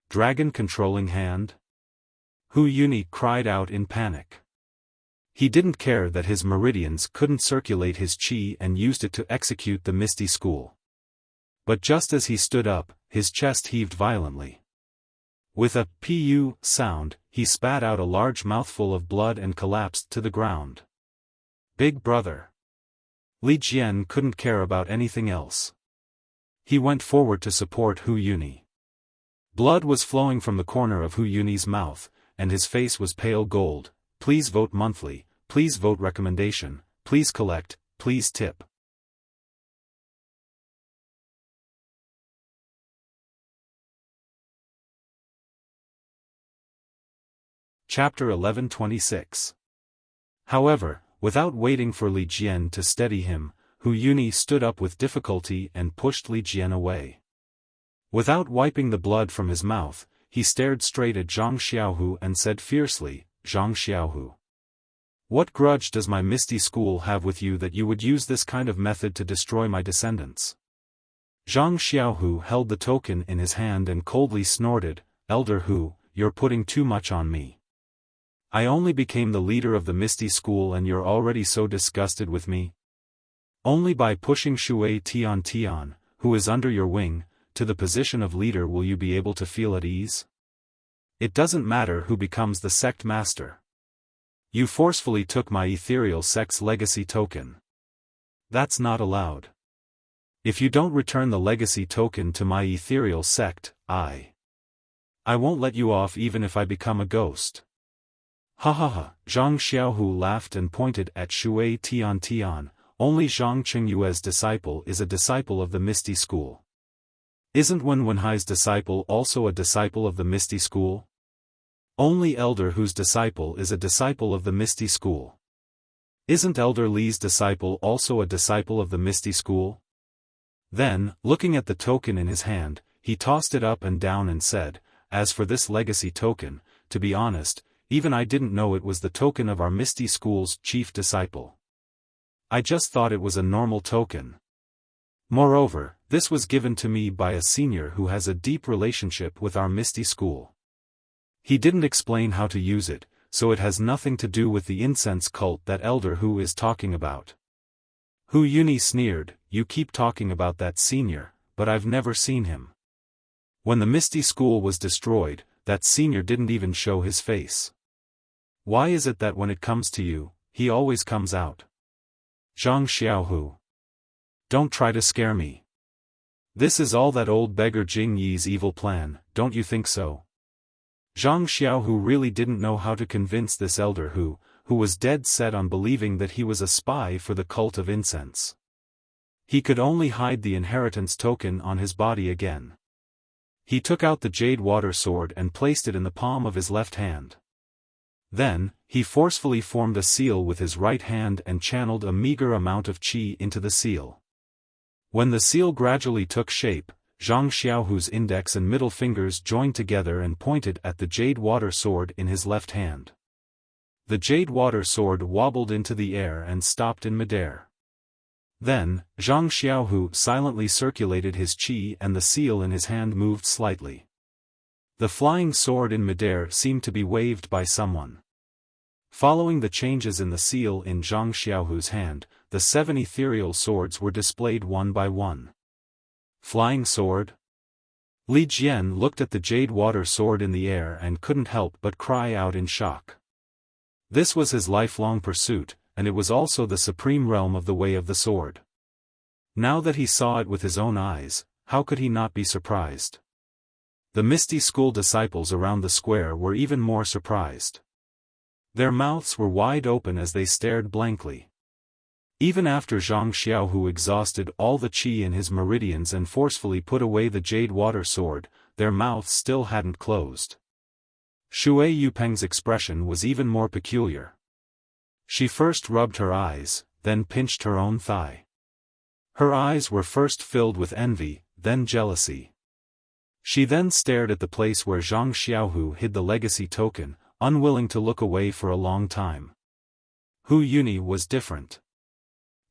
Dragon controlling hand? Hu Yunyi cried out in panic. He didn't care that his meridians couldn't circulate his qi and used it to execute the misty school. But just as he stood up, his chest heaved violently. With a pu sound, he spat out a large mouthful of blood and collapsed to the ground. Big brother. Li Jian couldn't care about anything else. He went forward to support Hu Yunyi. Blood was flowing from the corner of Hu Yunyi's mouth, and his face was pale gold. Please vote monthly, please vote recommendation, please collect, please tip. Chapter 1126. However, without waiting for Li Jian to steady him, Hu Yunyi stood up with difficulty and pushed Li Jian away. Without wiping the blood from his mouth, he stared straight at Zhang Xiaohu and said fiercely, Zhang Xiaohu. What grudge does my misty school have with you that you would use this kind of method to destroy my descendants? Zhang Xiaohu held the token in his hand and coldly snorted, Elder Hu, you're putting too much on me. I only became the leader of the Misty School and you're already so disgusted with me? Only by pushing Shui Tian, who is under your wing, to the position of leader will you be able to feel at ease? It doesn't matter who becomes the sect master. You forcefully took my ethereal sect's legacy token. That's not allowed. If you don't return the legacy token to my ethereal sect, I won't let you off even if I become a ghost. Ha ha ha, Zhang Xiaohu laughed and pointed at Shui Tian, only Zhang Qingyue's disciple is a disciple of the Misty School. Isn't Wen Wenhai's disciple also a disciple of the Misty School? Only Elder Hu's disciple is a disciple of the Misty School. Isn't Elder Li's disciple also a disciple of the Misty School? Then, looking at the token in his hand, he tossed it up and down and said, as for this legacy token, to be honest, even I didn't know it was the token of our Misty School's chief disciple. I just thought it was a normal token. Moreover, this was given to me by a senior who has a deep relationship with our Misty School. He didn't explain how to use it, so it has nothing to do with the incense cult that Elder Hu is talking about. Hu Yunyi sneered, you keep talking about that senior, but I've never seen him. When the Misty School was destroyed, that senior didn't even show his face. Why is it that when it comes to you, he always comes out? Zhang Xiaohu. Don't try to scare me. This is all that old beggar Jing Yi's evil plan, don't you think so? Zhang Xiaohu really didn't know how to convince this Elder Hu, who was dead set on believing that he was a spy for the cult of incense. He could only hide the inheritance token on his body again. He took out the jade water sword and placed it in the palm of his left hand. Then, he forcefully formed a seal with his right hand and channeled a meager amount of qi into the seal. When the seal gradually took shape, Zhang Xiaohu's index and middle fingers joined together and pointed at the jade water sword in his left hand. The jade water sword wobbled into the air and stopped in midair. Then, Zhang Xiaohu silently circulated his qi and the seal in his hand moved slightly. The flying sword in midair seemed to be waved by someone. Following the changes in the seal in Zhang Xiaohu's hand, the 7 ethereal swords were displayed one by one. Flying sword? Li Jian looked at the jade water sword in the air and couldn't help but cry out in shock. This was his lifelong pursuit, and it was also the supreme realm of the way of the sword. Now that he saw it with his own eyes, how could he not be surprised? The Misty School disciples around the square were even more surprised. Their mouths were wide open as they stared blankly. Even after Zhang Xiaohu exhausted all the qi in his meridians and forcefully put away the jade water sword, their mouths still hadn't closed. Shui Yupeng's expression was even more peculiar. She first rubbed her eyes, then pinched her own thigh. Her eyes were first filled with envy, then jealousy. She then stared at the place where Zhang Xiaohu hid the legacy token, unwilling to look away for a long time. Hu Yunyi was different.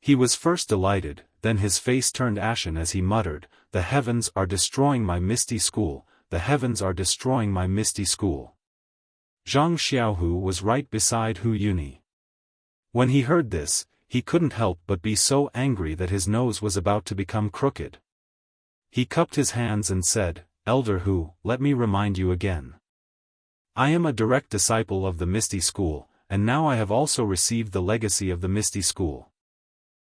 He was first delighted, then his face turned ashen as he muttered, "The heavens are destroying my misty school, the heavens are destroying my misty school." Zhang Xiaohu was right beside Hu Yuni. When he heard this, he couldn't help but be so angry that his nose was about to become crooked. He cupped his hands and said, "Elder Hu, let me remind you again. I am a direct disciple of the Misty School, and now I have also received the legacy of the Misty School.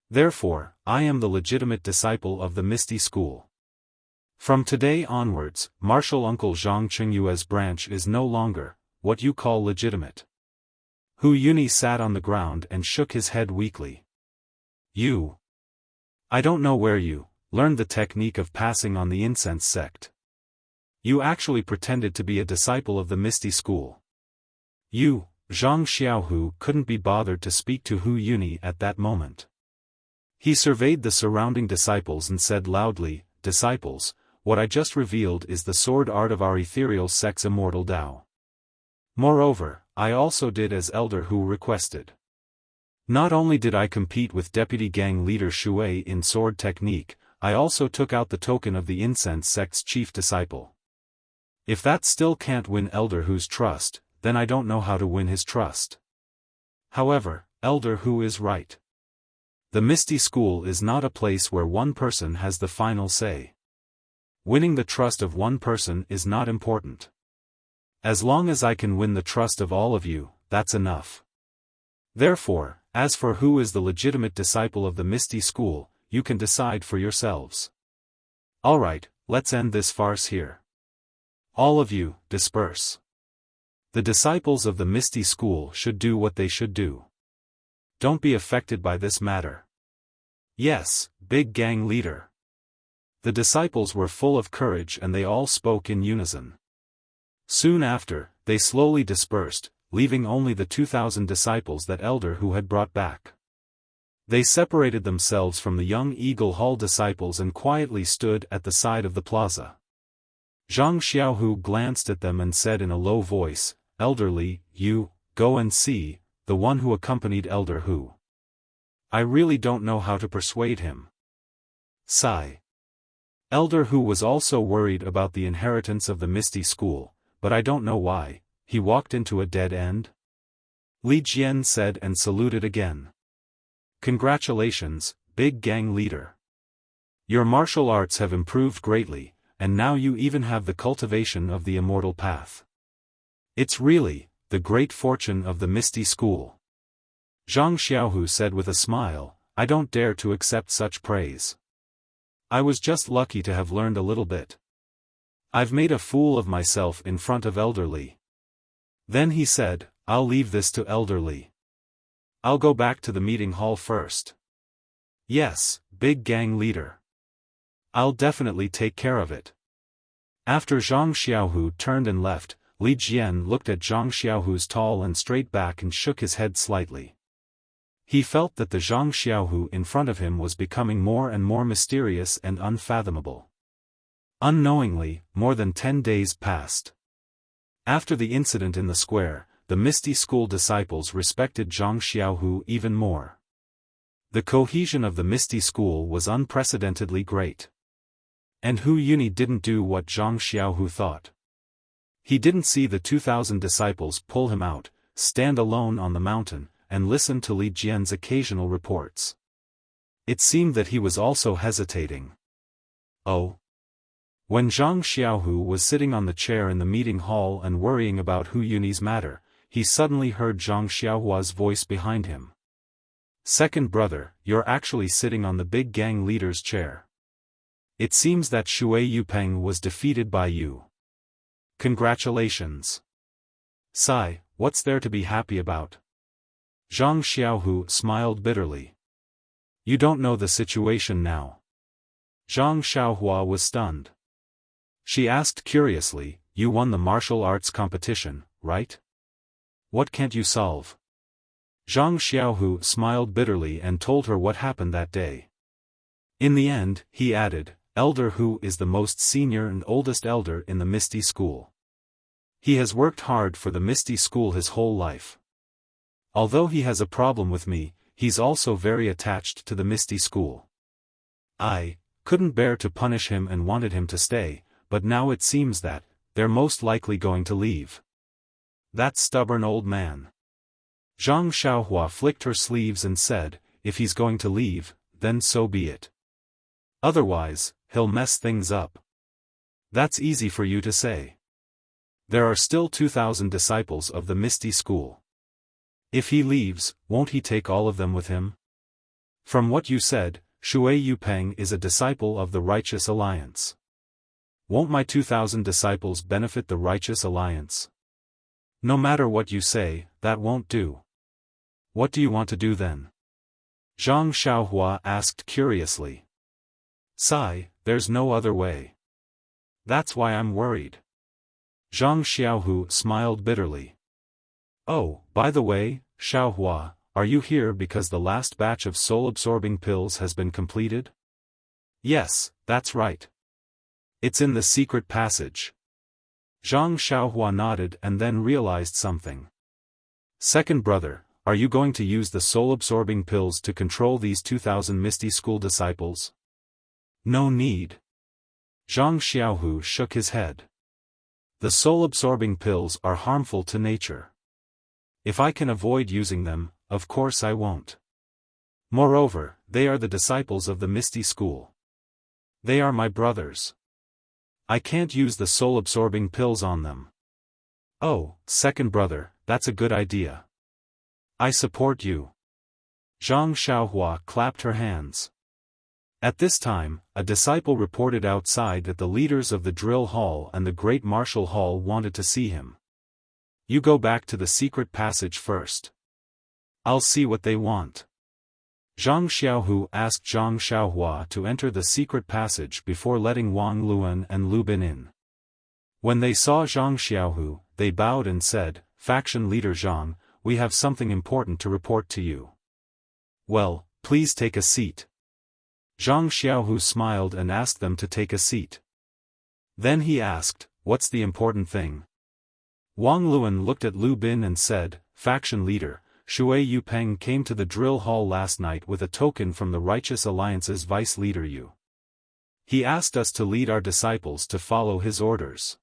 Therefore, I am the legitimate disciple of the Misty School. From today onwards, Martial Uncle Zhang Qingyue's branch is no longer what you call legitimate." Hu Yuni sat on the ground and shook his head weakly. I don't know where you learned the technique of passing on the incense sect. You actually pretended to be a disciple of the Misty School." Zhang Xiaohu couldn't be bothered to speak to Hu Yuni at that moment. He surveyed the surrounding disciples and said loudly, "Disciples, what I just revealed is the sword art of our ethereal sect's immortal Tao. Moreover, I also did as Elder Hu requested. Not only did I compete with Deputy Gang Leader Shui in sword technique, I also took out the token of the incense sect's chief disciple. If that still can't win Elder Hu's trust, then I don't know how to win his trust. However, Elder Hu is right. The Misty School is not a place where one person has the final say. Winning the trust of one person is not important. As long as I can win the trust of all of you, that's enough. Therefore, as for who is the legitimate disciple of the Misty School, you can decide for yourselves. Alright, let's end this farce here. All of you, disperse. The disciples of the Misty School should do what they should do. Don't be affected by this matter." "Yes, big gang leader." The disciples were full of courage and they all spoke in unison. Soon after, they slowly dispersed, leaving only the 2,000 disciples that Elder Hu had brought back. They separated themselves from the young Eagle Hall disciples and quietly stood at the side of the plaza. Zhang Xiaohu glanced at them and said in a low voice, "Elderly, you, go and see the one who accompanied Elder Hu. I really don't know how to persuade him." Sigh. Elder Hu was also worried about the inheritance of the Misty School, but I don't know why, he walked into a dead end? Li Jian said and saluted again. "Congratulations, big gang leader. Your martial arts have improved greatly, and now you even have the cultivation of the immortal path. It's really the great fortune of the Misty School." Zhang Xiaohu said with a smile, "I don't dare to accept such praise. I was just lucky to have learned a little bit. I've made a fool of myself in front of Elder Li." Then he said, "I'll leave this to Elder Li. I'll go back to the meeting hall first." "Yes, big gang leader. I'll definitely take care of it." After Zhang Xiaohu turned and left, Li Jian looked at Zhang Xiaohu's tall and straight back and shook his head slightly. He felt that the Zhang Xiaohu in front of him was becoming more and more mysterious and unfathomable. Unknowingly, more than 10 days passed. After the incident in the square, the Misty School disciples respected Zhang Xiaohu even more. The cohesion of the Misty School was unprecedentedly great. And Hu Yuni didn't do what Zhang Xiaohu thought. He didn't see the 2,000 disciples pull him out, stand alone on the mountain, and listen to Li Jian's occasional reports. It seemed that he was also hesitating. Oh. When Zhang Xiaohu was sitting on the chair in the meeting hall and worrying about Hu Yuni's matter, he suddenly heard Zhang Xiaohua's voice behind him. "Second brother, you're actually sitting on the big gang leader's chair. It seems that Shui Yupeng was defeated by you. Congratulations." "Sigh, what's there to be happy about?" Zhang Xiaohu smiled bitterly. "You don't know the situation now." Zhang Xiaohua was stunned. She asked curiously, "You won the martial arts competition, right? What can't you solve?" Zhang Xiaohu smiled bitterly and told her what happened that day. In the end, he added, "Elder Hu is the most senior and oldest elder in the Misty School. He has worked hard for the Misty School his whole life. Although he has a problem with me, he's also very attached to the Misty School. I couldn't bear to punish him and wanted him to stay, but now it seems that they're most likely going to leave. That stubborn old man. Zhang Xiaohua flicked her sleeves and said, if he's going to leave, then so be it. Otherwise, he'll mess things up. That's easy for you to say. There are still 2,000 disciples of the Misty School. If he leaves, won't he take all of them with him? From what you said, Shui Yupeng is a disciple of the Righteous Alliance. Won't my 2,000 disciples benefit the Righteous Alliance? No matter what you say, that won't do. What do you want to do then? Zhang Xiaohua asked curiously. Sigh, there's no other way. That's why I'm worried. Zhang Xiaohu smiled bitterly. Oh, by the way, Xiaohua, are you here because the last batch of soul-absorbing pills has been completed? Yes, that's right. It's in the secret passage. Zhang Xiaohua nodded and then realized something. Second brother, are you going to use the soul-absorbing pills to control these 2,000 Misty School disciples? No need. Zhang Xiaohu shook his head. The soul-absorbing pills are harmful to nature. If I can avoid using them, of course I won't. Moreover, they are the disciples of the Misty School. They are my brothers. I can't use the soul-absorbing pills on them. Oh, second brother, that's a good idea. I support you. Zhang Xiaohua clapped her hands. At this time, a disciple reported outside that the leaders of the drill hall and the great martial hall wanted to see him. You go back to the secret passage first. I'll see what they want. Zhang Xiaohu asked Zhang Xiaohua to enter the secret passage before letting Wang Luan and Lu Bin in. When they saw Zhang Xiaohu, they bowed and said, Faction leader Zhang, we have something important to report to you. Well, please take a seat. Zhang Xiaohu smiled and asked them to take a seat. Then he asked, what's the important thing? Wang Luan looked at Lu Bin and said, Faction leader, Shui Yupeng came to the drill hall last night with a token from the Righteous Alliance's vice leader Yu. He asked us to lead our disciples to follow his orders.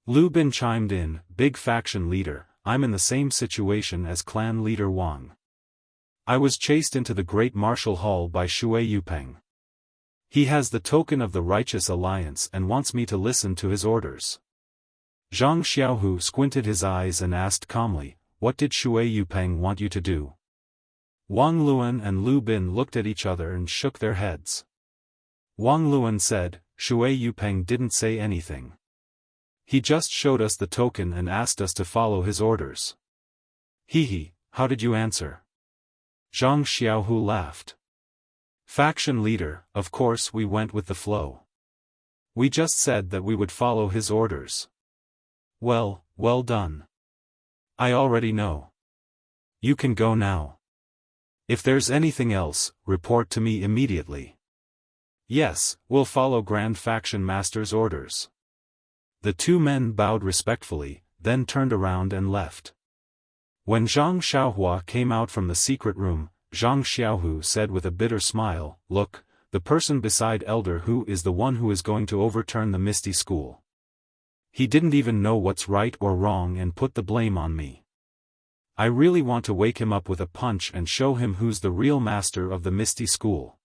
Lu Bin chimed in, Big faction leader, I'm in the same situation as clan leader Wang. I was chased into the great martial hall by Shui Yupeng. He has the token of the Righteous Alliance and wants me to listen to his orders. Zhang Xiaohu squinted his eyes and asked calmly, what did Shui Yupeng want you to do? Wang Luan and Lu Bin looked at each other and shook their heads. Wang Luan said, Shui Yupeng didn't say anything. He just showed us the token and asked us to follow his orders. Hee, how did you answer? Zhang Xiaohu laughed. Faction leader, of course we went with the flow. We just said that we would follow his orders. Well done. I already know. You can go now. If there's anything else, report to me immediately. Yes, we'll follow Grand Faction Master's orders. The two men bowed respectfully, then turned around and left. When Zhang Xiaohua came out from the secret room, Zhang Xiaohu said with a bitter smile, Look, the person beside Elder Hu is the one who is going to overturn the Misty School. He didn't even know what's right or wrong and put the blame on me. I really want to wake him up with a punch and show him who's the real master of the Misty School.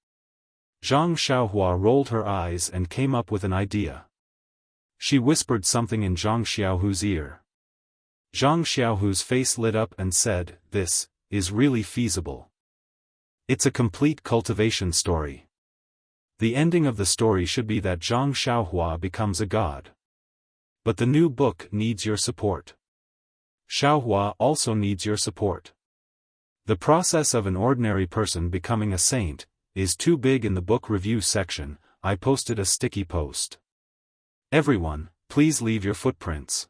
Zhang Xiaohua rolled her eyes and came up with an idea. She whispered something in Zhang Xiaohu's ear. Zhang Xiaohu's face lit up and said, This is really feasible. It's a complete cultivation story. The ending of the story should be that Zhang Xiaohua becomes a god. But the new book needs your support. Xiaohua also needs your support. The process of an ordinary person becoming a saint is too big in the book review section. I posted a sticky post. Everyone, please leave your footprints.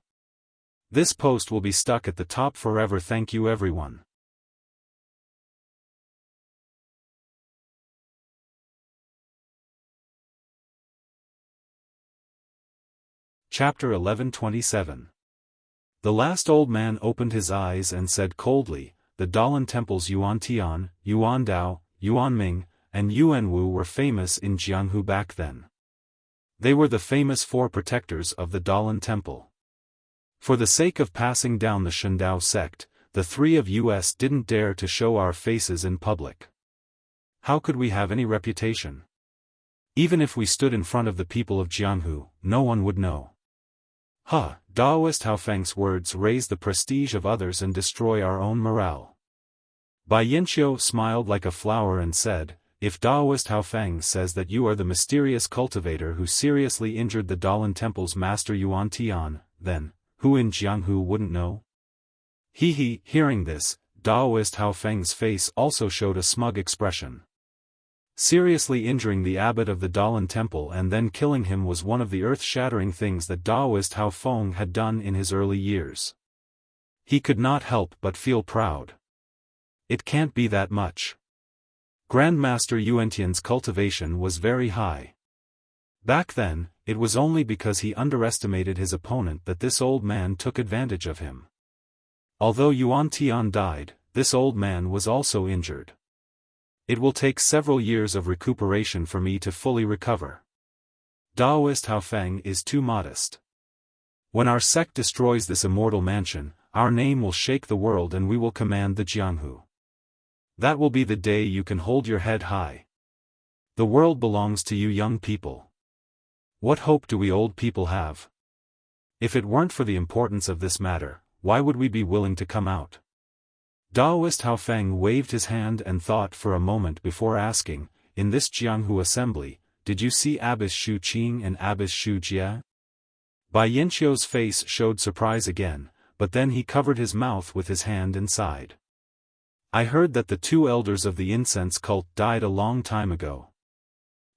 This post will be stuck at the top forever. Thank you everyone. Chapter 1127. The last old man opened his eyes and said coldly, The Dalan temples Yuan Tian, Yuan Dao, Yuan Ming, and Yuanwu were famous in Jianghu back then. They were the famous four protectors of the Dalan Temple. For the sake of passing down the Shandao sect, the three of us didn't dare to show our faces in public. How could we have any reputation? Even if we stood in front of the people of Jianghu, no one would know. Daoist Haofeng's words raise the prestige of others and destroy our own morale. Bai Yinqiu smiled like a flower and said, if Daoist Haofeng says that you are the mysterious cultivator who seriously injured the Dalan Temple's master Yuan Tian, then, who in Jianghu wouldn't know? Hearing this, Daoist Haofeng's face also showed a smug expression. Seriously injuring the abbot of the Dalan Temple and then killing him was one of the earth-shattering things that Daoist Haofeng had done in his early years. He could not help but feel proud. It can't be that much. Grandmaster Yuantian's cultivation was very high. Back then, it was only because he underestimated his opponent that this old man took advantage of him. Although Yuan Tian died, this old man was also injured. It will take several years of recuperation for me to fully recover. Daoist Haofeng is too modest. When our sect destroys this immortal mansion, our name will shake the world and we will command the Jianghu. That will be the day you can hold your head high. The world belongs to you young people. What hope do we old people have? If it weren't for the importance of this matter, why would we be willing to come out? Daoist Haofeng waved his hand and thought for a moment before asking, in this Jianghu assembly, did you see Abbess Xu Qing and Abbess Xu Jia? Bai Yinqiu's face showed surprise again, but then he covered his mouth with his hand and sighed. I heard that the two elders of the incense cult died a long time ago.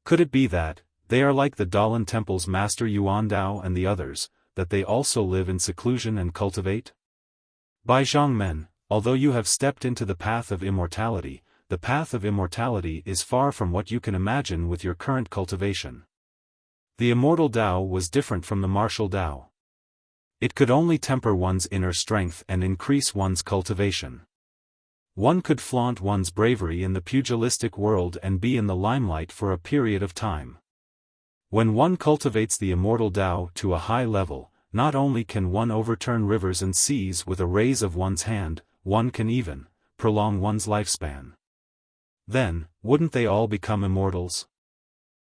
Could it be that, they are like the Dalan Temple's master Yuan Dao and the others, that they also live in seclusion and cultivate? Bai Zhongmen, although you have stepped into the path of immortality, the path of immortality is far from what you can imagine with your current cultivation. The immortal Dao was different from the martial Dao. It could only temper one's inner strength and increase one's cultivation. One could flaunt one's bravery in the pugilistic world and be in the limelight for a period of time. When one cultivates the immortal Dao to a high level, not only can one overturn rivers and seas with a raise of one's hand, one can even prolong one's lifespan. Then, wouldn't they all become immortals?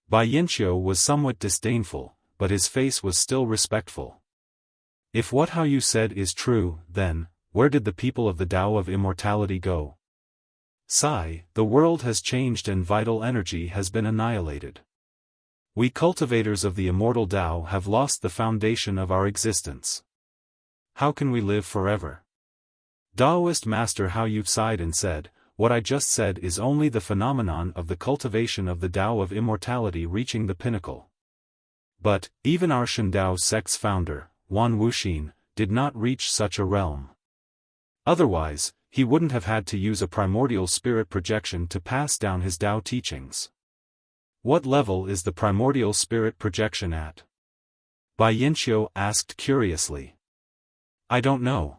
Bai Yinqiu was somewhat disdainful, but his face was still respectful. If what how you said is true, then, where did the people of the Tao of immortality go? Sigh, the world has changed and vital energy has been annihilated. We cultivators of the immortal Tao have lost the foundation of our existence. How can we live forever? Daoist Master Hao Yu sighed and said, what I just said is only the phenomenon of the cultivation of the Tao of immortality reaching the pinnacle. But, even our Shandao sect's founder, Wan Wuxin, did not reach such a realm. Otherwise, he wouldn't have had to use a primordial spirit projection to pass down his Tao teachings. What level is the primordial spirit projection at? Bai Yinqiu asked curiously. I don't know.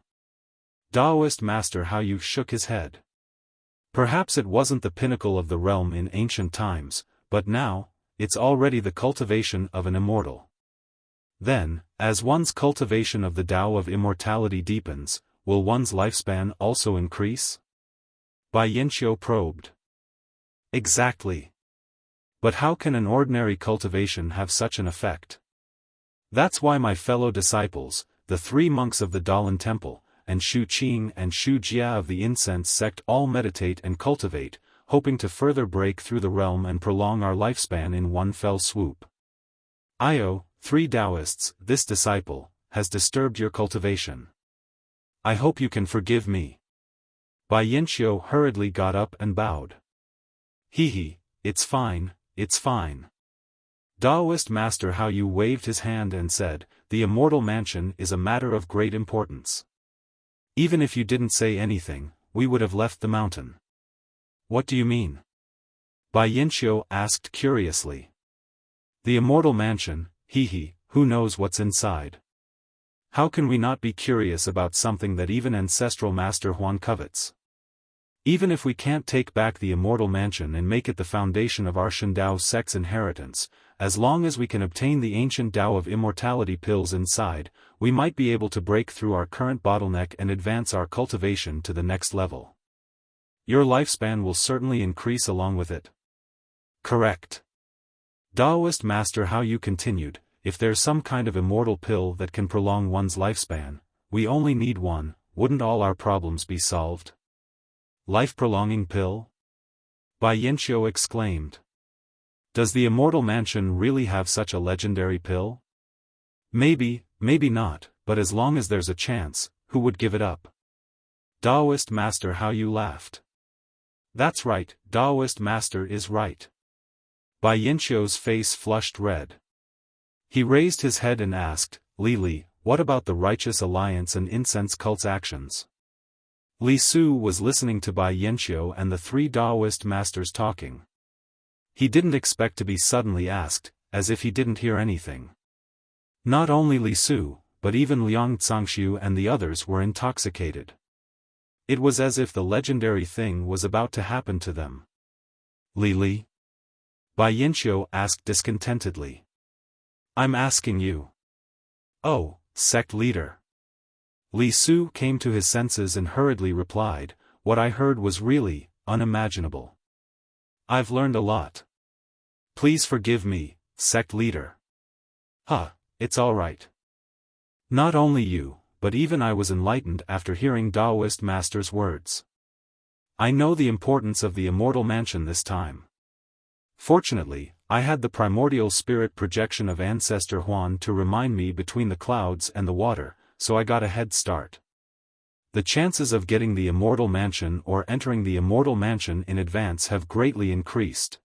Daoist Master Hao Yu shook his head. Perhaps it wasn't the pinnacle of the realm in ancient times, but now, it's already the cultivation of an immortal. Then, as one's cultivation of the Tao of immortality deepens, will one's lifespan also increase? Bai Yinqiu probed. Exactly. But how can an ordinary cultivation have such an effect? That's why my fellow disciples, the three monks of the Dalan Temple, and Xu Qing and Xu Jia of the incense sect all meditate and cultivate, hoping to further break through the realm and prolong our lifespan in one fell swoop. Io, three Taoists, this disciple, has disturbed your cultivation. I hope you can forgive me. Bai Yinqiu hurriedly got up and bowed. It's fine, it's fine. Daoist Master Hao Yu waved his hand and said, the immortal mansion is a matter of great importance. Even if you didn't say anything, we would have left the mountain. What do you mean? Bai Yinqiu asked curiously. The immortal mansion, who knows what's inside? How can we not be curious about something that even ancestral Master Huan covets? Even if we can't take back the immortal mansion and make it the foundation of our Shandao sect's inheritance, as long as we can obtain the ancient Tao of immortality pills inside, we might be able to break through our current bottleneck and advance our cultivation to the next level. Your lifespan will certainly increase along with it. Correct. Daoist Master Hao Yu continued, if there's some kind of immortal pill that can prolong one's lifespan, we only need one, wouldn't all our problems be solved? Life-prolonging pill? Bai Yanqiu exclaimed. Does the immortal mansion really have such a legendary pill? Maybe, maybe not, but as long as there's a chance, who would give it up? Daoist Master Hao Yu laughed. That's right, Daoist Master is right. Bai Yanqiu's face flushed red. He raised his head and asked, Li, what about the Righteous Alliance and Incense Cult's actions? Li Su was listening to Bai Yanqiu and the three Daoist masters talking. He didn't expect to be suddenly asked, as if he didn't hear anything. Not only Li Su, but even Liang Zhangxiu and the others were intoxicated. It was as if the legendary thing was about to happen to them. Li? Bai Yanqiu asked discontentedly. I'm asking you. Oh, sect leader. Li Su came to his senses and hurriedly replied, what I heard was really unimaginable. I've learned a lot. Please forgive me, sect leader. It's all right. Not only you, but even I was enlightened after hearing Daoist Master's words. I know the importance of the immortal mansion this time. Fortunately, I had the primordial spirit projection of Ancestor Huan to remind me between the clouds and the water, so I got a head start. The chances of getting the immortal mansion or entering the immortal mansion in advance have greatly increased.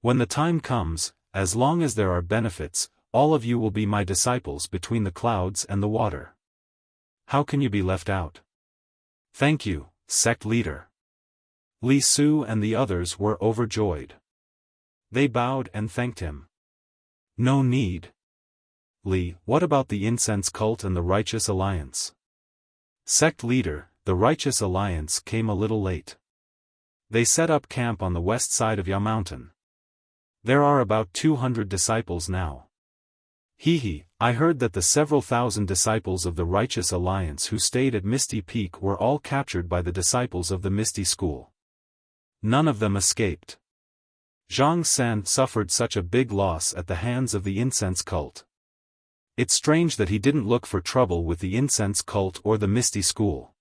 When the time comes, as long as there are benefits, all of you will be my disciples between the clouds and the water. How can you be left out? Thank you, sect leader. Li Su and the others were overjoyed. They bowed and thanked him. No need. Li, what about the Incense Cult and the Righteous Alliance? Sect leader, the Righteous Alliance came a little late. They set up camp on the west side of Yao Mountain. There are about 200 disciples now. I heard that the several thousand disciples of the Righteous Alliance who stayed at Misty Peak were all captured by the disciples of the Misty School. None of them escaped. Zhang San suffered such a big loss at the hands of the Incense Cult. It's strange that he didn't look for trouble with the Incense Cult or the Misty School.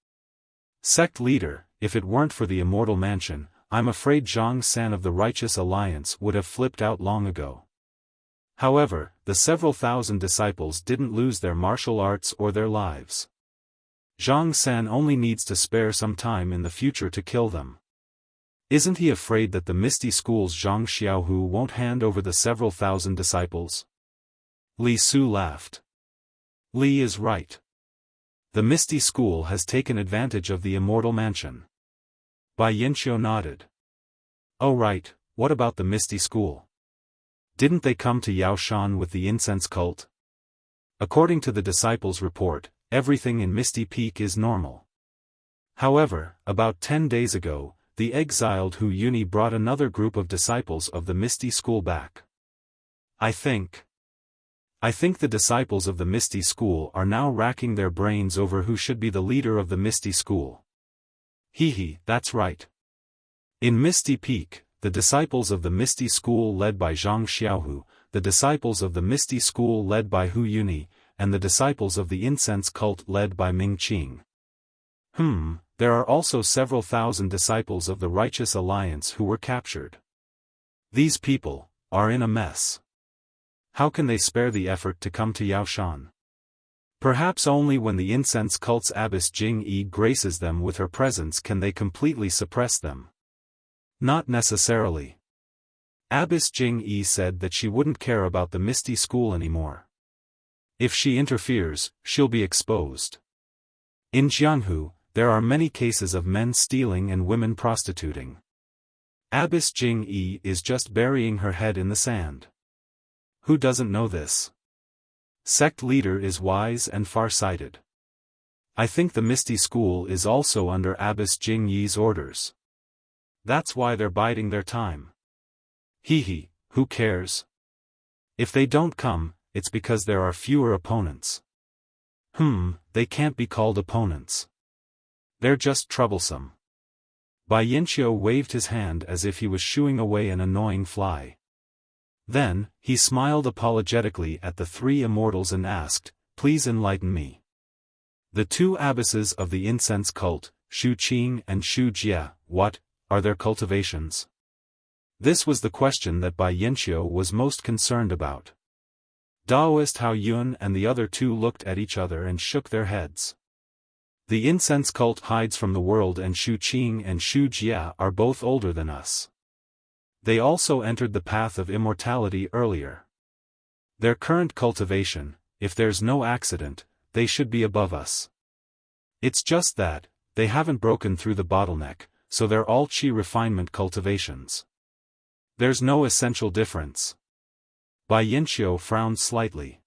Sect leader, if it weren't for the Immortal Mansion, I'm afraid Zhang San of the Righteous Alliance would have flipped out long ago. However, the several thousand disciples didn't lose their martial arts or their lives. Zhang San only needs to spare some time in the future to kill them. Isn't he afraid that the Misty School's Zhang Xiaohu won't hand over the several thousand disciples? Li Su laughed. Li is right. The Misty School has taken advantage of the Immortal Mansion. Bai Yanqiu nodded. Oh right, what about the Misty School? Didn't they come to Yaoshan with the Incense Cult? According to the disciples' report, everything in Misty Peak is normal. However, about 10 days ago, the exiled Hu Yuni brought another group of disciples of the Misty School back. I think the disciples of the Misty School are now racking their brains over who should be the leader of the Misty School. That's right. In Misty Peak, the disciples of the Misty School led by Zhang Xiaohu, the disciples of the Misty School led by Hu Yuni, and the disciples of the Incense Cult led by Ming Qing. There are also several thousand disciples of the Righteous Alliance who were captured. These people are in a mess. How can they spare the effort to come to Yaoshan? Perhaps only when the Incense Cult's Abbess Jing Yi graces them with her presence can they completely suppress them. Not necessarily. Abbess Jing Yi said that she wouldn't care about the Misty School anymore. If she interferes, she'll be exposed. In Jianghu, there are many cases of men stealing and women prostituting. Abbess Jing Yi is just burying her head in the sand. Who doesn't know this? Sect leader is wise and far-sighted. I think the Misty School is also under Abbess Jing Yi's orders. That's why they're biding their time. Hee, who cares? If they don't come, it's because there are fewer opponents. They can't be called opponents. They're just troublesome. Bai Yanqiu waved his hand as if he was shooing away an annoying fly. Then, he smiled apologetically at the three immortals and asked, "Please enlighten me. The two abbesses of the incense cult, Shu Qing and Shu Jie, what are their cultivations?" This was the question that Bai Yanqiu was most concerned about. Daoist Hao Yun and the other two looked at each other and shook their heads. The incense cult hides from the world, and Shu Qing and Shu Jie are both older than us. They also entered the path of immortality earlier. Their current cultivation, if there's no accident, they should be above us. It's just that, they haven't broken through the bottleneck, so they're all qi refinement cultivations. There's no essential difference. Bai Yanqiu frowned slightly.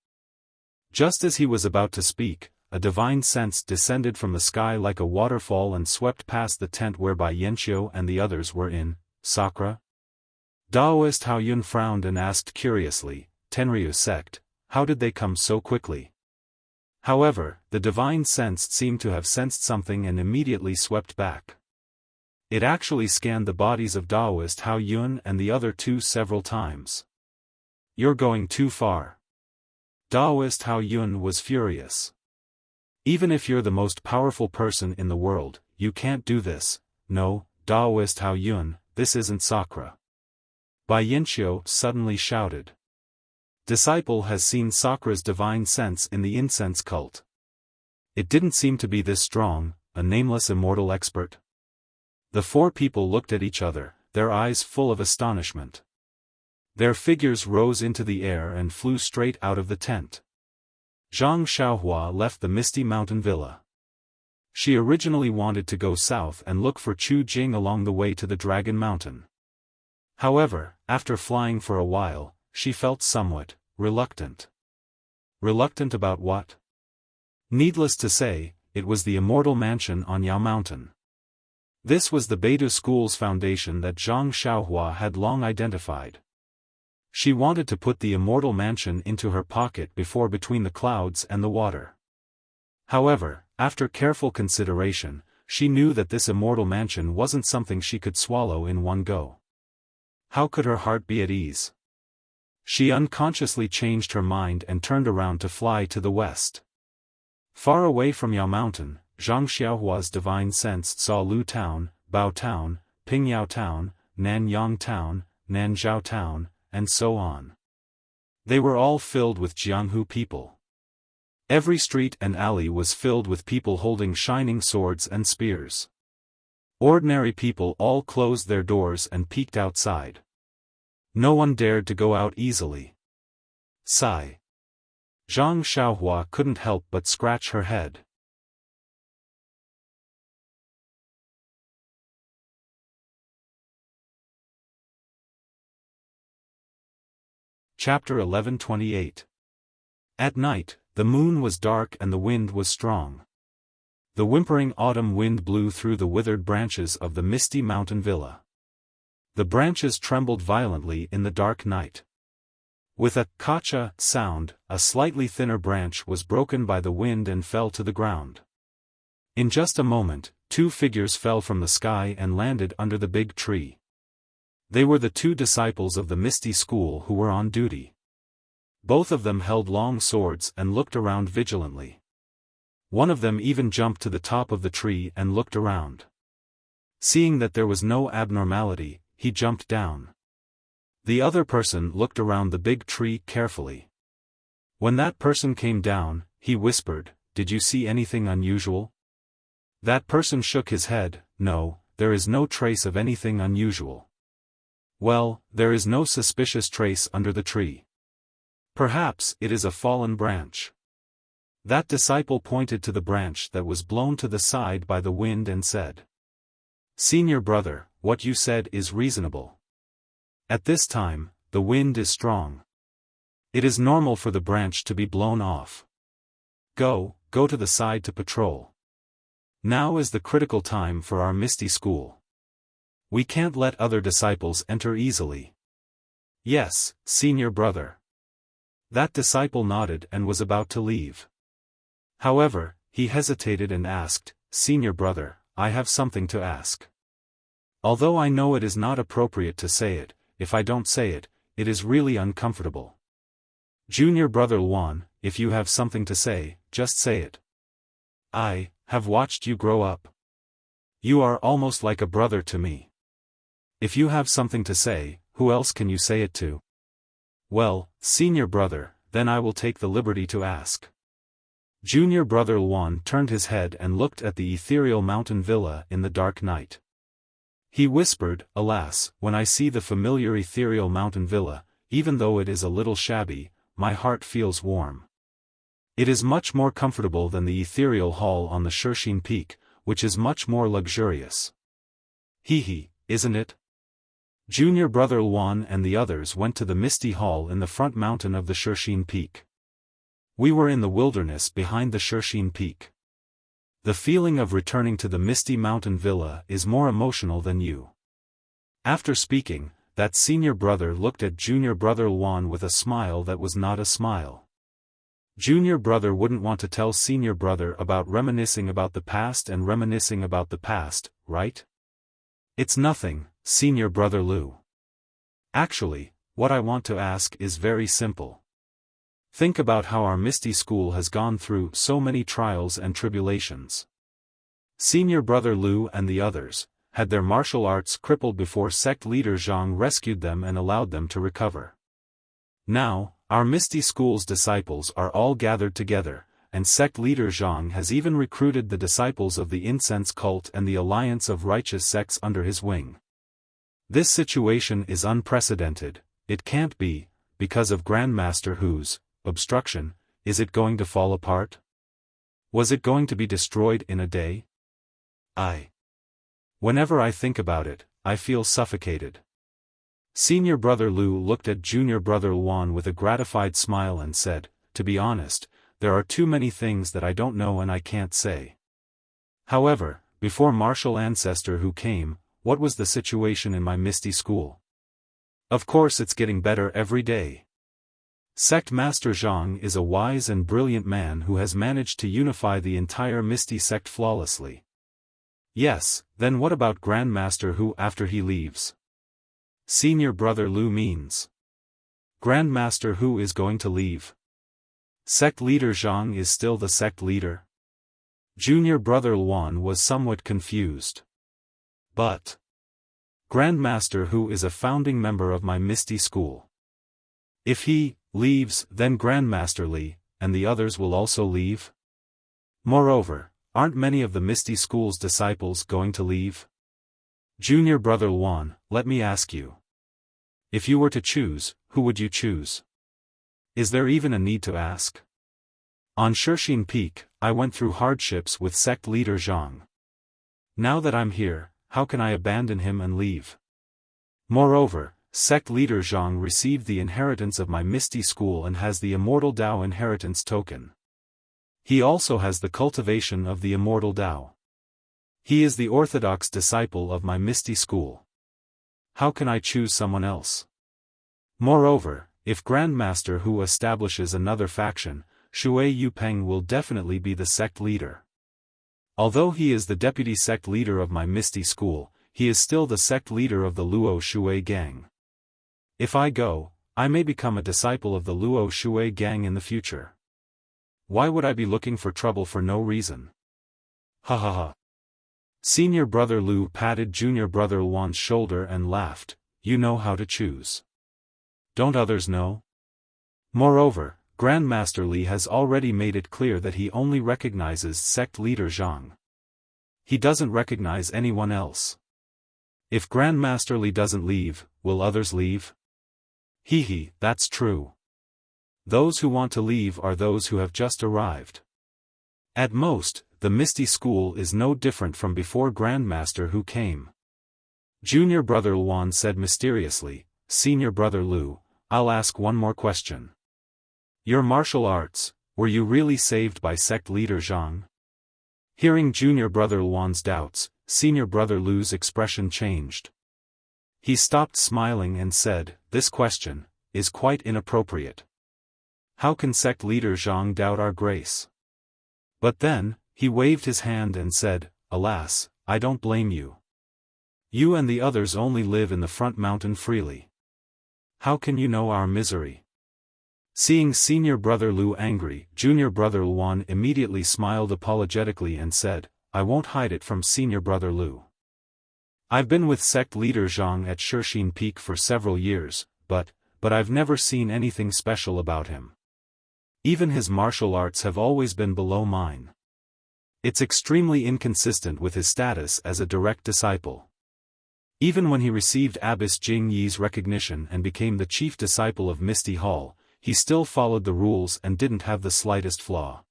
Just as he was about to speak, a divine sense descended from the sky like a waterfall and swept past the tent where Bai Yanqiu and the others were in. Sakura? Daoist Hao Yun frowned and asked curiously, "Tenryu sect, how did they come so quickly?" However, the divine sense seemed to have sensed something and immediately swept back. It actually scanned the bodies of Daoist Hao Yun and the other two several times. "You're going too far." Daoist Hao Yun was furious. "Even if you're the most powerful person in the world, you can't do this." "No, Daoist Hao Yun, this isn't Sakura." Bai Yanqiu suddenly shouted. "Disciple has seen Sakura's divine sense in the incense cult. It didn't seem to be this strong, a nameless immortal expert." The four people looked at each other, their eyes full of astonishment. Their figures rose into the air and flew straight out of the tent. Zhang Xiaohua left the Misty Mountain Villa. She originally wanted to go south and look for Chu Jing along the way to the Dragon Mountain. However, after flying for a while, she felt somewhat reluctant. Reluctant about what? Needless to say, it was the immortal mansion on Yao Mountain. This was the Beidou School's foundation that Zhang Xiaohua had long identified. She wanted to put the immortal mansion into her pocket before between the clouds and the water. However, after careful consideration, she knew that this immortal mansion wasn't something she could swallow in one go. How could her heart be at ease? She unconsciously changed her mind and turned around to fly to the west. Far away from Yao Mountain, Zhang Xiaohua's divine sense saw Lu Town, Bao Town, Pingyao Town, Nanyang Town, Nanzhao Town, and so on. They were all filled with Jianghu people. Every street and alley was filled with people holding shining swords and spears. Ordinary people all closed their doors and peeked outside. No one dared to go out easily. Sigh. Zhang Xiaohua couldn't help but scratch her head. Chapter 1128. At night, the moon was dark and the wind was strong. The whimpering autumn wind blew through the withered branches of the Misty Mountain Villa. The branches trembled violently in the dark night. With a "kacha" sound, a slightly thinner branch was broken by the wind and fell to the ground. In just a moment, two figures fell from the sky and landed under the big tree. They were the two disciples of the Misty School who were on duty. Both of them held long swords and looked around vigilantly. One of them even jumped to the top of the tree and looked around. Seeing that there was no abnormality, he jumped down. The other person looked around the big tree carefully. When that person came down, he whispered, "Did you see anything unusual?" That person shook his head. "No, there is no trace of anything unusual." "Well, there is no suspicious trace under the tree. Perhaps it is a fallen branch." That disciple pointed to the branch that was blown to the side by the wind and said, "Senior brother, what you said is reasonable. At this time, the wind is strong. It is normal for the branch to be blown off. Go to the side to patrol." Now is the critical time for our Misty School. We can't let other disciples enter easily. Yes, senior brother. That disciple nodded and was about to leave. However, he hesitated and asked, "Senior brother, I have something to ask. Although I know it is not appropriate to say it, if I don't say it, it is really uncomfortable. Junior brother Luan, if you have something to say, just say it. I have watched you grow up. You are almost like a brother to me. If you have something to say, who else can you say it to?" "Well, senior brother, then I will take the liberty to ask." Junior brother Luan turned his head and looked at the ethereal mountain villa in the dark night. He whispered, "Alas, when I see the familiar ethereal mountain villa, even though it is a little shabby, my heart feels warm. It is much more comfortable than the ethereal hall on the Shirxin Peak, which is much more luxurious. Hee, isn't it?" Junior brother Luan and the others went to the misty hall in the front mountain of the Shirxin Peak. We were in the wilderness behind the Shirxin Peak. The feeling of returning to the misty mountain villa is more emotional than you. After speaking, that senior brother looked at junior brother Luan with a smile that was not a smile. Junior brother wouldn't want to tell senior brother about reminiscing about the past and reminiscing about the past, right? "It's nothing, senior brother Lu. Actually, what I want to ask is very simple. Think about how our Misty School has gone through so many trials and tribulations. Senior brother Lu and the others had their martial arts crippled before sect leader Zhang rescued them and allowed them to recover. Now, our Misty School's disciples are all gathered together, and sect leader Zhang has even recruited the disciples of the incense cult and the alliance of righteous sects under his wing. This situation is unprecedented. It can't be, because of Grandmaster Hu's obstruction. Is it going to fall apart? Was it going to be destroyed in a day? Whenever I think about it, I feel suffocated." Senior brother Lu looked at junior brother Luan with a gratified smile and said, "To be honest, there are too many things that I don't know and I can't say. However, before martial ancestor Hu came, what was the situation in my Misty School? Of course it's getting better every day. Sect Master Zhang is a wise and brilliant man who has managed to unify the entire Misty sect flawlessly. Yes, then what about Grandmaster Hu after he leaves?" Senior brother Lu means. Grandmaster Hu is going to leave. Sect leader Zhang is still the sect leader. Junior brother Luan was somewhat confused. But Grandmaster Hu is a founding member of my Misty School. If he leaves, then Grandmaster Li and the others will also leave? Moreover, aren't many of the Misty School's disciples going to leave? Junior brother Luan, let me ask you. If you were to choose, who would you choose? Is there even a need to ask? On Shirxin Peak, I went through hardships with sect leader Zhang. Now that I'm here, how can I abandon him and leave? Moreover, sect leader Zhang received the inheritance of my Misty School and has the Immortal Tao inheritance token. He also has the cultivation of the Immortal Tao. He is the orthodox disciple of my Misty School. How can I choose someone else? Moreover, if Grandmaster Hu establishes another faction, Shui Yupeng will definitely be the sect leader. Although he is the deputy sect leader of my Misty School, he is still the sect leader of the Luo Shui gang. If I go, I may become a disciple of the Luo Shui gang in the future. Why would I be looking for trouble for no reason? Ha ha ha. Senior brother Lu patted junior brother Luan's shoulder and laughed. You know how to choose. Don't others know? Moreover, Grandmaster Li has already made it clear that he only recognizes sect leader Zhang. He doesn't recognize anyone else. If Grandmaster Li doesn't leave, will others leave? Hee, that's true. Those who want to leave are those who have just arrived. At most, the Misty School is no different from before Grandmaster Hu came. Junior brother Luan said mysteriously, Senior brother Lu, I'll ask one more question. Your martial arts, were you really saved by sect leader Zhang? Hearing junior brother Luan's doubts, senior brother Lu's expression changed. He stopped smiling and said, "This question is quite inappropriate. How can sect leader Zhang doubt our grace?" But then, he waved his hand and said, "Alas, I don't blame you. You and the others only live in the front mountain freely. How can you know our misery?" Seeing senior brother Lu angry, junior brother Luan immediately smiled apologetically and said, "I won't hide it from senior brother Lu. I've been with sect leader Zhang at Shixin Peak for several years, but I've never seen anything special about him. Even his martial arts have always been below mine. It's extremely inconsistent with his status as a direct disciple. Even when he received Abbess Jing Yi's recognition and became the chief disciple of Misty Hall, he still followed the rules and didn't have the slightest flaw.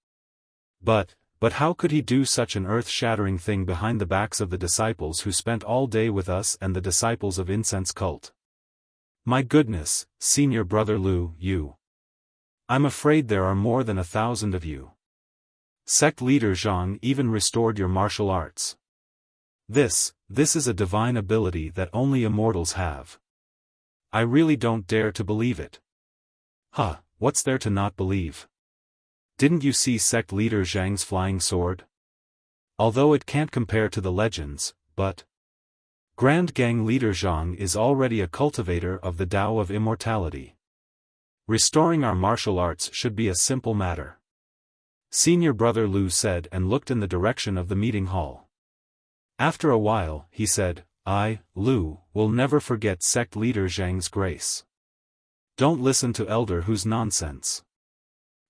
But how could he do such an earth-shattering thing behind the backs of the disciples who spent all day with us and the disciples of Incense Cult? My goodness, senior brother Lu, I'm afraid there are more than 1,000 of you. Sect leader Zhang even restored your martial arts. This is a divine ability that only immortals have. I really don't dare to believe it." "Huh, what's there to not believe? Didn't you see sect leader Zhang's flying sword? Although it can't compare to the legends, but Grand Gang leader Zhang is already a cultivator of the Tao of immortality. Restoring our martial arts should be a simple matter," senior brother Lu said and looked in the direction of the meeting hall. After a while, he said, "I, Lu, will never forget sect leader Zhang's grace. Don't listen to Elder Hu's nonsense.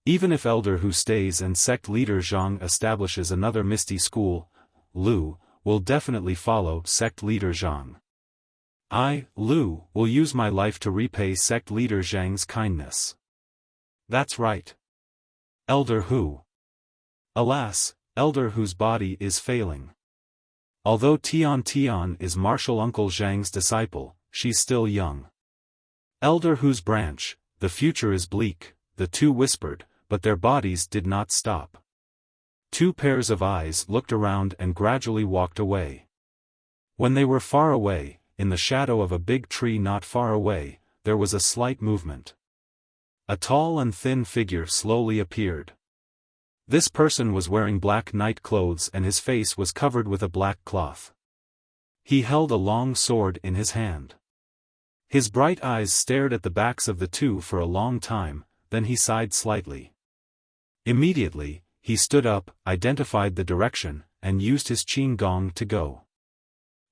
Even if Elder Hu stays and sect leader Zhang establishes another Misty school, Lu will definitely follow sect leader Zhang. I, Lu, will use my life to repay sect leader Zhang's kindness." "That's right. Elder Hu." Alas, Elder Hu's body is failing. Although Tian is martial uncle Zhang's disciple, she's still young. "Elder Hu's branch, the future is bleak," the two whispered, but their bodies did not stop. Two pairs of eyes looked around and gradually walked away. When they were far away, in the shadow of a big tree not far away, there was a slight movement. A tall and thin figure slowly appeared. This person was wearing black night clothes and his face was covered with a black cloth. He held a long sword in his hand. His bright eyes stared at the backs of the two for a long time, then he sighed slightly. Immediately, he stood up, identified the direction, and used his qin gong to go.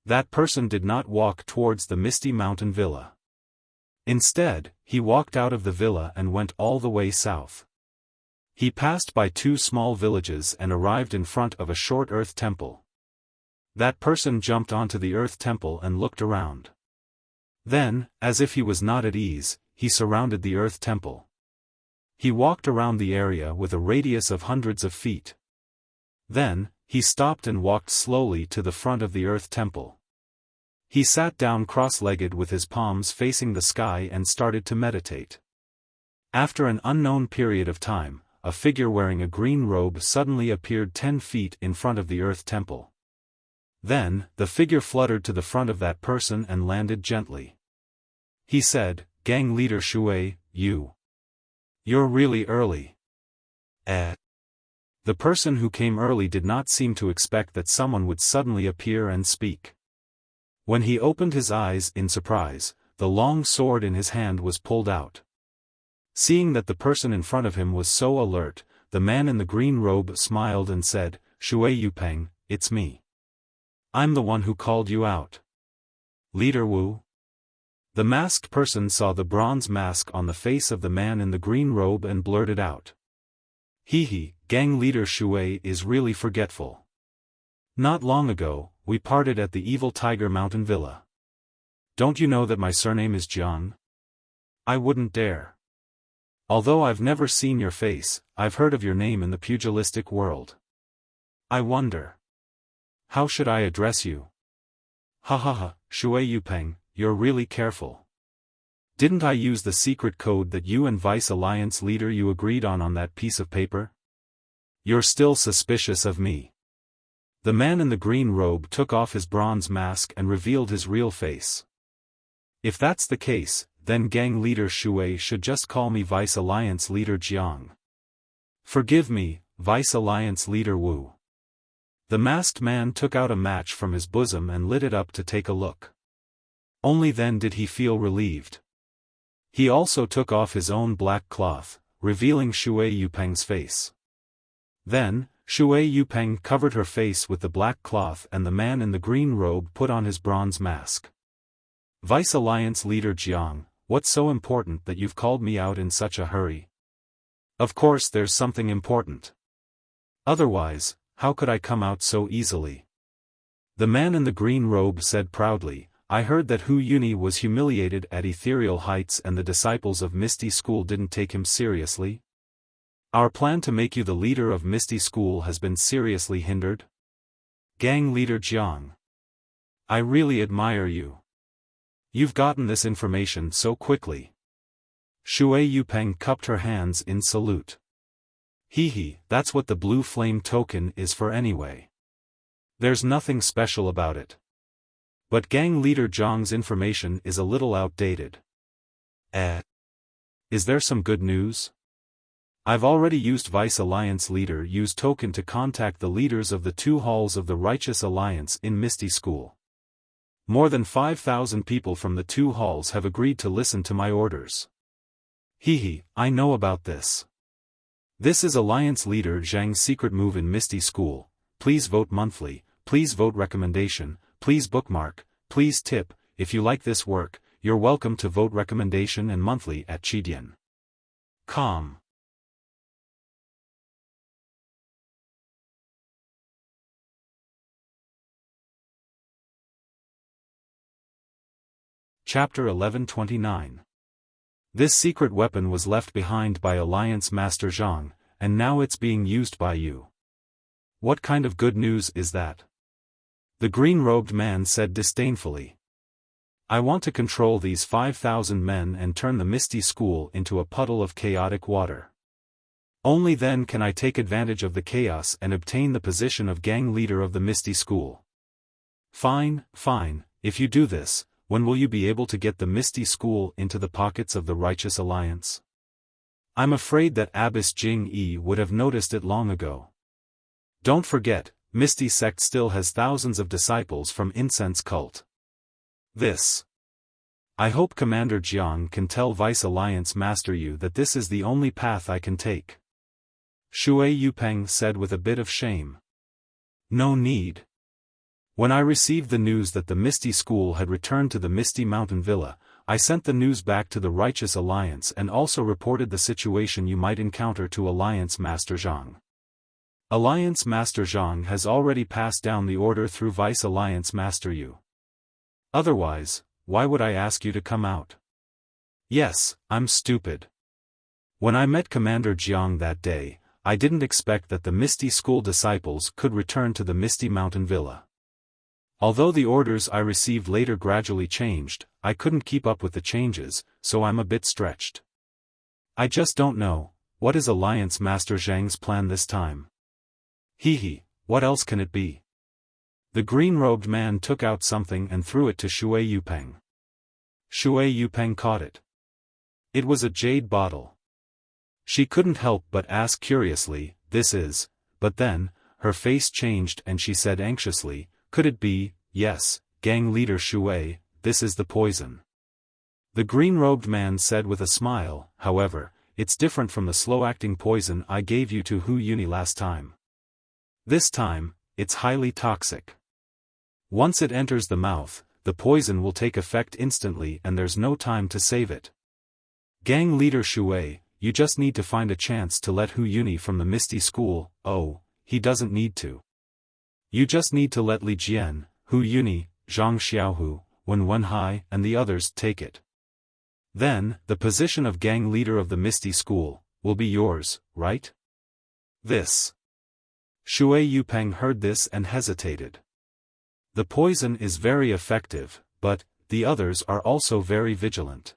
That person did not walk towards the Misty Mountain Villa. Instead, he walked out of the villa and went all the way south. He passed by two small villages and arrived in front of a short earth temple. That person jumped onto the earth temple and looked around. Then, as if he was not at ease, he surrounded the earth temple. He walked around the area with a radius of hundreds of feet. Then, he stopped and walked slowly to the front of the earth temple. He sat down cross-legged with his palms facing the sky and started to meditate. After an unknown period of time, a figure wearing a green robe suddenly appeared 10 feet in front of the earth temple. Then, the figure fluttered to the front of that person and landed gently. He said, "Gang leader Shui, you're really early." The person who came early did not seem to expect that someone would suddenly appear and speak. When he opened his eyes in surprise, the long sword in his hand was pulled out. Seeing that the person in front of him was so alert, the man in the green robe smiled and said, "Shui Yupeng, it's me. I'm the one who called you out. Leader Wu." The masked person saw the bronze mask on the face of the man in the green robe and blurted out, "Hee, gang leader Shui is really forgetful. Not long ago, we parted at the Evil Tiger Mountain Villa. Don't you know that my surname is Jiang? I wouldn't dare. Although I've never seen your face, I've heard of your name in the pugilistic world. I wonder, how should I address you?" "Ha ha ha, Shui Yupeng, you're really careful. Didn't I use the secret code that you and Vice Alliance leader you agreed on that piece of paper? You're still suspicious of me. The man in the green robe took off his bronze mask and revealed his real face. If that's the case, then gang leader Shui should just call me Vice Alliance leader Jiang. Forgive me, Vice Alliance leader Wu. The masked man took out a match from his bosom and lit it up to take a look. Only then did he feel relieved. He also took off his own black cloth, revealing Shui Yupeng's face. Then, Shui Yupeng covered her face with the black cloth and the man in the green robe put on his bronze mask. Vice Alliance leader Jiang, what's so important that you've called me out in such a hurry? Of course there's something important. Otherwise, how could I come out so easily? The man in the green robe said proudly, I heard that Hu Yuni was humiliated at ethereal heights and the disciples of Misty School didn't take him seriously. Our plan to make you the leader of Misty School has been seriously hindered. Gang leader Jiang. I really admire you. You've gotten this information so quickly. Shui Yupeng cupped her hands in salute. Hee, that's what the blue flame token is for anyway. There's nothing special about it. But gang leader Jiang's information is a little outdated. Is there some good news? I've already used Vice Alliance leader Yu's token to contact the leaders of the 2 halls of the Righteous Alliance in Misty School. More than 5,000 people from the 2 halls have agreed to listen to my orders. I know about this. This is Alliance leader Zhang's secret move in Misty School. Please vote monthly, please vote recommendation, please bookmark, please tip. If you like this work, you're welcome to vote recommendation and monthly at Chidian.com. Chapter 1129. This secret weapon was left behind by Alliance Master Zhang, and now it's being used by you. What kind of good news is that? The green-robed man said disdainfully. I want to control these 5,000 men and turn the Misty School into a puddle of chaotic water. Only then can I take advantage of the chaos and obtain the position of gang leader of the Misty School. Fine, if you do this, when will you be able to get the Misty School into the pockets of the Righteous Alliance? I'm afraid that Abbess Jing Yi would have noticed it long ago. Don't forget, Misty Sect still has thousands of disciples from Incense Cult. I hope Commander Jiang can tell Vice Alliance Master Yu that this is the only path I can take. Shui Yupeng said with a bit of shame. No need. When I received the news that the Misty School had returned to the Misty Mountain Villa, I sent the news back to the Righteous Alliance and also reported the situation you might encounter to Alliance Master Zhang. Alliance Master Zhang has already passed down the order through Vice Alliance Master Yu. Otherwise, why would I ask you to come out? Yes, I'm stupid. When I met Commander Jiang that day, I didn't expect that the Misty School disciples could return to the Misty Mountain Villa. Although the orders I received later gradually changed, I couldn't keep up with the changes, so I'm a bit stretched. I just don't know, what is Alliance Master Zhang's plan this time? What else can it be? The green-robed man took out something and threw it to Shui Yupeng. Shui Yupeng caught it. It was a jade bottle. She couldn't help but ask curiously, this is, but then, her face changed and she said anxiously, could it be, yes, gang leader Shui, this is the poison. The green-robed man said with a smile, however, it's different from the slow-acting poison I gave you to Hu Yuni last time. This time, it's highly toxic. Once it enters the mouth, the poison will take effect instantly and there's no time to save it. Gang leader Shui, you just need to find a chance to let Hu Yuni from the Misty School. Oh, he doesn't need to. You just need to let Li Jian, Hu Yuni, Zhang Xiaohu, Wen Wenhai and the others take it. Then, the position of gang leader of the Misty School will be yours, right? Shui Yupeng heard this and hesitated. The poison is very effective, but the others are also very vigilant.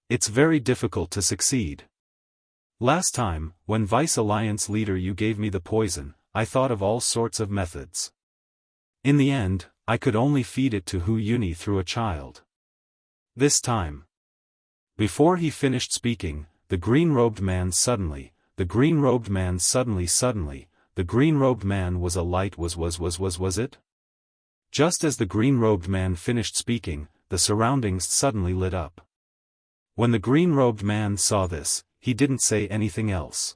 It's very difficult to succeed. Last time, when Vice Alliance leader you gave me the poison, I thought of all sorts of methods. In the end, I could only feed it to Hu Yuni through a child. This time. Before he finished speaking, the green-robed man suddenly, the green-robed man suddenly, the green-robed man was a light was it? Just as the green-robed man finished speaking, the surroundings suddenly lit up. When the green-robed man saw this, he didn't say anything else.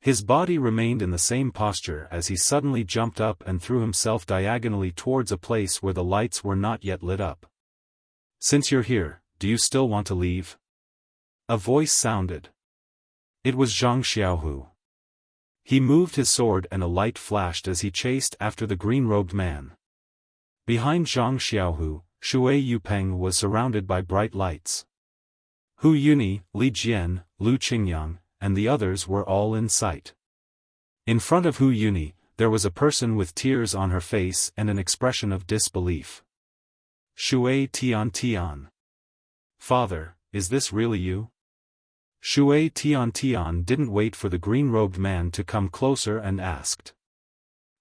His body remained in the same posture as he suddenly jumped up and threw himself diagonally towards a place where the lights were not yet lit up. "Since you're here, do you still want to leave?" A voice sounded. It was Zhang Xiaohu. He moved his sword and a light flashed as he chased after the green-robed man. Behind Zhang Xiaohu, Shui Yupeng was surrounded by bright lights. Hu Yuni, Li Jian, Lu Qingyang, and the others were all in sight. In front of Hu Yuni, there was a person with tears on her face and an expression of disbelief. "Shui Tian. Father, is this really you?" Shui Tian didn't wait for the green-robed man to come closer and asked.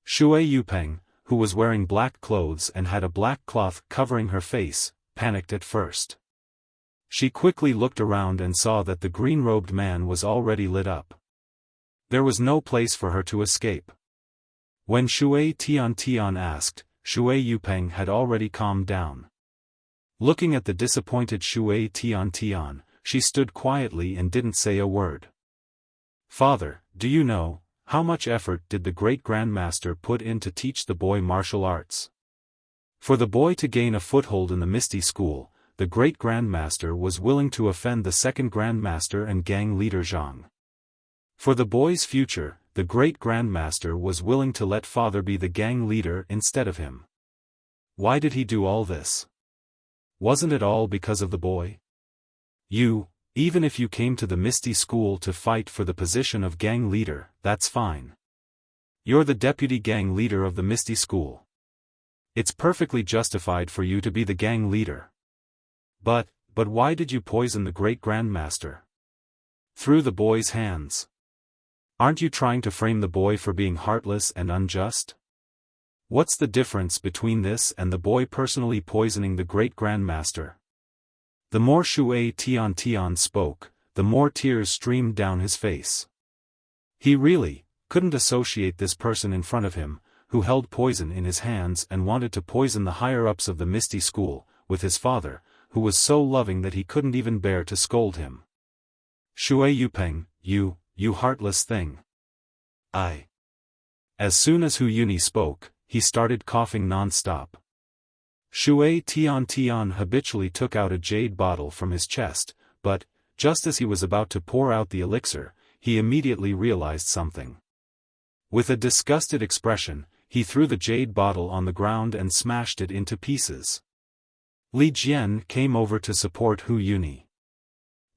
Shui Yupeng, who was wearing black clothes and had a black cloth covering her face, panicked at first. She quickly looked around and saw that the green-robed man was already lit up. There was no place for her to escape. When Shui Tian asked, Shui Yupeng had already calmed down. Looking at the disappointed Shui Tian, she stood quietly and didn't say a word. "Father, do you know, how much effort did the great grandmaster put in to teach the boy martial arts? For the boy to gain a foothold in the Misty School, the great grandmaster was willing to offend the second grandmaster and gang leader Zhang. For the boy's future, the great grandmaster was willing to let father be the gang leader instead of him. Why did he do all this? Wasn't it all because of the boy? Even if you came to the Misty School to fight for the position of gang leader, that's fine. You're the deputy gang leader of the Misty School. It's perfectly justified for you to be the gang leader. But why did you poison the great grandmaster? Through the boy's hands. Aren't you trying to frame the boy for being heartless and unjust? What's the difference between this and the boy personally poisoning the great grandmaster?" The more Shui Tian spoke, the more tears streamed down his face. He really couldn't associate this person in front of him, who held poison in his hands and wanted to poison the higher-ups of the Misty School, with his father, who was so loving that he couldn't even bear to scold him. "Shui Yupeng, you heartless thing. As soon as Hu Yuni spoke, he started coughing non-stop. Shui Tian habitually took out a jade bottle from his chest, but, just as he was about to pour out the elixir, he immediately realized something. With a disgusted expression, he threw the jade bottle on the ground and smashed it into pieces. Li Jian came over to support Hu Yuni.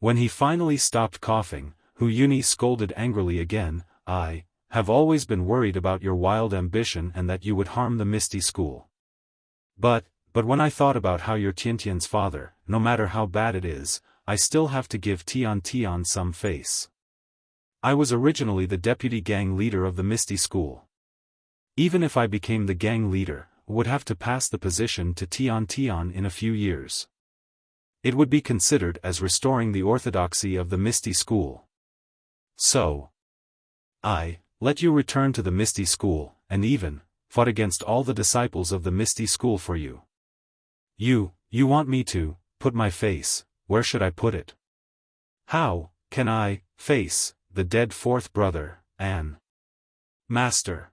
When he finally stopped coughing, Hu Yuni scolded angrily again, "I have always been worried about your wild ambition and that you would harm the Misty School. But when I thought about how you're Tiantian's father, no matter how bad it is, I still have to give Tian some face. I was originally the deputy gang leader of the Misty School. Even if I became the gang leader, I would have to pass the position to Tian in a few years. It would be considered as restoring the orthodoxy of the Misty School. So, I let you return to the Misty School, and even fought against all the disciples of the Misty School for you. You want me to put my face, where should I put it? How can I face the dead fourth brother, An? Master.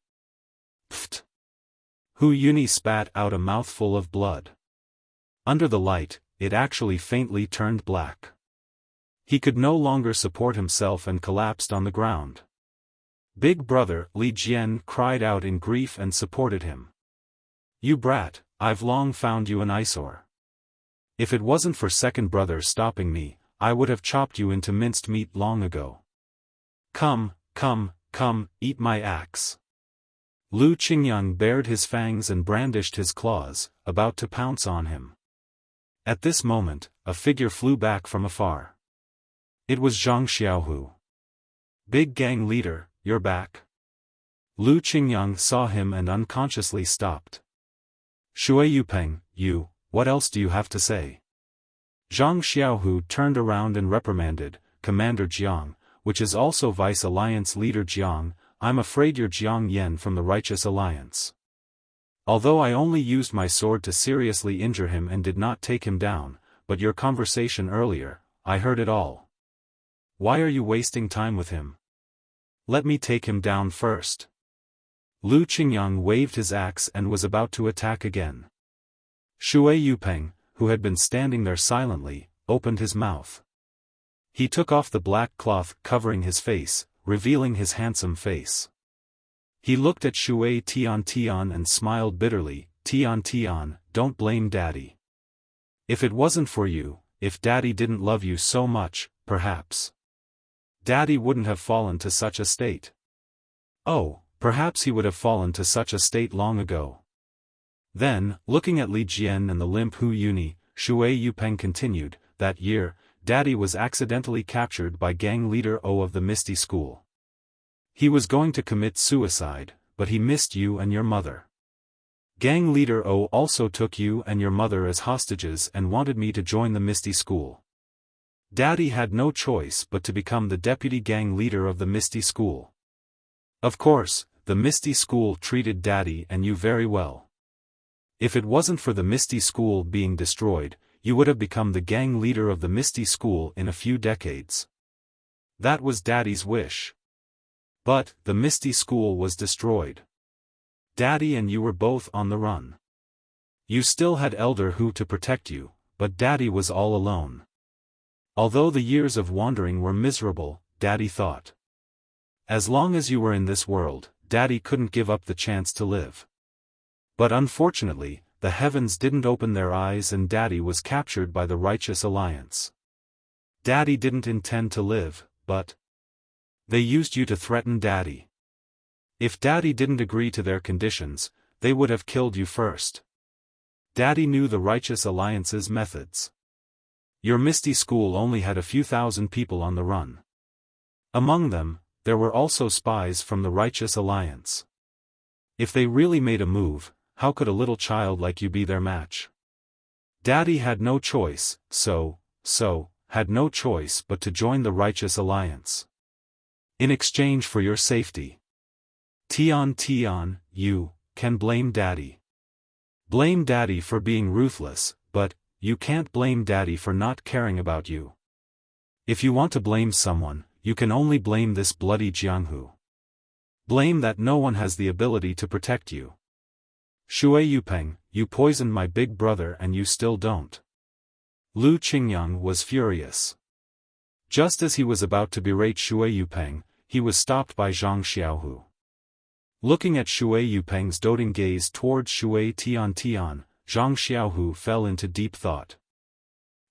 Pfft. Hu Yuni spat out a mouthful of blood. Under the light, it actually faintly turned black. He could no longer support himself and collapsed on the ground. Big brother Li Jian cried out in grief and supported him. "You brat, I've long found you an eyesore. If it wasn't for second brother stopping me, I would have chopped you into minced meat long ago. Come, eat my axe." Lu Qingyang bared his fangs and brandished his claws, about to pounce on him. At this moment, a figure flew back from afar. It was Zhang Xiaohu. "Big gang leader, you're back." Lu Qingyang saw him and unconsciously stopped. Shui Yupeng, what else do you have to say? Zhang Xiaohu turned around and reprimanded, Commander Jiang, which is also Vice Alliance Leader Jiang, I'm afraid you're Jiang Yen from the Righteous Alliance. Although I only used my sword to seriously injure him and did not take him down, but your conversation earlier, I heard it all. Why are you wasting time with him? Let me take him down first. Lu Qingyang waved his axe and was about to attack again. Shui Yupeng, who had been standing there silently, opened his mouth. He took off the black cloth covering his face, revealing his handsome face. He looked at Shui Tian and smiled bitterly, Tian, don't blame Daddy. If it wasn't for you, if Daddy didn't love you so much, perhaps Daddy wouldn't have fallen to such a state. Oh, perhaps he would have fallen to such a state long ago. Then, looking at Li Jian and the limp Hu Yuni, Shui Yupeng continued, that year, Daddy was accidentally captured by gang leader O of the Misty School. He was going to commit suicide, but he missed you and your mother. Gang leader O also took you and your mother as hostages and wanted me to join the Misty School. Daddy had no choice but to become the deputy gang leader of the Misty School. Of course, the Misty School treated Daddy and you very well. If it wasn't for the Misty School being destroyed, you would have become the gang leader of the Misty School in a few decades. That was Daddy's wish. But, the Misty School was destroyed. Daddy and you were both on the run. You still had Elder Hu to protect you, but Daddy was all alone. Although the years of wandering were miserable, Daddy thought. As long as you were in this world, Daddy couldn't give up the chance to live. But unfortunately, the heavens didn't open their eyes and Daddy was captured by the Righteous Alliance. Daddy didn't intend to live, but they used you to threaten Daddy. If Daddy didn't agree to their conditions, they would have killed you first. Daddy knew the Righteous Alliance's methods. Your Misty School only had a few thousand people on the run. Among them, there were also spies from the Righteous Alliance. If they really made a move, how could a little child like you be their match? Daddy had no choice, had no choice but to join the Righteous Alliance. In exchange for your safety. Tian, you can blame Daddy. Blame Daddy for being ruthless, but you can't blame Daddy for not caring about you. If you want to blame someone, you can only blame this bloody Jianghu. Blame that no one has the ability to protect you. Shui Yupeng, you poisoned my big brother and you still don't. Lu Qingyang was furious. Just as he was about to berate Shui Yupeng, he was stopped by Zhang Xiaohu. Looking at Shui Yupeng's doting gaze towards Shui Tian, Zhang Xiaohu fell into deep thought.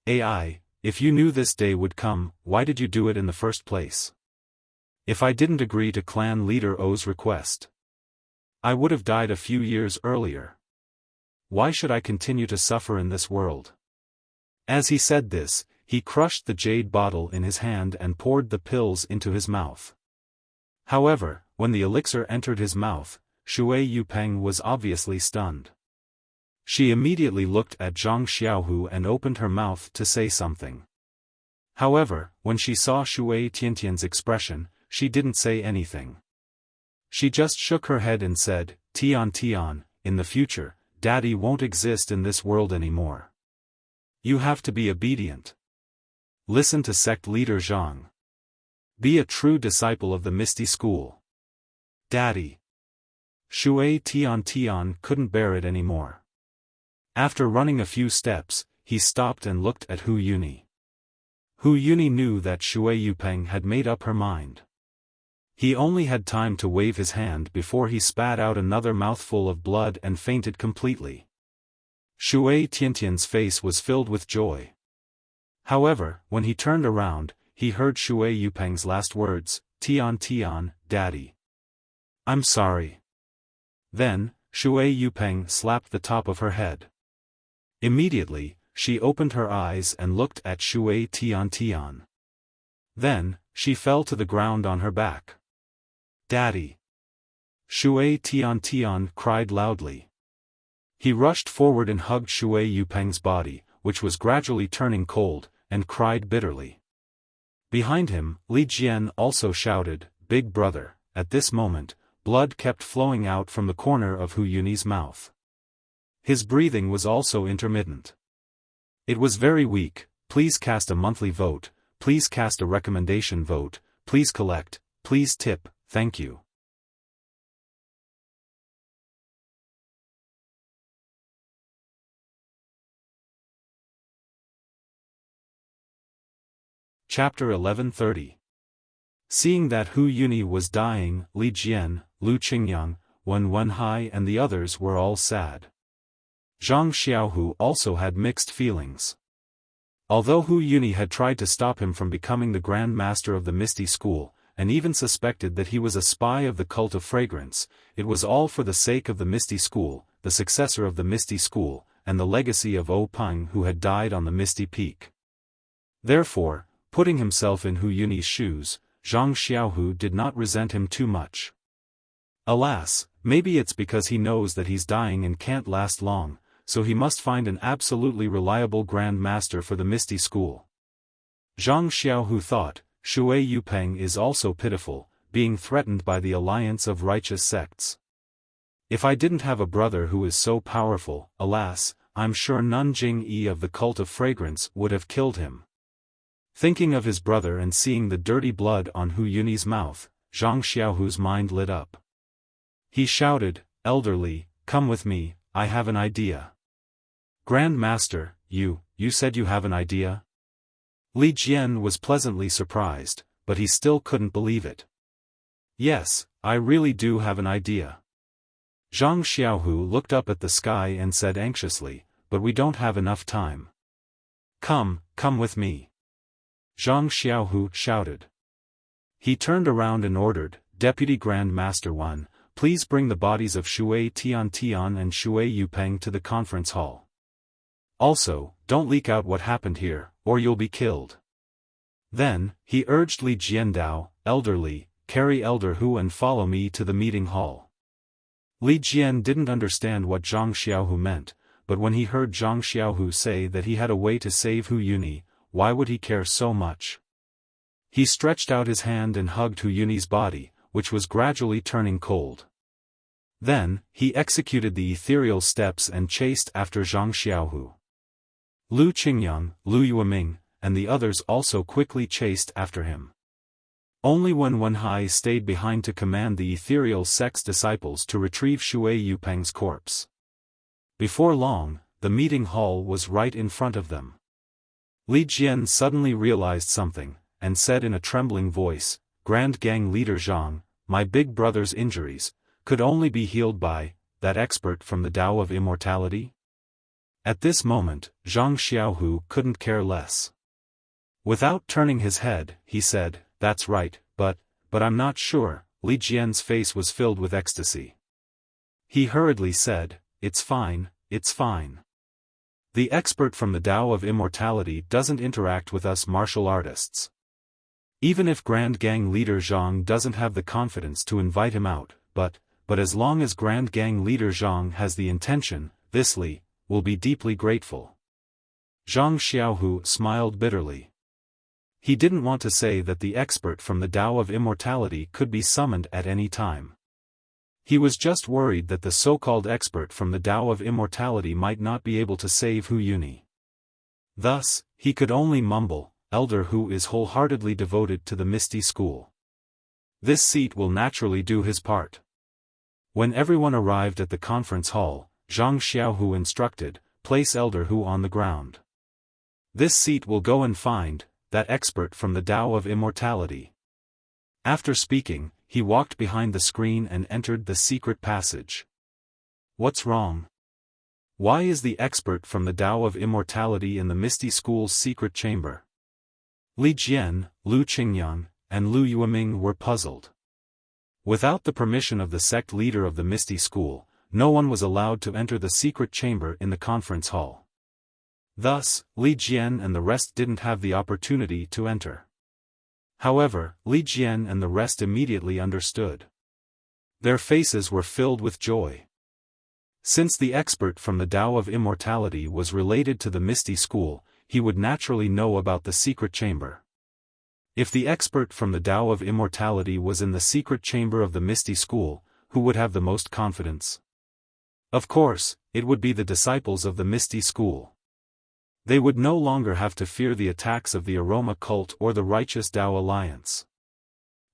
AI, if you knew this day would come, why did you do it in the first place? If I didn't agree to clan leader O's request, I would have died a few years earlier. Why should I continue to suffer in this world? As he said this, he crushed the jade bottle in his hand and poured the pills into his mouth. However, when the elixir entered his mouth, Shui Yupeng was obviously stunned. She immediately looked at Zhang Xiaohu and opened her mouth to say something. However, when she saw Shui Tiantian's expression, she didn't say anything. She just shook her head and said, Tian, in the future, Daddy won't exist in this world anymore. You have to be obedient. Listen to sect leader Zhang. Be a true disciple of the Misty School. Daddy. Shui Tian couldn't bear it anymore. After running a few steps, he stopped and looked at Hu Yuni. Hu Yuni knew that Shui Yupeng had made up her mind. He only had time to wave his hand before he spat out another mouthful of blood and fainted completely. Shui Tiantian's face was filled with joy. However, when he turned around, he heard Shui Yupeng's last words, Tian, Daddy. I'm sorry. Then, Shui Yupeng slapped the top of her head. Immediately, she opened her eyes and looked at Shui Tian. Then, she fell to the ground on her back. Daddy. Shui Tian cried loudly. He rushed forward and hugged Shui Yupeng's body, which was gradually turning cold, and cried bitterly. Behind him, Li Jian also shouted, "Big brother." At this moment, blood kept flowing out from the corner of Hu Yuni's mouth. His breathing was also intermittent. It was very weak. Please cast a monthly vote, please cast a recommendation vote, please collect, please tip, thank you. Chapter 1130. Seeing that Hu Yuni was dying, Li Jian, Lu Qingyang, Wen Wenhai and the others were all sad. Zhang Xiaohu also had mixed feelings. Although Hu Yuni had tried to stop him from becoming the Grand Master of the Misty School, and even suspected that he was a spy of the Cult of Fragrance, it was all for the sake of the Misty School, the successor of the Misty School, and the legacy of O Peng who had died on the Misty Peak. Therefore, putting himself in Hu Yuni's shoes, Zhang Xiaohu did not resent him too much. Alas, maybe it's because he knows that he's dying and can't last long, so he must find an absolutely reliable Grand Master for the Misty School. Zhang Xiaohu thought, Shui Yupeng is also pitiful, being threatened by the alliance of righteous sects. If I didn't have a brother who is so powerful, alas, I'm sure Nanjing Yi of the Cult of Fragrance would have killed him. Thinking of his brother and seeing the dirty blood on Hu Yuni's mouth, Zhang Xiaohu's mind lit up. He shouted, "Elderly, come with me, I have an idea." "Grand Master, you said you have an idea?" Li Jian was pleasantly surprised, but he still couldn't believe it. "Yes, I really do have an idea." Zhang Xiaohu looked up at the sky and said anxiously, "But we don't have enough time." Come with me." Zhang Xiaohu shouted. He turned around and ordered, "Deputy Grand Master 1, please bring the bodies of Shui Tian and Shui Yupeng to the conference hall. Also, don't leak out what happened here, or you'll be killed." Then, he urged Li Jiandao, "Elderly, carry Elder Hu and follow me to the meeting hall." Li Jian didn't understand what Zhang Xiaohu meant, but when he heard Zhang Xiaohu say that he had a way to save Hu Yuni, why would he care so much? He stretched out his hand and hugged Hu Yuni's body, which was gradually turning cold. Then, he executed the ethereal steps and chased after Zhang Xiaohu. Lu Qingyang, Lu Yueming, and the others also quickly chased after him. Only Wen Wenhai stayed behind to command the ethereal sect's disciples to retrieve Shui Yupeng's corpse. Before long, the meeting hall was right in front of them. Li Jian suddenly realized something, and said in a trembling voice, "Grand Gang Leader Zhang, my big brother's injuries could only be healed by that expert from the Tao of Immortality?" At this moment, Zhang Xiaohu couldn't care less. Without turning his head, he said, "That's right, but I'm not sure." Li Jian's face was filled with ecstasy. He hurriedly said, "It's fine, it's fine. The expert from the Tao of Immortality doesn't interact with us martial artists. Even if Grand Gang Leader Zhang doesn't have the confidence to invite him out, but as long as Grand Gang Leader Zhang has the intention, this Li will be deeply grateful." Zhang Xiaohu smiled bitterly. He didn't want to say that the expert from the Tao of Immortality could be summoned at any time. He was just worried that the so-called expert from the Tao of Immortality might not be able to save Hu Yuni. Thus, he could only mumble, "Elder Hu is wholeheartedly devoted to the Misty School. This seat will naturally do his part." When everyone arrived at the conference hall, Zhang Xiaohu instructed, "Place Elder Hu on the ground. This seat will go and find that expert from the Tao of Immortality." After speaking, he walked behind the screen and entered the secret passage. "What's wrong? Why is the expert from the Tao of Immortality in the Misty School's secret chamber?" Li Jian, Lu Qingyang, and Lu Yueming were puzzled. Without the permission of the sect leader of the Misty School, no one was allowed to enter the secret chamber in the conference hall. Thus, Li Jian and the rest didn't have the opportunity to enter. However, Li Jian and the rest immediately understood. Their faces were filled with joy. Since the expert from the Tao of Immortality was related to the Misty School, he would naturally know about the secret chamber. If the expert from the Tao of Immortality was in the secret chamber of the Misty School, who would have the most confidence? Of course, it would be the disciples of the Misty School. They would no longer have to fear the attacks of the Aroma Cult or the Righteous Tao Alliance.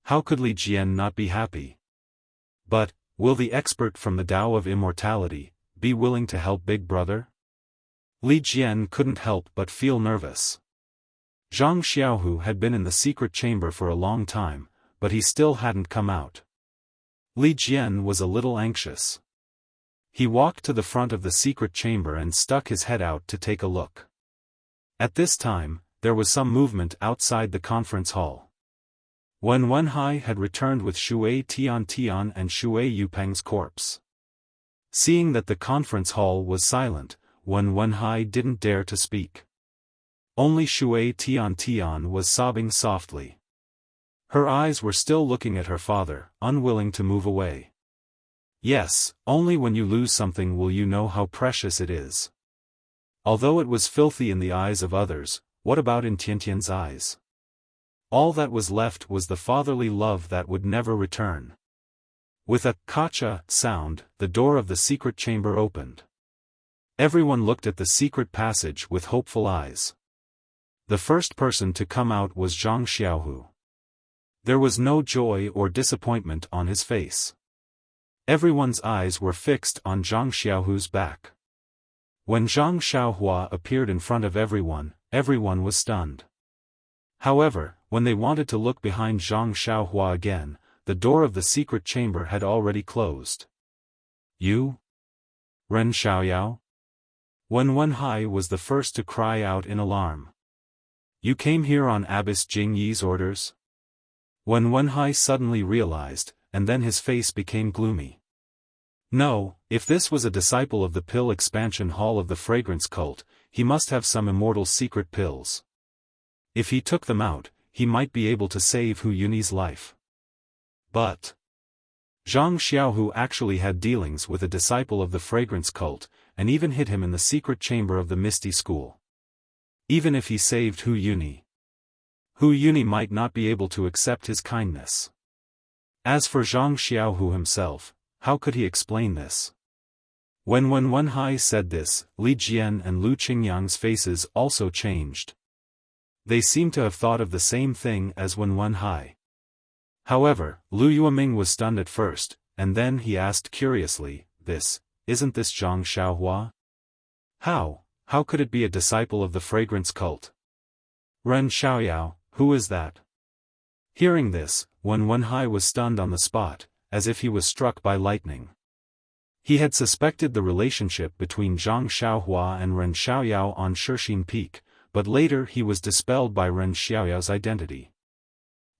How could Li Jian not be happy? But, will the expert from the Tao of Immortality be willing to help Big Brother? Li Jian couldn't help but feel nervous. Zhang Xiaohu had been in the secret chamber for a long time, but he still hadn't come out. Li Jian was a little anxious. He walked to the front of the secret chamber and stuck his head out to take a look. At this time, there was some movement outside the conference hall. Wen Wenhai had returned with Shui Tian and Shui Yupeng's corpse. Seeing that the conference hall was silent, Wen Wenhai didn't dare to speak. Only Shui Tian was sobbing softly. Her eyes were still looking at her father, unwilling to move away. Yes, only when you lose something will you know how precious it is. Although it was filthy in the eyes of others, what about in Tiantian's eyes? All that was left was the fatherly love that would never return. With a "kacha" sound, the door of the secret chamber opened. Everyone looked at the secret passage with hopeful eyes. The first person to come out was Zhang Xiaohu. There was no joy or disappointment on his face. Everyone's eyes were fixed on Zhang Xiaohu's back. When Zhang Xiaohua appeared in front of everyone was stunned. However, when they wanted to look behind Zhang Xiaohua again, the door of the secret chamber had already closed. You? Ren Xiaoyao? Wen Wenhai was the first to cry out in alarm. You came here on Abbess Jing Yi's orders? Wen Wenhai suddenly realized, and then his face became gloomy. No, if this was a disciple of the pill expansion hall of the fragrance cult, he must have some immortal secret pills. If he took them out, he might be able to save Hu Yunyi's life. But Zhang Xiaohu actually had dealings with a disciple of the fragrance cult, and even hid him in the secret chamber of the Misty School. Even if he saved Hu Yunyi, Hu Yunyi might not be able to accept his kindness. As for Zhang Xiaohu himself, how could he explain this? When Wen Wenhai said this, Li Jian and Lu Qingyang's faces also changed. They seemed to have thought of the same thing as Wen Wenhai. However, Lu Yueming was stunned at first, and then he asked curiously, isn't this Zhang Xiaohua? How could it be a disciple of the fragrance cult? Ren Xiaoyao, who is that? Hearing this, Wen Wenhai was stunned on the spot, as if he was struck by lightning. He had suspected the relationship between Zhang Xiaohua and Ren Xiaoyao on Shixin Peak, but later he was dispelled by Ren Xiaoyao's identity.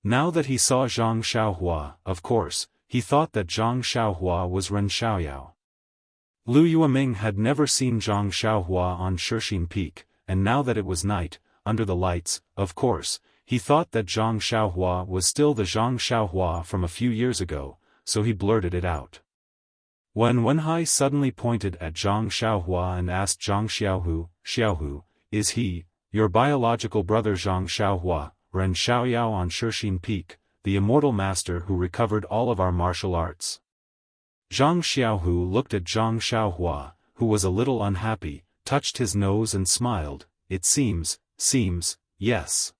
Now that he saw Zhang Xiaohua, of course, he thought that Zhang Xiaohua was Ren Xiaoyao. Lu Yueming had never seen Zhang Xiaohua on Shixin Peak, and now that it was night, under the lights, of course, he thought that Zhang Xiaohua was still the Zhang Xiaohua from a few years ago, so he blurted it out. Wen Wenhai suddenly pointed at Zhang Xiaohua and asked Zhang Xiaohu, is he, your biological brother Zhang Xiaohua, Ren Xiaoyao on Shixin Peak, the immortal master who recovered all of our martial arts? Zhang Xiaohu looked at Zhang Xiaohua, who was a little unhappy, touched his nose and smiled. It seems, yes.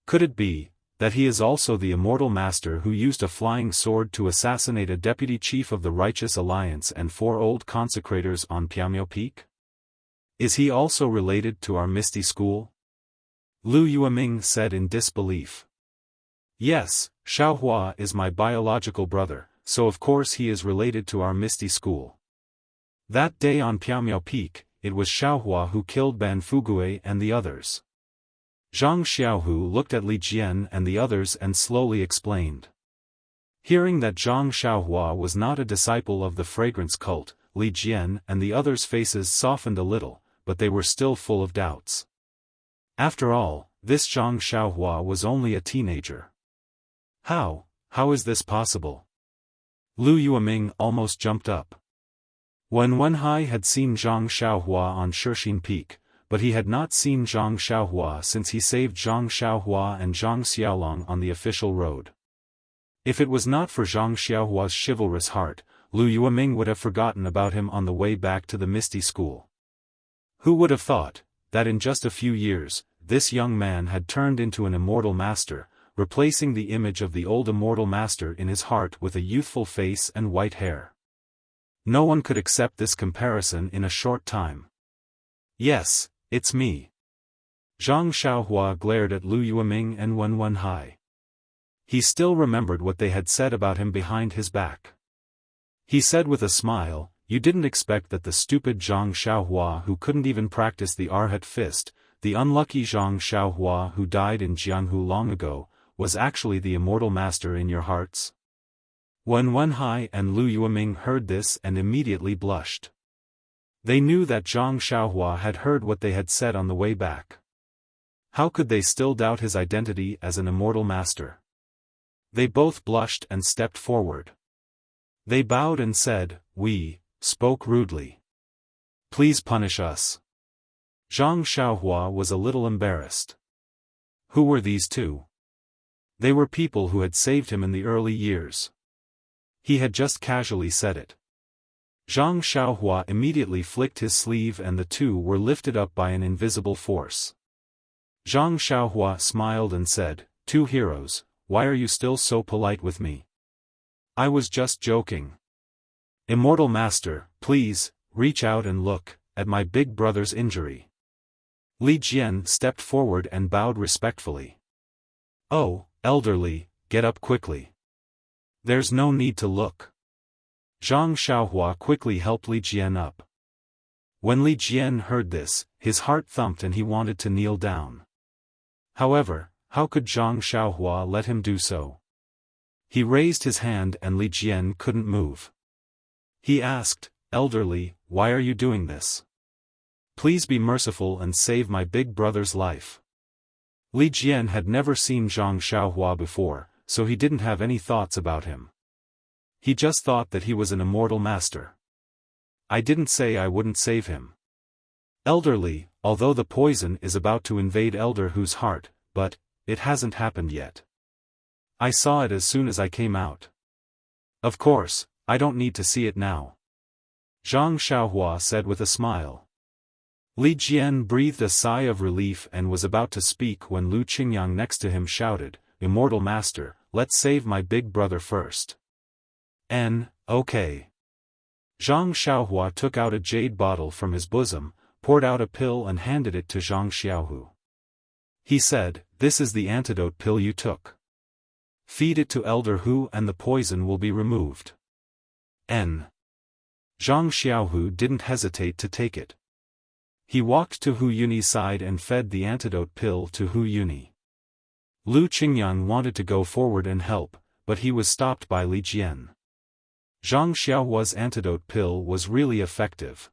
Could it be that he is also the immortal master who used a flying sword to assassinate a deputy chief of the Righteous Alliance and 4 old consecrators on Piamiao Peak? Is he also related to our Misty School? Lu Yueming said in disbelief. Yes, Xiaohua is my biological brother, so of course he is related to our Misty School. That day on Piamiao Peak, it was Xiaohua who killed Ban Fugue and the others. Zhang Xiaohu looked at Li Jian and the others and slowly explained. Hearing that Zhang Xiaohua was not a disciple of the fragrance cult, Li Jian and the others' faces softened a little, but they were still full of doubts. After all, this Zhang Xiaohua was only a teenager. How is this possible? Lu Yueming almost jumped up. Wen Wenhai had seen Zhang Xiaohua on Shixin Peak, but he had not seen Zhang Xiaohua since he saved Zhang Xiaohua and Zhang Xiaolong on the official road. If it was not for Zhang Xiaohua's chivalrous heart, Lu Yueming would have forgotten about him on the way back to the Misty School. Who would have thought that in just a few years, this young man had turned into an immortal master, replacing the image of the old immortal master in his heart with a youthful face and white hair. No one could accept this comparison in a short time. Yes, it's me. Zhang Xiaohua glared at Lu Yueming and Wen Wenhai. He still remembered what they had said about him behind his back. He said with a smile, "You didn't expect that the stupid Zhang Xiaohua who couldn't even practice the Arhat fist, the unlucky Zhang Xiaohua who died in Jianghu long ago, was actually the immortal master in your hearts?" Wen Wenhai and Lu Yueming heard this and immediately blushed. They knew that Zhang Xiaohua had heard what they had said on the way back. How could they still doubt his identity as an immortal master? They both blushed and stepped forward. They bowed and said, "We spoke rudely. Please punish us." Zhang Xiaohua was a little embarrassed. Who were these two? They were people who had saved him in the early years. He had just casually said it. Zhang Xiaohua immediately flicked his sleeve and the two were lifted up by an invisible force. Zhang Xiaohua smiled and said, "Two heroes, why are you still so polite with me? I was just joking. Immortal Master, please, reach out and look at my big brother's injury." Li Jian stepped forward and bowed respectfully. "Oh, elderly, get up quickly. There's no need to look." Zhang Xiaohua quickly helped Li Jian up. When Li Jian heard this, his heart thumped and he wanted to kneel down. However, how could Zhang Xiaohua let him do so? He raised his hand and Li Jian couldn't move. He asked, "Elderly, why are you doing this? Please be merciful and save my big brother's life." Li Jian had never seen Zhang Xiaohua before, so he didn't have any thoughts about him. He just thought that he was an immortal master. "I didn't say I wouldn't save him. Elderly, although the poison is about to invade Elder Hu's heart, but it hasn't happened yet. I saw it as soon as I came out. Of course, I don't need to see it now," Zhang Xiaohua said with a smile. Li Jian breathed a sigh of relief and was about to speak when Lu Qingyang next to him shouted, "Immortal Master, let's save my big brother first." Okay. Zhang Xiaohua took out a jade bottle from his bosom, poured out a pill and handed it to Zhang Xiaohu. He said, "This is the antidote pill you took. Feed it to Elder Hu and the poison will be removed." Zhang Xiaohu didn't hesitate to take it. He walked to Hu Yuni's side and fed the antidote pill to Hu Yuni. Lu Qingyang wanted to go forward and help, but he was stopped by Li Jian. Zhang Xiaohua's antidote pill was really effective.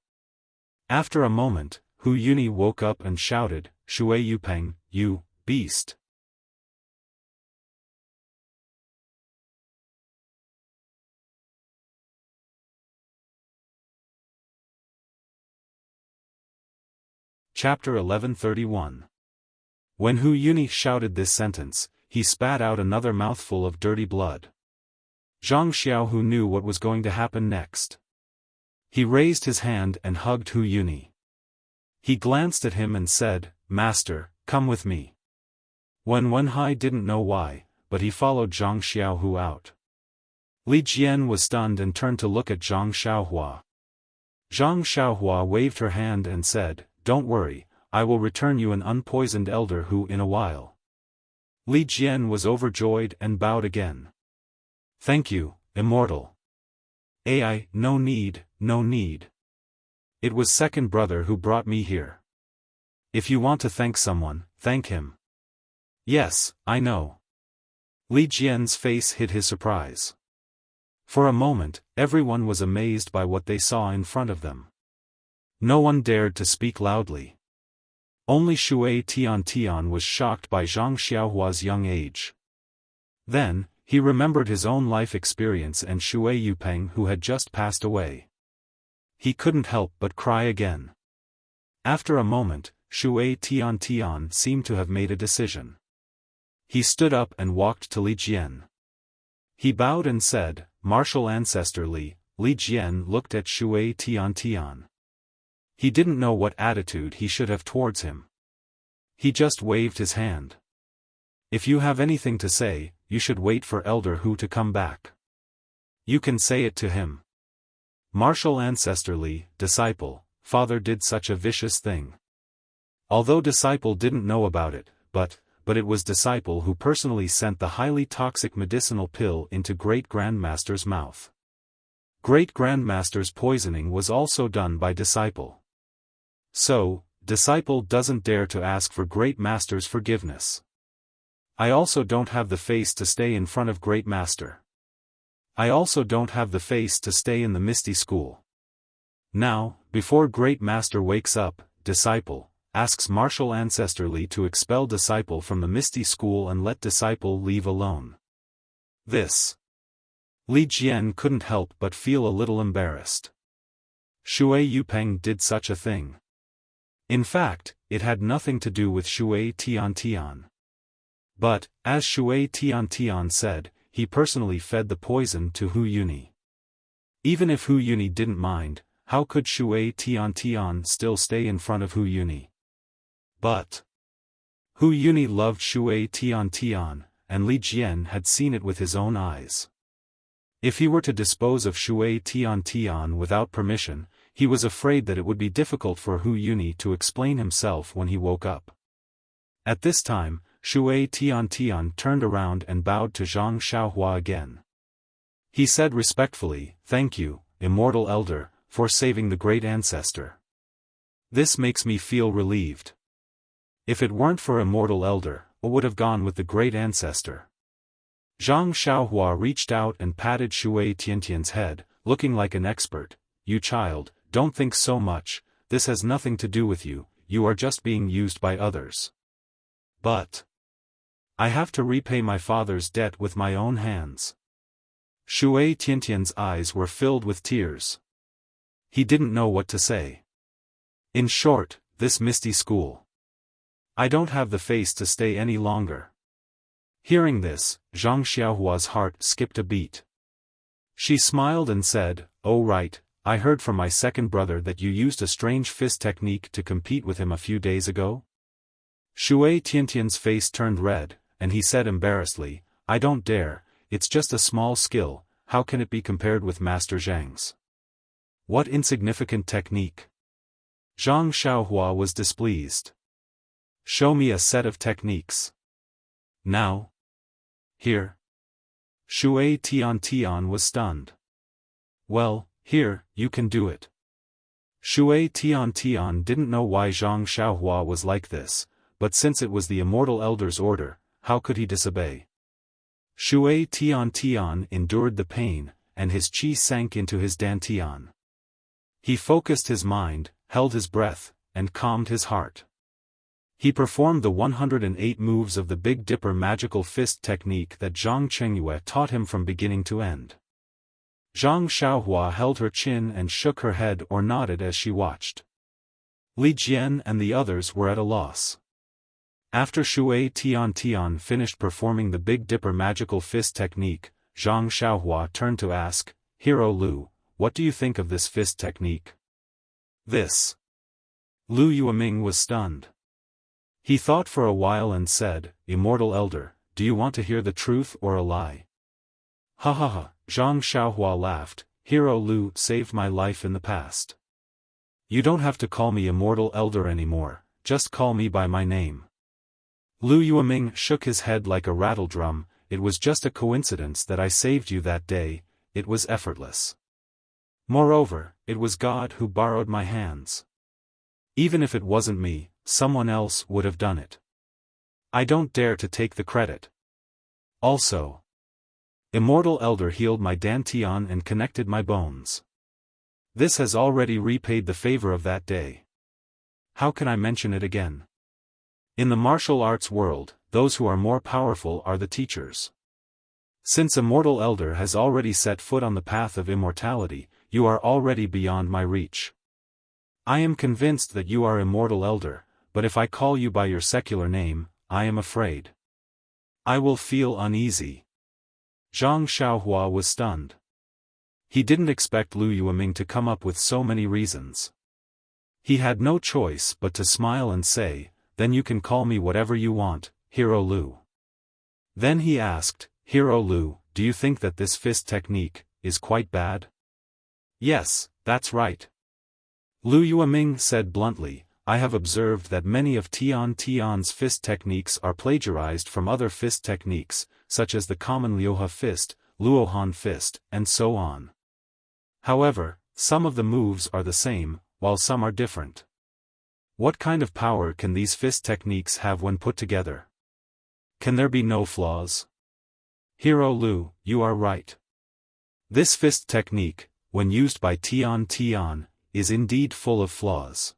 After a moment, Hu Yuni woke up and shouted, "Shui Yupeng, you beast!" Chapter 1131. When Hu Yuni shouted this sentence, he spat out another mouthful of dirty blood. Zhang Xiaohu knew what was going to happen next. He raised his hand and hugged Hu Yuni. He glanced at him and said, "Master, come with me." Wen Wenhai didn't know why, but he followed Zhang Xiaohu out. Li Jian was stunned and turned to look at Zhang Xiaohua. Zhang Xiaohua waved her hand and said, "Don't worry, I will return you an unpoisoned Elder Hu in a while." Li Jian was overjoyed and bowed again. "Thank you, Immortal. No need, no need. It was second brother who brought me here. If you want to thank someone, thank him." "Yes, I know." Li Jian's face hid his surprise. For a moment, everyone was amazed by what they saw in front of them. No one dared to speak loudly. Only Shui Tian was shocked by Zhang Xiaohua's young age. Then, he remembered his own life experience and Shui Yupeng who had just passed away. He couldn't help but cry again. After a moment, Shui Tian seemed to have made a decision. He stood up and walked to Li Jian. He bowed and said, "Martial ancestor Li." Li Jian looked at Shui Tian. He didn't know what attitude he should have towards him. He just waved his hand. "If you have anything to say, you should wait for Elder Hu to come back. You can say it to him. Martial ancestor Li, disciple, father did such a vicious thing." Although disciple didn't know about it, but it was disciple who personally sent the highly toxic medicinal pill into Great Grandmaster's mouth. Great Grandmaster's poisoning was also done by disciple. So, disciple doesn't dare to ask for Great Master's forgiveness. I also don't have the face to stay in front of Great Master. I also don't have the face to stay in the Misty School. Now, before Great Master wakes up, disciple asks martial ancestor Li to expel disciple from the Misty School and let disciple leave alone. This. Li Jian couldn't help but feel a little embarrassed. Shui Yupeng did such a thing. In fact, it had nothing to do with Shui Tian. But, as Shui Tian said, he personally fed the poison to Hu Yuni. Even if Hu Yuni didn't mind, how could Shui Tian still stay in front of Hu Yuni? But Hu Yuni loved Shui Tian, and Li Jian had seen it with his own eyes. If he were to dispose of Shui Tian without permission, he was afraid that it would be difficult for Hu Yuni to explain himself when he woke up. At this time, Shui Tian turned around and bowed to Zhang Xiaohua again. He said respectfully, "Thank you, Immortal Elder, for saving the great ancestor. This makes me feel relieved. If it weren't for Immortal Elder, I would have gone with the great ancestor." Zhang Xiaohua reached out and patted Shui Tian's head, looking like an expert. "You child, don't think so much, this has nothing to do with you, you are just being used by others. But I have to repay my father's debt with my own hands." Shui Tian's eyes were filled with tears. He didn't know what to say. In short, this Misty School. I don't have the face to stay any longer. Hearing this, Zhang Xiaohua's heart skipped a beat. She smiled and said, "Oh right, I heard from my second brother that you used a strange fist technique to compete with him a few days ago?" Shui Tian's face turned red, and he said embarrassedly, "I don't dare, it's just a small skill, how can it be compared with Master Zhang's? What insignificant technique?" Zhang Xiaohua was displeased. "Show me a set of techniques. Now. Here." Shui Tian was stunned. "Well, here, you can do it." Shui Tian didn't know why Zhang Xiaohua was like this, but since it was the Immortal Elder's order, how could he disobey? Shui Tian endured the pain, and his qi sank into his dantian. He focused his mind, held his breath, and calmed his heart. He performed the 108 moves of the Big Dipper magical fist technique that Zhang Chengyue taught him from beginning to end. Zhang Xiaohua held her chin and shook her head or nodded as she watched. Li Jian and the others were at a loss. After Shui Tian finished performing the Big Dipper magical fist technique, Zhang Xiaohua turned to ask, "Hero Lu, what do you think of this fist technique?" This. Lu Yueming was stunned. He thought for a while and said, "Immortal Elder, do you want to hear the truth or a lie?" "Ha ha ha," Zhang Xiaohua laughed, "Hero Lu saved my life in the past. You don't have to call me Immortal Elder anymore, just call me by my name." Lu Yueming shook his head like a rattledrum. "It was just a coincidence that I saved you that day, it was effortless. Moreover, it was God who borrowed my hands. Even if it wasn't me, someone else would have done it. I don't dare to take the credit. Also, Immortal Elder healed my dantian and connected my bones. This has already repaid the favor of that day. How can I mention it again? In the martial arts world, those who are more powerful are the teachers. Since Immortal Elder has already set foot on the path of immortality, you are already beyond my reach. I am convinced that you are immortal elder, but if I call you by your secular name, I am afraid I will feel uneasy. Zhang Xiaohua was stunned. He didn't expect Lu Yueming to come up with so many reasons. He had no choice but to smile and say, "Then you can call me whatever you want, Hero Lu." Then he asked, "Hero Lu, do you think that this fist technique is quite bad?" "Yes, that's right." Lu Yueming said bluntly, "I have observed that many of Tian's fist techniques are plagiarized from other fist techniques, such as the common Liuhe fist, Luohan fist, and so on. However, some of the moves are the same, while some are different. What kind of power can these fist techniques have when put together? Can there be no flaws?" "Hero Lu, you are right. This fist technique, when used by Tian, is indeed full of flaws.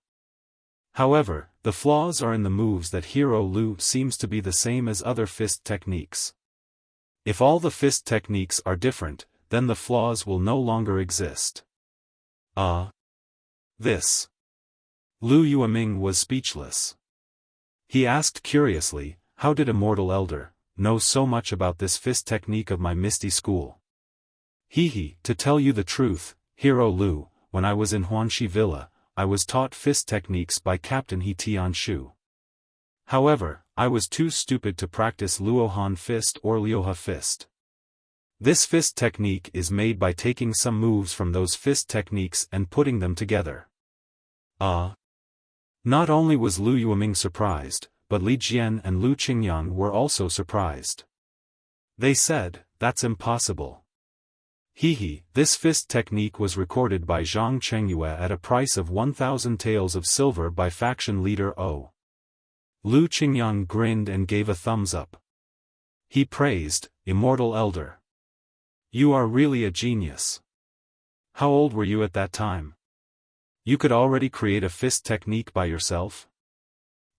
However, the flaws are in the moves that Hero Lu seems to be the same as other fist techniques. If all the fist techniques are different, then the flaws will no longer exist." This. Lu Yueming was speechless. He asked curiously, "How did Immortal Elder know so much about this fist technique of my misty school?" To tell you the truth, Hero Lu, when I was in Huanxi Villa, I was taught fist techniques by Captain He Tianshu. However, I was too stupid to practice Luohan fist or Liuhe fist. This fist technique is made by taking some moves from those fist techniques and putting them together." Not only was Lu Yueming surprised, but Li Jian and Lu Qingyang were also surprised. They said, "That's impossible." This fist technique was recorded by Zhang Chengyue at a price of 1,000 taels of silver by faction leader O. Lu Qingyang grinned and gave a thumbs up. He praised, "Immortal Elder. You are really a genius. How old were you at that time? You could already create a fist technique by yourself?"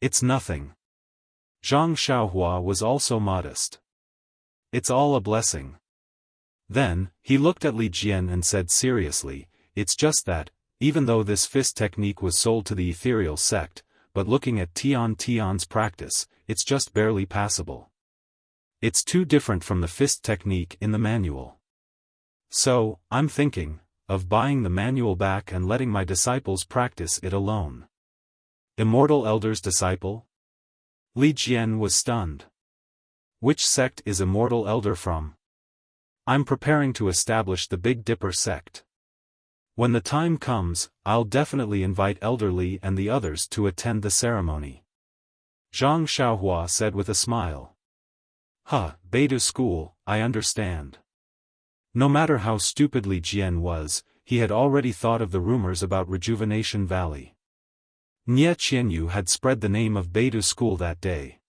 "It's nothing." Zhang Xiaohua was also modest. "It's all a blessing." Then, he looked at Li Jian and said seriously, "It's just that, even though this fist technique was sold to the ethereal sect, but looking at Tian's practice, it's just barely passable. It's too different from the fist technique in the manual. So, I'm thinking of buying the manual back and letting my disciples practice it alone." "Immortal Elder's disciple?" Li Jian was stunned. "Which sect is Immortal Elder from?" "I'm preparing to establish the Big Dipper sect. When the time comes, I'll definitely invite Elder Li and the others to attend the ceremony." Zhang Xiaohua said with a smile. Beta school, I understand." No matter how stupid Li Jian was, he had already thought of the rumors about Rejuvenation Valley. Nye Qianyu had spread the name of Beta school that day.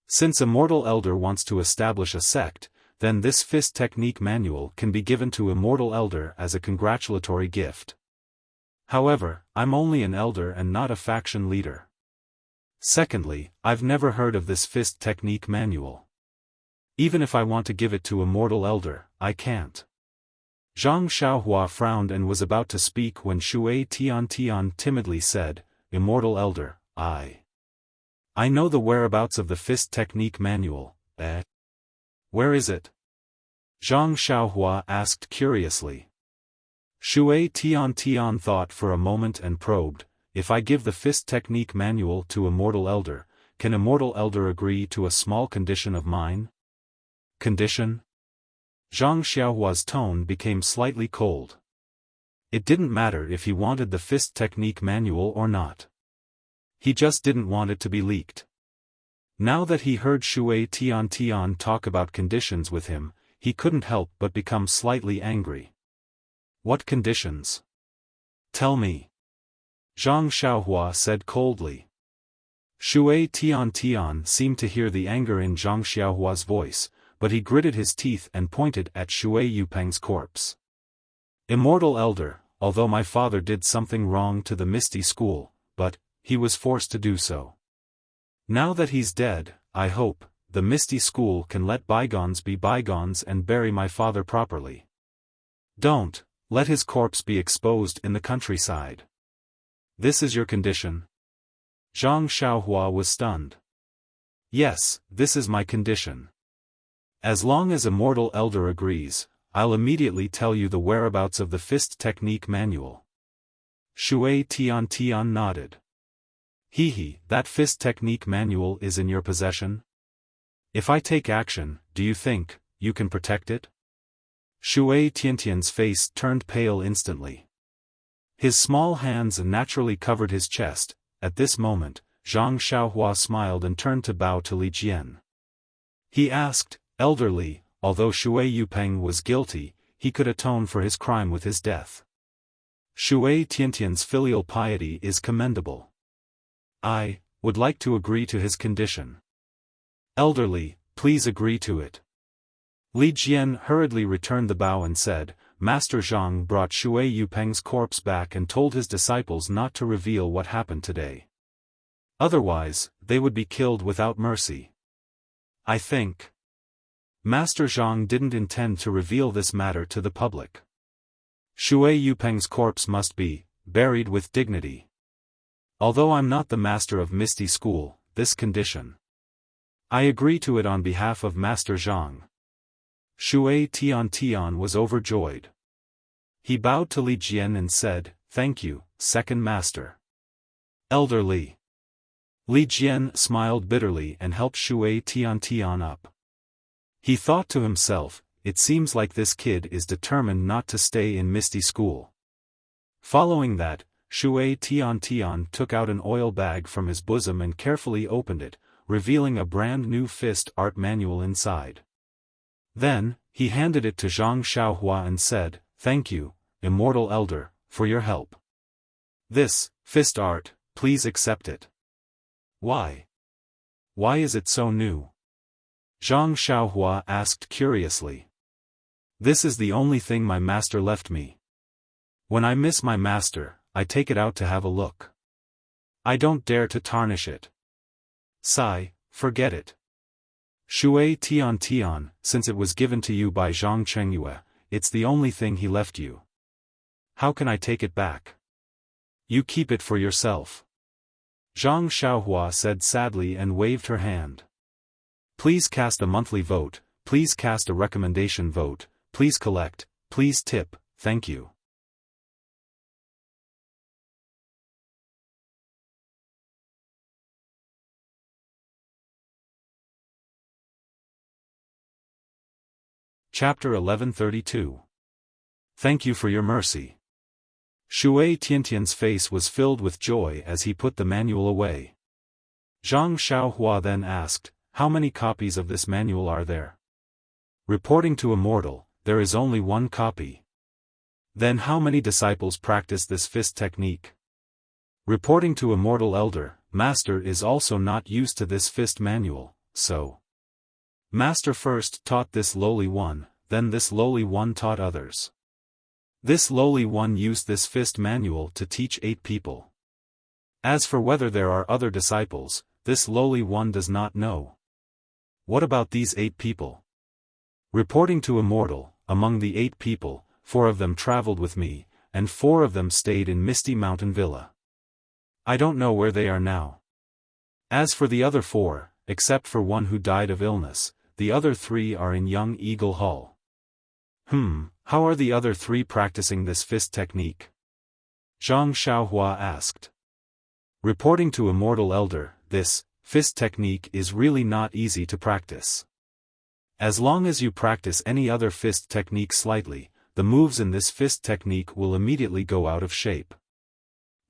Since Immortal Elder wants to establish a sect, then this fist technique manual can be given to Immortal Elder as a congratulatory gift. However, I'm only an elder and not a faction leader. Secondly, I've never heard of this fist technique manual. Even if I want to give it to Immortal Elder, I can't." Zhang Xiaohua frowned and was about to speak when Shui Tian timidly said, "Immortal Elder, I know the whereabouts of the fist technique manual, Where is it?" Zhang Xiaohua asked curiously. Shui Tian thought for a moment and probed, "If I give the fist technique manual to Immortal Elder, can Immortal Elder agree to a small condition of mine?" "Condition?" Zhang Xiaohua's tone became slightly cold. It didn't matter if he wanted the fist technique manual or not. He just didn't want it to be leaked. Now that he heard Shui Tian talk about conditions with him, he couldn't help but become slightly angry. "What conditions? Tell me." Zhang Xiaohua said coldly. Shui Tian seemed to hear the anger in Zhang Xiaohua's voice, but he gritted his teeth and pointed at Shui Yupeng's corpse. "Immortal Elder, although my father did something wrong to the Misty School, but he was forced to do so. Now that he's dead, I hope the Misty School can let bygones be bygones and bury my father properly." "Don't, Let his corpse be exposed in the countryside. This is your condition? Zhang Xiaohua was stunned. Yes, this is my condition. As long as Immortal Elder agrees, I'll immediately tell you the whereabouts of the fist technique manual. Shui Tian nodded. That fist technique manual is in your possession? If I take action, do you think you can protect it? Shui Tiantian's face turned pale instantly. His small hands naturally covered his chest. At this moment, Zhang Xiaohua smiled and turned to bow to Li Jian. He asked, Elderly, although Shui Yupeng was guilty, he could atone for his crime with his death. Shui Tiantian's filial piety is commendable. I would like to agree to his condition. Elderly, please agree to it. Li Jian hurriedly returned the bow and said, Master Zhang brought Shui Yupeng's corpse back and told his disciples not to reveal what happened today. Otherwise, they would be killed without mercy. I think Master Zhang didn't intend to reveal this matter to the public. Shui Yupeng's corpse must be buried with dignity. Although I'm not the master of Misty School, this condition, I agree to it on behalf of Master Zhang. Shui Tian was overjoyed. He bowed to Li Jian and said, Thank you, second master. Elder Li. Li Jian smiled bitterly and helped Shui Tian up. He thought to himself, it seems like this kid is determined not to stay in Misty School. Following that, Shui Tian took out an oil bag from his bosom and carefully opened it, revealing a brand new fist art manual inside. Then, he handed it to Zhang Xiaohua and said, Thank you, Immortal Elder, for your help. This fist art, please accept it. Why? Why is it so new? Zhang Xiaohua asked curiously. This is the only thing my master left me. When I miss my master, I take it out to have a look. I don't dare to tarnish it. Sigh, forget it. Shui Tian, since it was given to you by Zhang Chengyue, it's the only thing he left you. How can I take it back? You keep it for yourself. Zhang Xiaohua said sadly and waved her hand. Please cast a monthly vote, please cast a recommendation vote, please collect, please tip, thank you. Chapter 1132. Thank you for your mercy. Shui Tiantian's face was filled with joy as he put the manual away. Zhang Xiaohua then asked, How many copies of this manual are there? Reporting to Immortal, there is only one copy. Then how many disciples practice this fist technique? Reporting to Immortal Elder, Master is also not used to this fist manual, so Master first taught this lowly one, then this lowly one taught others. This lowly one used this fist manual to teach 8 people. As for whether there are other disciples, this lowly one does not know. What about these 8 people? Reporting to Immortal, among the 8 people, 4 of them traveled with me, and 4 of them stayed in Misty Mountain Villa. I don't know where they are now. As for the other 4, except for one who died of illness, the other 3 are in Young Eagle Hall. How are the other 3 practicing this fist technique? Zhang Xiaohua asked. Reporting to Immortal Elder, this fist technique is really not easy to practice. As long as you practice any other fist technique slightly, the moves in this fist technique will immediately go out of shape.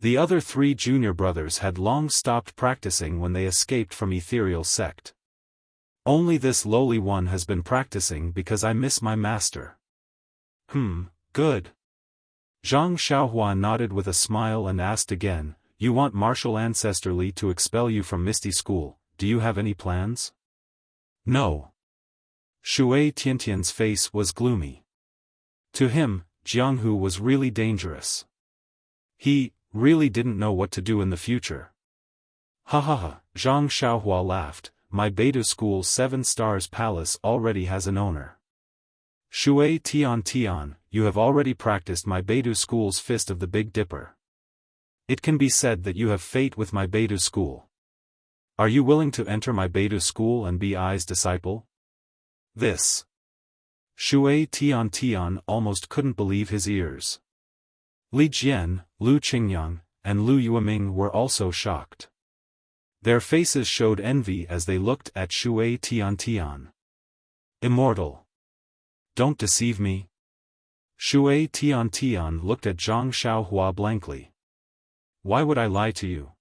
The other 3 junior brothers had long stopped practicing when they escaped from Ethereal Sect. Only this lowly one has been practicing because I miss my master. Good. Zhang Xiaohua nodded with a smile and asked again, You want Martial Ancestor Li to expel you from Misty School, do you have any plans? No. Shui Tiantian's face was gloomy. To him, Jianghu was really dangerous. He really didn't know what to do in the future. Zhang Xiaohua laughed, My Beta School's 7 Stars Palace already has an owner. Shui Tian, you have already practiced my Beidou school's Fist of the Big Dipper. It can be said that you have fate with my Beidou school. Are you willing to enter my Beidou school and be I's disciple? This. Shui Tian almost couldn't believe his ears. Li Jian, Lu Qingyang, and Lu Yueming were also shocked. Their faces showed envy as they looked at Shui Tian. Immortal. Don't deceive me. Shui Tian looked at Zhang Xiaohua blankly. Why would I lie to you?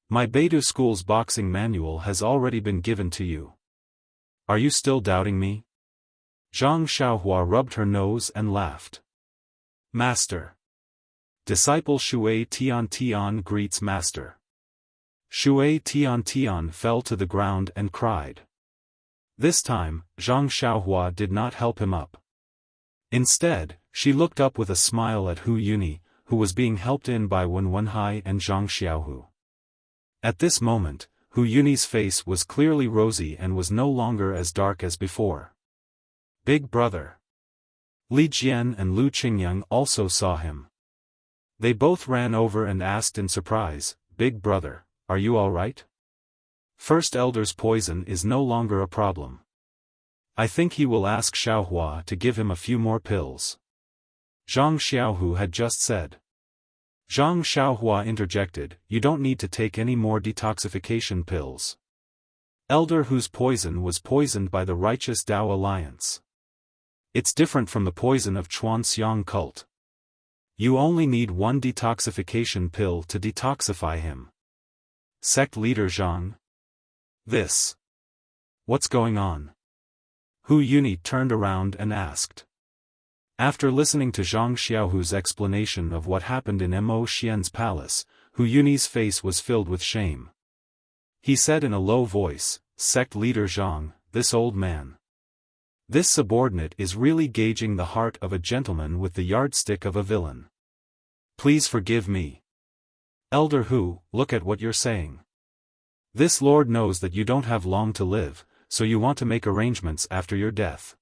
My Beidou school's boxing manual has already been given to you. Are you still doubting me? Zhang Xiaohua rubbed her nose and laughed. Master. Disciple Shui Tian greets Master. Shui Tian fell to the ground and cried. This time, Zhang Xiaohua did not help him up. Instead, she looked up with a smile at Hu Yuni, who was being helped in by Wen Wenhai and Zhang Xiaohu. At this moment, Hu Yuni's face was clearly rosy and was no longer as dark as before. Big brother. Li Jian and Lu Qingyang also saw him. They both ran over and asked in surprise, Big brother, are you all right? First Elder's poison is no longer a problem. I think he will ask Xiaohua to give him a few more pills. Zhang Xiaohu had just said. Zhang Xiaohua interjected, you don't need to take any more detoxification pills. Elder whose poison was poisoned by the righteous Dao Alliance. It's different from the poison of Chuanxiang cult. You only need one detoxification pill to detoxify him. Sect leader Zhang. This. What's going on? Hu Yuni turned around and asked. After listening to Zhang Xiaohu's explanation of what happened in Mo Xian's palace, Hu Yuni's face was filled with shame. He said in a low voice, Sect leader Zhang, this old man. This subordinate is really gauging the heart of a gentleman with the yardstick of a villain. Please forgive me. Elder Hu, look at what you're saying. This lord knows that you don't have long to live, so you want to make arrangements after your death.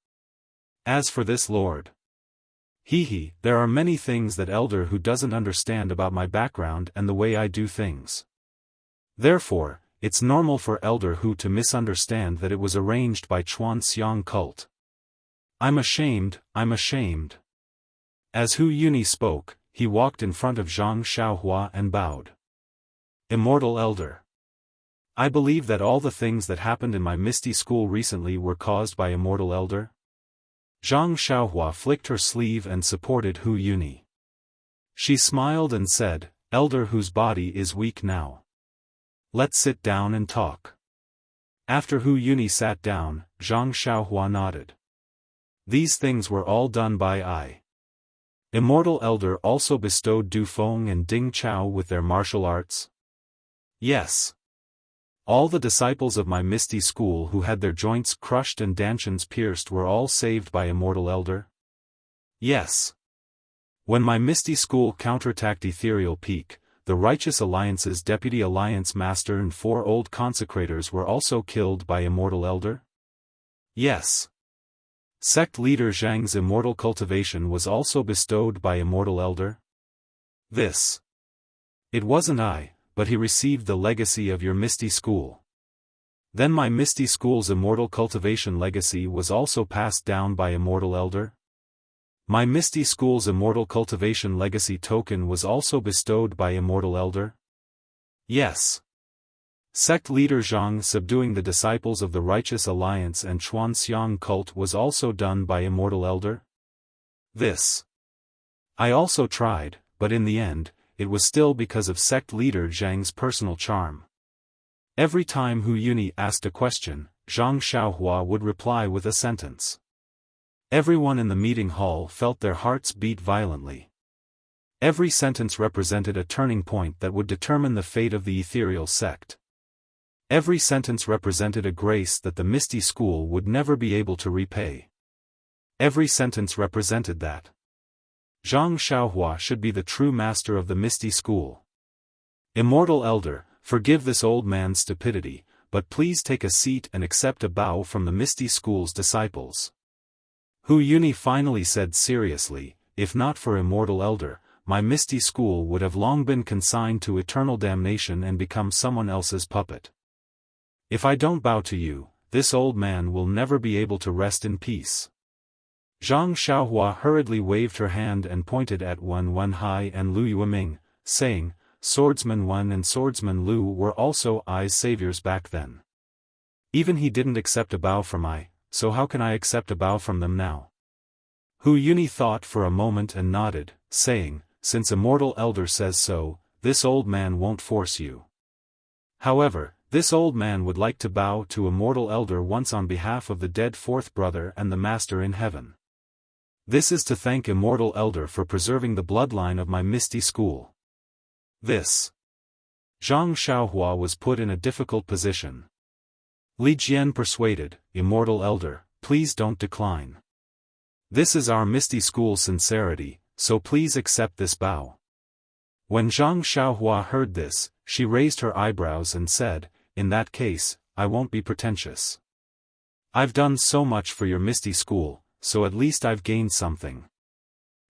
As for this lord. There are many things that Elder Hu doesn't understand about my background and the way I do things. Therefore, it's normal for Elder Hu to misunderstand that it was arranged by Chuanxiang cult. I'm ashamed. As Hu Yuni spoke, he walked in front of Zhang Xiaohua and bowed. Immortal Elder. I believe that all the things that happened in my Misty School recently were caused by Immortal Elder. Zhang Xiaohua flicked her sleeve and supported Hu Yuni. She smiled and said, Elder whose body is weak now. Let's sit down and talk. After Hu Yuni sat down, Zhang Xiaohua nodded. These things were all done by I. Immortal Elder also bestowed Du Feng and Ding Chao with their martial arts? Yes. All the disciples of my Misty School who had their joints crushed and dantians pierced were all saved by Immortal Elder? Yes. When my Misty School counterattacked Ethereal Peak, the Righteous Alliance's Deputy Alliance Master and 4 old consecrators were also killed by Immortal Elder? Yes. Sect leader Zhang's immortal cultivation was also bestowed by Immortal Elder? This. It wasn't I, but he received the legacy of your Misty School. Then my Misty School's immortal cultivation legacy was also passed down by Immortal Elder? My Misty School's immortal cultivation legacy token was also bestowed by Immortal Elder? Yes. Sect leader Zhang subduing the disciples of the Righteous Alliance and Chuanxiang cult was also done by Immortal Elder? This. I also tried, but in the end, it was still because of sect leader Zhang's personal charm. Every time Hu Yuni asked a question, Zhang Xiaohua would reply with a sentence. Everyone in the meeting hall felt their hearts beat violently. Every sentence represented a turning point that would determine the fate of the ethereal sect. Every sentence represented a grace that the Misty School would never be able to repay. Every sentence represented that Zhang Xiaohua should be the true master of the Misty School. Immortal Elder, forgive this old man's stupidity, but please take a seat and accept a bow from the Misty School's disciples. Hu Yuni finally said seriously, if not for Immortal Elder, my Misty School would have long been consigned to eternal damnation and become someone else's puppet. If I don't bow to you, this old man will never be able to rest in peace. Zhang Xiaohua hurriedly waved her hand and pointed at Wen Wenhai and Lu Yueming, saying, Swordsman Wen and Swordsman Lu were also Ai's saviors back then. Even he didn't accept a bow from Ai, so how can I accept a bow from them now? Hu Yuni thought for a moment and nodded, saying, since Immortal Elder says so, this old man won't force you. However, this old man would like to bow to Immortal Elder once on behalf of the dead fourth brother and the Master in heaven. This is to thank Immortal Elder for preserving the bloodline of my Misty School. This. Zhang Xiaohua was put in a difficult position. Li Jian persuaded, Immortal Elder, please don't decline. This is our Misty School's sincerity, so please accept this bow. When Zhang Xiaohua heard this, she raised her eyebrows and said, in that case, I won't be pretentious. I've done so much for your Misty School, so at least I've gained something.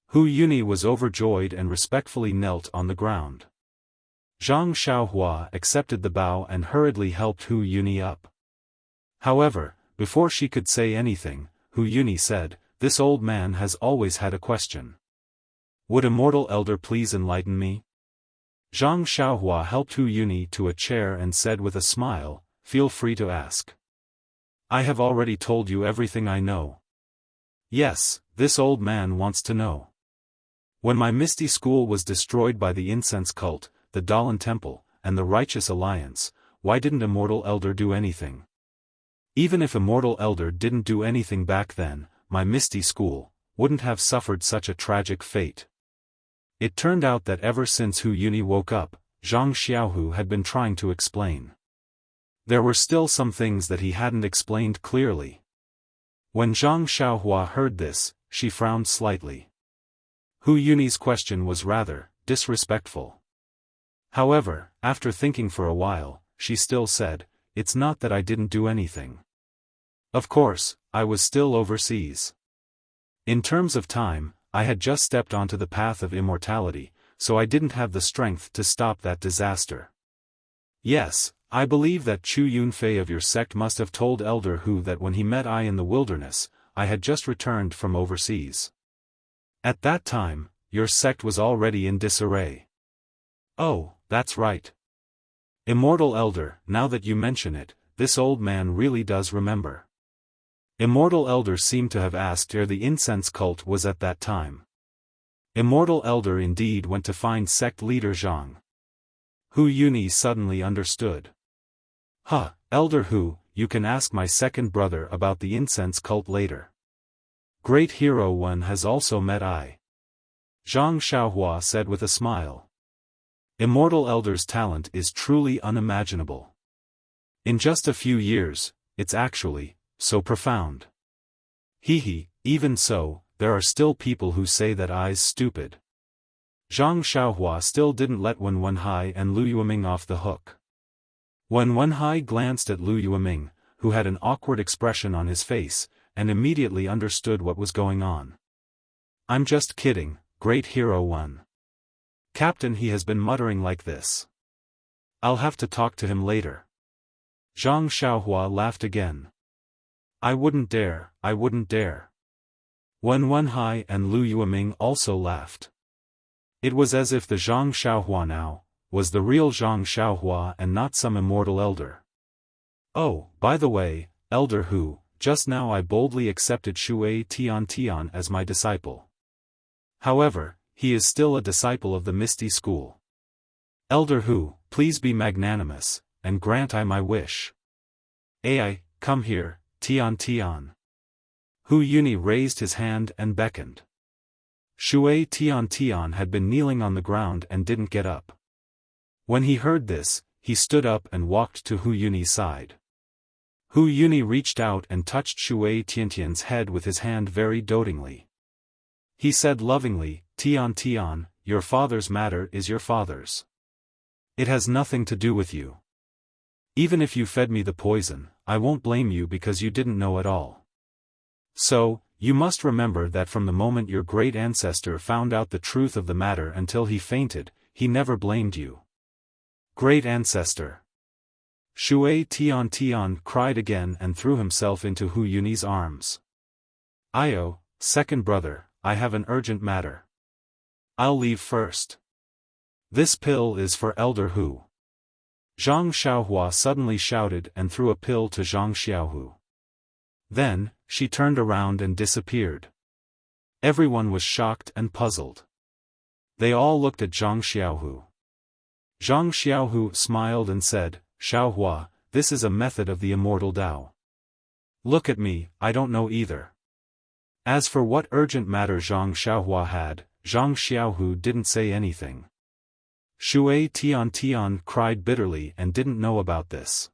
Hu Yuni was overjoyed and respectfully knelt on the ground. Zhang Xiaohua accepted the bow and hurriedly helped Hu Yuni up. However, before she could say anything, Hu Yuni said, this old man has always had a question. Would Immortal Elder please enlighten me? Zhang Xiaohua helped Hu Yuni to a chair and said with a smile, feel free to ask. I have already told you everything I know. Yes, this old man wants to know. When my Misty School was destroyed by the incense cult, the Dalan Temple, and the Righteous Alliance, why didn't Immortal Elder do anything? Even if Immortal Elder didn't do anything back then, my Misty School wouldn't have suffered such a tragic fate. It turned out that ever since Hu Yuni woke up, Zhang Xiaohu had been trying to explain. There were still some things that he hadn't explained clearly. When Zhang Xiaohua heard this, she frowned slightly. Hu Yuni's question was rather disrespectful. However, after thinking for a while, she still said, it's not that I didn't do anything. Of course, I was still overseas. In terms of time, I had just stepped onto the path of immortality, so I didn't have the strength to stop that disaster. Yes, I believe that Chu Yunfei of your sect must have told Elder Hu that when he met I in the wilderness, I had just returned from overseas. At that time, your sect was already in disarray. Oh, that's right. Immortal Elder, now that you mention it, this old man really does remember. Immortal Elder seemed to have asked ere the incense cult was at that time. Immortal Elder indeed went to find sect leader Zhang. Hu Yuni suddenly understood. Elder Hu, you can ask my second brother about the incense cult later. Great Hero One has also met I. Zhang Xiaohua said with a smile. Immortal Elder's talent is truly unimaginable. In just a few years, it's actually so profound. Even so, there are still people who say that I's stupid. Zhang Xiaohua still didn't let Wen Wenhai and Lu Yueming off the hook. Wen Wenhai glanced at Lu Yueming, who had an awkward expression on his face, and immediately understood what was going on. I'm just kidding, Great Hero One. Captain, he has been muttering like this. I'll have to talk to him later. Zhang Xiaohua laughed again. I wouldn't dare. Wen Wenhai and Lu Yueming also laughed. It was as if the Zhang Xiaohua now was the real Zhang Xiaohua and not some immortal elder. Oh, by the way, Elder Hu, just now I boldly accepted Shui Tian as my disciple. However, he is still a disciple of the Misty School. Elder Hu, please be magnanimous, and grant I my wish. Ai, come here, Tian. Hu Yuni raised his hand and beckoned. Shui Tian had been kneeling on the ground and didn't get up. When he heard this, he stood up and walked to Hu Yuni's side. Hu Yuni reached out and touched Shui Tian's head with his hand very dotingly. He said lovingly, Tian, your father's matter is your father's. It has nothing to do with you. Even if you fed me the poison, I won't blame you because you didn't know at all. So, You must remember that from the moment your great ancestor found out the truth of the matter until he fainted, he never blamed you. Great ancestor. Shui Tian cried again and threw himself into Hu Yuni's arms. Io, second brother, I have an urgent matter. I'll leave first. This pill is for Elder Hu. Zhang Xiaohua suddenly shouted and threw a pill to Zhang Xiaohu. Then, she turned around and disappeared. Everyone was shocked and puzzled. They all looked at Zhang Xiaohu. Zhang Xiaohu smiled and said, Xiaohua, this is a method of the immortal Tao. Look at me, I don't know either. As for what urgent matter Zhang Xiaohua had, Zhang Xiaohu didn't say anything. Shui Tian cried bitterly and didn't know about this.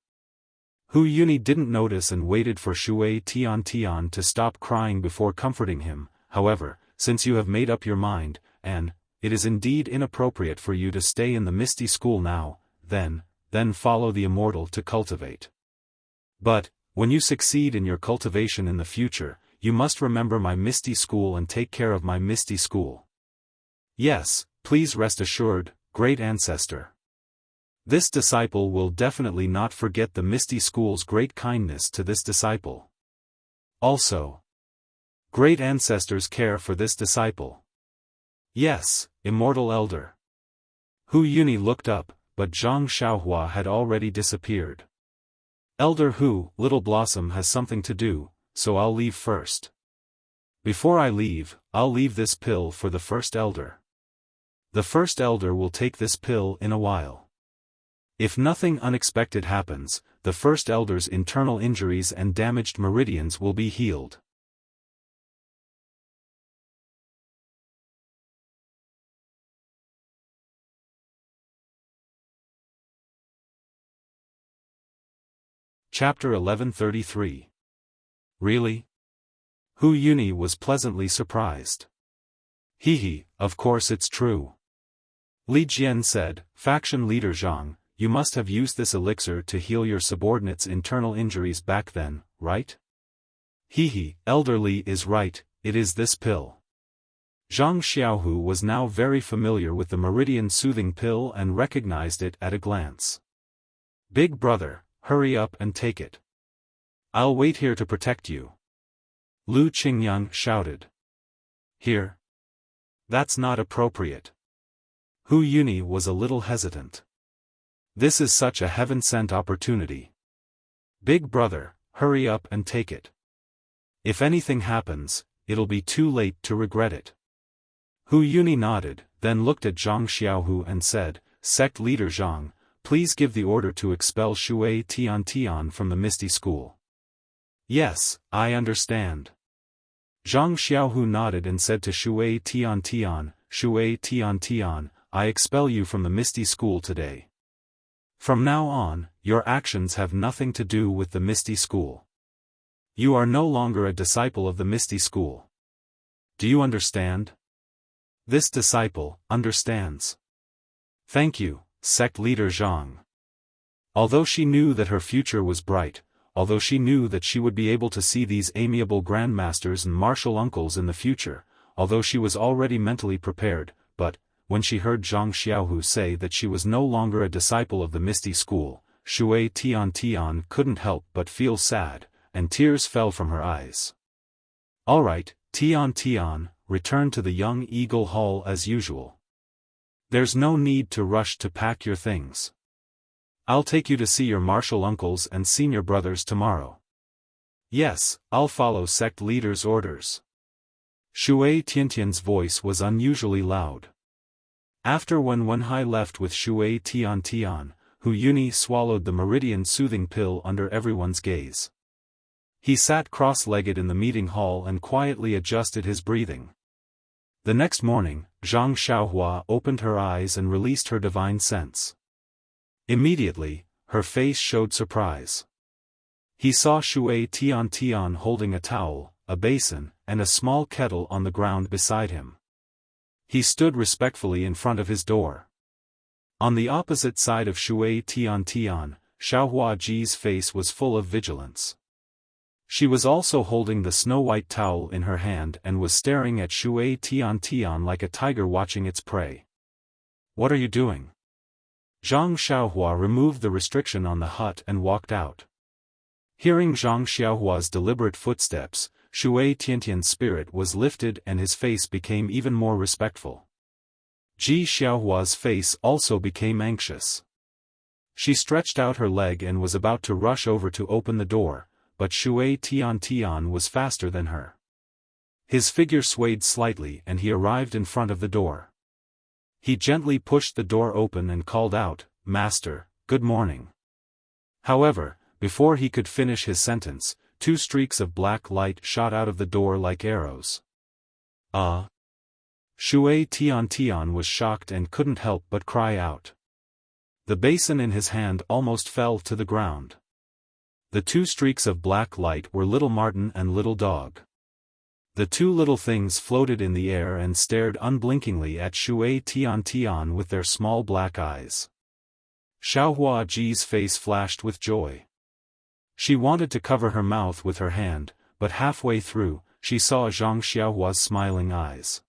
Hu Yuni didn't notice and waited for Shui Tian to stop crying before comforting him. However, since you have made up your mind, and it is indeed inappropriate for you to stay in the Misty School now, then follow the immortal to cultivate. But, when you succeed in your cultivation in the future, you must remember my Misty School and take care of my Misty School. Yes, please rest assured, great ancestor. This disciple will definitely not forget the Misty School's great kindness to this disciple. Also, great ancestors care for this disciple. Yes, immortal elder. Hu Yuni looked up, but Zhang Xiaohua had already disappeared. Elder Hu, Little Blossom has something to do, so I'll leave first. Before I leave, I'll leave this pill for the first elder. The first elder will take this pill in a while. If nothing unexpected happens, the first elder's internal injuries and damaged meridians will be healed. Chapter 1133. Really? Hu Yuni was pleasantly surprised. Hehe, of course it's true. Li Jian said, Faction leader Zhang, you must have used this elixir to heal your subordinates' internal injuries back then, right? Hehe, Elder Li is right, it is this pill. Zhang Xiaohu was now very familiar with the Meridian Soothing Pill and recognized it at a glance. Big brother, hurry up and take it. I'll wait here to protect you. Lu Qingyang shouted. Here? That's not appropriate. Hu Yuni was a little hesitant. This is such a heaven-sent opportunity. Big brother, hurry up and take it. If anything happens, it'll be too late to regret it. Hu Yuni nodded, then looked at Zhang Xiaohu and said, Sect leader Zhang, please give the order to expel Shui Tian from the Misty School. Yes, I understand. Zhang Xiaohu nodded and said to Shui Tian, I expel you from the Misty School today. From now on, your actions have nothing to do with the Misty School. You are no longer a disciple of the Misty School. Do you understand? This disciple understands. Thank you, sect leader Zhang. Although she knew that her future was bright, although she knew that she would be able to see these amiable grandmasters and martial uncles in the future, although she was already mentally prepared, but, when she heard Zhang Xiaohu say that she was no longer a disciple of the Misty School, Shui Tian couldn't help but feel sad, and tears fell from her eyes. All right, Tian, return to the Young Eagle Hall as usual. There's no need to rush to pack your things. I'll take you to see your martial uncles and senior brothers tomorrow. Yes, I'll follow sect leader's orders. Shui Tiantian's voice was unusually loud. After when Wenhai left with Shui Tian, Hu Yuni swallowed the Meridian Soothing Pill under everyone's gaze. He sat cross-legged in the meeting hall and quietly adjusted his breathing. The next morning, Zhang Xiaohua opened her eyes and released her divine sense. Immediately, her face showed surprise. He saw Shui Tian holding a towel, a basin, and a small kettle on the ground beside him. He stood respectfully in front of his door. On the opposite side of Shui Tian, Xiaohua Ji's face was full of vigilance. She was also holding the snow-white towel in her hand and was staring at Shui Tian like a tiger watching its prey. "What are you doing?" Zhang Xiaohua removed the restriction on the hut and walked out. Hearing Zhang Xiaohua's deliberate footsteps, Shui Tiantian's spirit was lifted and his face became even more respectful. Ji Xiaohua's face also became anxious. She stretched out her leg and was about to rush over to open the door, but Shui Tian was faster than her. His figure swayed slightly and he arrived in front of the door. He gently pushed the door open and called out, "Master, good morning." However, before he could finish his sentence, 2 streaks of black light shot out of the door like arrows. Shui Tian was shocked and couldn't help but cry out. The basin in his hand almost fell to the ground. The 2 streaks of black light were Little Martin and Little Dog. The 2 little things floated in the air and stared unblinkingly at Shui Tian with their small black eyes. Xiaohua Ji's face flashed with joy. She wanted to cover her mouth with her hand, but halfway through, she saw Zhang Xiaohua's smiling eyes.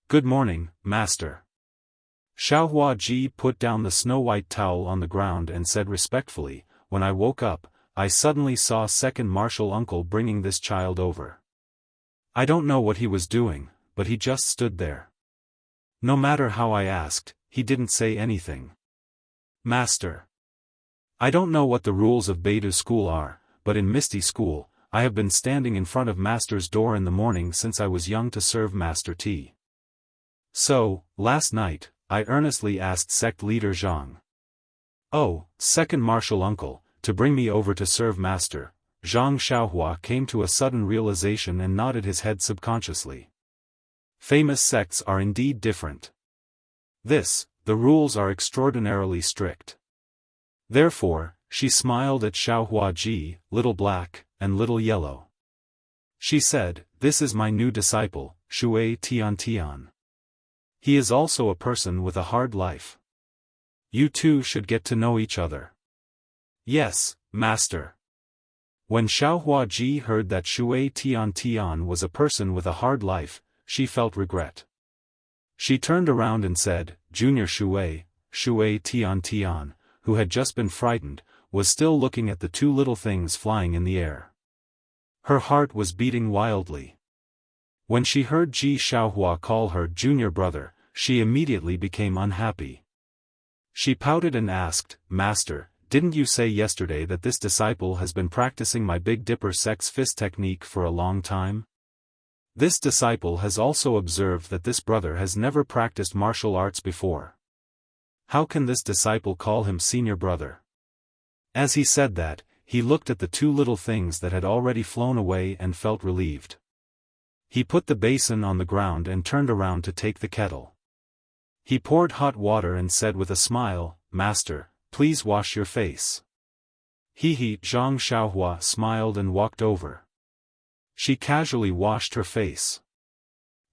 "Good morning, Master." Xiaohua Ji put down the snow-white towel on the ground and said respectfully, "When I woke up, I suddenly saw second martial uncle bringing this child over. I don't know what he was doing, but he just stood there. No matter how I asked, he didn't say anything." "Master, I don't know what the rules of Beidou school are, but in Misty school, I have been standing in front of Master's door in the morning since I was young to serve Master tea. So, last night, I earnestly asked sect leader Zhang. Oh, second martial uncle, to bring me over to serve Master." Zhang Xiaohua came to a sudden realization and nodded his head subconsciously. Famous sects are indeed different. The rules are extraordinarily strict. Therefore, she smiled at Xiaohua Ji, Little Black, and Little Yellow. She said, "This is my new disciple, Shui Tian. He is also a person with a hard life. You two should get to know each other." "Yes, Master." When Xiaohua Ji heard that Shui Tian was a person with a hard life, she felt regret. She turned around and said, "Junior Shui Tian, who had just been frightened, was still looking at the 2 little things flying in the air. Her heart was beating wildly. When she heard Ji Xiaohua call her junior brother, she immediately became unhappy. She pouted and asked, "Master, didn't you say yesterday that this disciple has been practicing my Big Dipper sex fist technique for a long time? This disciple has also observed that this brother has never practiced martial arts before. How can this disciple call him senior brother?" As he said that, he looked at the 2 little things that had already flown away and felt relieved. He put the basin on the ground and turned around to take the kettle. He poured hot water and said with a smile, "Master, please wash your face." Zhang Xiaohua smiled and walked over. She casually washed her face.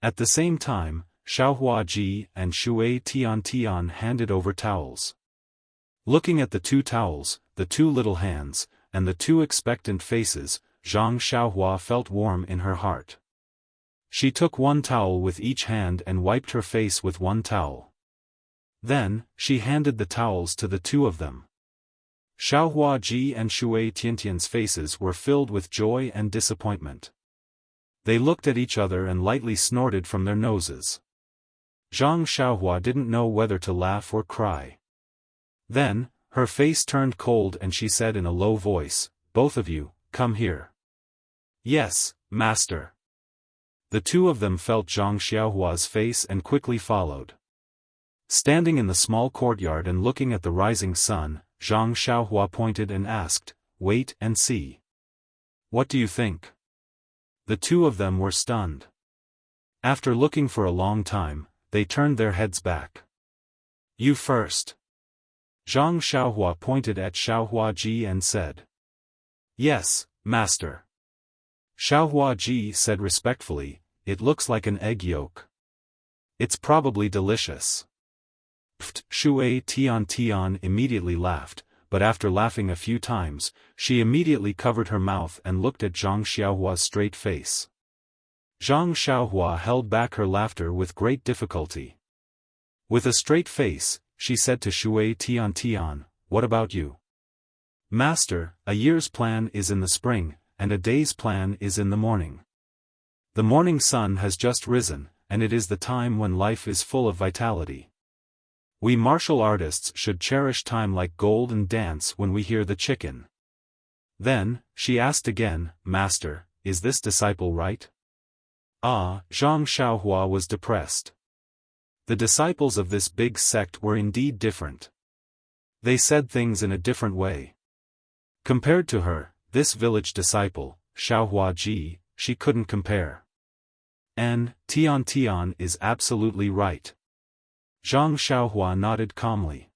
At the same time, Xiaohua Ji and Shui Tian handed over towels. Looking at the 2 towels, the 2 little hands, and the 2 expectant faces, Zhang Xiaohua felt warm in her heart. She took 1 towel with each hand and wiped her face with 1 towel. Then, she handed the towels to the 2 of them. Xiaohua Ji and Shui Tiantian's faces were filled with joy and disappointment. They looked at each other and lightly snorted from their noses. Zhang Xiaohua didn't know whether to laugh or cry. Then, her face turned cold and she said in a low voice, "Both of you, come here." "Yes, Master." The 2 of them felt Zhang Xiaohua's face and quickly followed. Standing in the small courtyard and looking at the rising sun, Zhang Xiaohua pointed and asked, "Wait and see." "What do you think?" The 2 of them were stunned. After looking for a long time, they turned their heads back. "You first." Zhang Xiaohua pointed at Xiaohua Ji and said. "Yes, Master." Xiaohua Ji said respectfully, "It looks like an egg yolk. It's probably delicious." Shui Tian immediately laughed, but after laughing a few times, she immediately covered her mouth and looked at Zhang Xiaohua's straight face. Zhang Xiaohua held back her laughter with great difficulty. With a straight face, she said to Shui Tian, "What about you?" "Master, a year's plan is in the spring, and a day's plan is in the morning. The morning sun has just risen, and it is the time when life is full of vitality. We martial artists should cherish time like gold and dance when we hear the chicken." Then, she asked again, "Master, is this disciple right?" Zhang Xiaohua was depressed. The disciples of this big sect were indeed different. They said things in a different way. Compared to her, this village disciple, Xiaohua Ji, she couldn't compare. And, Tian is absolutely right. Zhang Xiaohua nodded calmly.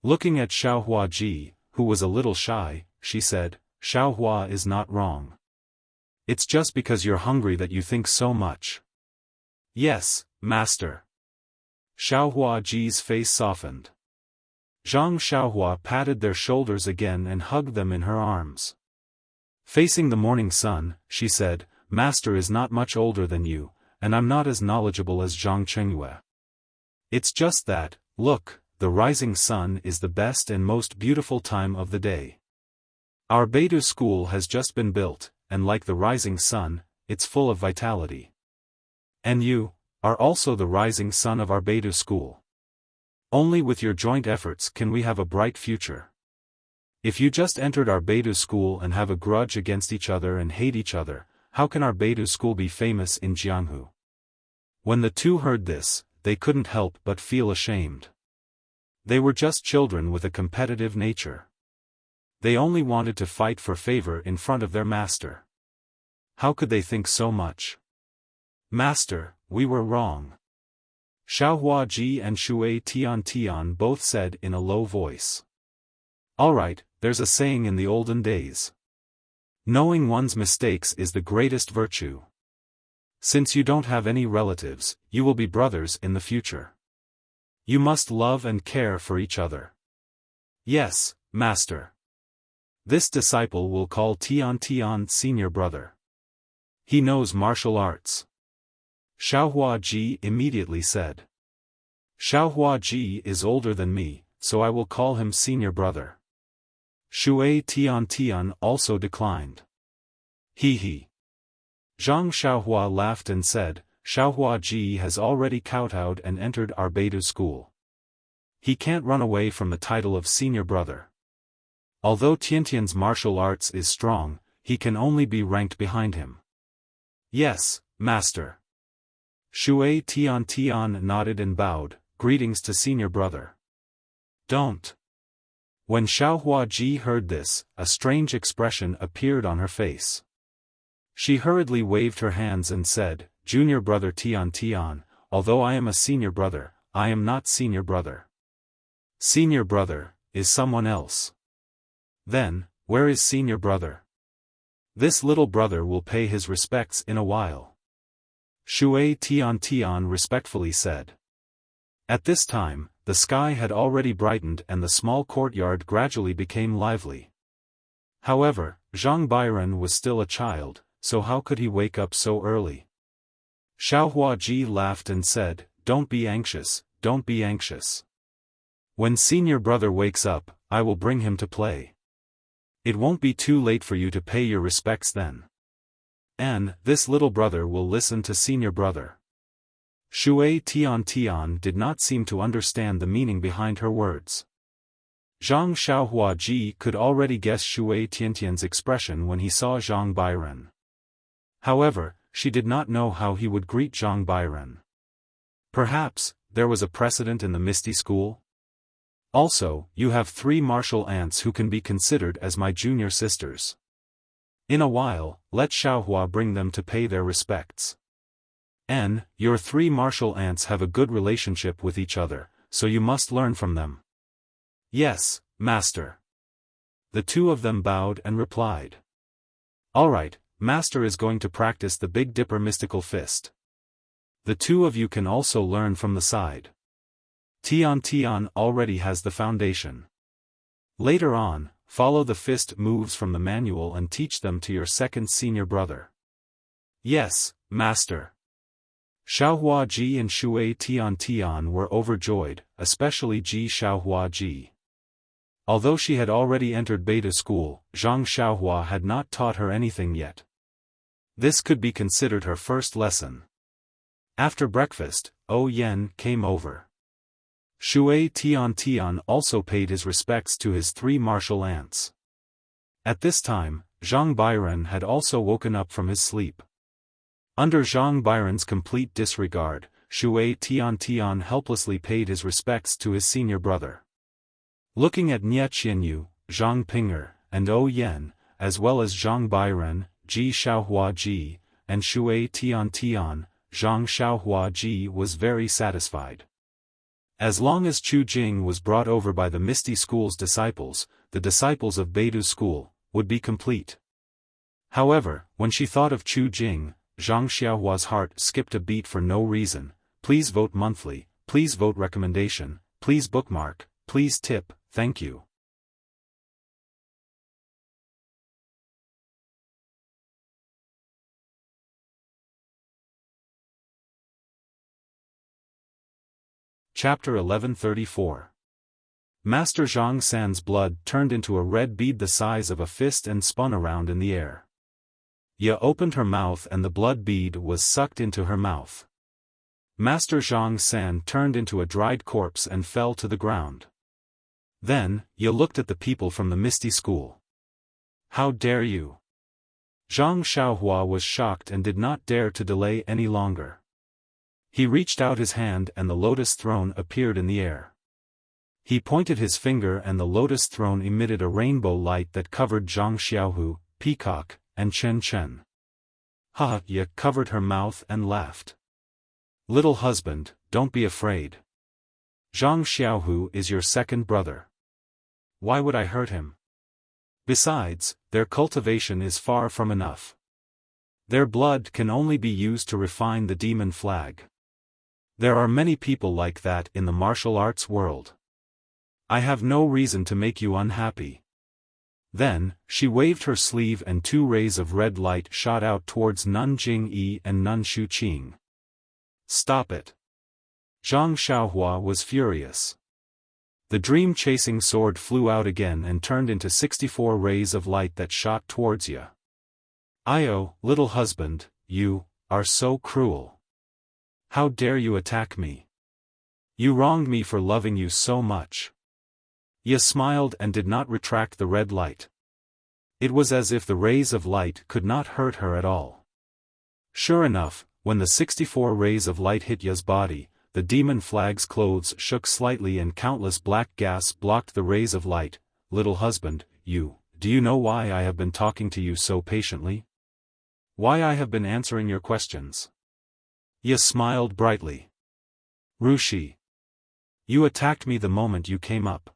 Looking at Xiaohua Ji, who was a little shy, she said, "Xiaohua is not wrong. It's just because you're hungry that you think so much." "Yes, master." Xiaohua Ji's face softened. Zhang Xiaohua patted their shoulders again and hugged them in her arms. Facing the morning sun, she said, "Master is not much older than you, and I'm not as knowledgeable as Zhang Chengyue. It's just that, look, the rising sun is the best and most beautiful time of the day. Our Beidou school has just been built, and like the rising sun, it's full of vitality. And you are also the rising sun of our Beidou school. Only with your joint efforts can we have a bright future. If you just entered our Beidou school and have a grudge against each other and hate each other, how can our Beidou school be famous in Jianghu?" When the two heard this, they couldn't help but feel ashamed. They were just children with a competitive nature. They only wanted to fight for favor in front of their master. How could they think so much? "Master, we were wrong." Xiaohua Ji and Shui Tian both said in a low voice. "All right, there's a saying in the olden days. Knowing one's mistakes is the greatest virtue. Since you don't have any relatives, you will be brothers in the future. You must love and care for each other." "Yes, master. This disciple will call Tian senior brother. He knows martial arts." Xiaohua Ji immediately said. "Xiaohua Ji is older than me, so I will call him senior brother." Shui Tian also declined. He. Zhang Xiaohua laughed and said, "Xiaohua Ji has already kowtowed and entered our Beidou school. He can't run away from the title of senior brother. Although Tiantian's martial arts is strong, he can only be ranked behind him." "Yes, master." Shui Tian nodded and bowed, "Greetings to senior brother." "Don't." When Xiaohua Ji heard this, a strange expression appeared on her face. She hurriedly waved her hands and said, "Junior brother Tian, although I am a senior brother, I am not senior brother. Senior brother is someone else." "Then, where is senior brother?" "This little brother will pay his respects in a while," Shui Tian respectfully said. At this time, the sky had already brightened and the small courtyard gradually became lively. However, Zhang Bairen was still a child, so how could he wake up so early? Xiaohua Ji laughed and said, "Don't be anxious, don't be anxious. When senior brother wakes up, I will bring him to play. It won't be too late for you to pay your respects then. And this little brother will listen to senior brother." Shui Tian did not seem to understand the meaning behind her words. Zhang Xiaohua Ji could already guess Shui Tian's expression when he saw Zhang Bairen. However, she did not know how he would greet Zhang Bairen. Perhaps, there was a precedent in the Misty School? "Also, you have 3 martial aunts who can be considered as my junior sisters. In a while, let Xiaohua bring them to pay their respects. And, your 3 martial aunts have a good relationship with each other, so you must learn from them." "Yes, master." The 2 of them bowed and replied. "All right, master is going to practice the Big Dipper mystical fist. The 2 of you can also learn from the side. Tian already has the foundation. Later on, follow the fist moves from the manual and teach them to your second senior brother. Yes, master. Xiaohua Ji and Shui Tian were overjoyed, especially Ji Xiaohua Ji. Although she had already entered beta school, Zhang Xiaohua had not taught her anything yet. This could be considered her first lesson. After breakfast, Yen came over. Shui Tian also paid his respects to his 3 martial aunts. At this time, Zhang Bairen had also woken up from his sleep. Under Zhang Bairen's complete disregard, Shui Tian helplessly paid his respects to his senior brother. Looking at Nie Qianyu, Zhang Pinger, and Yen, as well as Zhang Bairen, Ji Xiaohua Ji, and Shui Tian, Zhang Xiaohua Ji was very satisfied. As long as Chu Jing was brought over by the Misty School's disciples, the disciples of Beidou School would be complete. However, when she thought of Chu Jing, Zhang Xiaohua's heart skipped a beat for no reason. Please vote monthly, please vote recommendation, please bookmark, please tip, thank you. Chapter 1134. Master Zhang San's blood turned into a red bead the size of a fist and spun around in the air. Ya opened her mouth and the blood bead was sucked into her mouth. Master Zhang San turned into a dried corpse and fell to the ground. Then, Ya looked at the people from the Misty School. How dare you? Zhang Xiaohua was shocked and did not dare to delay any longer. He reached out his hand and the lotus throne appeared in the air. He pointed his finger and the lotus throne emitted a rainbow light that covered Zhang Xiaohu, Peacock, and Chen. Ya covered her mouth and laughed. Little husband, don't be afraid. Zhang Xiaohu is your second brother. Why would I hurt him? Besides, their cultivation is far from enough. Their blood can only be used to refine the demon flag. There are many people like that in the martial arts world. I have no reason to make you unhappy. Then, she waved her sleeve and 2 rays of red light shot out towards Nun Jingyi and Nun Shuqing. Stop it. Zhang Xiaohua was furious. The dream-chasing sword flew out again and turned into 64 rays of light that shot towards Ya. Io, little husband, you are so cruel. How dare you attack me? You wronged me for loving you so much. Ya smiled and did not retract the red light. It was as if the rays of light could not hurt her at all. Sure enough, when the 64 rays of light hit Ya's body, the demon flag's clothes shook slightly and countless black gas blocked the rays of light. Little husband, do you know why I have been talking to you so patiently? Why I have been answering your questions? Ya smiled brightly. Rushi. You attacked me the moment you came up.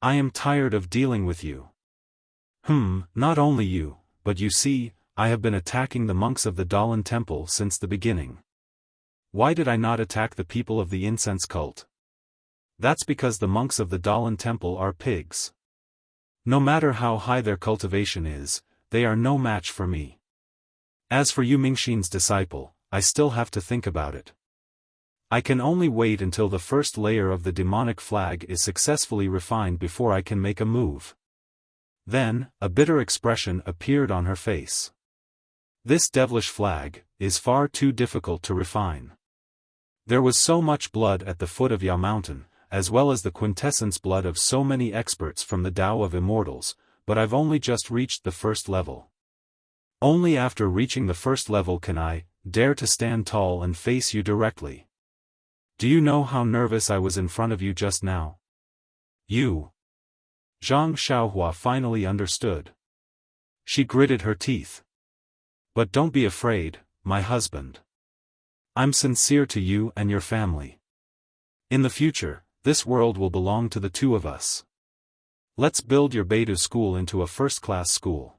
I am tired of dealing with you. Not only you, but you see, I have been attacking the monks of the Dalan Temple since the beginning. Why did I not attack the people of the incense cult? That's because the monks of the Dalan Temple are pigs. No matter how high their cultivation is, they are no match for me. As for you Mingxin's disciple, I still have to think about it. I can only wait until the first layer of the demonic flag is successfully refined before I can make a move. Then, a bitter expression appeared on her face. This devilish flag is far too difficult to refine. There was so much blood at the foot of Ya Mountain, as well as the quintessence blood of so many experts from the Tao of Immortals, but I've only just reached the first level. Only after reaching the first level can I dare to stand tall and face you directly. Do you know how nervous I was in front of you just now? You. Zhang Xiaohua finally understood. She gritted her teeth. But don't be afraid, my husband. I'm sincere to you and your family. In the future, this world will belong to the 2 of us. Let's build your Beidou school into a first-class school.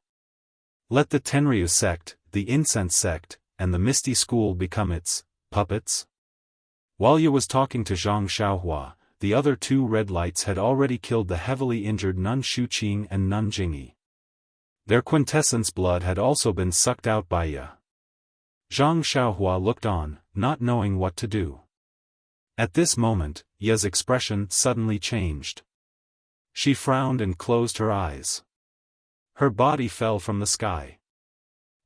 Let the Tenryu sect, the incense sect, and the Misty school become its puppets. While Ye was talking to Zhang Xiaohua, the other two red lights had already killed the heavily injured Nun Shuqing and Nun Jingyi. Their quintessence blood had also been sucked out by Ye. Zhang Xiaohua looked on, not knowing what to do. At this moment, Ye's expression suddenly changed. She frowned and closed her eyes. Her body fell from the sky.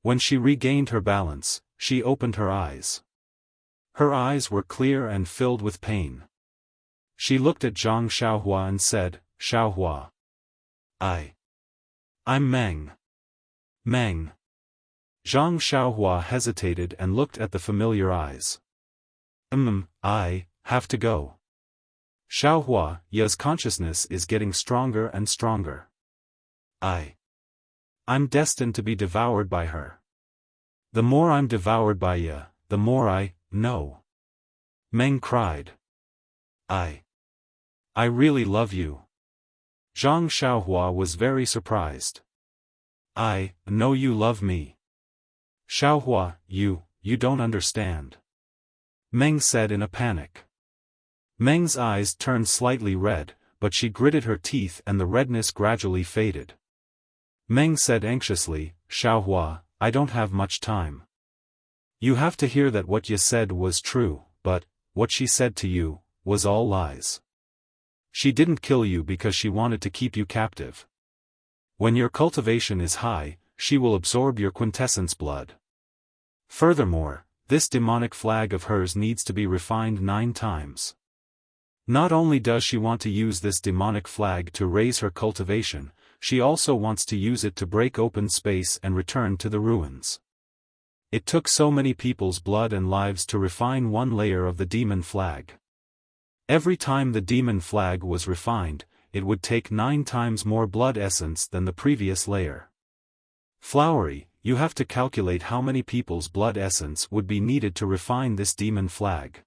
When she regained her balance, she opened her eyes. Her eyes were clear and filled with pain. She looked at Zhang Xiaohua and said, "Xiaohua. I'm Meng." Meng. Zhang Xiaohua hesitated and looked at the familiar eyes. I have to go. Xiaohua, Ye's consciousness is getting stronger and stronger. I'm destined to be devoured by her. The more I'm devoured by Ye, the more I know. Meng cried. I really love you. Zhang Xiaohua was very surprised. I know you love me. Xiaohua, you don't understand. Meng said in a panic. Meng's eyes turned slightly red, but she gritted her teeth and the redness gradually faded. Meng said anxiously, "Xiaohua, I don't have much time. You have to hear that what you said was true, but what she said to you was all lies. She didn't kill you because she wanted to keep you captive. When your cultivation is high, she will absorb your quintessence blood. Furthermore, this demonic flag of hers needs to be refined 9 times. Not only does she want to use this demonic flag to raise her cultivation, she also wants to use it to break open space and return to the ruins. It took so many people's blood and lives to refine 1 layer of the demon flag. Every time the demon flag was refined, it would take 9 times more blood essence than the previous layer. Flowery, you have to calculate how many people's blood essence would be needed to refine this demon flag.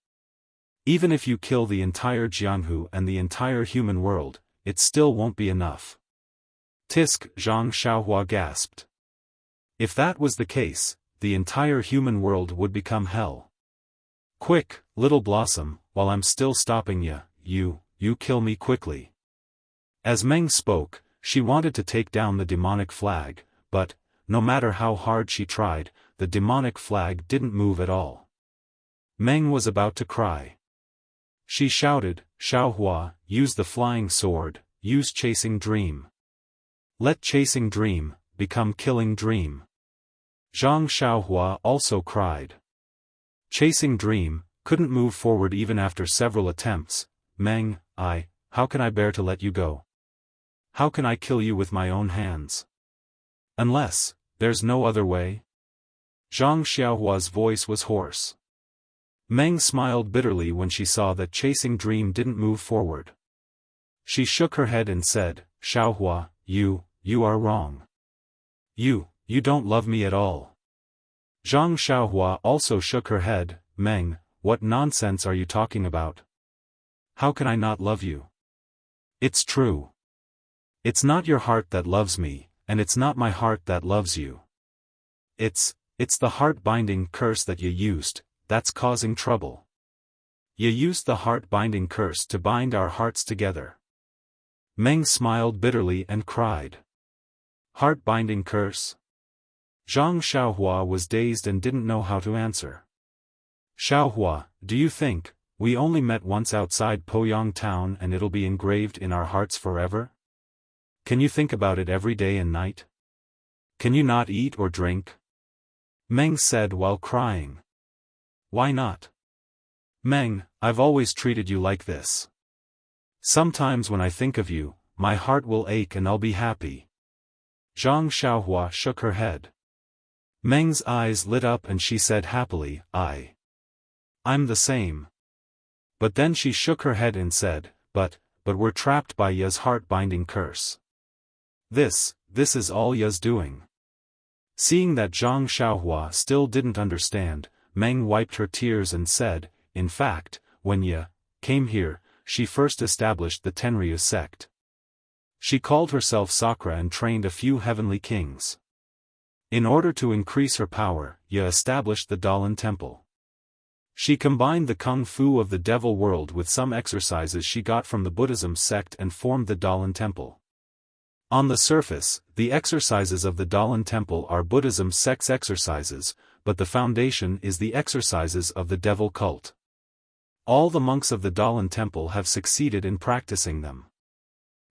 Even if you kill the entire Jianghu and the entire human world, it still won't be enough." Tisk, Zhang Xiaohua gasped. If that was the case, the entire human world would become hell. "Quick, little blossom, while I'm still stopping you kill me quickly." As Meng spoke, she wanted to take down the demonic flag, but, no matter how hard she tried, the demonic flag didn't move at all. Meng was about to cry. She shouted, "Xiaohua, use the flying sword, use chasing dream. Let chasing dream become killing dream." Zhang Xiaohua also cried. Chasing dream couldn't move forward even after several attempts. "Meng, how can I bear to let you go? How can I kill you with my own hands? Unless, there's no other way?" Zhang Xiaohua's voice was hoarse. Meng smiled bitterly when she saw that chasing dream didn't move forward. She shook her head and said, "Xiaohua, you are wrong. You don't love me at all." Zhang Xiaohua also shook her head. "Meng, what nonsense are you talking about? How can I not love you? It's true. It's not your heart that loves me, and it's not my heart that loves you. It's the heart-binding curse that you used, that's causing trouble. You used the heart-binding curse to bind our hearts together." Meng smiled bitterly and cried. "Heart-binding curse?" Zhang Xiaohua was dazed and didn't know how to answer. "Xiaohua, do you think, we only met once outside Poyang town and it'll be engraved in our hearts forever? Can you think about it every day and night? Can you not eat or drink?" Meng said while crying. "Why not? Meng, I've always treated you like this. Sometimes when I think of you, my heart will ache and I'll be happy." Zhang Xiaohua shook her head. Meng's eyes lit up and she said happily, I'm the same." But then she shook her head and said, but we're trapped by Ye's heart-binding curse. This is all Ye's doing." Seeing that Zhang Xiaohua still didn't understand, Meng wiped her tears and said, "In fact, when Ye came here, she first established the Tenryu sect. She called herself Sakra and trained a few heavenly kings. In order to increase her power, Ye established the Dalan temple. She combined the kung fu of the devil world with some exercises she got from the Buddhism sect and formed the Dalan Temple. On the surface, the exercises of the Dalan Temple are Buddhism sect's exercises, but the foundation is the exercises of the devil cult. All the monks of the Dalan Temple have succeeded in practicing them.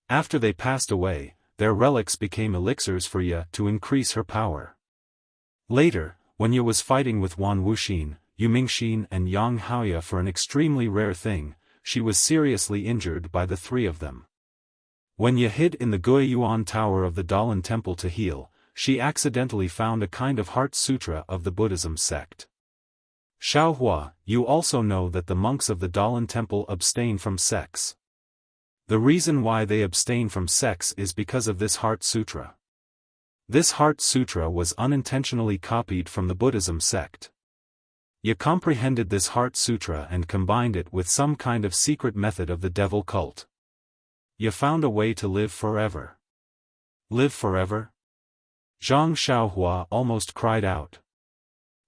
After they passed away, their relics became elixirs for Ye to increase her power. Later, when Ye was fighting with Wan Wuxin, Yu Mingxin and Yang Haoye for an extremely rare thing, she was seriously injured by the three of them. When Ye hid in the Guiyuan Tower of the Dalan Temple to heal, she accidentally found a kind of heart sutra of the Buddhism sect. Xiaohua, you also know that the monks of the Dalan Temple abstain from sex. The reason why they abstain from sex is because of this heart sutra. This heart sutra was unintentionally copied from the Buddhism sect. Ye comprehended this heart sutra and combined it with some kind of secret method of the devil cult. Ye found a way to live forever. Live forever? Zhang Xiaohua almost cried out.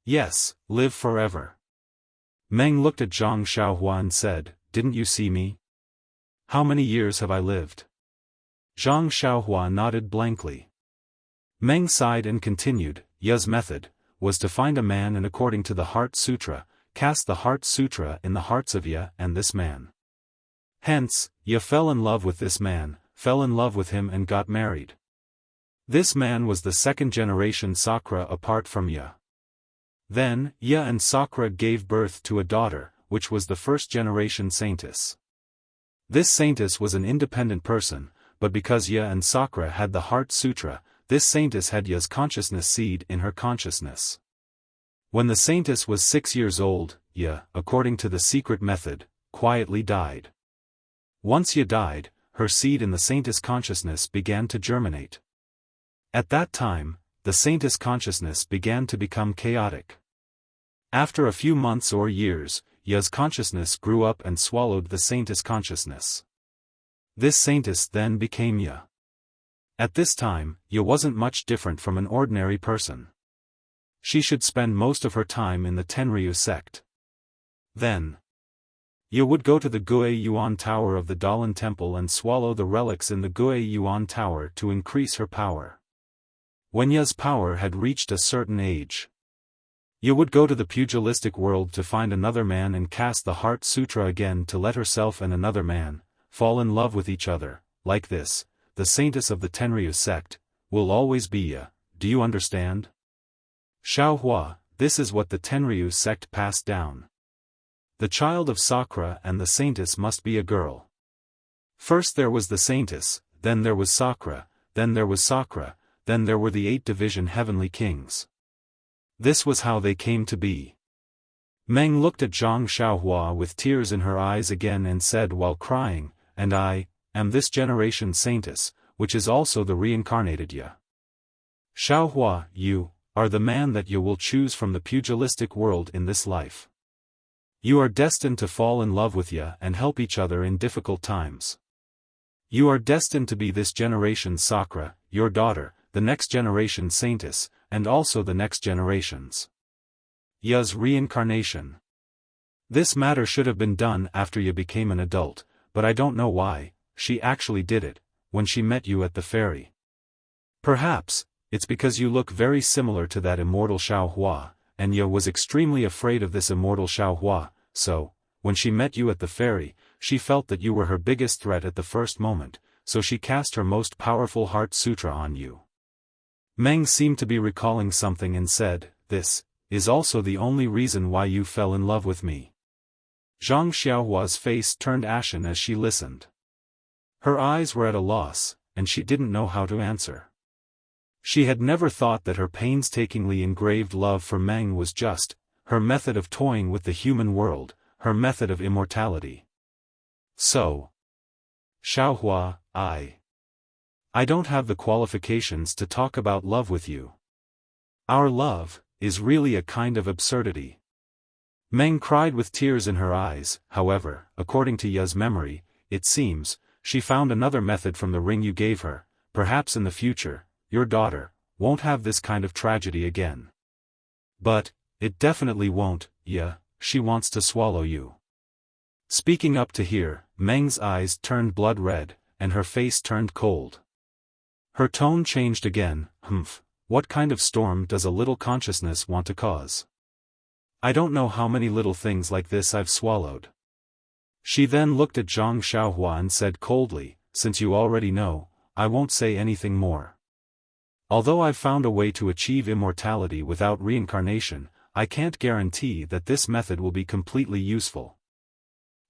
Yes, live forever. Meng looked at Zhang Xiaohua and said, didn't you see me? How many years have I lived? Zhang Xiaohua nodded blankly. Meng sighed and continued, Ye's method was to find a man and according to the Heart Sutra, cast the Heart Sutra in the hearts of Ye and this man. Hence, Ye fell in love with this man, fell in love with him and got married. This man was the second generation Sakra apart from Ye. Then, Ye and Sakra gave birth to a daughter, which was the first generation saintess. This saintess was an independent person, but because Ye and Sakra had the Heart Sutra, this saintess had Ye's consciousness seed in her consciousness. When the saintess was 6 years old, Ye, according to the secret method, quietly died. Once Ye died, her seed in the saintess consciousness began to germinate. At that time, the saintess consciousness began to become chaotic. After a few months or years, Ye's consciousness grew up and swallowed the saintess consciousness. This saintess then became Ye. At this time, Ye wasn't much different from an ordinary person. She should spend most of her time in the Tenryu sect. Then, Ye would go to the Guiyuan Tower of the Dalan Temple and swallow the relics in the Guiyuan Tower to increase her power. When Ye's power had reached a certain age, Ye would go to the pugilistic world to find another man and cast the Heart Sutra again to let herself and another man fall in love with each other. Like this, the saintess of the Tenryu sect will always be Ye. Do you understand? Xiaohua, this is what the Tenryu sect passed down. The child of Sakra and the saintess must be a girl. First there was the saintess, then there was Sakra, then there was Sakra, then there were the 8 division heavenly kings. This was how they came to be. Meng looked at Zhang Xiaohua with tears in her eyes again and said while crying, and I am this generation saintess, which is also the reincarnated Ye. Xiaohua, you are the man that you will choose from the pugilistic world in this life. You are destined to fall in love with Ye and help each other in difficult times. You are destined to be this generation Sakra, your daughter, the next generation saintess, and also the next generations. Ye's reincarnation. This matter should have been done after Ye became an adult, but I don't know why. She actually did it, when she met you at the ferry. Perhaps, it's because you look very similar to that immortal Xiaohua, and Ye was extremely afraid of this immortal Xiaohua, so, when she met you at the ferry, she felt that you were her biggest threat at the first moment, so she cast her most powerful Heart Sutra on you. Meng seemed to be recalling something and said, this is also the only reason why you fell in love with me. Zhang Xiaohua's face turned ashen as she listened. Her eyes were at a loss, and she didn't know how to answer. She had never thought that her painstakingly engraved love for Meng was just her method of toying with the human world, her method of immortality. So, Xiaohua, I don't have the qualifications to talk about love with you. Our love is really a kind of absurdity. Meng cried with tears in her eyes. However, according to Ye's memory, it seems, she found another method from the ring you gave her. Perhaps in the future, your daughter won't have this kind of tragedy again. But it definitely won't, Ye, she wants to swallow you. Speaking up to here, Meng's eyes turned blood red, and her face turned cold. Her tone changed again. What kind of storm does a little consciousness want to cause? I don't know how many little things like this I've swallowed. She then looked at Zhang Xiaohua and said coldly, since you already know, I won't say anything more. Although I've found a way to achieve immortality without reincarnation, I can't guarantee that this method will be completely useful.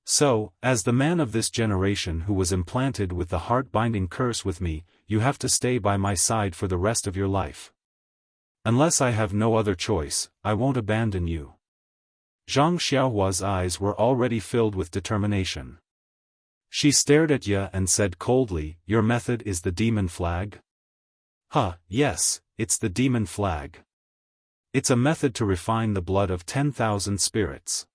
So, as the man of this generation who was implanted with the heart-binding curse with me, you have to stay by my side for the rest of your life. Unless I have no other choice, I won't abandon you. Zhang Xiaohua's eyes were already filled with determination. She stared at Ye and said coldly, your method is the demon flag? Yes, it's the demon flag. It's a method to refine the blood of 10,000 spirits.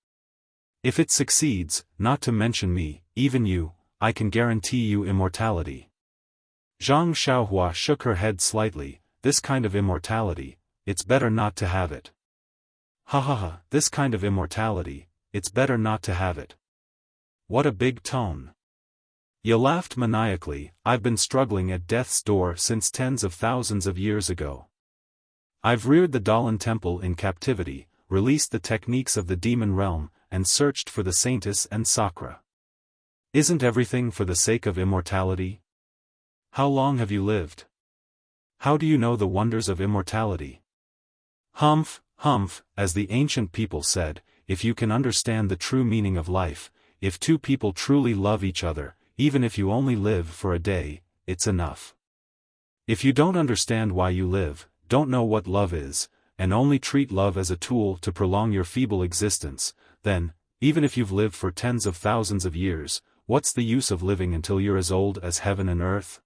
If it succeeds, not to mention me, even you, I can guarantee you immortality. Zhang Xiaohua shook her head slightly, this kind of immortality, it's better not to have it. This kind of immortality, it's better not to have it. What a big tone. Ye laughed maniacally, I've been struggling at death's door since tens of thousands of years ago. I've reared the Dalan temple in captivity, released the techniques of the demon realm, and searched for the Saintess and Sakra. Isn't everything for the sake of immortality? How long have you lived? How do you know the wonders of immortality? Humph, as the ancient people said, if you can understand the true meaning of life, if two people truly love each other, even if you only live for a day, it's enough. If you don't understand why you live, don't know what love is, and only treat love as a tool to prolong your feeble existence, then, even if you've lived for tens of thousands of years, what's the use of living until you're as old as heaven and earth?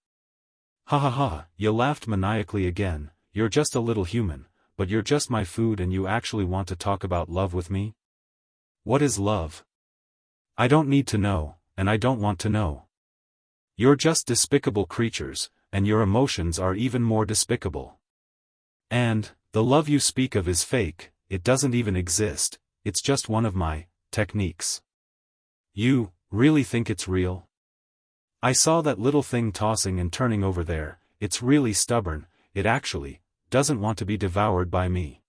You laughed maniacally again, you're just a little human, but you're just my food and you actually want to talk about love with me? What is love? I don't need to know, and I don't want to know. You're just despicable creatures, and your emotions are even more despicable. And, the love you speak of is fake, it doesn't even exist, it's just one of my techniques. You really think it's real? I saw that little thing tossing and turning over there, it's really stubborn, it actually doesn't want to be devoured by me.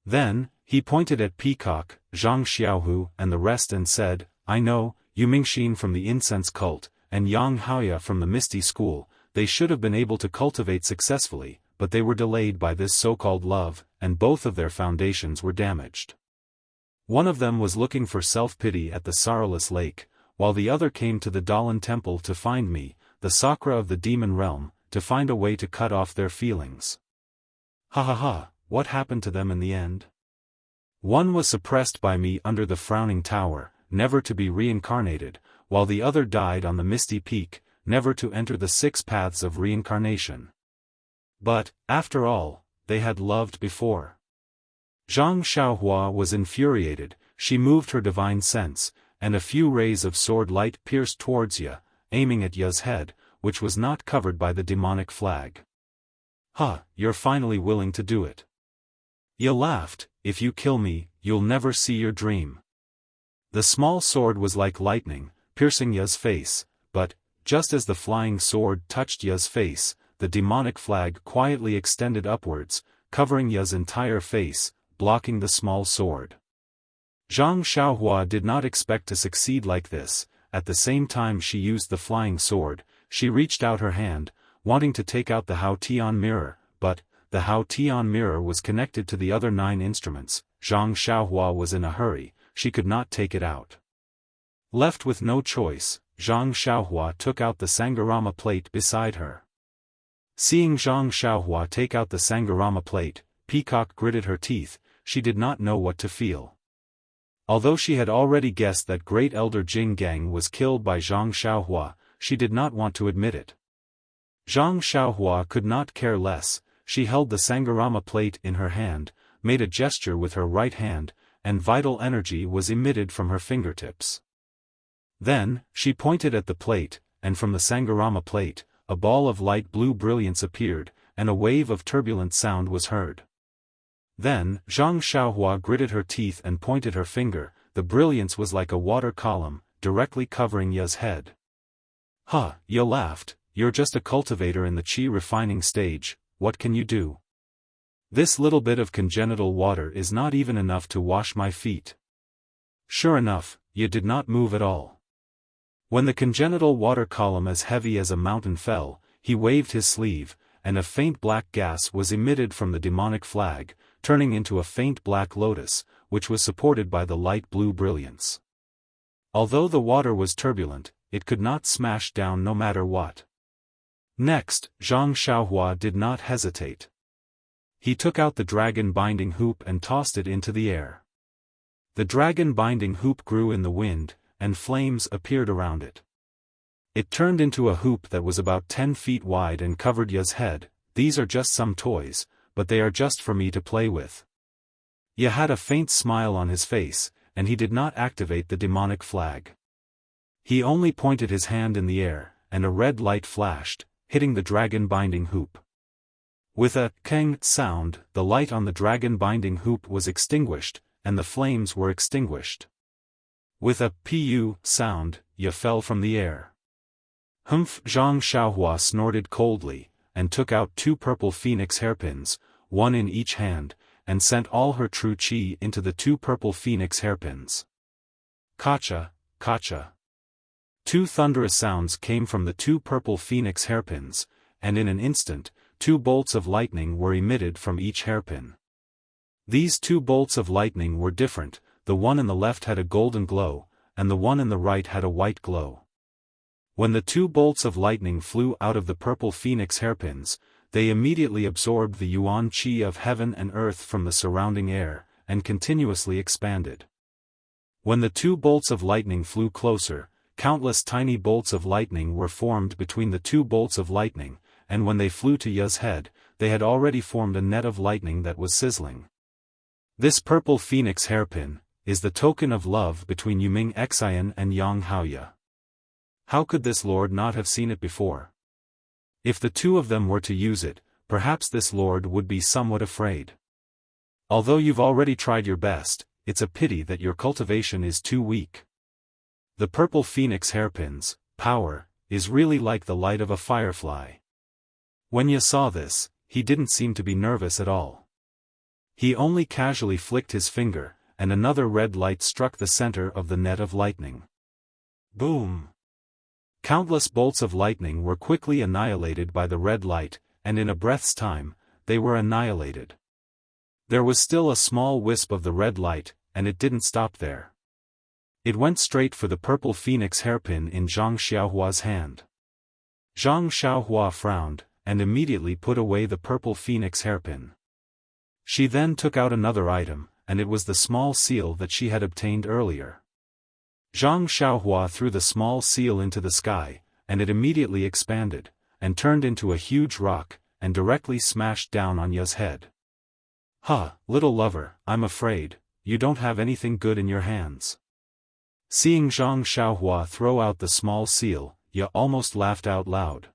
Then, he pointed at Peacock, Zhang Xiaohu and the rest and said, I know, Yu Mingxin from the incense cult, and Yang Haoya from the Misty School, they should have been able to cultivate successfully, but they were delayed by this so-called love, and both of their foundations were damaged. One of them was looking for self-pity at the sorrowless lake, while the other came to the Dalan temple to find me, the Sakra of the demon realm, to find a way to cut off their feelings. What happened to them in the end? One was suppressed by me under the frowning tower, never to be reincarnated, while the other died on the misty peak, never to enter the 6 paths of reincarnation. But, after all, they had loved before. Zhang Xiaohua was infuriated, she moved her divine sense, and a few rays of sword light pierced towards Ye, aiming at Ye's head, which was not covered by the demonic flag. You're finally willing to do it. Ye laughed, if you kill me, you'll never see your dream. The small sword was like lightning, piercing Ye's face, but, just as the flying sword touched Ye's face, the demonic flag quietly extended upwards, covering Ye's entire face, blocking the small sword. Zhang Xiaohua did not expect to succeed like this. At the same time she used the flying sword, she reached out her hand, wanting to take out the Hao Tian mirror, but, the Hao Tian mirror was connected to the other 9 instruments. Zhang Xiaohua was in a hurry, she could not take it out. Left with no choice, Zhang Xiaohua took out the Sangarama plate beside her. Seeing Zhang Xiaohua take out the Sangarama plate, Peacock gritted her teeth, she did not know what to feel. Although she had already guessed that Great Elder Jing Gang was killed by Zhang Xiaohua, she did not want to admit it. Zhang Xiaohua could not care less, she held the Sangarama plate in her hand, made a gesture with her right hand, and vital energy was emitted from her fingertips. Then, she pointed at the plate, and from the Sangarama plate, a ball of light blue brilliance appeared, and a wave of turbulent sound was heard. Then, Zhang Xiaohua gritted her teeth and pointed her finger. The brilliance was like a water column, directly covering Ya's head. "Huh," Ya laughed, "you're just a cultivator in the qi refining stage, what can you do? This little bit of congenital water is not even enough to wash my feet." Sure enough, Ya did not move at all. When the congenital water column as heavy as a mountain fell, he waved his sleeve, and a faint black gas was emitted from the demonic flag, turning into a faint black lotus, which was supported by the light blue brilliance. Although the water was turbulent, it could not smash down no matter what. Next, Zhang Xiaohua did not hesitate. He took out the dragon binding hoop and tossed it into the air. The dragon binding hoop grew in the wind, and flames appeared around it. It turned into a hoop that was about 10 feet wide and covered Ya's head. "These are just some toys, but they are just for me to play with." Ya had a faint smile on his face, and he did not activate the demonic flag. He only pointed his hand in the air, and a red light flashed, hitting the dragon binding hoop. With a keng sound, the light on the dragon binding hoop was extinguished, and the flames were extinguished. With a pu sound, Ya fell from the air. "Humph!" Zhang Xiaohua snorted coldly, and took out 2 purple phoenix hairpins, one in each hand, and sent all her true qi into the 2 purple phoenix hairpins. Kacha, kacha. 2 thunderous sounds came from the 2 purple phoenix hairpins, and in an instant, 2 bolts of lightning were emitted from each hairpin. These 2 bolts of lightning were different. The one in the left had a golden glow, and the one in the right had a white glow. When the 2 bolts of lightning flew out of the purple phoenix hairpins, they immediately absorbed the yuan qi of heaven and earth from the surrounding air, and continuously expanded. When the 2 bolts of lightning flew closer, countless tiny bolts of lightning were formed between the 2 bolts of lightning, and when they flew to Ya's head, they had already formed a net of lightning that was sizzling. This purple phoenix hairpin is the token of love between Yuming Xian and Yang Haoya. How could this lord not have seen it before? If the 2 of them were to use it, perhaps this lord would be somewhat afraid. Although you've already tried your best, it's a pity that your cultivation is too weak. The purple phoenix hairpin's power is really like the light of a firefly. When Ya saw this, he didn't seem to be nervous at all. He only casually flicked his finger, and another red light struck the center of the net of lightning. Boom! Countless bolts of lightning were quickly annihilated by the red light, and in a breath's time, they were annihilated. There was still a small wisp of the red light, and it didn't stop there. It went straight for the purple phoenix hairpin in Zhang Xiaohua's hand. Zhang Xiaohua frowned, and immediately put away the purple phoenix hairpin. She then took out another item, and it was the small seal that she had obtained earlier. Zhang Xiaohua threw the small seal into the sky, and it immediately expanded, and turned into a huge rock, and directly smashed down on Ya's head. "Huh, little lover, I'm afraid, you don't have anything good in your hands." Seeing Zhang Xiaohua throw out the small seal, Ya almost laughed out loud.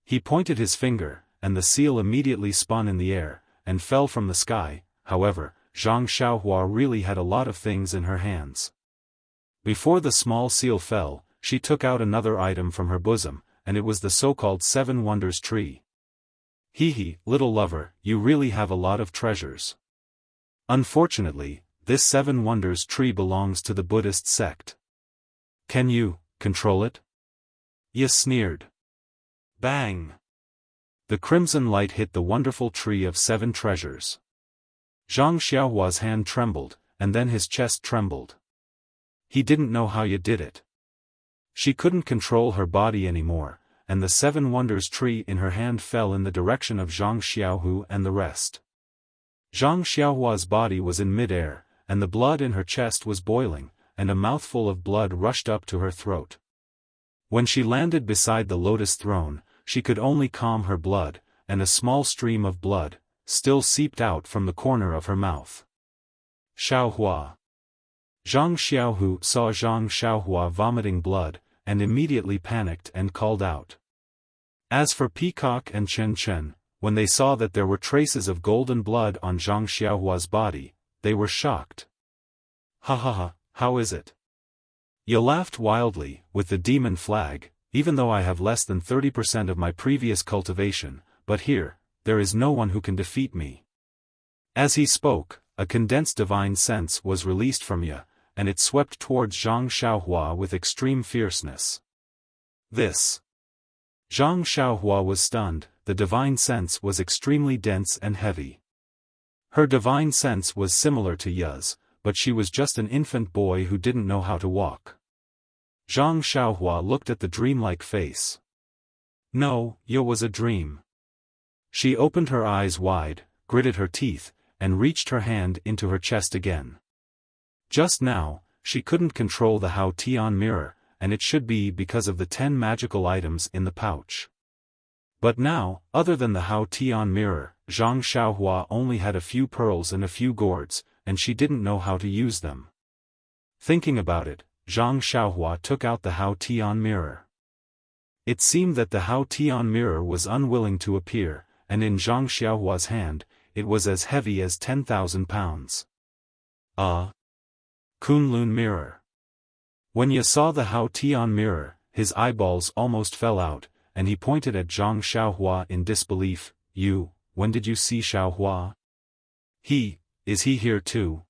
He pointed his finger, and the seal immediately spun in the air, and fell from the sky. However, Zhang Xiaohua really had a lot of things in her hands. Before the small seal fell, she took out another item from her bosom, and it was the so-called 7 Wonders tree. "Hee, little lover, you really have a lot of treasures. Unfortunately, this 7 Wonders tree belongs to the Buddhist sect. Can you control it?" Ya sneered. Bang! The crimson light hit the wonderful tree of 7 treasures. Zhang Xiaohua's hand trembled, and then his chest trembled. He didn't know how Ya did it. She couldn't control her body anymore, and the 7 Wonders tree in her hand fell in the direction of Zhang Xiaohu and the rest. Zhang Xiaohua's body was in mid-air, and the blood in her chest was boiling, and a mouthful of blood rushed up to her throat. When she landed beside the lotus throne, she could only calm her blood, and a small stream of blood still seeped out from the corner of her mouth. Xiaohua. Zhang Xiaohu saw Zhang Xiaohua vomiting blood, and immediately panicked and called out. As for Peacock and Chen Chen, when they saw that there were traces of golden blood on Zhang Xiaohua's body, they were shocked. Ha ha ha, how is it? You laughed wildly, with the demon flag, even though I have less than 30% of my previous cultivation, but here, there is no one who can defeat me. As he spoke, a condensed divine sense was released from Ye, and it swept towards Zhang Xiaohua with extreme fierceness. This. Zhang Xiaohua was stunned. The divine sense was extremely dense and heavy. Her divine sense was similar to Ye's, but she was just an infant boy who didn't know how to walk. Zhang Xiaohua looked at the dreamlike face. No, Ye was a dream. She opened her eyes wide, gritted her teeth, and reached her hand into her chest again. Just now, she couldn't control the Hao Tian mirror, and it should be because of the 10 magical items in the pouch. But now, other than the Hao Tian mirror, Zhang Xiaohua only had a few pearls and a few gourds, and she didn't know how to use them. Thinking about it, Zhang Xiaohua took out the Hao Tian mirror. It seemed that the Hao Tian mirror was unwilling to appear, and in Zhang Xiaohua's hand, it was as heavy as 10,000 pounds. Kunlun mirror. When Ye saw the Hao Tian mirror, his eyeballs almost fell out, and he pointed at Zhang Xiaohua in disbelief. You, when did you see Xiaohua? Is he here too?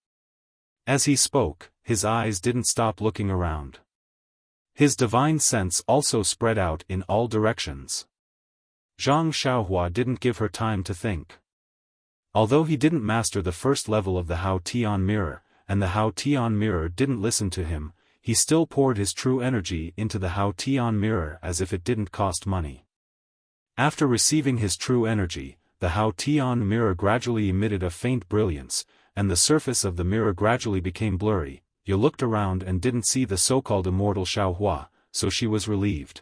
As he spoke, his eyes didn't stop looking around. His divine sense also spread out in all directions. Zhang Xiaohua didn't give her time to think. Although he didn't master the first level of the Hao Tian mirror, and the Hao Tian mirror didn't listen to him, he still poured his true energy into the Hao Tian mirror as if it didn't cost money. After receiving his true energy, the Hao Tian mirror gradually emitted a faint brilliance, and the surface of the mirror gradually became blurry. You looked around and didn't see the so-called immortal Xiaohua, so she was relieved.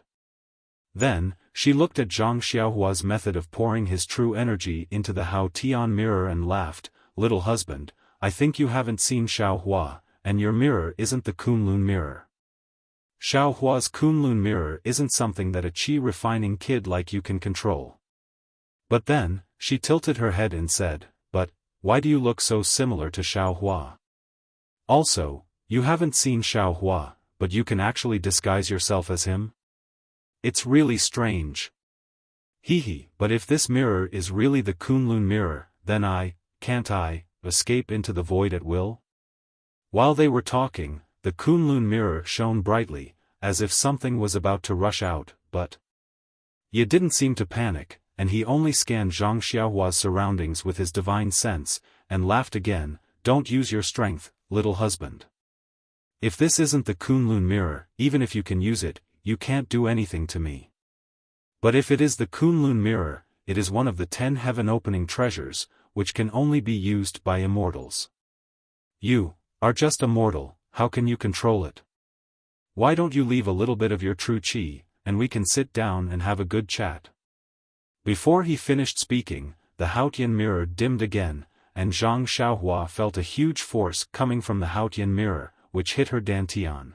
Then, she looked at Zhang Xiaohua's method of pouring his true energy into the Hao Tian mirror and laughed. Little husband, I think you haven't seen Xiaohua, and your mirror isn't the Kunlun mirror. Xiaohua's Kunlun mirror isn't something that a qi-refining kid like you can control. But then, she tilted her head and said, but, why do you look so similar to Xiaohua? Also, you haven't seen Xiaohua, but you can actually disguise yourself as him? It's really strange. But if this mirror is really the Kunlun mirror, then can't I escape into the void at will? While they were talking, the Kunlun mirror shone brightly, as if something was about to rush out, but Ye didn't seem to panic, and he only scanned Zhang Xiaohua's surroundings with his divine sense, and laughed again. Don't use your strength, little husband. If this isn't the Kunlun mirror, even if you can use it, you can't do anything to me. But if it is the Kunlun mirror, it is one of the 10 heaven-opening treasures, which can only be used by immortals. You are just a mortal, how can you control it? Why don't you leave a little bit of your true qi, and we can sit down and have a good chat? Before he finished speaking, the Haotian mirror dimmed again, and Zhang Xiaohua felt a huge force coming from the Haotian mirror, which hit her dantian.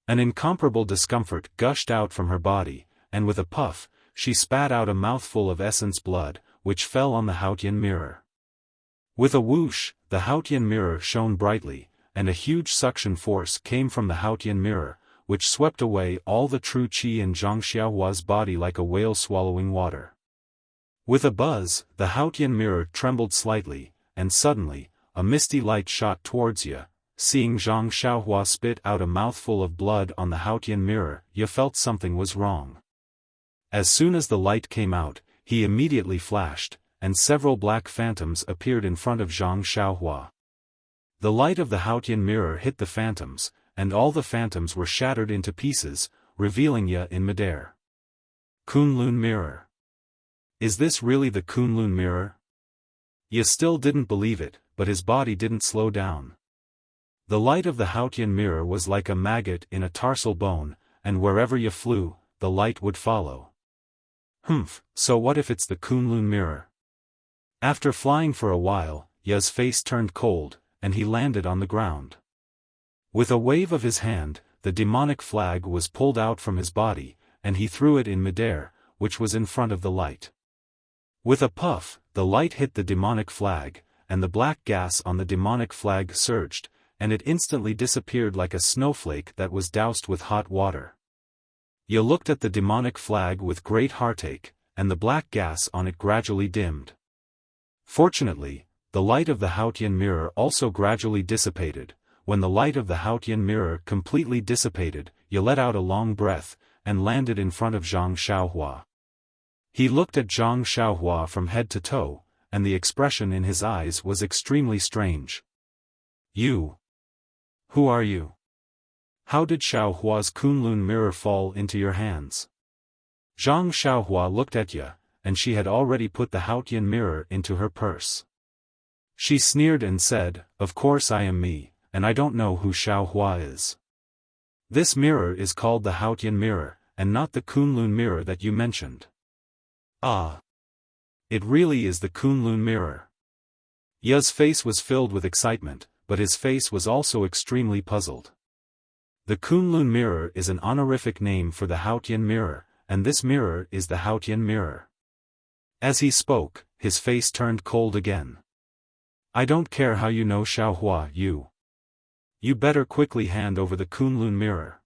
An incomparable discomfort gushed out from her body, and with a puff, she spat out a mouthful of essence blood, which fell on the Haotian mirror. With a whoosh, the Haotian mirror shone brightly, and a huge suction force came from the Haotian mirror, which swept away all the true qi in Zhang Xiaohua's body like a whale swallowing water. With a buzz, the Haotian mirror trembled slightly, and suddenly, a misty light shot towards Ye. Seeing Zhang Xiaohua spit out a mouthful of blood on the Haotian mirror, Ye felt something was wrong. As soon as the light came out, he immediately flashed, and several black phantoms appeared in front of Zhang Xiaohua. The light of the Haotian mirror hit the phantoms, and all the phantoms were shattered into pieces, revealing Ye in midair. Kunlun mirror. Is this really the Kunlun mirror? Ye still didn't believe it, but his body didn't slow down. The light of the Haotian mirror was like a maggot in a tarsal bone, and wherever Ye flew, the light would follow. So what if it's the Kunlun mirror? After flying for a while, Ye's face turned cold, and he landed on the ground. With a wave of his hand, the demonic flag was pulled out from his body, and he threw it in midair, which was in front of the light. With a puff, the light hit the demonic flag, and the black gas on the demonic flag surged, and it instantly disappeared like a snowflake that was doused with hot water. Ye looked at the demonic flag with great heartache, and the black gas on it gradually dimmed. Fortunately, the light of the Haotian mirror also gradually dissipated. When the light of the Haotian mirror completely dissipated, Ye let out a long breath, and landed in front of Zhang Xiaohua. He looked at Zhang Xiaohua from head to toe, and the expression in his eyes was extremely strange. You? Who are you? How did Xiaohua's Kunlun mirror fall into your hands? Zhang Xiaohua looked at Ye, and she had already put the Haotian mirror into her purse. She sneered and said, "Of course I am me, and I don't know who Xiaohua is. This mirror is called the Haotian mirror, and not the Kunlun mirror that you mentioned." "Ah. It really is the Kunlun mirror." Ye's face was filled with excitement, but his face was also extremely puzzled. The Kunlun mirror is an honorific name for the Haotian mirror, and this mirror is the Haotian mirror. As he spoke, his face turned cold again. "I don't care how you know Xiaohua, You better quickly hand over the Kunlun mirror."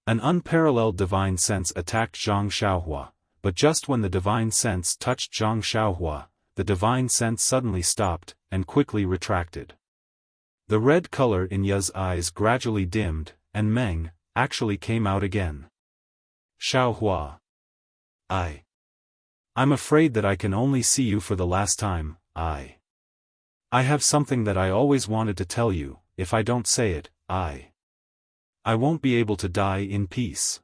An unparalleled divine sense attacked Zhang Xiaohua, but just when the divine sense touched Zhang Xiaohua, the divine sense suddenly stopped, and quickly retracted. The red color in Ye's eyes gradually dimmed, and Meng actually came out again. "Xiaohua. I'm afraid that I can only see you for the last time. I have something that I always wanted to tell you. If I don't say it, I won't be able to die in peace."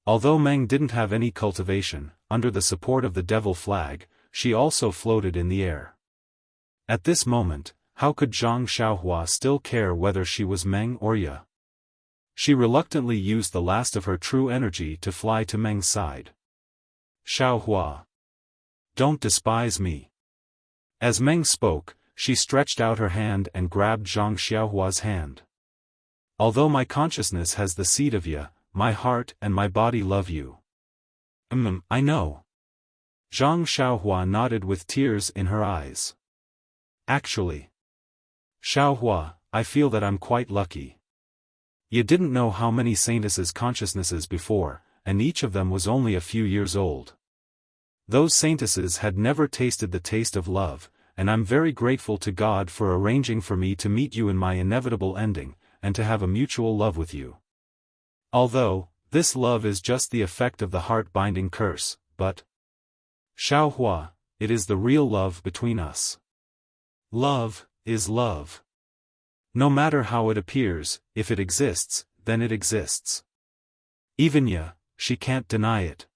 Although Meng didn't have any cultivation, under the support of the devil flag, she also floated in the air. At this moment, how could Zhang Xiaohua still care whether she was Meng or Ye? She reluctantly used the last of her true energy to fly to Meng's side. "Xiaohua. Don't despise me." As Meng spoke, she stretched out her hand and grabbed Zhang Xiaohua's hand. "Although my consciousness has the seed of Ye, my heart and my body love you." I know." Zhang Xiaohua nodded with tears in her eyes. "Actually, Xiaohua, I feel that I'm quite lucky. You didn't know how many saintesses' consciousnesses before, and each of them was only a few years old. Those saintesses had never tasted the taste of love, and I'm very grateful to God for arranging for me to meet you in my inevitable ending, and to have a mutual love with you. Although, this love is just the effect of the heart-binding curse, but Xiaohua, it is the real love between us. Love is love. No matter how it appears, if it exists, then it exists. Even Ye, she can't deny it."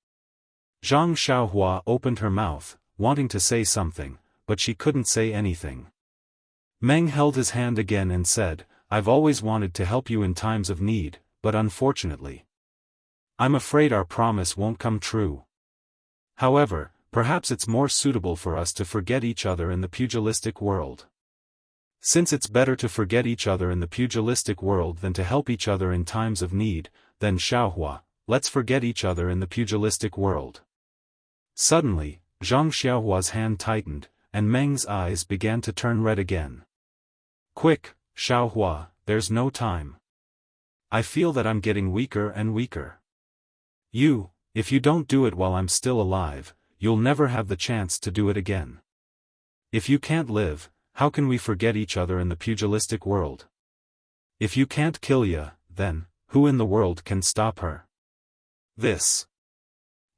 Zhang Xiaohua opened her mouth, wanting to say something, but she couldn't say anything. Meng held his hand again and said, "I've always wanted to help you in times of need, but unfortunately, I'm afraid our promise won't come true. However, perhaps it's more suitable for us to forget each other in the pugilistic world. Since it's better to forget each other in the pugilistic world than to help each other in times of need, then Xiaohua, let's forget each other in the pugilistic world." Suddenly, Zhang Xiaohua's hand tightened, and Meng's eyes began to turn red again. "Quick, Xiaohua, there's no time. I feel that I'm getting weaker and weaker. If you don't do it while I'm still alive, you'll never have the chance to do it again. If you can't live, how can we forget each other in the pugilistic world? If you can't kill Ye, then, who in the world can stop her?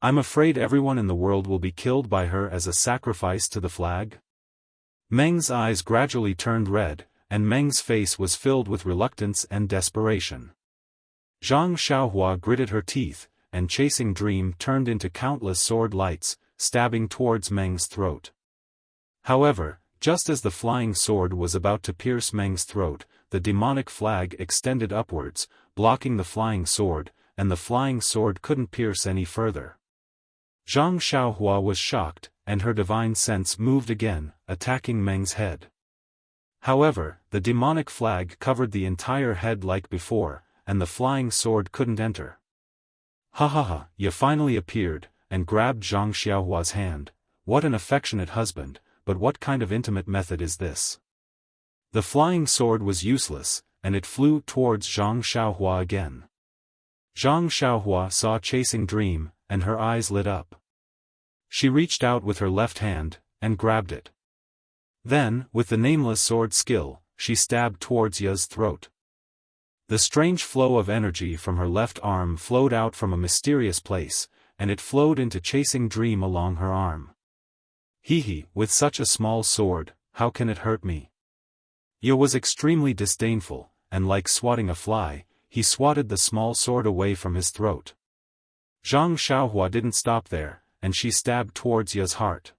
I'm afraid everyone in the world will be killed by her as a sacrifice to the flag." Meng's eyes gradually turned red, and Meng's face was filled with reluctance and desperation. Zhang Xiaohua gritted her teeth, and Chasing Dream turned into countless sword lights, stabbing towards Meng's throat. However, just as the flying sword was about to pierce Meng's throat, the demonic flag extended upwards, blocking the flying sword, and the flying sword couldn't pierce any further. Zhang Xiaohua was shocked, and her divine sense moved again, attacking Meng's head. However, the demonic flag covered the entire head like before, and the flying sword couldn't enter. "Ha ha ha!" Ye finally appeared, and grabbed Zhang Xiaohua's hand, what an affectionate husband, but what kind of intimate method is this? The flying sword was useless, and it flew towards Zhang Xiaohua again. Zhang Xiaohua saw Chasing Dream, and her eyes lit up. She reached out with her left hand, and grabbed it. Then, with the nameless sword skill, she stabbed towards Ya's throat. The strange flow of energy from her left arm flowed out from a mysterious place, and it flowed into Chasing Dream along her arm. Hee, with such a small sword, how can it hurt me? Ya was extremely disdainful, and like swatting a fly, he swatted the small sword away from his throat. Zhang Xiaohua didn't stop there, and she stabbed towards Ya's heart.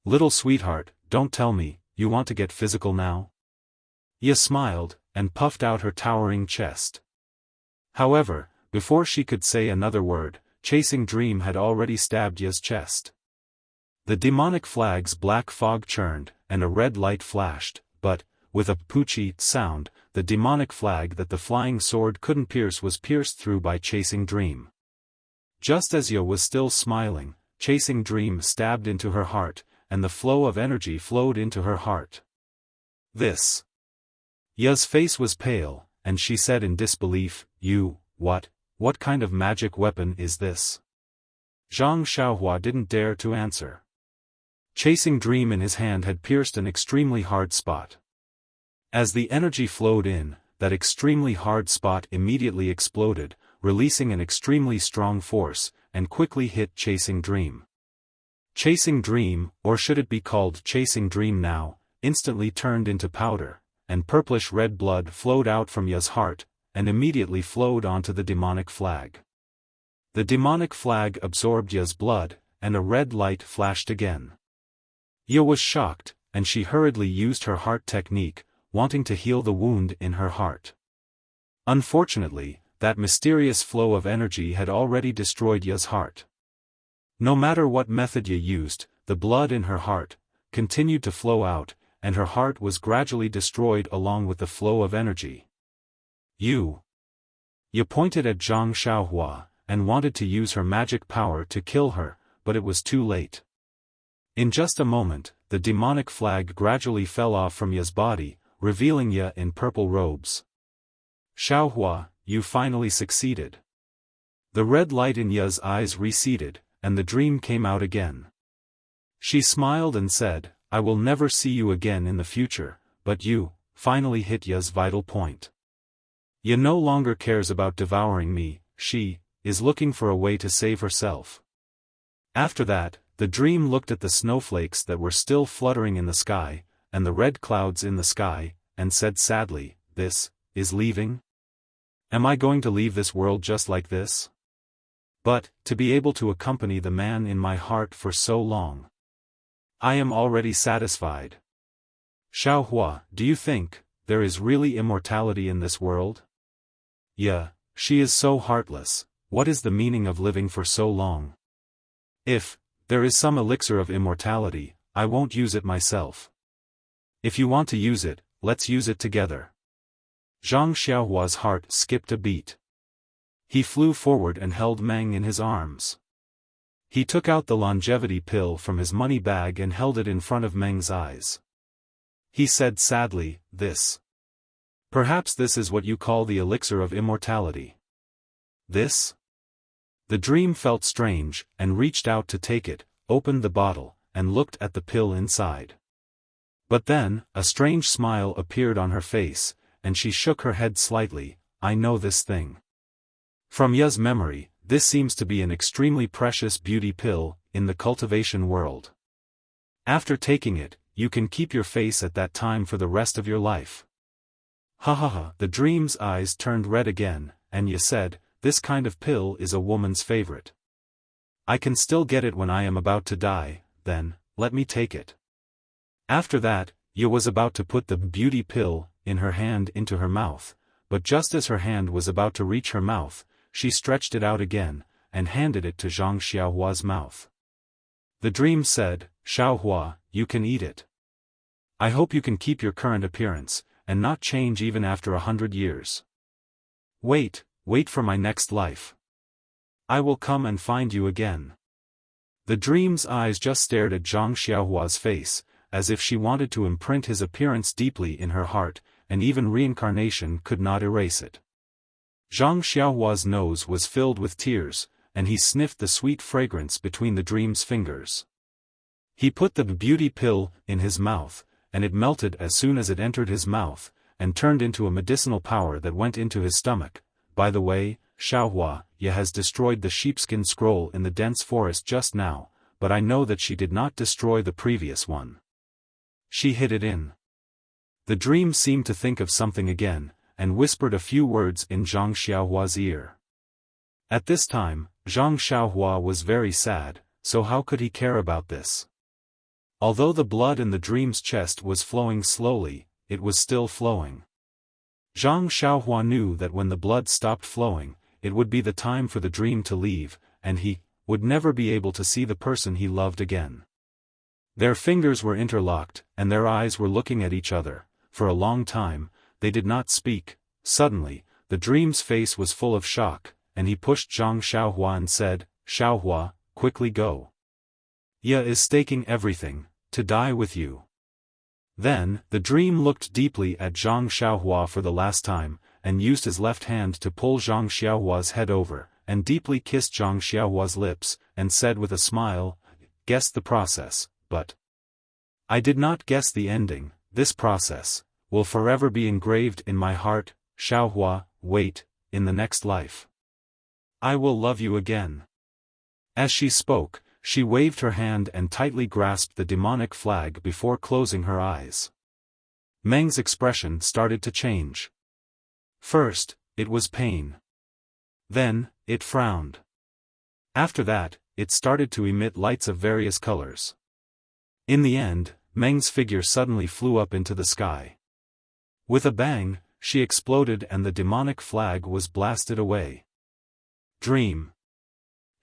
Little sweetheart, don't tell me, you want to get physical now? Ya smiled, and puffed out her towering chest. However, before she could say another word, Chasing Dream had already stabbed Ya's chest. The demonic flag's black fog churned, and a red light flashed, but, with a poochie sound, the demonic flag that the flying sword couldn't pierce was pierced through by Chasing Dream. Just as Ya was still smiling, Chasing Dream stabbed into her heart, and the flow of energy flowed into her heart. This. Ya's face was pale, and she said in disbelief, what kind of magic weapon is this? Zhang Xiaohua didn't dare to answer. Chasing Dream in his hand had pierced an extremely hard spot. As the energy flowed in, that extremely hard spot immediately exploded, releasing an extremely strong force, and quickly hit Chasing Dream. Chasing Dream, or should it be called Chasing Dream now, instantly turned into powder, and purplish red blood flowed out from Ya's heart, and immediately flowed onto the demonic flag. The demonic flag absorbed Ya's blood, and a red light flashed again. Ya was shocked, and she hurriedly used her heart technique, wanting to heal the wound in her heart. Unfortunately, that mysterious flow of energy had already destroyed Ya's heart. No matter what method Ya used, the blood in her heart continued to flow out, and her heart was gradually destroyed along with the flow of energy. Ya pointed at Zhang Xiaohua, and wanted to use her magic power to kill her, but it was too late. In just a moment, the demonic flag gradually fell off from Ya's body, revealing Ya in purple robes. Xiaohua, you finally succeeded. The red light in Ya's eyes receded, and the dream came out again. She smiled and said, I will never see you again in the future, but you finally hit Ya's vital point. Ya no longer cares about devouring me, she is looking for a way to save herself. After that, the dream looked at the snowflakes that were still fluttering in the sky, and the red clouds in the sky, and said sadly, this is leaving? Am I going to leave this world just like this? But, to be able to accompany the man in my heart for so long. I am already satisfied. Xiaohua, do you think there is really immortality in this world? Yeah, she is so heartless. What is the meaning of living for so long? If there is some elixir of immortality, I won't use it myself. If you want to use it, let's use it together. Zhang Xiaohua's heart skipped a beat. He flew forward and held Meng in his arms. He took out the longevity pill from his money bag and held it in front of Meng's eyes. He said sadly, Perhaps this is what you call the elixir of immortality. This? The dream felt strange, and reached out to take it, opened the bottle, and looked at the pill inside. But then, a strange smile appeared on her face, and she shook her head slightly. I know this thing. From Ya's memory, this seems to be an extremely precious beauty pill, in the cultivation world. After taking it, you can keep your face at that time for the rest of your life. Ha ha ha. The dream's eyes turned red again, and Ya said, this kind of pill is a woman's favorite. I can still get it when I am about to die, then, let me take it. After that, Ya was about to put the beauty pill in her hand into her mouth, but just as her hand was about to reach her mouth, she stretched it out again, and handed it to Zhang Xiaohua's mouth. The dream said, Xiaohua, you can eat it. I hope you can keep your current appearance, and not change even after 100 years. Wait for my next life. I will come and find you again. The dream's eyes just stared at Zhang Xiaohua's face, as if she wanted to imprint his appearance deeply in her heart, and even reincarnation could not erase it. Zhang Xiaohua's nose was filled with tears, and he sniffed the sweet fragrance between the dream's fingers. He put the beauty pill in his mouth, and it melted as soon as it entered his mouth, and turned into a medicinal power that went into his stomach. By the way, Xiaohua, Ye has destroyed the sheepskin scroll in the dense forest just now, but I know that she did not destroy the previous one. She hid it in. The dream seemed to think of something again, and whispered a few words in Zhang Xiaohua's ear. At this time, Zhang Xiaohua was very sad, so how could he care about this? Although the blood in the dream's chest was flowing slowly, it was still flowing. Zhang Xiaohua knew that when the blood stopped flowing, it would be the time for the dream to leave, and he would never be able to see the person he loved again. Their fingers were interlocked, and their eyes were looking at each other. For a long time, they did not speak. Suddenly, the dream's face was full of shock, and he pushed Zhang Xiaohua and said, "Xiaohua, quickly go. Ye is staking everything, to die with you." Then, the dream looked deeply at Zhang Xiaohua for the last time, and used his left hand to pull Zhang Xiaohua's head over, and deeply kissed Zhang Xiaohua's lips, and said with a smile, "Guessed the process, but I did not guess the ending. This process will forever be engraved in my heart. Xiaohua, wait, in the next life I will love you again." As she spoke, she waved her hand and tightly grasped the demonic flag before closing her eyes. Meng's expression started to change. First, it was pain. Then, it frowned. After that, it started to emit lights of various colors. In the end, Meng's figure suddenly flew up into the sky. With a bang, she exploded and the demonic flag was blasted away. Dream!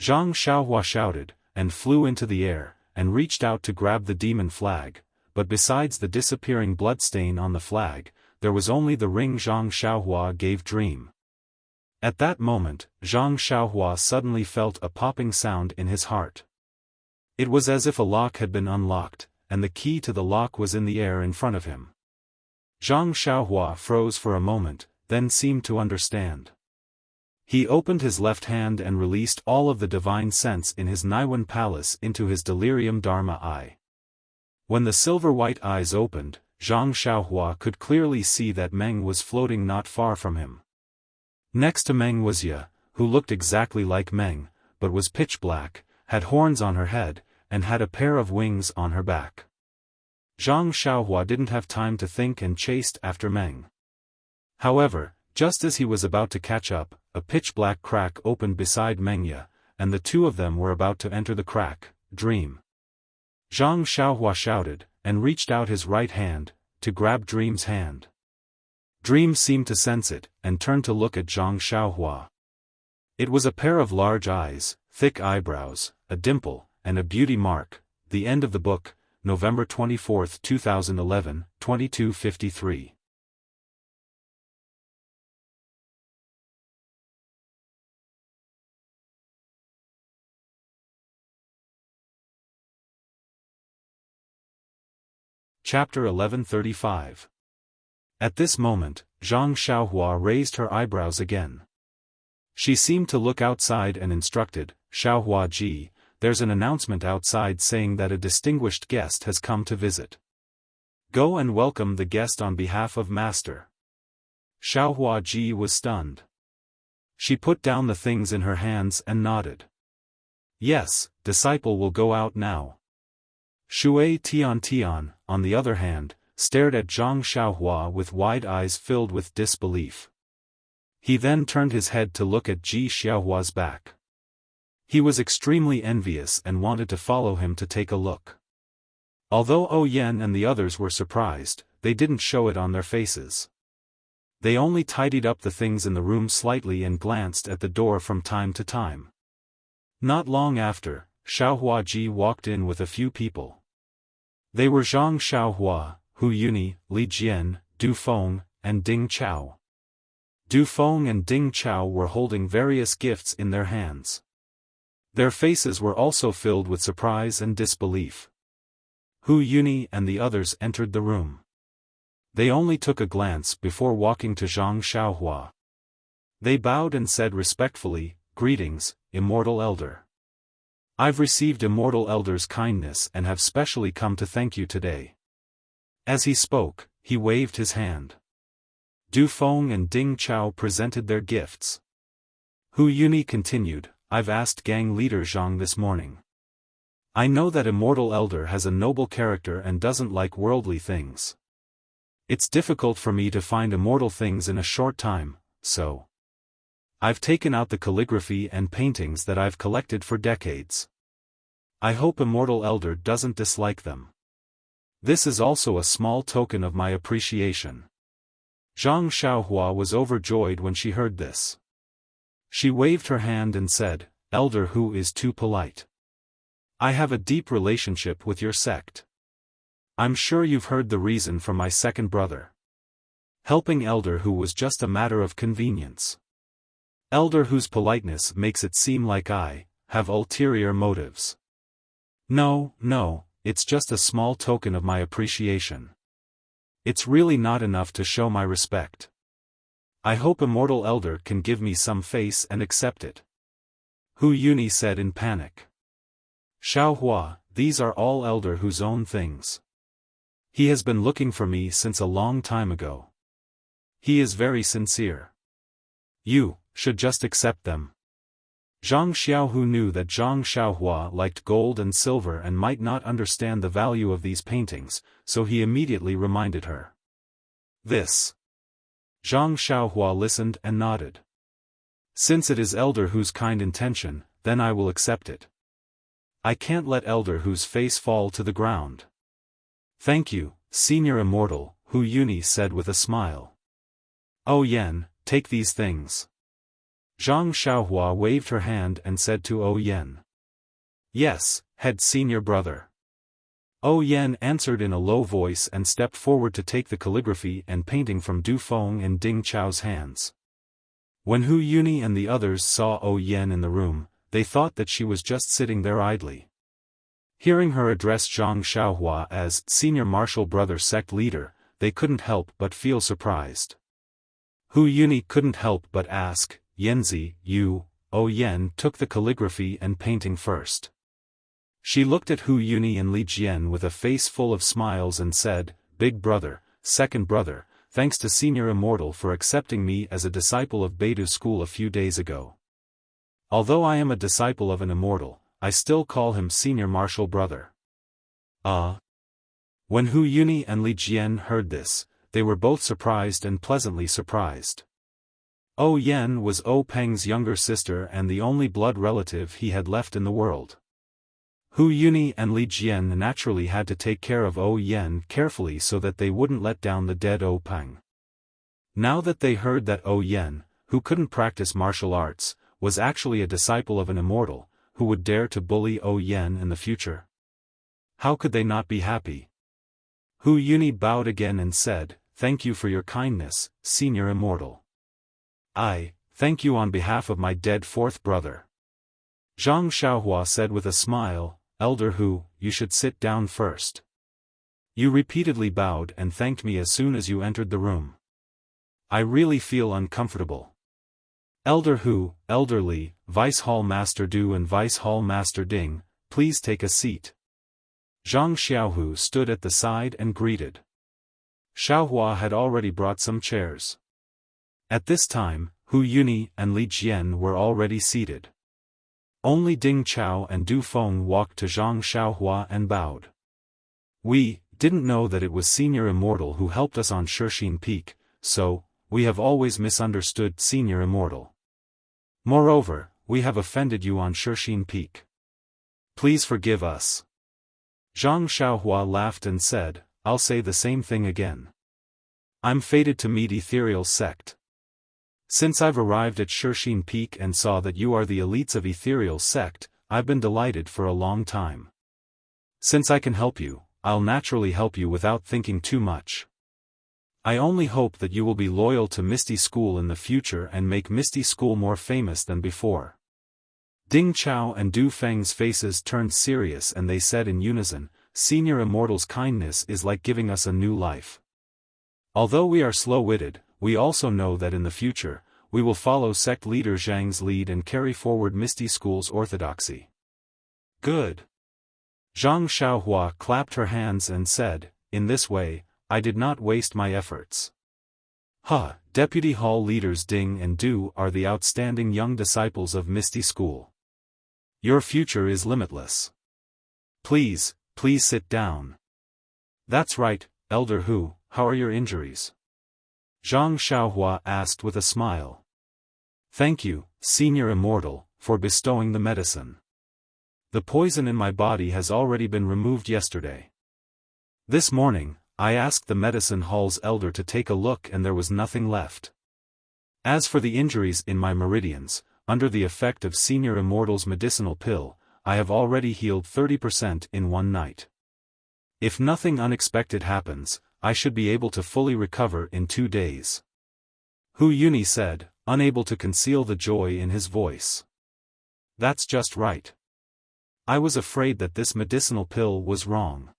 Zhang Xiaohua shouted, and flew into the air, and reached out to grab the demon flag, but besides the disappearing bloodstain on the flag, there was only the ring Zhang Xiaohua gave Dream. At that moment, Zhang Xiaohua suddenly felt a popping sound in his heart. It was as if a lock had been unlocked, and the key to the lock was in the air in front of him. Zhang Xiaohua froze for a moment, then seemed to understand. He opened his left hand and released all of the divine sense in his Naiwan palace into his delirium dharma eye. When the silver-white eyes opened, Zhang Xiaohua could clearly see that Meng was floating not far from him. Next to Meng was Ye, who looked exactly like Meng, but was pitch black, had horns on her head, and had a pair of wings on her back. Zhang Xiaohua didn't have time to think and chased after Meng. However, just as he was about to catch up, a pitch-black crack opened beside Meng Ye, and the two of them were about to enter the crack. Dream! Zhang Xiaohua shouted, and reached out his right hand, to grab Dream's hand. Dream seemed to sense it, and turned to look at Zhang Xiaohua. It was a pair of large eyes, thick eyebrows, a dimple, and a beauty mark. The end of the book, November 24, 2011, 22:53. Chapter 1135. At this moment, Zhang Xiaohua raised her eyebrows again. She seemed to look outside and instructed, "Xiaohua ji, there's an announcement outside saying that a distinguished guest has come to visit. Go and welcome the guest on behalf of Master." Xiaohua ji was stunned. She put down the things in her hands and nodded. "Yes, disciple will go out now." Shui Tian, on the other hand, stared at Zhang Xiaohua with wide eyes filled with disbelief. He then turned his head to look at Ji Xiaohua's back. He was extremely envious and wanted to follow him to take a look. Although O Yen and the others were surprised, they didn't show it on their faces. They only tidied up the things in the room slightly and glanced at the door from time to time. Not long after, Xiaohua Ji walked in with a few people. They were Zhang Xiaohua, Hu Yuni, Li Jian, Du Feng, and Ding Chao. Du Feng and Ding Chao were holding various gifts in their hands. Their faces were also filled with surprise and disbelief. Hu Yuni and the others entered the room. They only took a glance before walking to Zhang Xiaohua. They bowed and said respectfully, "Greetings, Immortal Elder. I've received Immortal Elder's kindness and have specially come to thank you today." As he spoke, he waved his hand. Du Feng and Ding Chao presented their gifts. Hu Yuni continued, "I've asked gang leader Zhang this morning. I know that Immortal Elder has a noble character and doesn't like worldly things. It's difficult for me to find immortal things in a short time, so I've taken out the calligraphy and paintings that I've collected for decades. I hope Immortal Elder doesn't dislike them. This is also a small token of my appreciation." Zhang Xiaohua was overjoyed when she heard this. She waved her hand and said, "Elder Hu is too polite. I have a deep relationship with your sect. I'm sure you've heard the reason from my second brother. Helping Elder Hu was just a matter of convenience. Elder Hu's politeness makes it seem like I have ulterior motives. No, it's just a small token of my appreciation. It's really not enough to show my respect. I hope Immortal Elder can give me some face and accept it." Hu Yuni said in panic. "Xiaohua, these are all Elder Hu's own things. He has been looking for me since a long time ago. He is very sincere. You should just accept them." Zhang Xiaohu knew that Zhang Xiaohua liked gold and silver and might not understand the value of these paintings, so he immediately reminded her. "This." Zhang Xiaohua listened and nodded. "Since it is Elder Hu's kind intention, then I will accept it. I can't let Elder Hu's face fall to the ground." "Thank you, Senior Immortal," Hu Yuni said with a smile. "Oh Yen, take these things." Zhang Xiaohua waved her hand and said to Oh Yen. "Yes, head senior brother." Oh Yen answered in a low voice and stepped forward to take the calligraphy and painting from Du Feng and Ding Chao's hands. When Hu Yuni and the others saw Oh Yen in the room, they thought that she was just sitting there idly. Hearing her address Zhang Xiaohua as Senior Martial Brother Sect Leader, they couldn't help but feel surprised. Hu Yuni couldn't help but ask, "Yanzi, you, Oh Yen took the calligraphy and painting first?" She looked at Hu Yuni and Li Jian with a face full of smiles and said, "Big brother, second brother, thanks to Senior Immortal for accepting me as a disciple of Beidou School a few days ago. Although I am a disciple of an immortal, I still call him Senior Martial Brother." When Hu Yuni and Li Jian heard this, they were both surprised and pleasantly surprised. Oh Yen was Oh Peng's younger sister and the only blood relative he had left in the world. Hu Yuni and Li Jian naturally had to take care of Oh Yen carefully so that they wouldn't let down the dead Oh Peng. Now that they heard that Oh Yen, who couldn't practice martial arts, was actually a disciple of an immortal, who would dare to bully Oh Yen in the future? How could they not be happy? Hu Yuni bowed again and said, "Thank you for your kindness, Senior Immortal. I thank you on behalf of my dead fourth brother." Zhang Xiaohua said with a smile, "Elder Hu, you should sit down first. You repeatedly bowed and thanked me as soon as you entered the room. I really feel uncomfortable. Elder Hu, Elder Li, Vice Hall Master Du and Vice Hall Master Ding, please take a seat." Zhang Xiaohu stood at the side and greeted. Xiaohua had already brought some chairs. At this time, Hu Yuni and Li Jian were already seated. Only Ding Chao and Du Feng walked to Zhang Xiaohua and bowed. "We didn't know that it was Senior Immortal who helped us on Shixin Peak, so we have always misunderstood Senior Immortal. Moreover, we have offended you on Shixin Peak. Please forgive us." Zhang Xiaohua laughed and said, "I'll say the same thing again. I'm fated to meet Ethereal Sect. Since I've arrived at Shixin Peak and saw that you are the elites of Ethereal Sect, I've been delighted for a long time. Since I can help you, I'll naturally help you without thinking too much. I only hope that you will be loyal to Misty School in the future and make Misty School more famous than before." Ding Chao and Du Feng's faces turned serious and they said in unison, Senior Immortal's kindness is like giving us a new life. Although we are slow-witted, we also know that in the future, we will follow sect leader Zhang's lead and carry forward Misty School's orthodoxy. Good. Zhang Xiaohua clapped her hands and said, in this way, I did not waste my efforts. Deputy Hall leaders Ding and Du are the outstanding young disciples of Misty School. Your future is limitless. Please sit down. That's right, Elder Hu, how are your injuries? Zhang Xiaohua asked with a smile. Thank you, Senior Immortal, for bestowing the medicine. The poison in my body has already been removed yesterday. This morning, I asked the medicine hall's elder to take a look and there was nothing left. As for the injuries in my meridians, under the effect of Senior Immortal's medicinal pill, I have already healed 30% in one night. If nothing unexpected happens, I should be able to fully recover in 2 days. Hu Yuni said, unable to conceal the joy in his voice. That's just right. I was afraid that this medicinal pill was wrong.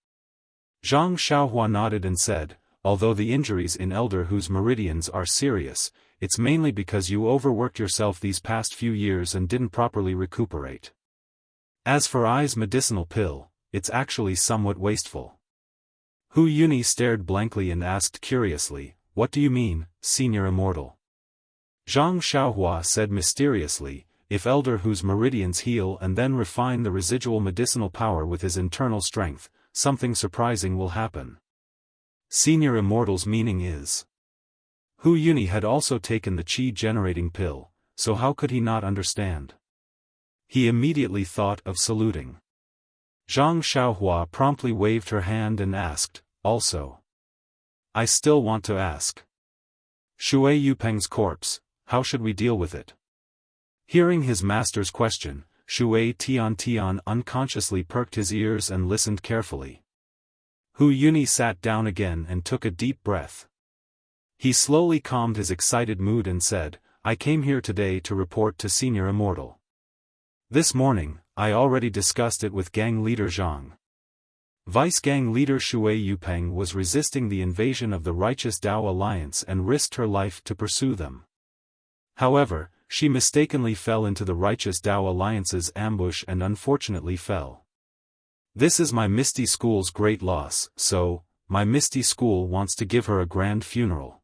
Zhang Xiaohua nodded and said, although the injuries in Elder Hu's meridians are serious, it's mainly because you overworked yourself these past few years and didn't properly recuperate. As for I's medicinal pill, it's actually somewhat wasteful. Hu Yuni stared blankly and asked curiously, what do you mean, Senior Immortal? Zhang Xiaohua said mysteriously, if Elder Hu's meridians heal and then refine the residual medicinal power with his internal strength, something surprising will happen. Senior Immortal's meaning is. Hu Yuni had also taken the qi-generating pill, so how could he not understand? He immediately thought of saluting. Zhang Xiaohua promptly waved her hand and asked, also. I still want to ask. Shui Yupeng's corpse, how should we deal with it? Hearing his master's question, Shui Tian unconsciously perked his ears and listened carefully. Hu Yuni sat down again and took a deep breath. He slowly calmed his excited mood and said, I came here today to report to Senior Immortal. This morning, I already discussed it with gang leader Zhang. Vice gang leader Shui Yupeng was resisting the invasion of the Righteous Tao Alliance and risked her life to pursue them. However, she mistakenly fell into the Righteous Tao Alliance's ambush and unfortunately fell. This is my Misty School's great loss, so, my Misty School wants to give her a grand funeral.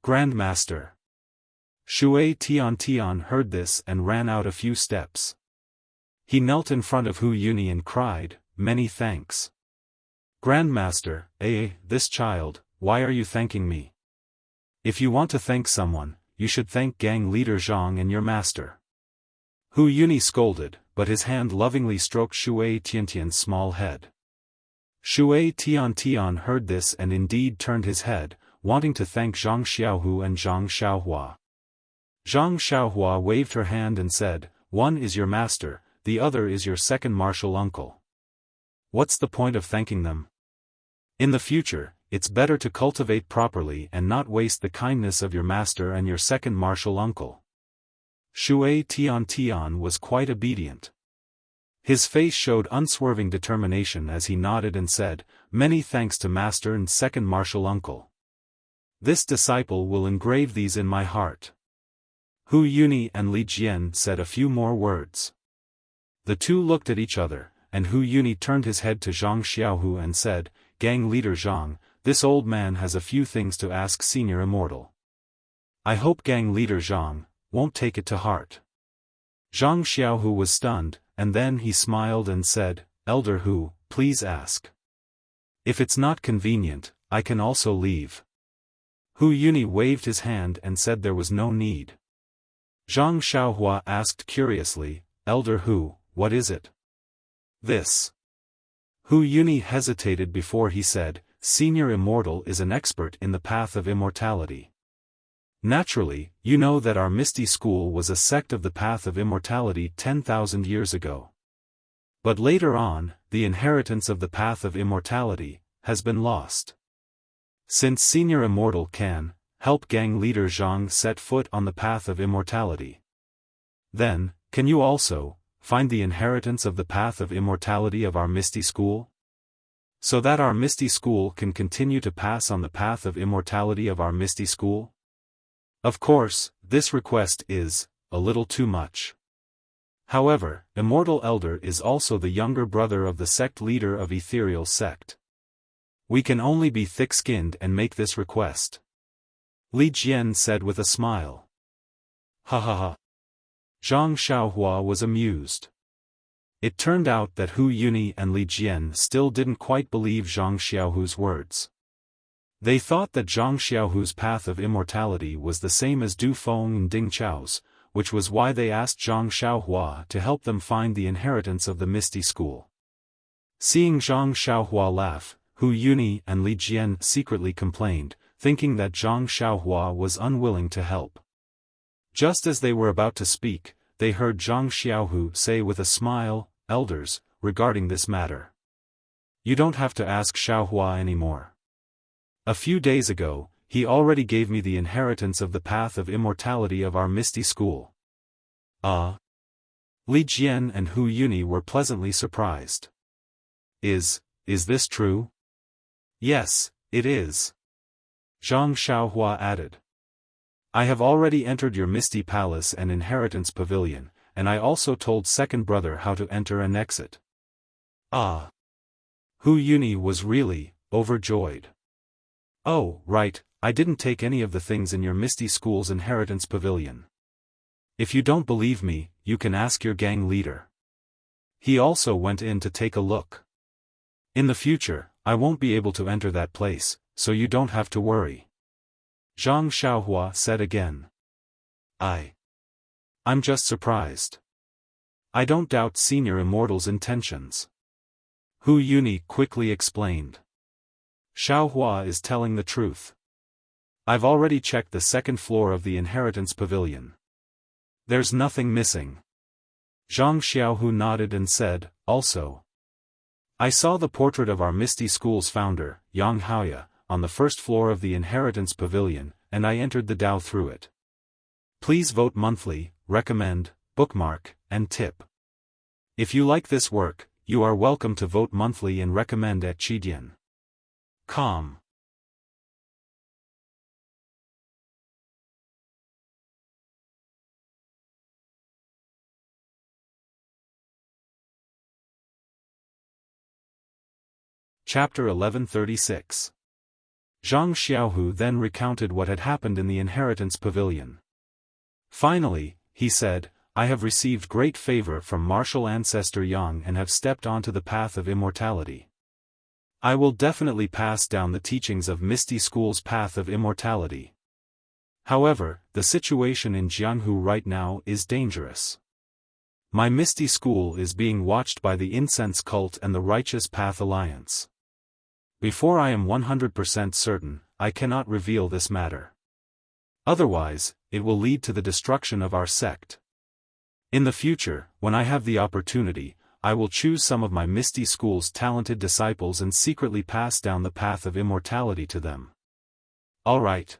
Grandmaster. Shui Tian heard this and ran out a few steps. He knelt in front of Hu Yuni and cried, many thanks. Grandmaster, this child, why are you thanking me? If you want to thank someone, you should thank gang leader Zhang and your master. Hu Yuni scolded, but his hand lovingly stroked Shui Tiantian's small head. Shui Tian heard this and indeed turned his head, wanting to thank Zhang Xiaohu and Zhang Xiaohua. Zhang Xiaohua waved her hand and said, one is your master, the other is your second martial uncle. What's the point of thanking them? In the future, it's better to cultivate properly and not waste the kindness of your master and your second martial uncle. Shui Tian was quite obedient. His face showed unswerving determination as he nodded and said, many thanks to master and second martial uncle. This disciple will engrave these in my heart. Hu Yuni and Li Jian said a few more words. The two looked at each other, and Hu Yuni turned his head to Zhang Xiaohu and said, gang leader Zhang, this old man has a few things to ask Senior Immortal. I hope gang leader Zhang won't take it to heart. Zhang Xiaohu was stunned, and then he smiled and said, Elder Hu, please ask. If it's not convenient, I can also leave. Hu Yuni waved his hand and said there was no need. Zhang Xiaohua asked curiously, Elder Hu, what is it? This. Hu Yuni hesitated before he said, Senior Immortal is an expert in the path of immortality. Naturally, you know that our Misty School was a sect of the path of immortality 10,000 years ago. But later on, the inheritance of the path of immortality has been lost. Since Senior Immortal can help gang leader Zhang set foot on the path of immortality, then Can you also find the inheritance of the path of immortality of our Misty School? So that our Misty School can continue to pass on the path of immortality of our Misty School? Of course, this request is a little too much. However, Immortal Elder is also the younger brother of the sect leader of Ethereal Sect. We can only be thick-skinned and make this request. Li Jian said with a smile. Ha ha ha. Zhang Xiaohua was amused. It turned out that Hu Yuni and Li Jian still didn't quite believe Zhang Xiaohu's words. They thought that Zhang Xiaohu's path of immortality was the same as Du Feng and Ding Chao's, which was why they asked Zhang Xiaohua to help them find the inheritance of the Misty School. Seeing Zhang Xiaohua laugh, Hu Yuni and Li Jian secretly complained, thinking that Zhang Xiaohua was unwilling to help. Just as they were about to speak, they heard Zhang Xiaohu say with a smile, "Elders, regarding this matter. You don't have to ask Xiaohua anymore. A few days ago, he already gave me the inheritance of the path of immortality of our Misty School." Ah! Li Jian and Hu Yuni were pleasantly surprised. Is this true? Yes, it is. Zhang Xiaohua added. I have already entered your Misty Palace and Inheritance Pavilion, and I also told second brother how to enter and exit. Ah! Hu Yuni was really overjoyed. Oh, right, I didn't take any of the things in your Misty School's Inheritance Pavilion. If you don't believe me, you can ask your gang leader. He also went in to take a look. In the future, I won't be able to enter that place, so you don't have to worry. Zhang Xiaohua said again. I'm just surprised. I don't doubt Senior Immortal's intentions. Hu Yuni quickly explained. Xiaohua is telling the truth. I've already checked the second floor of the Inheritance Pavilion. There's nothing missing. Zhang Xiaohu nodded and said, also. I saw the portrait of our Misty School's founder, Yang Haoya, on the first floor of the Inheritance Pavilion, and I entered the Dao through it. Please vote monthly, recommend, bookmark, and tip. If you like this work, you are welcome to vote monthly and recommend at Chidian.com. Chapter 1136. Zhang Xiaohu then recounted what had happened in the Inheritance Pavilion. Finally, he said, I have received great favor from martial ancestor Yang and have stepped onto the path of immortality. I will definitely pass down the teachings of Misty School's path of immortality. However, the situation in Jianghu right now is dangerous. My Misty School is being watched by the Incense Cult and the Righteous Path Alliance. Before I am 100% certain, I cannot reveal this matter. Otherwise, it will lead to the destruction of our sect. In the future, when I have the opportunity, I will choose some of my Misty School's talented disciples and secretly pass down the path of immortality to them. Alright.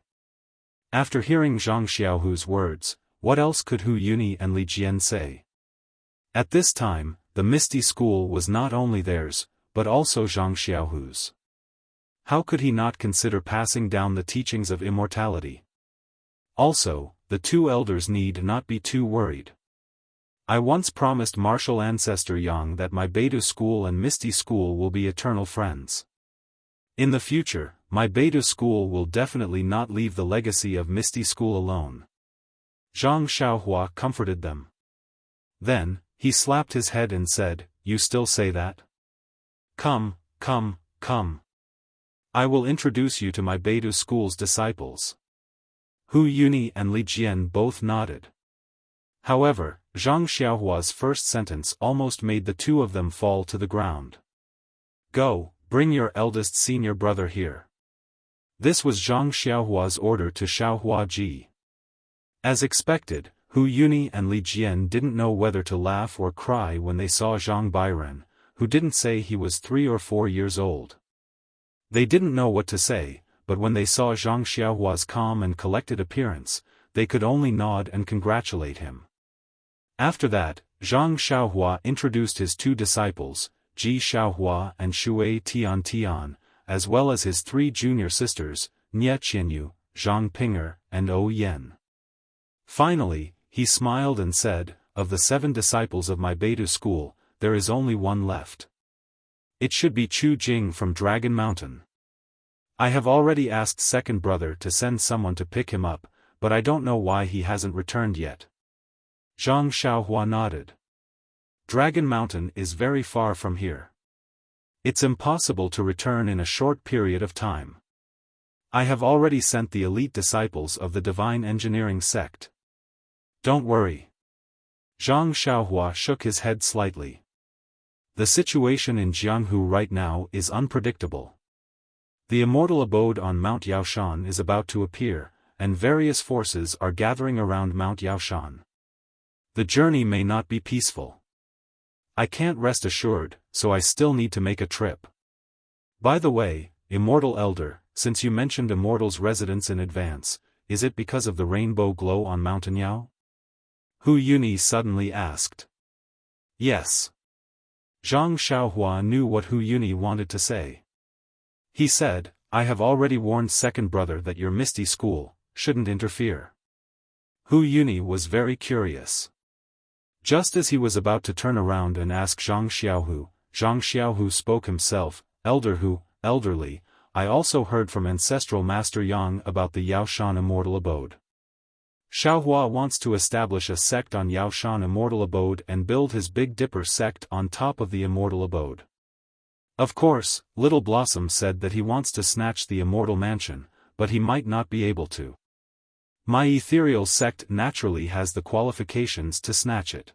After hearing Zhang Xiaohu's words, what else could Hu Yuni and Li Jian say? At this time, the Misty School was not only theirs, but also Zhang Xiaohu's. How could he not consider passing down the teachings of immortality? Also, the two elders need not be too worried. I once promised martial ancestor Yang that my Beidou School and Misty School will be eternal friends. In the future, my Beidou School will definitely not leave the legacy of Misty School alone. Zhang Xiaohua comforted them. Then, he slapped his head and said, You still say that? Come. I will introduce you to my Beidou School's disciples. Hu Yuni and Li Jian both nodded. However, Zhang Xiaohua's first sentence almost made the two of them fall to the ground. Go, bring your eldest senior brother here. This was Zhang Xiaohua's order to Xiaohua Ji. As expected, Hu Yuni and Li Jian didn't know whether to laugh or cry when they saw Zhang Bairen, who didn't say he was 3 or 4 years old. They didn't know what to say, but when they saw Zhang Xiaohua's calm and collected appearance, they could only nod and congratulate him. After that, Zhang Xiaohua introduced his two disciples, Ji Xiaohua and Shui Tian, as well as his three junior sisters, Nie Qianyu, Zhang Pinger, and O Yen. Finally, he smiled and said, "Of the 7 disciples of my Beidou school, there is only one left. It should be Chu Jing from Dragon Mountain. I have already asked second brother to send someone to pick him up, but I don't know why he hasn't returned yet." Zhang Xiaohua nodded. Dragon Mountain is very far from here. It's impossible to return in a short period of time. I have already sent the elite disciples of the Divine Engineering sect. Don't worry. Zhang Xiaohua shook his head slightly. The situation in Jianghu right now is unpredictable. The immortal abode on Mount Yaoshan is about to appear, and various forces are gathering around Mount Yaoshan. The journey may not be peaceful. I can't rest assured, so I still need to make a trip. By the way, Immortal Elder, since you mentioned Immortal's residence in advance, is it because of the rainbow glow on Mountain Yao? Hu Yuni suddenly asked. Yes. Zhang Xiaohua knew what Hu Yuni wanted to say. He said, "I have already warned second brother that your Misty School shouldn't interfere." Hu Yuni was very curious. Just as he was about to turn around and ask Zhang Xiaohu spoke himself, "Elder Hu, elderly, I also heard from Ancestral Master Yang about the Yaoshan Immortal Abode. Xiaohua wants to establish a sect on Yaoshan Immortal Abode and build his Big Dipper sect on top of the Immortal Abode. Of course, Little Blossom said that he wants to snatch the Immortal Mansion, but he might not be able to. My ethereal sect naturally has the qualifications to snatch it.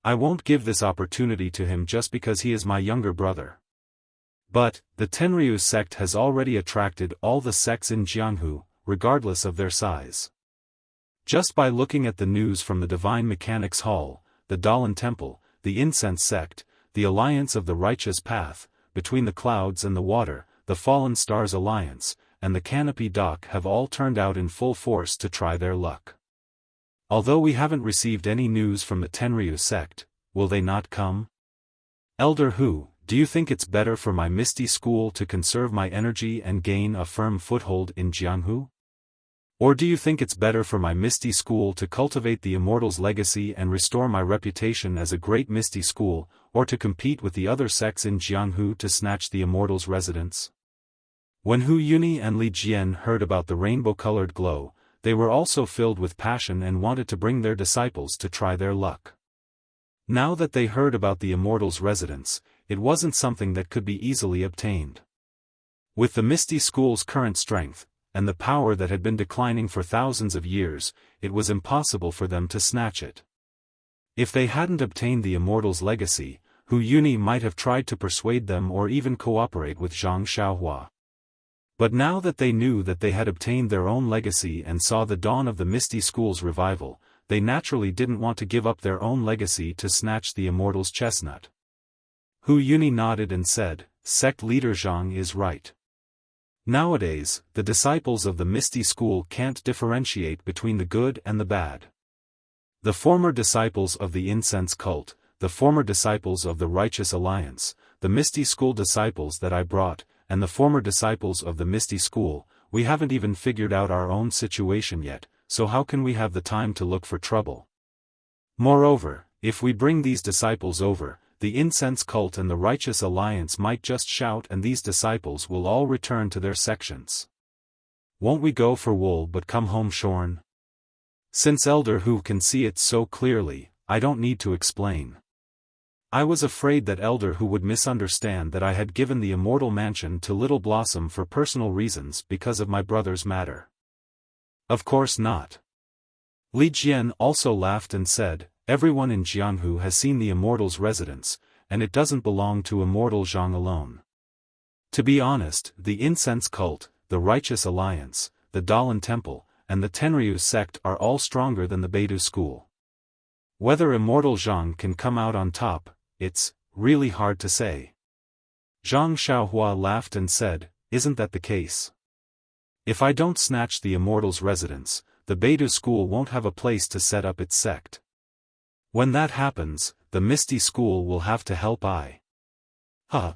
I won't give this opportunity to him just because he is my younger brother. But, the Tenryu sect has already attracted all the sects in Jianghu, regardless of their size. Just by looking at the news from the Divine Mechanics Hall, the Dalan Temple, the Incense sect, the Alliance of the Righteous Path, Between the Clouds and the Water, the Fallen Stars Alliance, and the Canopy Dock have all turned out in full force to try their luck. Although we haven't received any news from the Tenryu sect, will they not come? Elder Hu, do you think it's better for my Misty School to conserve my energy and gain a firm foothold in Jianghu? Or do you think it's better for my Misty School to cultivate the Immortal's legacy and restore my reputation as a great Misty School, or to compete with the other sects in Jianghu to snatch the Immortal's residence? When Hu Yuni and Li Jian heard about the rainbow-colored glow, they were also filled with passion and wanted to bring their disciples to try their luck. Now that they heard about the Immortal's residence, it wasn't something that could be easily obtained. With the Misty School's current strength, and the power that had been declining for thousands of years, it was impossible for them to snatch it. If they hadn't obtained the Immortal's legacy, Hu Yuni might have tried to persuade them or even cooperate with Zhang Xiaohua. But now that they knew that they had obtained their own legacy and saw the dawn of the Misty School's revival, they naturally didn't want to give up their own legacy to snatch the Immortal's chestnut. Hu Yuni nodded and said, "Sect leader Zhang is right. Nowadays, the disciples of the Misty School can't differentiate between the good and the bad. The former disciples of the Incense Cult, the former disciples of the Righteous Alliance, the Misty School disciples that I brought, and the former disciples of the Misty School, we haven't even figured out our own situation yet, so how can we have the time to look for trouble? Moreover, if we bring these disciples over, the Incense Cult and the Righteous Alliance might just shout and these disciples will all return to their sections. Won't we go for wool but come home shorn? Since Elder Hu can see it so clearly, I don't need to explain. I was afraid that Elder Hu would misunderstand that I had given the Immortal Mansion to Little Blossom for personal reasons because of my brother's matter. Of course not. Li Jian also laughed and said, "Everyone in Jianghu has seen the Immortal's residence, and it doesn't belong to Immortal Zhang alone. To be honest, the Incense Cult, the Righteous Alliance, the Dalan Temple, and the Tenryu sect are all stronger than the Beidou School. Whether Immortal Zhang can come out on top, it's really hard to say." Zhang Xiaohua laughed and said, "Isn't that the case? If I don't snatch the Immortal's residence, the Beidou School won't have a place to set up its sect. When that happens, the Misty School will have to help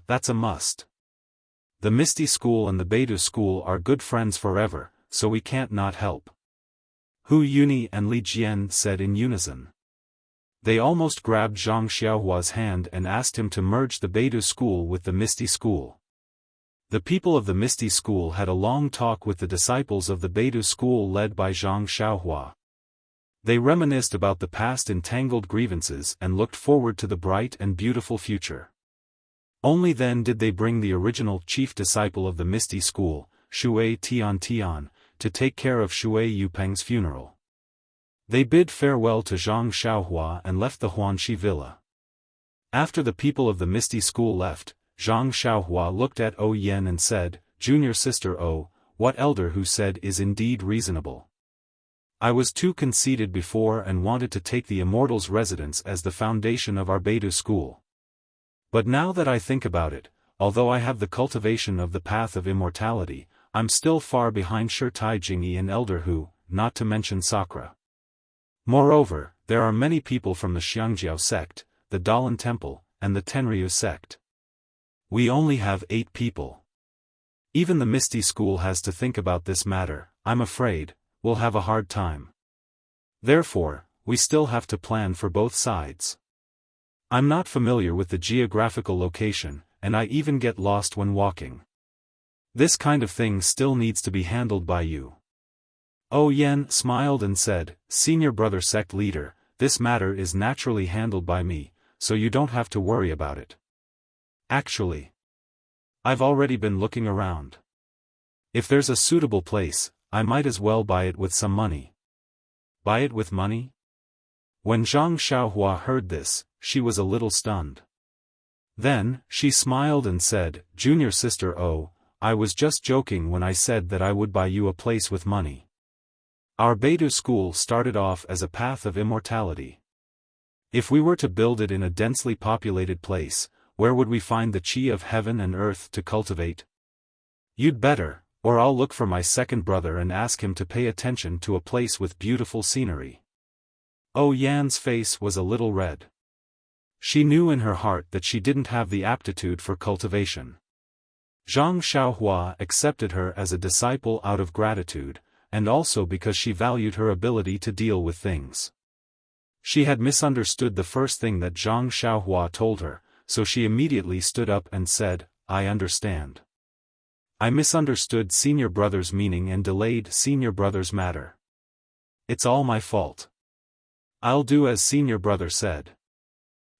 that's a must. The Misty School and the Beidou School are good friends forever, so we can't not help. Hu Yuni and Li Jian said in unison. They almost grabbed Zhang Xiaohua's hand and asked him to merge the Beidou School with the Misty School. The people of the Misty School had a long talk with the disciples of the Beidou School led by Zhang Xiaohua. They reminisced about the past entangled grievances and looked forward to the bright and beautiful future. Only then did they bring the original chief disciple of the Misty School, Shui Tian, to take care of Shui Yupeng's funeral. They bid farewell to Zhang Xiaohua and left the Huanxi villa. After the people of the Misty School left, Zhang Xiaohua looked at O Yen and said, "Junior sister O, what elder who said is indeed reasonable. I was too conceited before and wanted to take the immortal's residence as the foundation of our Beidou School. But now that I think about it, although I have the cultivation of the path of immortality, I'm still far behind Shi Tai Jingyi and Elder Hu, not to mention Sakura. Moreover, there are many people from the Xiangjiao sect, the Dalan Temple, and the Tenryu sect. We only have 8 people. Even the Misty School has to think about this matter. I'm afraid we'll have a hard time. Therefore, we still have to plan for both sides. I'm not familiar with the geographical location, and I even get lost when walking. This kind of thing still needs to be handled by you." O Yen smiled and said, "Senior brother sect leader, this matter is naturally handled by me, so you don't have to worry about it. Actually, I've already been looking around. If there's a suitable place, I might as well buy it with some money." Buy it with money? When Zhang Xiaohua heard this, she was a little stunned. Then, she smiled and said, "Junior sister O, I was just joking when I said that I would buy you a place with money. Our Beidou School started off as a path of immortality. If we were to build it in a densely populated place, where would we find the chi of heaven and earth to cultivate? You'd better, or I'll look for my second brother and ask him to pay attention to a place with beautiful scenery." O Yan's face was a little red. She knew in her heart that she didn't have the aptitude for cultivation. Zhang Xiaohua accepted her as a disciple out of gratitude, and also because she valued her ability to deal with things. She had misunderstood the first thing that Zhang Xiaohua told her, so she immediately stood up and said, "I understand. I misunderstood senior brother's meaning and delayed senior brother's matter. It's all my fault. I'll do as senior brother said."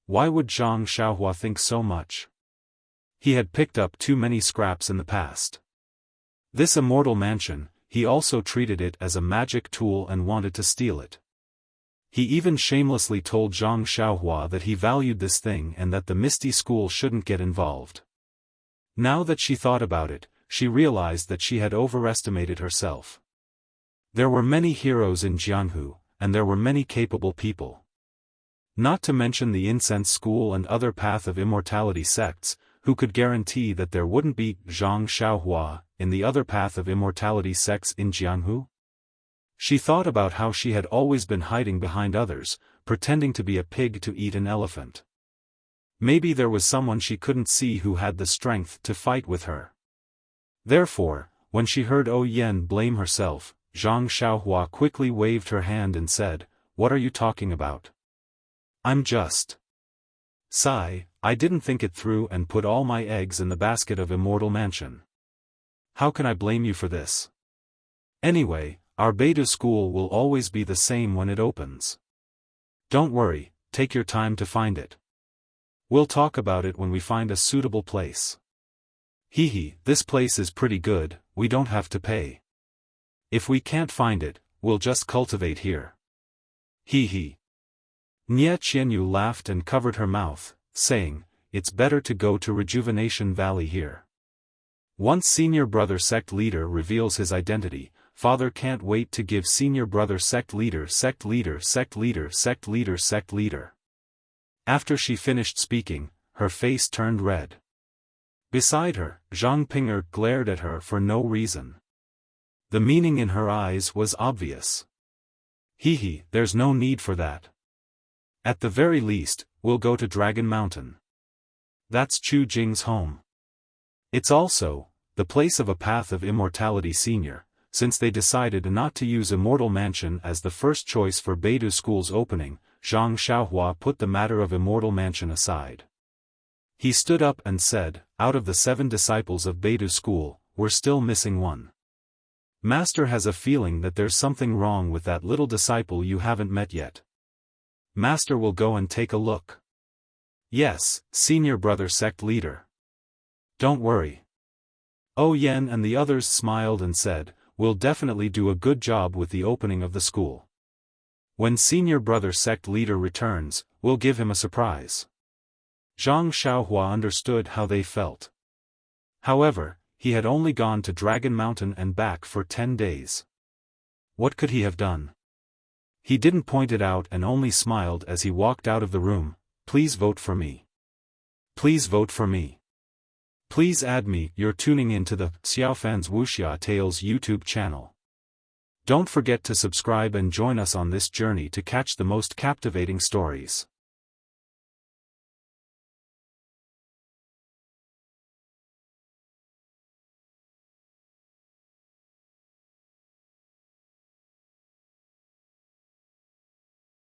Why would Zhang Xiaohua think so much? He had picked up too many scraps in the past. This immortal mansion, he also treated it as a magic tool and wanted to steal it. He even shamelessly told Zhang Xiaohua that he valued this thing and that the Misty School shouldn't get involved. Now that she thought about it, she realized that she had overestimated herself. There were many heroes in Jianghu, and there were many capable people. Not to mention the Incense School and other Path of Immortality sects, who could guarantee that there wouldn't be Zhang Xiaohua in the other Path of Immortality sects in Jianghu? She thought about how she had always been hiding behind others, pretending to be a pig to eat an elephant. Maybe there was someone she couldn't see who had the strength to fight with her. Therefore, when she heard O Yen blame herself, Zhang Xiaohua quickly waved her hand and said, "What are you talking about? I'm just. Sigh, I didn't think it through and put all my eggs in the basket of Immortal Mansion. How can I blame you for this? Anyway, our Beidou School will always be the same when it opens. Don't worry, take your time to find it. We'll talk about it when we find a suitable place. Hehe, this place is pretty good, we don't have to pay. If we can't find it, we'll just cultivate here. Hehe." Nie Qianyu laughed and covered her mouth, saying, "It's better to go to Rejuvenation Valley here. Once senior brother sect leader reveals his identity, father can't wait to give senior brother sect leader sect leader sect leader sect leader sect leader." After she finished speaking, her face turned red. Beside her, Zhang Ping'er glared at her for no reason. The meaning in her eyes was obvious. Hehe, there's no need for that. At the very least, we'll go to Dragon Mountain. That's Chu Jing's home. It's also the place of a Path of Immortality senior, since they decided not to use Immortal Mansion as the first choice for Beidou School's opening. Zhang Xiaohua put the matter of Immortal Mansion aside. He stood up and said, out of the 7 disciples of Beidou School, we're still missing one. Master has a feeling that there's something wrong with that little disciple you haven't met yet. Master will go and take a look. Yes, senior brother sect leader. Don't worry. Oh Yen and the others smiled and said, we'll definitely do a good job with the opening of the school. When senior brother sect leader returns, we'll give him a surprise. Zhang Xiaohua understood how they felt. However, he had only gone to Dragon Mountain and back for 10 days. What could he have done? He didn't point it out and only smiled as he walked out of the room. Please vote for me. Please vote for me. Please add me. You're tuning into the Xiaofan's Wuxia Tales YouTube channel. Don't forget to subscribe and join us on this journey to catch the most captivating stories.